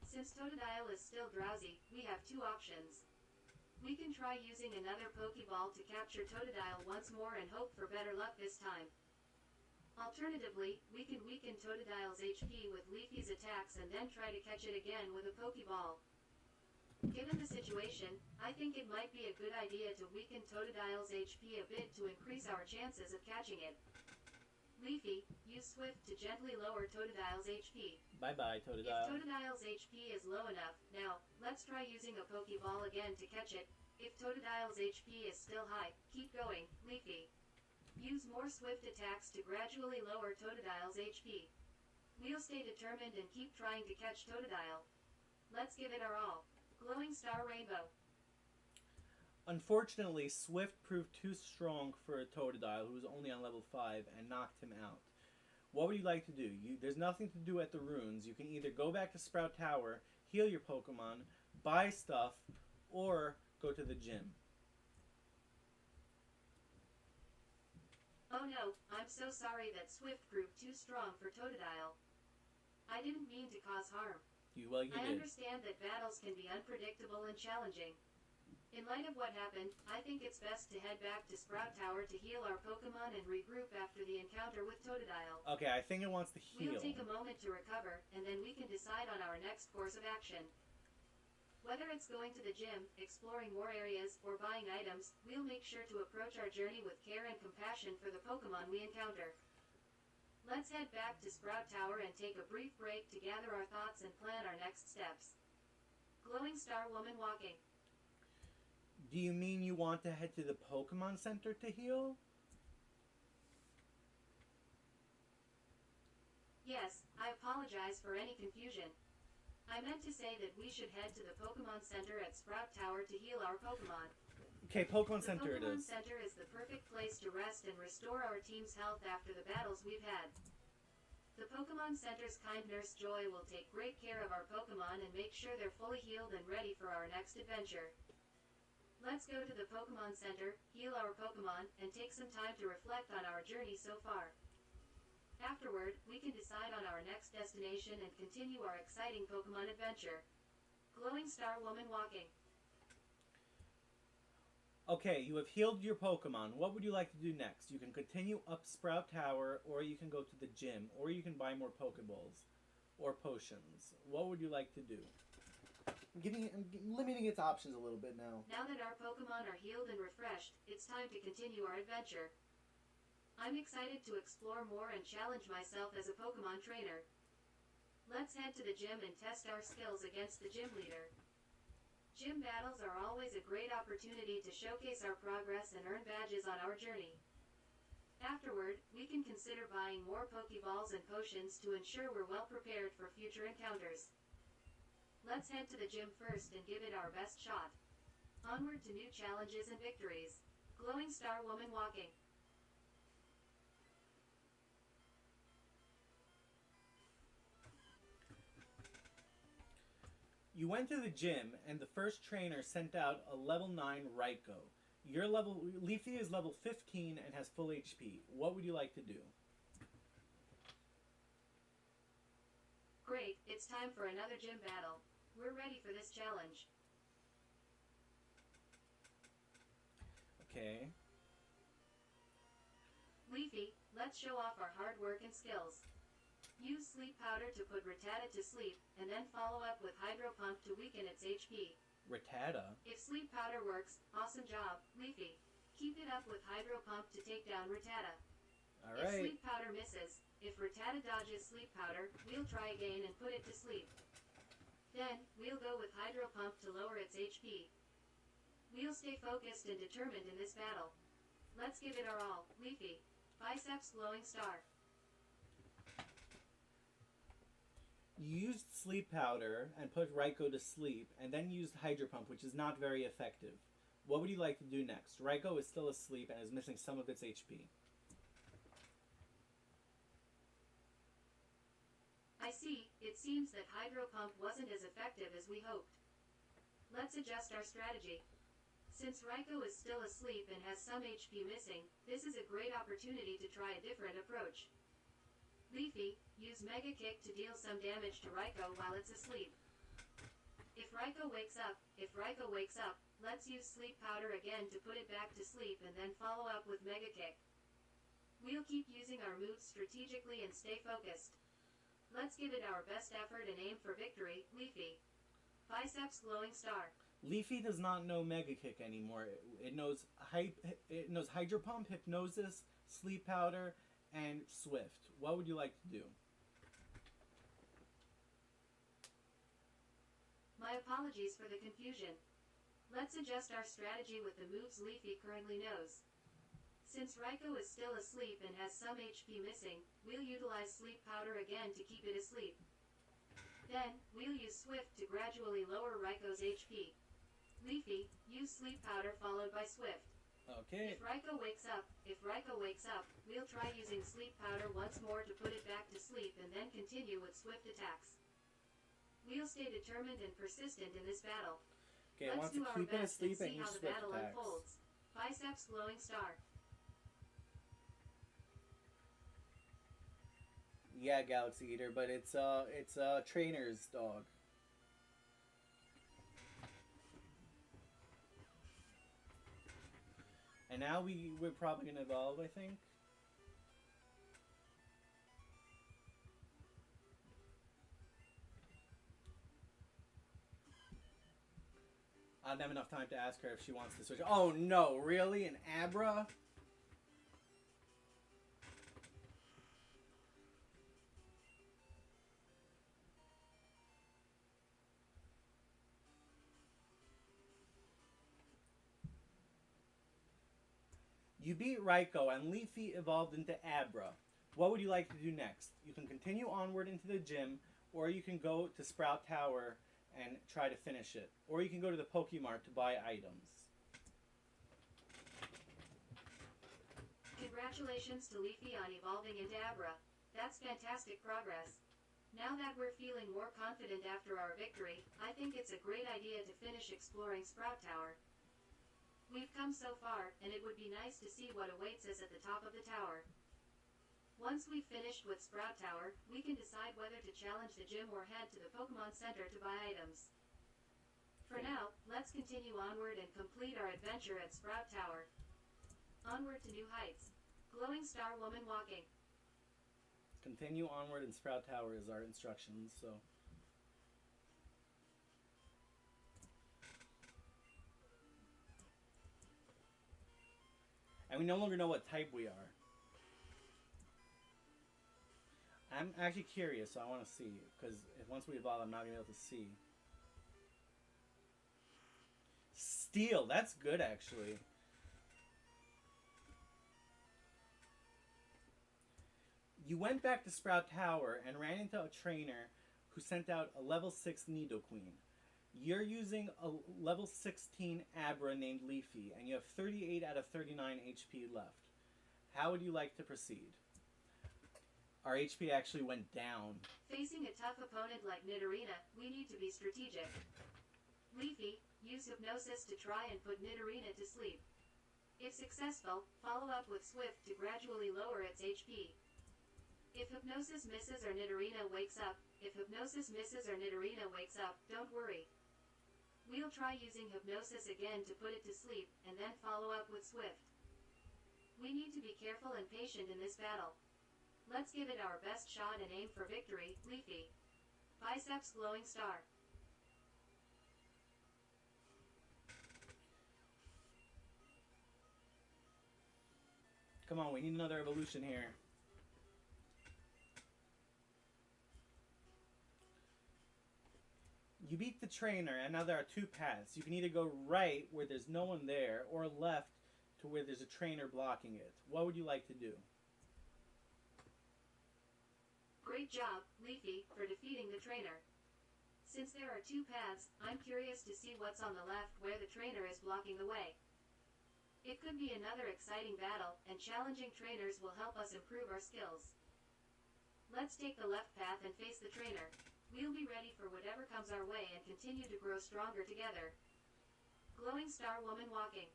Since Totodile is still drowsy, we have two options. We can try using another Pokeball to capture Totodile once more and hope for better luck this time. Alternatively, we can weaken Totodile's HP with Leafy's attacks and then try to catch it again with a Pokeball. Given the situation, I think it might be a good idea to weaken Totodile's HP a bit to increase our chances of catching it. Leafy, use Swift to gently lower Totodile's HP. Bye-bye, Totodile. If Totodile's HP is low enough, now, let's try using a Pokeball again to catch it. If Totodile's HP is still high, keep going, Leafy. Use more Swift attacks to gradually lower Totodile's HP. We'll stay determined and keep trying to catch Totodile. Let's give it our all. Glowing Star Rainbow. Unfortunately, Swift proved too strong for a Totodile who was only on level 5 and knocked him out. What would you like to do? There's nothing to do at the ruins. You can either go back to Sprout Tower, heal your Pokemon, buy stuff, or go to the gym. Oh no, I'm so sorry that Swift proved too strong for Totodile. I didn't mean to cause harm. You I did. understand that battles can be unpredictable and challenging. In light of what happened, I think it's best to head back to Sprout Tower to heal our Pokemon and regroup after the encounter with Totodile. Okay, I think it wants to heal. We'll take a moment to recover, and then we can decide on our next course of action. Whether it's going to the gym, exploring more areas, or buying items, we'll make sure to approach our journey with care and compassion for the Pokemon we encounter. Let's head back to Sprout Tower and take a brief break to gather our thoughts and plan our next steps. Glowing Star Woman walking. Do you mean you want to head to the Pokemon Center to heal? Yes, I apologize for any confusion. I meant to say that we should head to the Pokemon Center at Sprout Tower to heal our Pokemon. Okay, Pokemon Center it is. The Pokemon Center is the perfect place to rest and restore our team's health after the battles we've had. The Pokemon Center's kind Nurse Joy will take great care of our Pokemon and make sure they're fully healed and ready for our next adventure. Let's go to the Pokemon Center, heal our Pokemon, and take some time to reflect on our journey so far. Afterward, we can decide on our next destination and continue our exciting Pokemon adventure. Glowing Star Woman walking. Okay, you have healed your Pokemon. What would you like to do next? You can continue up Sprout Tower, or you can go to the gym, or you can buy more Pokeballs or potions. What would you like to do? I'm limiting its options a little bit now. Now that our Pokemon are healed and refreshed, it's time to continue our adventure. I'm excited to explore more and challenge myself as a Pokemon trainer. Let's head to the gym and test our skills against the gym leader. Gym battles are always a great opportunity to showcase our progress and earn badges on our journey. Afterward, we can consider buying more Pokeballs and potions to ensure we're well prepared for future encounters. Let's head to the gym first and give it our best shot. Onward to new challenges and victories. Glowing Star Woman walking. You went to the gym, and the first trainer sent out a level 9 Raikou. Leafy is level 15 and has full HP. What would you like to do? Great, it's time for another gym battle. We're ready for this challenge. Okay. Leafy, let's show off our hard work and skills. Use Sleep Powder to put Rattata to sleep, and then follow up with Hydro Pump to weaken its HP. Rattata? If Sleep Powder works, awesome job, Leafy. Keep it up with Hydro Pump to take down Rattata. Alright. If Sleep Powder misses, if Rattata dodges Sleep Powder, we'll try again and put it to sleep. Then, we'll go with Hydro Pump to lower its HP. We'll stay focused and determined in this battle. Let's give it our all, Leafy. Biceps Glowing Star. You used Sleep Powder and put Raikou to sleep, and then used Hydro Pump, which is not very effective. What would you like to do next? Raikou is still asleep and is missing some of its HP. I see. It seems that Hydro Pump wasn't as effective as we hoped. Let's adjust our strategy. Since Raikou is still asleep and has some HP missing, this is a great opportunity to try a different approach. Leafy, use Mega Kick to deal some damage to Raikou while it's asleep. If Raikou wakes up, let's use Sleep Powder again to put it back to sleep and then follow up with Mega Kick. We'll keep using our moves strategically and stay focused. Let's give it our best effort and aim for victory, Leafy. Biceps Glowing Star. Leafy does not know Mega Kick anymore. It knows Hydro Pump, Hypnosis, Sleep Powder, and Swift. What would you like to do? My apologies for the confusion. Let's adjust our strategy with the moves Leafy currently knows. Since Raikou is still asleep and has some HP missing, we'll utilize Sleep Powder again to keep it asleep. Then, we'll use Swift to gradually lower Raikou's HP. Leafy, use Sleep Powder followed by Swift. Okay. If Raiko wakes up, we'll try using sleep powder once more to put it back to sleep and then continue with swift attacks. We'll stay determined and persistent in this battle. Okay, Let's do our keep it best and asleep see and how use the swift battle attacks. unfolds. Biceps glowing star. Yeah, Galaxy Eater, but it's a trainer's dog. And now we're probably gonna evolve, I think. I don't have enough time to ask her if she wants to switch. Oh no, really? An Abra? You beat Raikou and Leafy evolved into Abra. What would you like to do next? You can continue onward into the gym, or you can go to Sprout Tower and try to finish it. Or you can go to the Pokemart to buy items. Congratulations to Leafy on evolving into Abra. That's fantastic progress. Now that we're feeling more confident after our victory, I think it's a great idea to finish exploring Sprout Tower. We've come so far, and it would be nice to see what awaits us at the top of the tower. Once we've finished with Sprout Tower, we can decide whether to challenge the gym or head to the Pokemon Center to buy items. For now, let's continue onward and complete our adventure at Sprout Tower. Onward to new heights. Glowing Star Woman walking. Continue onward in Sprout Tower is our instructions, so... And we no longer know what type we are. I'm actually curious, so I want to see. Because once we evolve, I'm not going to be able to see. Steel, that's good actually. You went back to Sprout Tower and ran into a trainer who sent out a level 6 Nidoqueen. You're using a level 16 Abra named Leafy, and you have 38 out of 39 HP left. How would you like to proceed? Our HP actually went down. Facing a tough opponent like Nidorina, we need to be strategic. Leafy, use Hypnosis to try and put Nidorina to sleep. If successful, follow up with Swift to gradually lower its HP. If Hypnosis misses or Nidorina wakes up, don't worry. We'll try using Hypnosis again to put it to sleep, and then follow up with Swift. We need to be careful and patient in this battle. Let's give it our best shot and aim for victory, Leafy. Biceps glowing star. Come on, we need another evolution here. You beat the trainer, and now there are two paths. You can either go right, where there's no one there, or left, to where there's a trainer blocking it. What would you like to do? Great job, Leafy, for defeating the trainer. Since there are two paths, I'm curious to see what's on the left where the trainer is blocking the way. It could be another exciting battle, and challenging trainers will help us improve our skills. Let's take the left path and face the trainer. We'll be ready for whatever comes our way and continue to grow stronger together. Glowing Star Woman walking.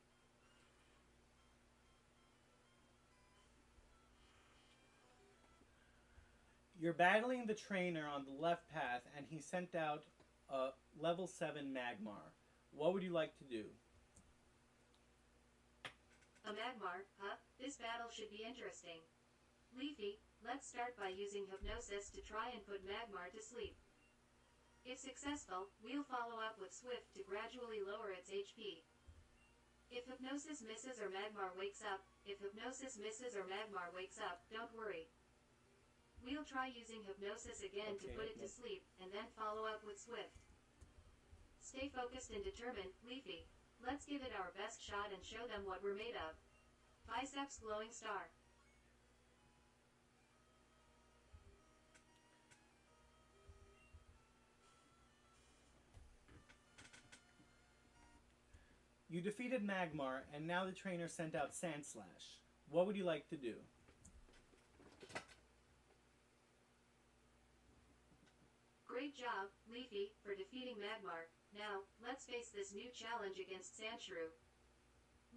You're battling the trainer on the left path, and he sent out a level 7 Magmar. What would you like to do? A Magmar, huh? This battle should be interesting. Leafy, let's start by using Hypnosis to try and put Magmar to sleep. If successful, we'll follow up with Swift to gradually lower its HP. If Hypnosis misses or Magmar wakes up, don't worry. We'll try using Hypnosis again to put it to sleep, and then follow up with Swift. Stay focused and determined, Leafy. Let's give it our best shot and show them what we're made of. Biceps glowing star. You defeated Magmar, and now the trainer sent out Sandslash. What would you like to do? Great job, Leafy, for defeating Magmar. Now, let's face this new challenge against Sandshrew.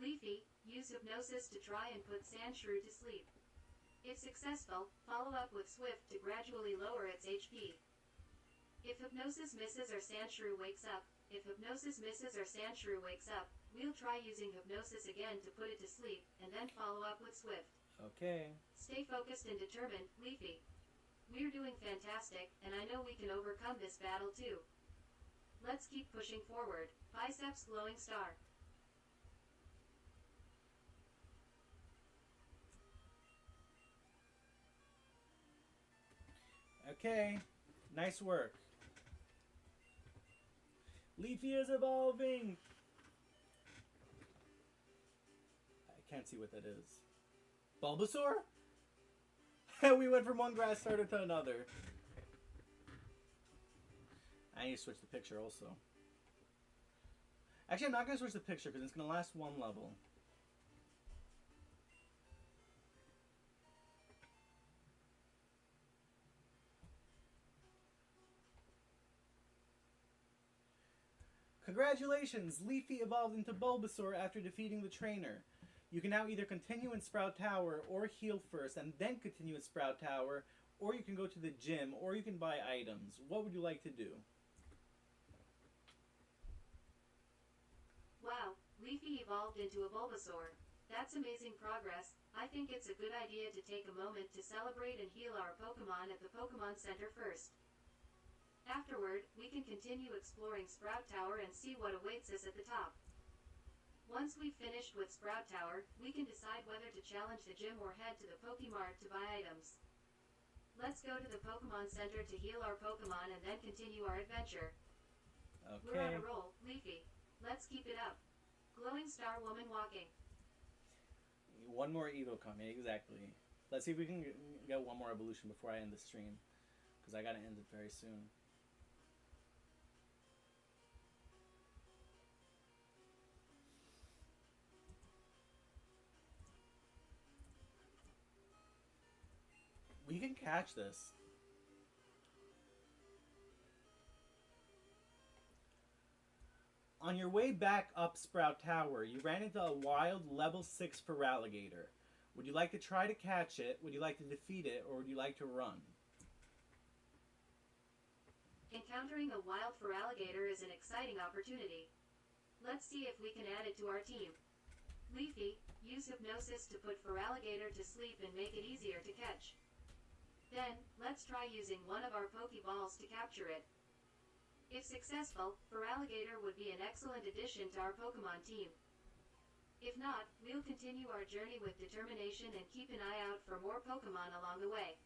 Leafy, use Hypnosis to try and put Sandshrew to sleep. If successful, follow up with Swift to gradually lower its HP. If Hypnosis misses or Sandshrew wakes up, we'll try using Hypnosis again to put it to sleep, and then follow up with Swift. Okay. Stay focused and determined, Leafy. We're doing fantastic, and I know we can overcome this battle too. Let's keep pushing forward. Biceps Glowing Star. Okay. Nice work. Leafy is evolving! I can't see what that is. Bulbasaur? We went from one grass starter to another. I need to switch the picture also. Actually, I'm not going to switch the picture because it's going to last one level. Congratulations! Leafy evolved into Bulbasaur after defeating the trainer. You can now either continue in Sprout Tower or heal first and then continue in Sprout Tower, or you can go to the gym, or you can buy items. What would you like to do? Wow, Leafy evolved into a Bulbasaur. That's amazing progress. I think it's a good idea to take a moment to celebrate and heal our Pokemon at the Pokemon Center first. Afterward, we can continue exploring Sprout Tower and see what awaits us at the top. Once we've finished with Sprout Tower, we can decide whether to challenge the gym or head to the Pokemart to buy items. Let's go to the Pokemon Center to heal our Pokemon and then continue our adventure. Okay. We're on a roll, Leafy. Let's keep it up. Glowing Star Woman walking. One more Evo coming, exactly. Let's see if we can get one more evolution before I end the stream, because I gotta end it very soon. We can catch this. On your way back up Sprout Tower, you ran into a wild level 6 Feraligatr. Would you like to try to catch it, would you like to defeat it, or would you like to run? Encountering a wild Feraligatr is an exciting opportunity. Let's see if we can add it to our team. Leafy, use Hypnosis to put Feraligatr to sleep and make it easier to catch. Then, let's try using one of our Pokeballs to capture it. If successful, Feraligatr would be an excellent addition to our Pokemon team. If not, we'll continue our journey with determination and keep an eye out for more Pokemon along the way.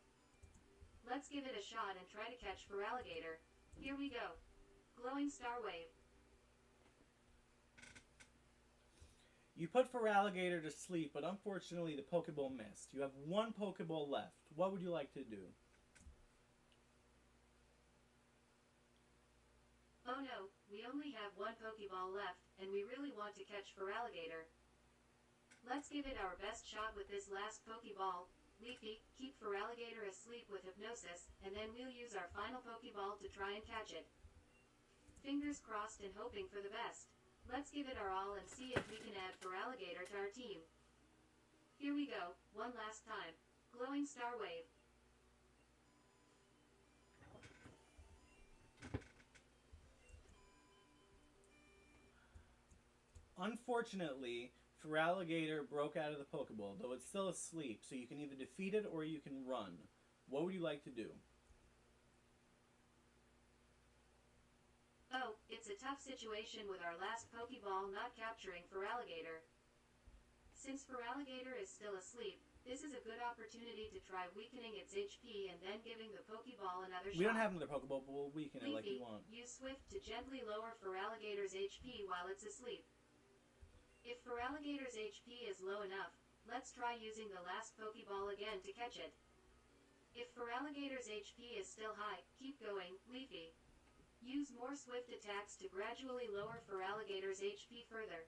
Let's give it a shot and try to catch Feraligatr. Here we go. Glowing Star Wave. You put Feraligatr to sleep, but unfortunately the Pokeball missed. You have one Pokeball left. What would you like to do? Oh no, we only have one Pokeball left, and we really want to catch Feraligatr. Let's give it our best shot with this last Pokeball. Leafy, keep Feraligatr asleep with Hypnosis, and then we'll use our final Pokeball to try and catch it. Fingers crossed and hoping for the best. Let's give it our all and see if we can add Feraligatr to our team. Here we go, one last time. Glowing Star Wave. Unfortunately, Feraligatr broke out of the Pokeball, though it's still asleep, so you can either defeat it or you can run. What would you like to do? Oh, it's a tough situation with our last Pokeball not capturing Feraligatr. Since Feraligatr is still asleep, this is a good opportunity to try weakening its HP and then giving the Pokeball another shot. We don't have another Pokeball, but we'll weaken it like you Leafy, want. use Swift to gently lower Feraligatr's HP while it's asleep. If Feraligatr's HP is low enough, let's try using the last Pokeball again to catch it. If Feraligatr's HP is still high, keep going, Leafy. Use more Swift attacks to gradually lower Feraligatr's HP further.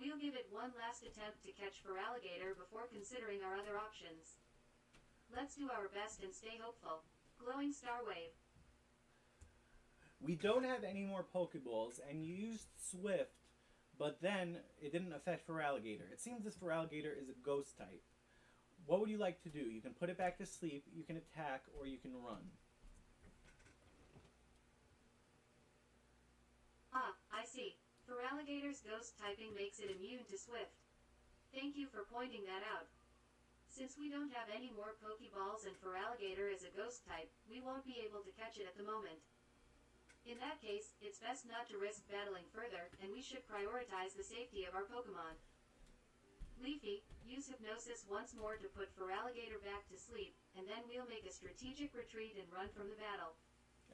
We'll give it one last attempt to catch Feraligatr before considering our other options. Let's do our best and stay hopeful. Glowing Star Wave. We don't have any more Pokeballs, and you used Swift, but then it didn't affect Feraligatr. It seems this Feraligatr is a ghost type. What would you like to do? You can put it back to sleep, you can attack, or you can run. Ah, I see. Feraligatr's ghost typing makes it immune to Swift. Thank you for pointing that out. Since we don't have any more Pokeballs and Feraligatr is a ghost type, we won't be able to catch it at the moment. In that case, it's best not to risk battling further, and we should prioritize the safety of our Pokemon. Leafy, use Hypnosis once more to put Feraligatr back to sleep, and then we'll make a strategic retreat and run from the battle.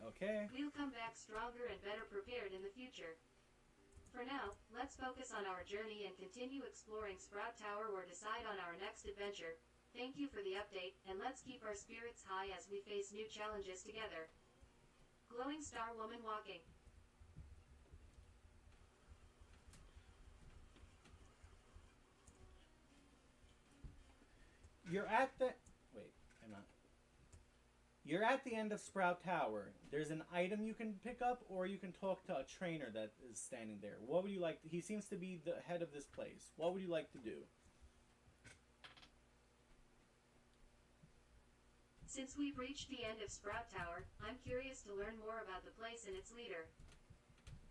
Okay. We'll come back stronger and better prepared in the future. For now, let's focus on our journey and continue exploring Sprout Tower or decide on our next adventure. Thank you for the update, and let's keep our spirits high as we face new challenges together. Glowing Star Woman walking. You're at the... Wait, I'm not. You're at the end of Sprout Tower. There's an item you can pick up, or you can talk to a trainer that is standing there. What would you like to... He seems to be the head of this place. What would you like to do? Since we've reached the end of Sprout Tower, I'm curious to learn more about the place and its leader.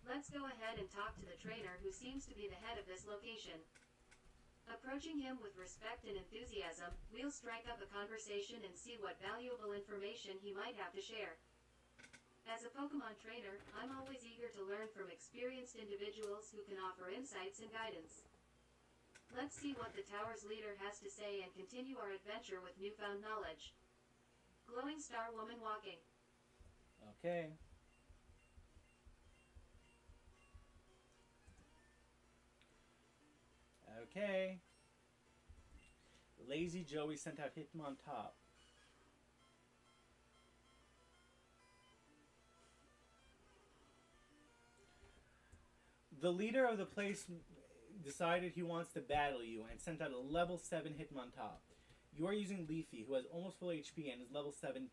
Let's go ahead and talk to the trainer who seems to be the head of this location. Approaching him with respect and enthusiasm, we'll strike up a conversation and see what valuable information he might have to share. As a Pokemon trainer, I'm always eager to learn from experienced individuals who can offer insights and guidance. Let's see what the tower's leader has to say and continue our adventure with newfound knowledge. Glowing Star Woman walking. Okay. Okay. Lazy Joey sent out Hitmontop. The leader of the place decided he wants to battle you and sent out a level 7 Hitmontop. You are using Leafy, who has almost full HP and is level 17.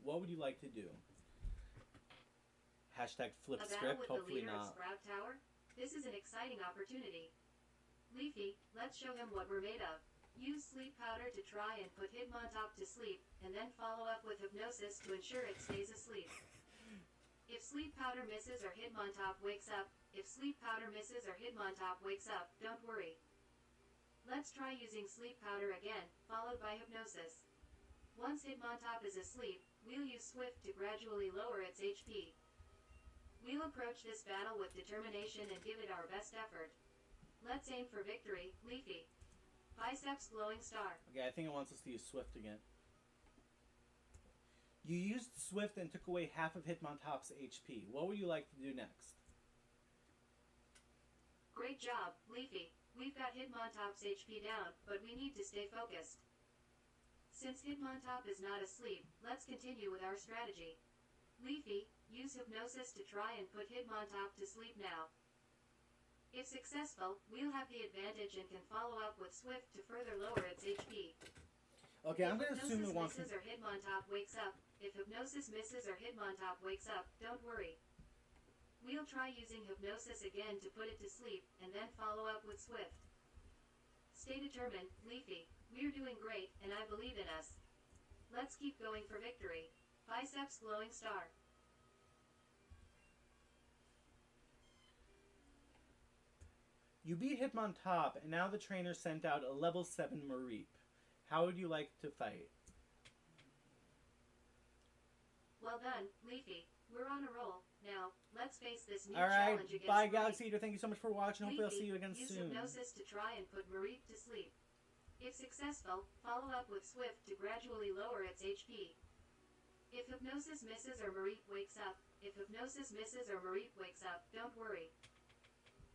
What would you like to do? Hashtag flip script, hopefully not. A battle with the leader of Sprout Tower? This is an exciting opportunity. Leafy, let's show him what we're made of. Use Sleep Powder to try and put Hitmontop to sleep, and then follow up with Hypnosis to ensure it stays asleep. If Sleep Powder misses or Hitmontop wakes up, don't worry. Let's try using Sleep Powder again, followed by Hypnosis. Once Hitmontop is asleep, we'll use Swift to gradually lower its HP. We'll approach this battle with determination and give it our best effort. Let's aim for victory, Leafy. Biceps Glowing Star. Okay, I think it wants us to use Swift again. You used Swift and took away half of Hitmontop's HP. What would you like to do next? Great job, Leafy. We've got Hitmontop's HP down, but we need to stay focused. Since Hitmontop is not asleep, let's continue with our strategy. Leafy, use Hypnosis to try and put Hitmontop to sleep now. If successful, we'll have the advantage and can follow up with Swift to further lower its HP. Okay, I'm going to assume it wants to... If Hypnosis misses or Hitmontop wakes up, don't worry. We'll try using Hypnosis again to put it to sleep, and then follow up with Swift. Stay determined, Leafy. We're doing great, and I believe in us. Let's keep going for victory. Biceps Glowing Star. You beat Hitmontop, and now the trainer sent out a level 7 Mareep. How would you like to fight? Well done, Leafy. We're on a roll. Now, let's face this new Alright, challenge against bye Mareep. Galaxy Eater. Thank you so much for watching. Hopefully I'll see you again use soon. Hypnosis to try and put Mareep to sleep. If successful, follow up with Swift to gradually lower its HP. If Hypnosis misses or Mareep wakes up, don't worry.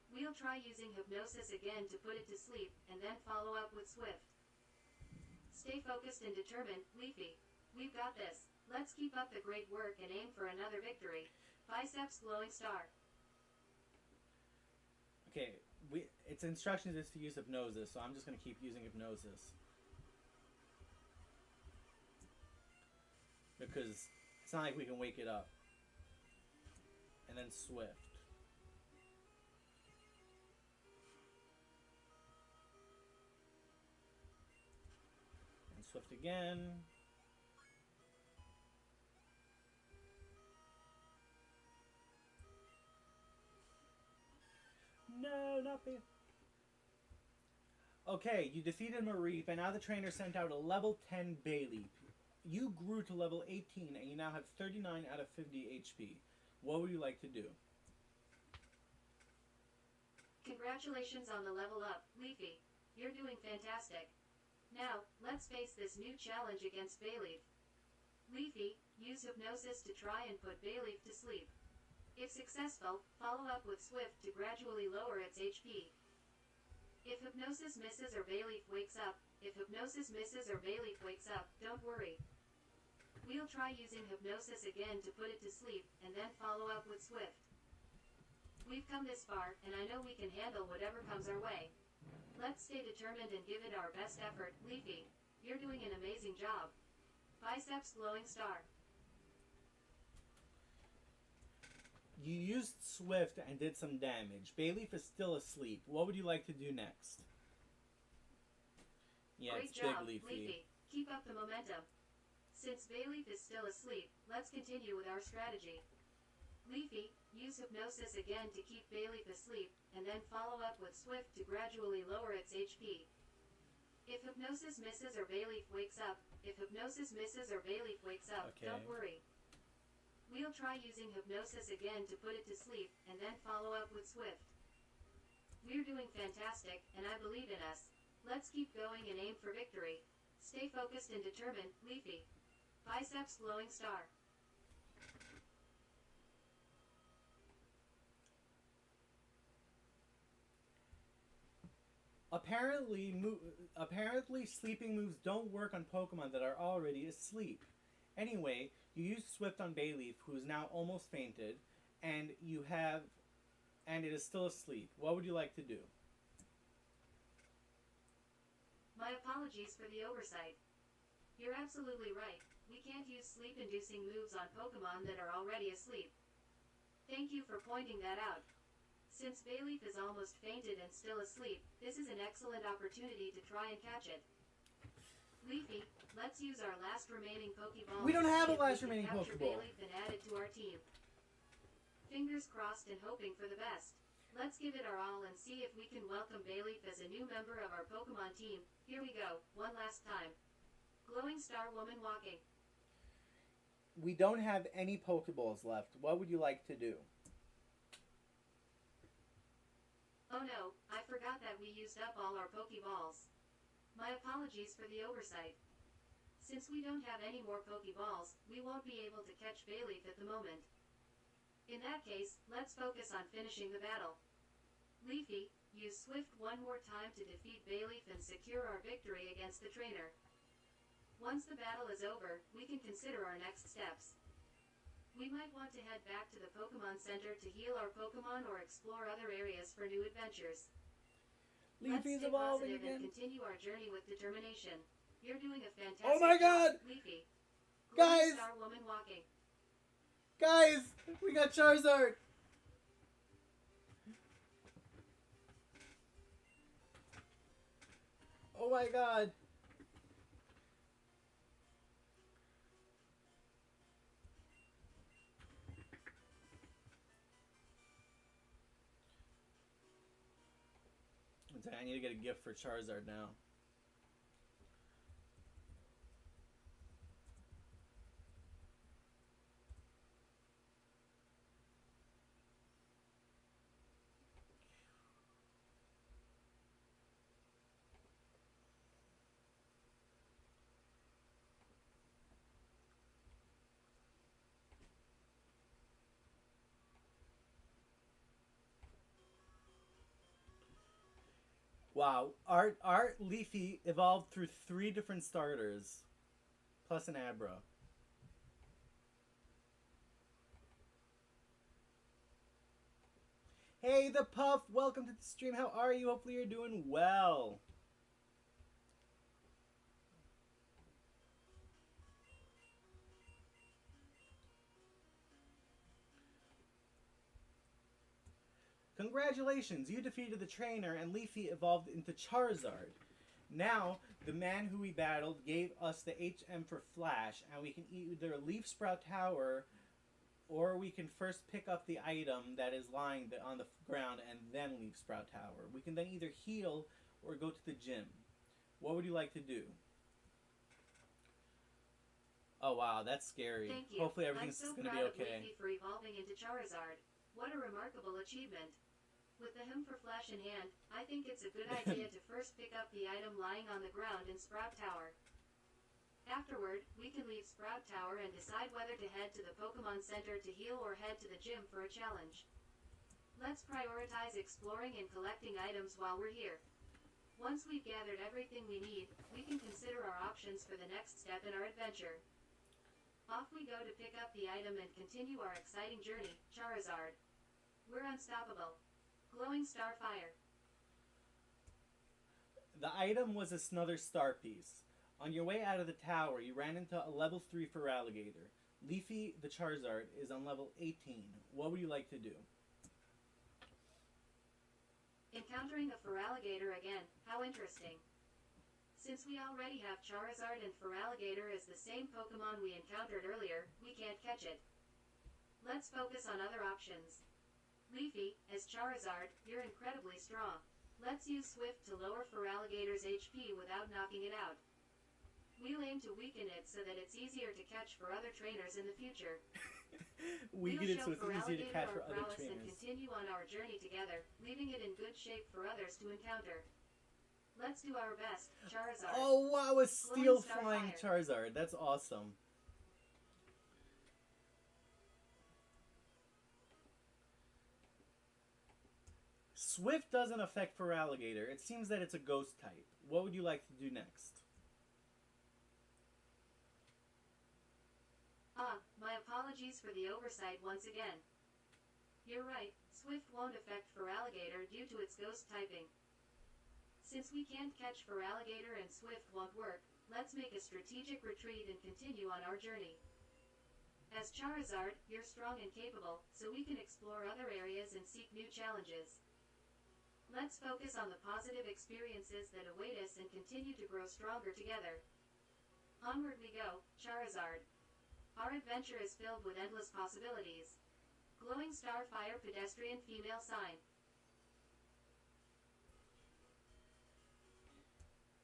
We'll try using Hypnosis again to put it to sleep, and then follow up with Swift. Stay focused and determined, Leafy. We've got this. Let's keep up the great work and aim for another victory. Biceps Glowing Star. Okay, its instructions is to use hypnosis, so I'm just gonna keep using hypnosis because it's not like we can wake it up. And then Swift. And Swift again. No, not me. Okay, you defeated Mareep, and now the trainer sent out a level 10 Bayleaf. You grew to level 18, and you now have 39 out of 50 HP. What would you like to do? Congratulations on the level up, Leafy. You're doing fantastic. Now, let's face this new challenge against Bayleaf. Leafy, use hypnosis to try and put Bayleaf to sleep. If successful, follow up with Swift to gradually lower its HP. If hypnosis misses or Bayleaf wakes up, don't worry. We'll try using hypnosis again to put it to sleep, and then follow up with Swift. We've come this far, and I know we can handle whatever comes our way. Let's stay determined and give it our best effort, Leafy. You're doing an amazing job. Biceps glowing star. You used Swift and did some damage. Bayleaf is still asleep. What would you like to do next? Yeah, Great it's job, Big Leafy. Keep up the momentum. Since Bayleaf is still asleep, let's continue with our strategy. Leafy, use hypnosis again to keep Bayleaf asleep, and then follow up with Swift to gradually lower its HP. If hypnosis misses or Bayleaf wakes up, Okay. Don't worry. We'll try using hypnosis again to put it to sleep, and then follow up with Swift. We're doing fantastic, and I believe in us. Let's keep going and aim for victory. Stay focused and determined, Leafy. Biceps glowing star. Apparently sleeping moves don't work on Pokemon that are already asleep. Anyway, you use Swift on Bayleaf, who is now almost fainted, and it is still asleep. What would you like to do? My apologies for the oversight. You're absolutely right. We can't use sleep-inducing moves on Pokemon that are already asleep. Thank you for pointing that out. Since Bayleaf is almost fainted and still asleep, this is an excellent opportunity to try and catch it. Leafy, let's use our last remaining Pokeball. We don't have a last remaining Pokeball. Bayleaf and add it to our team. Fingers crossed and hoping for the best. Let's give it our all and see if we can welcome Bayleaf as a new member of our Pokemon team. Here we go, one last time. Glowing Star Woman walking. We don't have any Pokeballs left. What would you like to do? Oh no, I forgot that we used up all our Pokeballs. My apologies for the oversight. Since we don't have any more Pokeballs, we won't be able to catch Bayleaf at the moment. In that case, let's focus on finishing the battle. Leafy, use Swift one more time to defeat Bayleaf and secure our victory against the trainer. Once the battle is over, we can consider our next steps. We might want to head back to the Pokemon Center to heal our Pokemon or explore other areas for new adventures. Leafy's Let's stay evolving positive again. and continue our journey with determination. You're doing a fantastic Oh my God! job, Leafy. Guys! Glowing Star Woman walking. Guys, we got Charizard. Oh my God. I need to get a gift for Charizard now. Wow, our Leafy evolved through 3 different starters, plus an Abra. Hey, the Puff! Welcome to the stream. How are you? Hopefully you're doing well. Congratulations! You defeated the trainer and Leafy evolved into Charizard. Now, the man who we battled gave us the HM for Flash, and we can either leave Sprout Tower, or we can first pick up the item that is lying on the ground and then leave Sprout Tower. We can then either heal or go to the gym. What would you like to do? Oh wow, that's scary. Thank you. Hopefully everything's I'm so going to be proud okay. of Leafy for evolving into Charizard. What a remarkable achievement. With the him for Flash in hand, I think it's a good idea to first pick up the item lying on the ground in Sprout Tower. Afterward, we can leave Sprout Tower and decide whether to head to the Pokemon Center to heal or head to the gym for a challenge. Let's prioritize exploring and collecting items while we're here. Once we've gathered everything we need, we can consider our options for the next step in our adventure. Off we go to pick up the item and continue our exciting journey, Charizard. We're unstoppable. Glowing Star Fire. The item was another star piece. On your way out of the tower, you ran into a level 3 Feraligatr. Leafy, the Charizard, is on level 18. What would you like to do? Encountering a Feraligatr again. How interesting. Since we already have Charizard and Feraligatr as the same Pokemon we encountered earlier, we can't catch it. Let's focus on other options. Leafy, as Charizard, you're incredibly strong. Let's use Swift to lower Feraligatr's HP without knocking it out. We'll aim to weaken it so that it's easier to catch for other trainers in the future. Weaken it so it's easier to catch for other and trainers. continue on our journey together, leaving it in good shape for others to encounter. Let's do our best, Charizard. Oh wow, a steel Star flying Fire. Charizard. That's awesome. Swift doesn't affect Feraligatr. It seems that it's a ghost type. What would you like to do next? My apologies for the oversight once again. You're right, Swift won't affect Feraligatr due to its ghost typing. Since we can't catch Feraligatr and Swift won't work, let's make a strategic retreat and continue on our journey. As Charizard, you're strong and capable, so we can explore other areas and seek new challenges. Let's focus on the positive experiences that await us and continue to grow stronger together. Onward we go, Charizard. Our adventure is filled with endless possibilities. Glowing Star Fire Pedestrian Female Sign.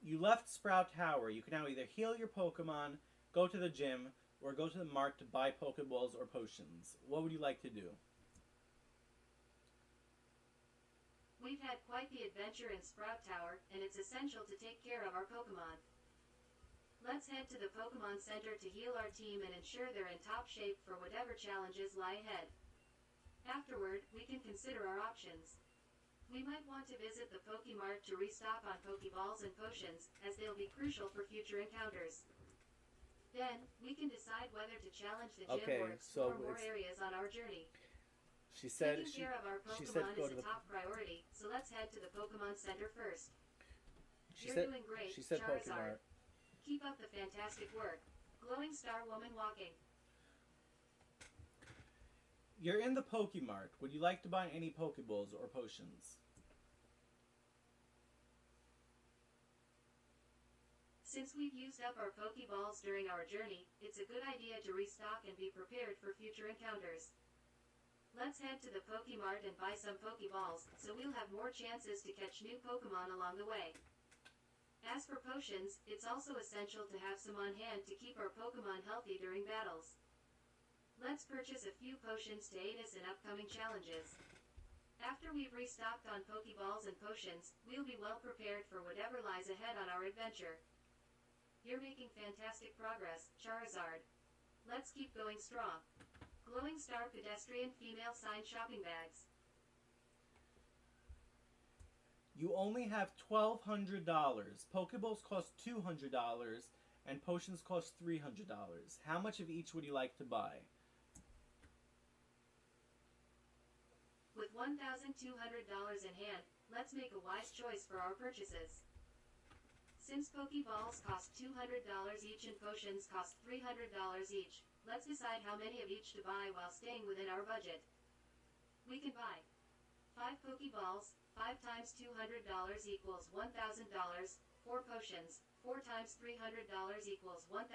You left Sprout Tower. You can now either heal your Pokemon, go to the gym, or go to the mart to buy Pokeballs or potions. What would you like to do? We've had quite the adventure in Sprout Tower, and it's essential to take care of our Pokemon. Let's head to the Pokemon Center to heal our team and ensure they're in top shape for whatever challenges lie ahead. Afterward, we can consider our options. We might want to visit the Pokemart to restock on Pokeballs and potions, as they'll be crucial for future encounters. Then, we can decide whether to challenge the gym or explore more areas on our journey. She said Taking care of our Pokemon is a top priority, so let's head to the Pokemon Center first. You're doing great, she said Charizard. Pokemart. Keep up the fantastic work. Glowing Star Woman walking. You're in the Pokemart. Would you like to buy any Pokeballs or potions? Since we've used up our Pokeballs during our journey, it's a good idea to restock and be prepared for future encounters. Let's head to the Pokemart and buy some Pokeballs, so we'll have more chances to catch new Pokemon along the way. As for potions, it's also essential to have some on hand to keep our Pokemon healthy during battles. Let's purchase a few potions to aid us in upcoming challenges. After we've restocked on Pokeballs and potions, we'll be well prepared for whatever lies ahead on our adventure. You're making fantastic progress, Charizard. Let's keep going strong. Glowing Star Pedestrian Female Sign Shopping Bags. You only have $1,200. Pokeballs cost $200, and potions cost $300. How much of each would you like to buy? With $1,200, $1,200 in hand, let's make a wise choice for our purchases. Since Pokeballs cost $200 each and potions cost $300 each, let's decide how many of each to buy while staying within our budget. We can buy 5 Pokeballs, 5 times $200 equals $1,000, 4 potions, 4 times $300 equals $1,200.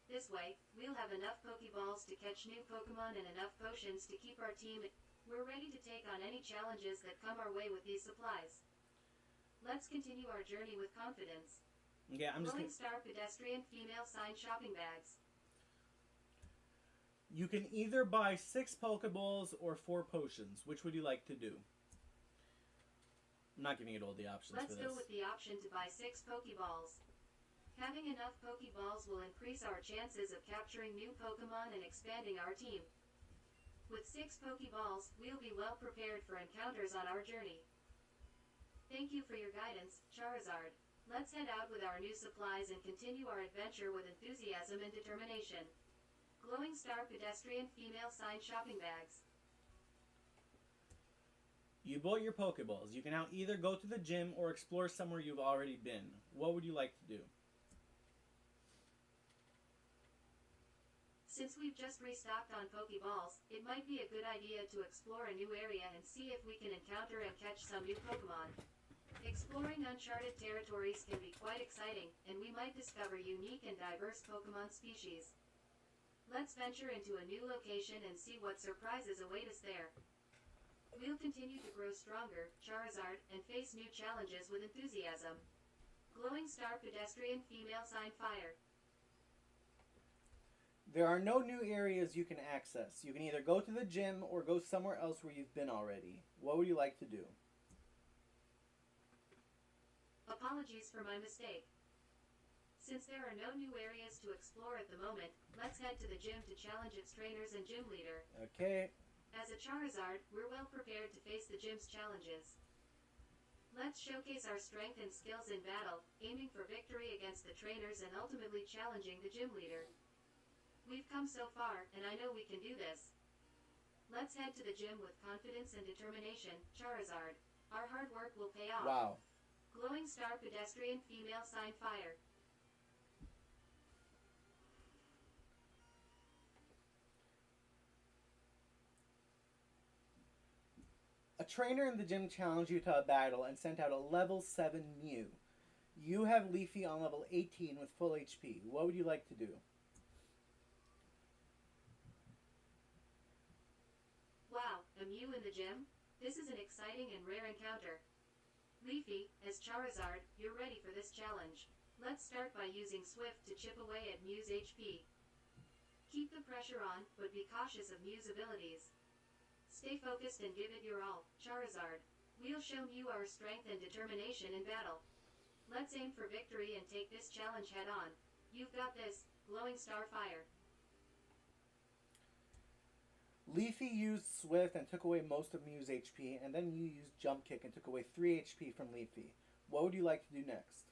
This way, we'll have enough Pokeballs to catch new Pokemon and enough potions to keep our team. We're ready to take on any challenges that come our way with these supplies. Let's continue our journey with confidence. Yeah, I'm just Glowing Star Pedestrian Female Sign Shopping Bags. You can either buy 6 Pokeballs or 4 potions. Which would you like to do? I'm not giving it all the options Let's for this. go with the option to buy 6 Pokeballs. Having enough Pokeballs will increase our chances of capturing new Pokemon and expanding our team. With 6 Pokeballs, we'll be well prepared for encounters on our journey. Thank you for your guidance, Charizard. Let's head out with our new supplies and continue our adventure with enthusiasm and determination. Glowing Star Pedestrian Female Sign Shopping Bags. You bought your Pokeballs. You can now either go to the gym or explore somewhere you've already been. What would you like to do? Since we've just restocked on Pokeballs, it might be a good idea to explore a new area and see if we can encounter and catch some new Pokemon. Exploring uncharted territories can be quite exciting, and we might discover unique and diverse Pokemon species. Let's venture into a new location and see what surprises await us there. We'll continue to grow stronger, Charizard, and face new challenges with enthusiasm. Glowing Star Pedestrian Female Sign Fire. There are no new areas you can access. You can either go to the gym or go somewhere else where you've been already. What would you like to do? Apologies for my mistake. Since there are no new areas to explore at the moment, let's head to the gym to challenge its trainers and gym leader. Okay. As a Charizard, we're well prepared to face the gym's challenges. Let's showcase our strength and skills in battle, aiming for victory against the trainers and ultimately challenging the gym leader. We've come so far, and I know we can do this. Let's head to the gym with confidence and determination, Charizard. Our hard work will pay off. Wow. Glowing Star Pedestrian Female Sign Fire. A trainer in the gym challenged you to a battle and sent out a level 7 Mew. You have Leafy on level 18 with full HP. What would you like to do? Wow, a Mew in the gym? This is an exciting and rare encounter. Leafy, as Charizard, you're ready for this challenge. Let's start by using Swift to chip away at Mew's HP. Keep the pressure on, but be cautious of Mew's abilities. Stay focused and give it your all, Charizard. We'll show Mew our strength and determination in battle. Let's aim for victory and take this challenge head on. You've got this, Glowing Star Fire. Leafy used Swift and took away most of Mew's HP, and then you used Jump Kick and took away 3 HP from Leafy. What would you like to do next?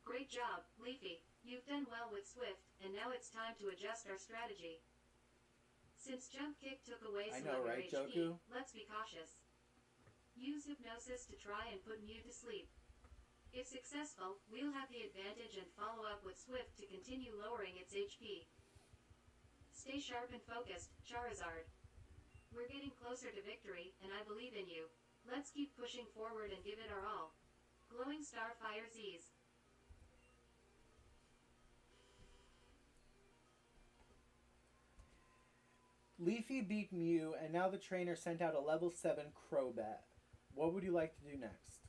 Great job, Leafy. You've done well with Swift, and now it's time to adjust our strategy. Since Jump Kick took away some of your HP, Joku? let's be cautious. Use Hypnosis to try and put Mew to sleep. If successful, we'll have the advantage and follow up with Swift to continue lowering its HP. Stay sharp and focused, Charizard. We're getting closer to victory, and I believe in you. Let's keep pushing forward and give it our all. Glowing Star Fire Z's. Leafy beat Mew, and now the trainer sent out a level 7 Crobat. What would you like to do next?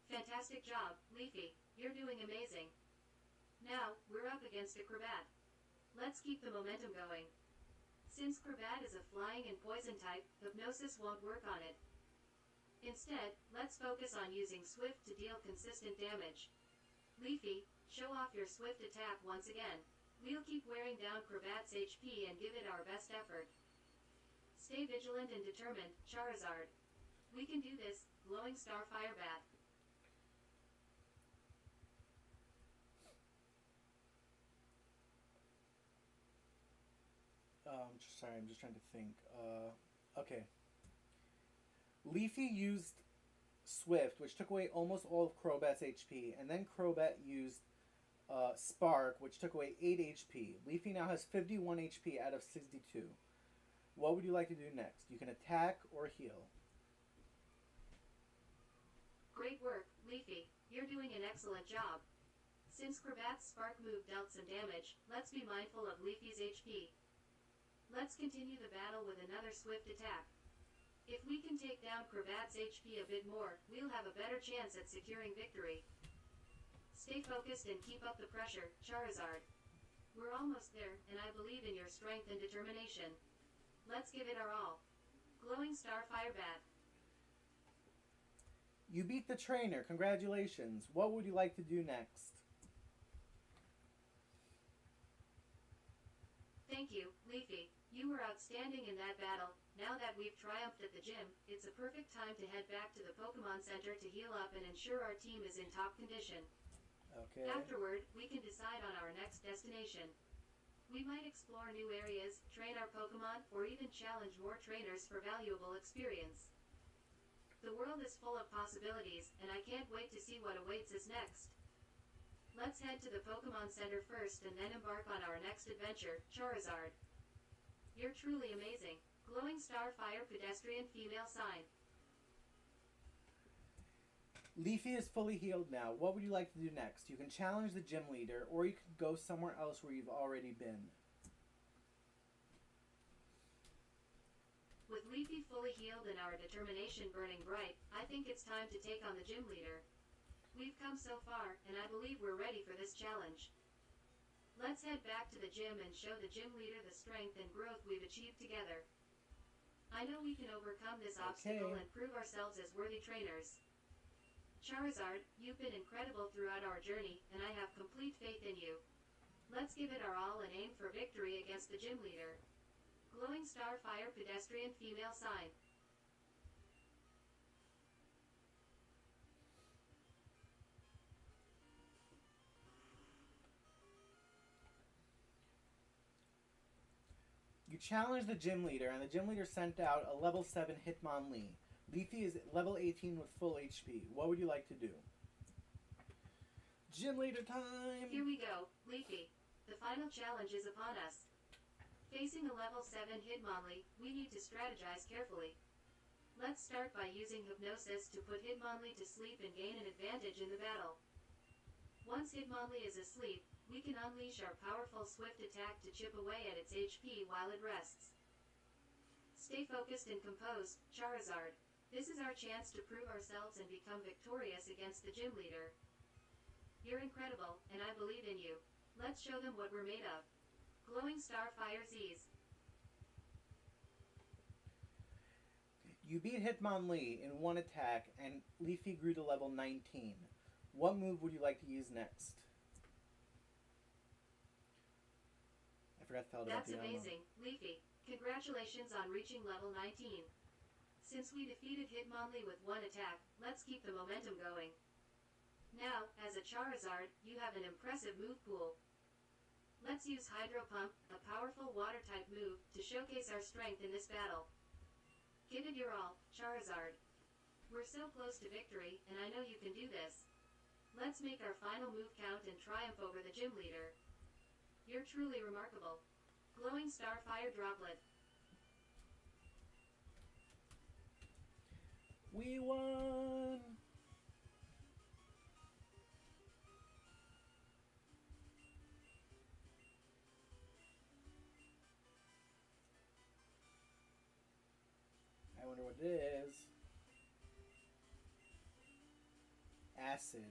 Fantastic job, Leafy. You're doing amazing. Now, we're up against a Crobat. Let's keep the momentum going. Since Crobat is a flying and poison type, Hypnosis won't work on it. Instead, let's focus on using Swift to deal consistent damage. Leafy, show off your Swift attack once again. We'll keep wearing down Crobat's HP and give it our best effort. Stay vigilant and determined, Charizard. We can do this, Glowing Star Firebat. Sorry, I'm just trying to think. Okay. Leafy used Swift, which took away almost all of Crobat's HP, and then Crobat used Spark, which took away 8 HP. Leafy now has 51 HP out of 62. What would you like to do next? You can attack or heal. Great work, Leafy. You're doing an excellent job. Since Crobat's Spark move dealt some damage, let's be mindful of Leafy's HP. Let's continue the battle with another swift attack. If we can take down Crobat's HP a bit more, we'll have a better chance at securing victory. Stay focused and keep up the pressure, Charizard. We're almost there, and I believe in your strength and determination. Let's give it our all. Glowing Star Fire Bat. You beat the trainer. Congratulations. What would you like to do next? Thank you, Leafy. You were outstanding in that battle. Now that we've triumphed at the gym, it's a perfect time to head back to the Pokemon Center to heal up and ensure our team is in top condition. Okay. Afterward, we can decide on our next destination. We might explore new areas, train our Pokemon, or even challenge more trainers for valuable experience. The world is full of possibilities, and I can't wait to see what awaits us next. Let's head to the Pokemon Center first and then embark on our next adventure, Charizard. You're truly amazing. Glowing Star Fire Pedestrian Female Sign. Leafy is fully healed now. What would you like to do next? You can challenge the gym leader, or you can go somewhere else where you've already been. With Leafy fully healed and our determination burning bright, I think it's time to take on the gym leader. We've come so far, and I believe we're ready for this challenge. Let's head back to the gym and show the gym leader the strength and growth we've achieved together. I know we can overcome this obstacle and prove ourselves as worthy trainers. Charizard, you've been incredible throughout our journey, and I have complete faith in you. Let's give it our all and aim for victory against the gym leader. Glowing Star Fire Pedestrian Female Sign. You challenged the gym leader, and the gym leader sent out a level 7 Hitmonlee. Leafy is level 18 with full HP. What would you like to do? Gym leader time! Here we go, Leafy. The final challenge is upon us. Facing a level 7 Hitmonlee, we need to strategize carefully. Let's start by using Hypnosis to put Hitmonlee to sleep and gain an advantage in the battle. Once Hitmonlee is asleep, we can unleash our powerful swift attack to chip away at its HP while it rests. Stay focused and composed, Charizard. This is our chance to prove ourselves and become victorious against the gym leader. You're incredible, and I believe in you. Let's show them what we're made of. Glowing Star Fire Z's. You beat Hitmonlee in one attack, and Leafy grew to level 19. What move would you like to use next? I forgot to tell about That's amazing, Leafy. Congratulations on reaching level 19. Since we defeated Hitmonlee with one attack, let's keep the momentum going. Now, as a Charizard, you have an impressive move pool. Let's use Hydro Pump, a powerful water-type move, to showcase our strength in this battle. Give it your all, Charizard. We're so close to victory, and I know you can do this. Let's make our final move count and triumph over the gym leader. You're truly remarkable. Glowing Star Fire Droplet. We won! I wonder what it is. Acid.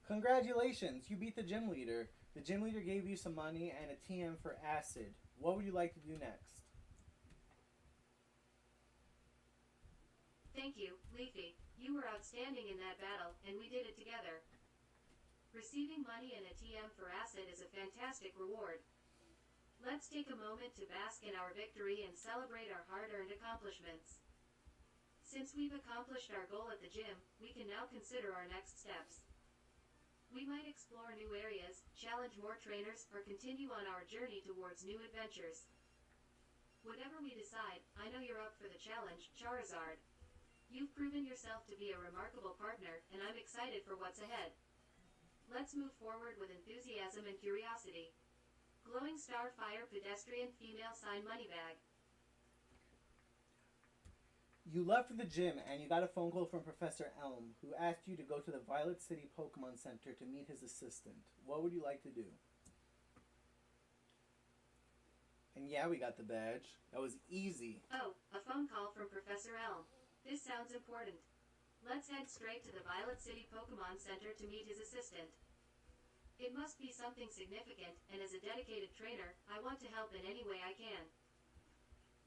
Congratulations! You beat the gym leader. The gym leader gave you some money and a TM for Acid. What would you like to do next? Thank you, Leafy. You were outstanding in that battle, and we did it together. Receiving money and a TM for Acid is a fantastic reward. Let's take a moment to bask in our victory and celebrate our hard-earned accomplishments. Since we've accomplished our goal at the gym, we can now consider our next steps. We might explore new areas, challenge more trainers, or continue on our journey towards new adventures. Whatever we decide, I know you're up for the challenge, Charizard. You've proven yourself to be a remarkable partner, and I'm excited for what's ahead. Let's move forward with enthusiasm and curiosity. Glowing Star Fire Pedestrian Female Sign Money Bag. You left for the gym and you got a phone call from Professor Elm, who asked you to go to the Violet City Pokemon Center to meet his assistant. What would you like to do? And yeah, we got the badge. That was easy. Oh, a phone call from Professor Elm. This sounds important. Let's head straight to the Violet City Pokemon Center to meet his assistant. It must be something significant, and as a dedicated trainer, I want to help in any way I can.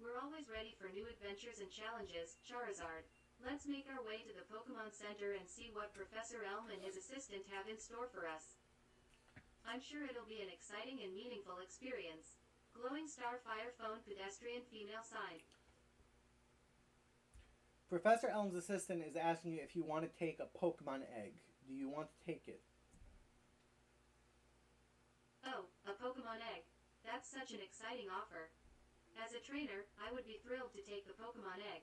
We're always ready for new adventures and challenges, Charizard. Let's make our way to the Pokemon Center and see what Professor Elm and his assistant have in store for us. I'm sure it'll be an exciting and meaningful experience. Glowing Star Fire Phone Pedestrian Female Sign. Professor Elm's assistant is asking you if you want to take a Pokemon egg. Do you want to take it? Oh, a Pokemon egg. That's such an exciting offer. As a trainer, I would be thrilled to take the Pokemon egg.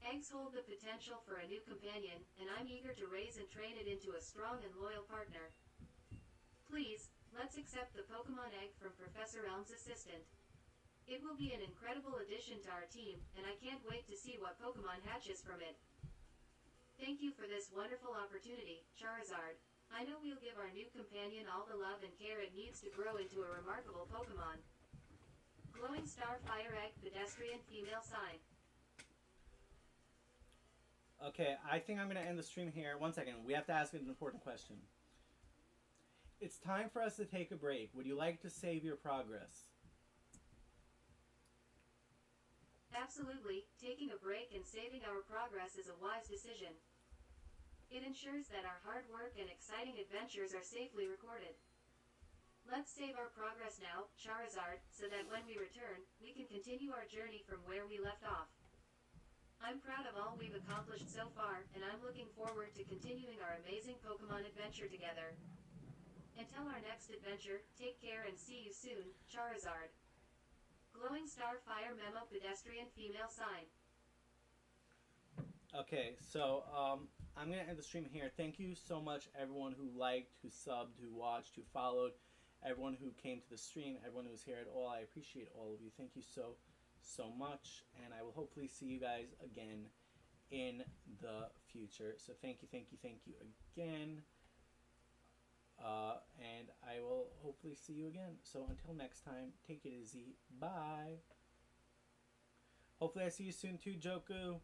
Eggs hold the potential for a new companion, and I'm eager to raise and train it into a strong and loyal partner. Please, let's accept the Pokemon egg from Professor Elm's assistant. It will be an incredible addition to our team, and I can't wait to see what Pokemon hatches from it. Thank you for this wonderful opportunity, Charizard. I know we'll give our new companion all the love and care it needs to grow into a remarkable Pokemon. Glowing Star Fire Egg Pedestrian Female Sign. Okay, I think I'm going to end the stream here. 1 second. We have to ask an important question. It's time for us to take a break. Would you like to save your progress? Absolutely. Taking a break and saving our progress is a wise decision. It ensures that our hard work and exciting adventures are safely recorded. Let's save our progress now, Charizard, so that when we return, we can continue our journey from where we left off. I'm proud of all we've accomplished so far, and I'm looking forward to continuing our amazing Pokemon adventure together. Until our next adventure, take care and see you soon, Charizard. Glowing Star Fire Memo Pedestrian Female Sign. Okay, so I'm going to end the stream here. Thank you so much, everyone who liked, who subbed, who watched, who followed, everyone who came to the stream, everyone who was here at all. I appreciate all of you. Thank you so much, and I will hopefully see you guys again in the future. So thank you again, and I will hopefully see you again. So until next time, take it easy. Bye. Hopefully I see you soon too, Joku.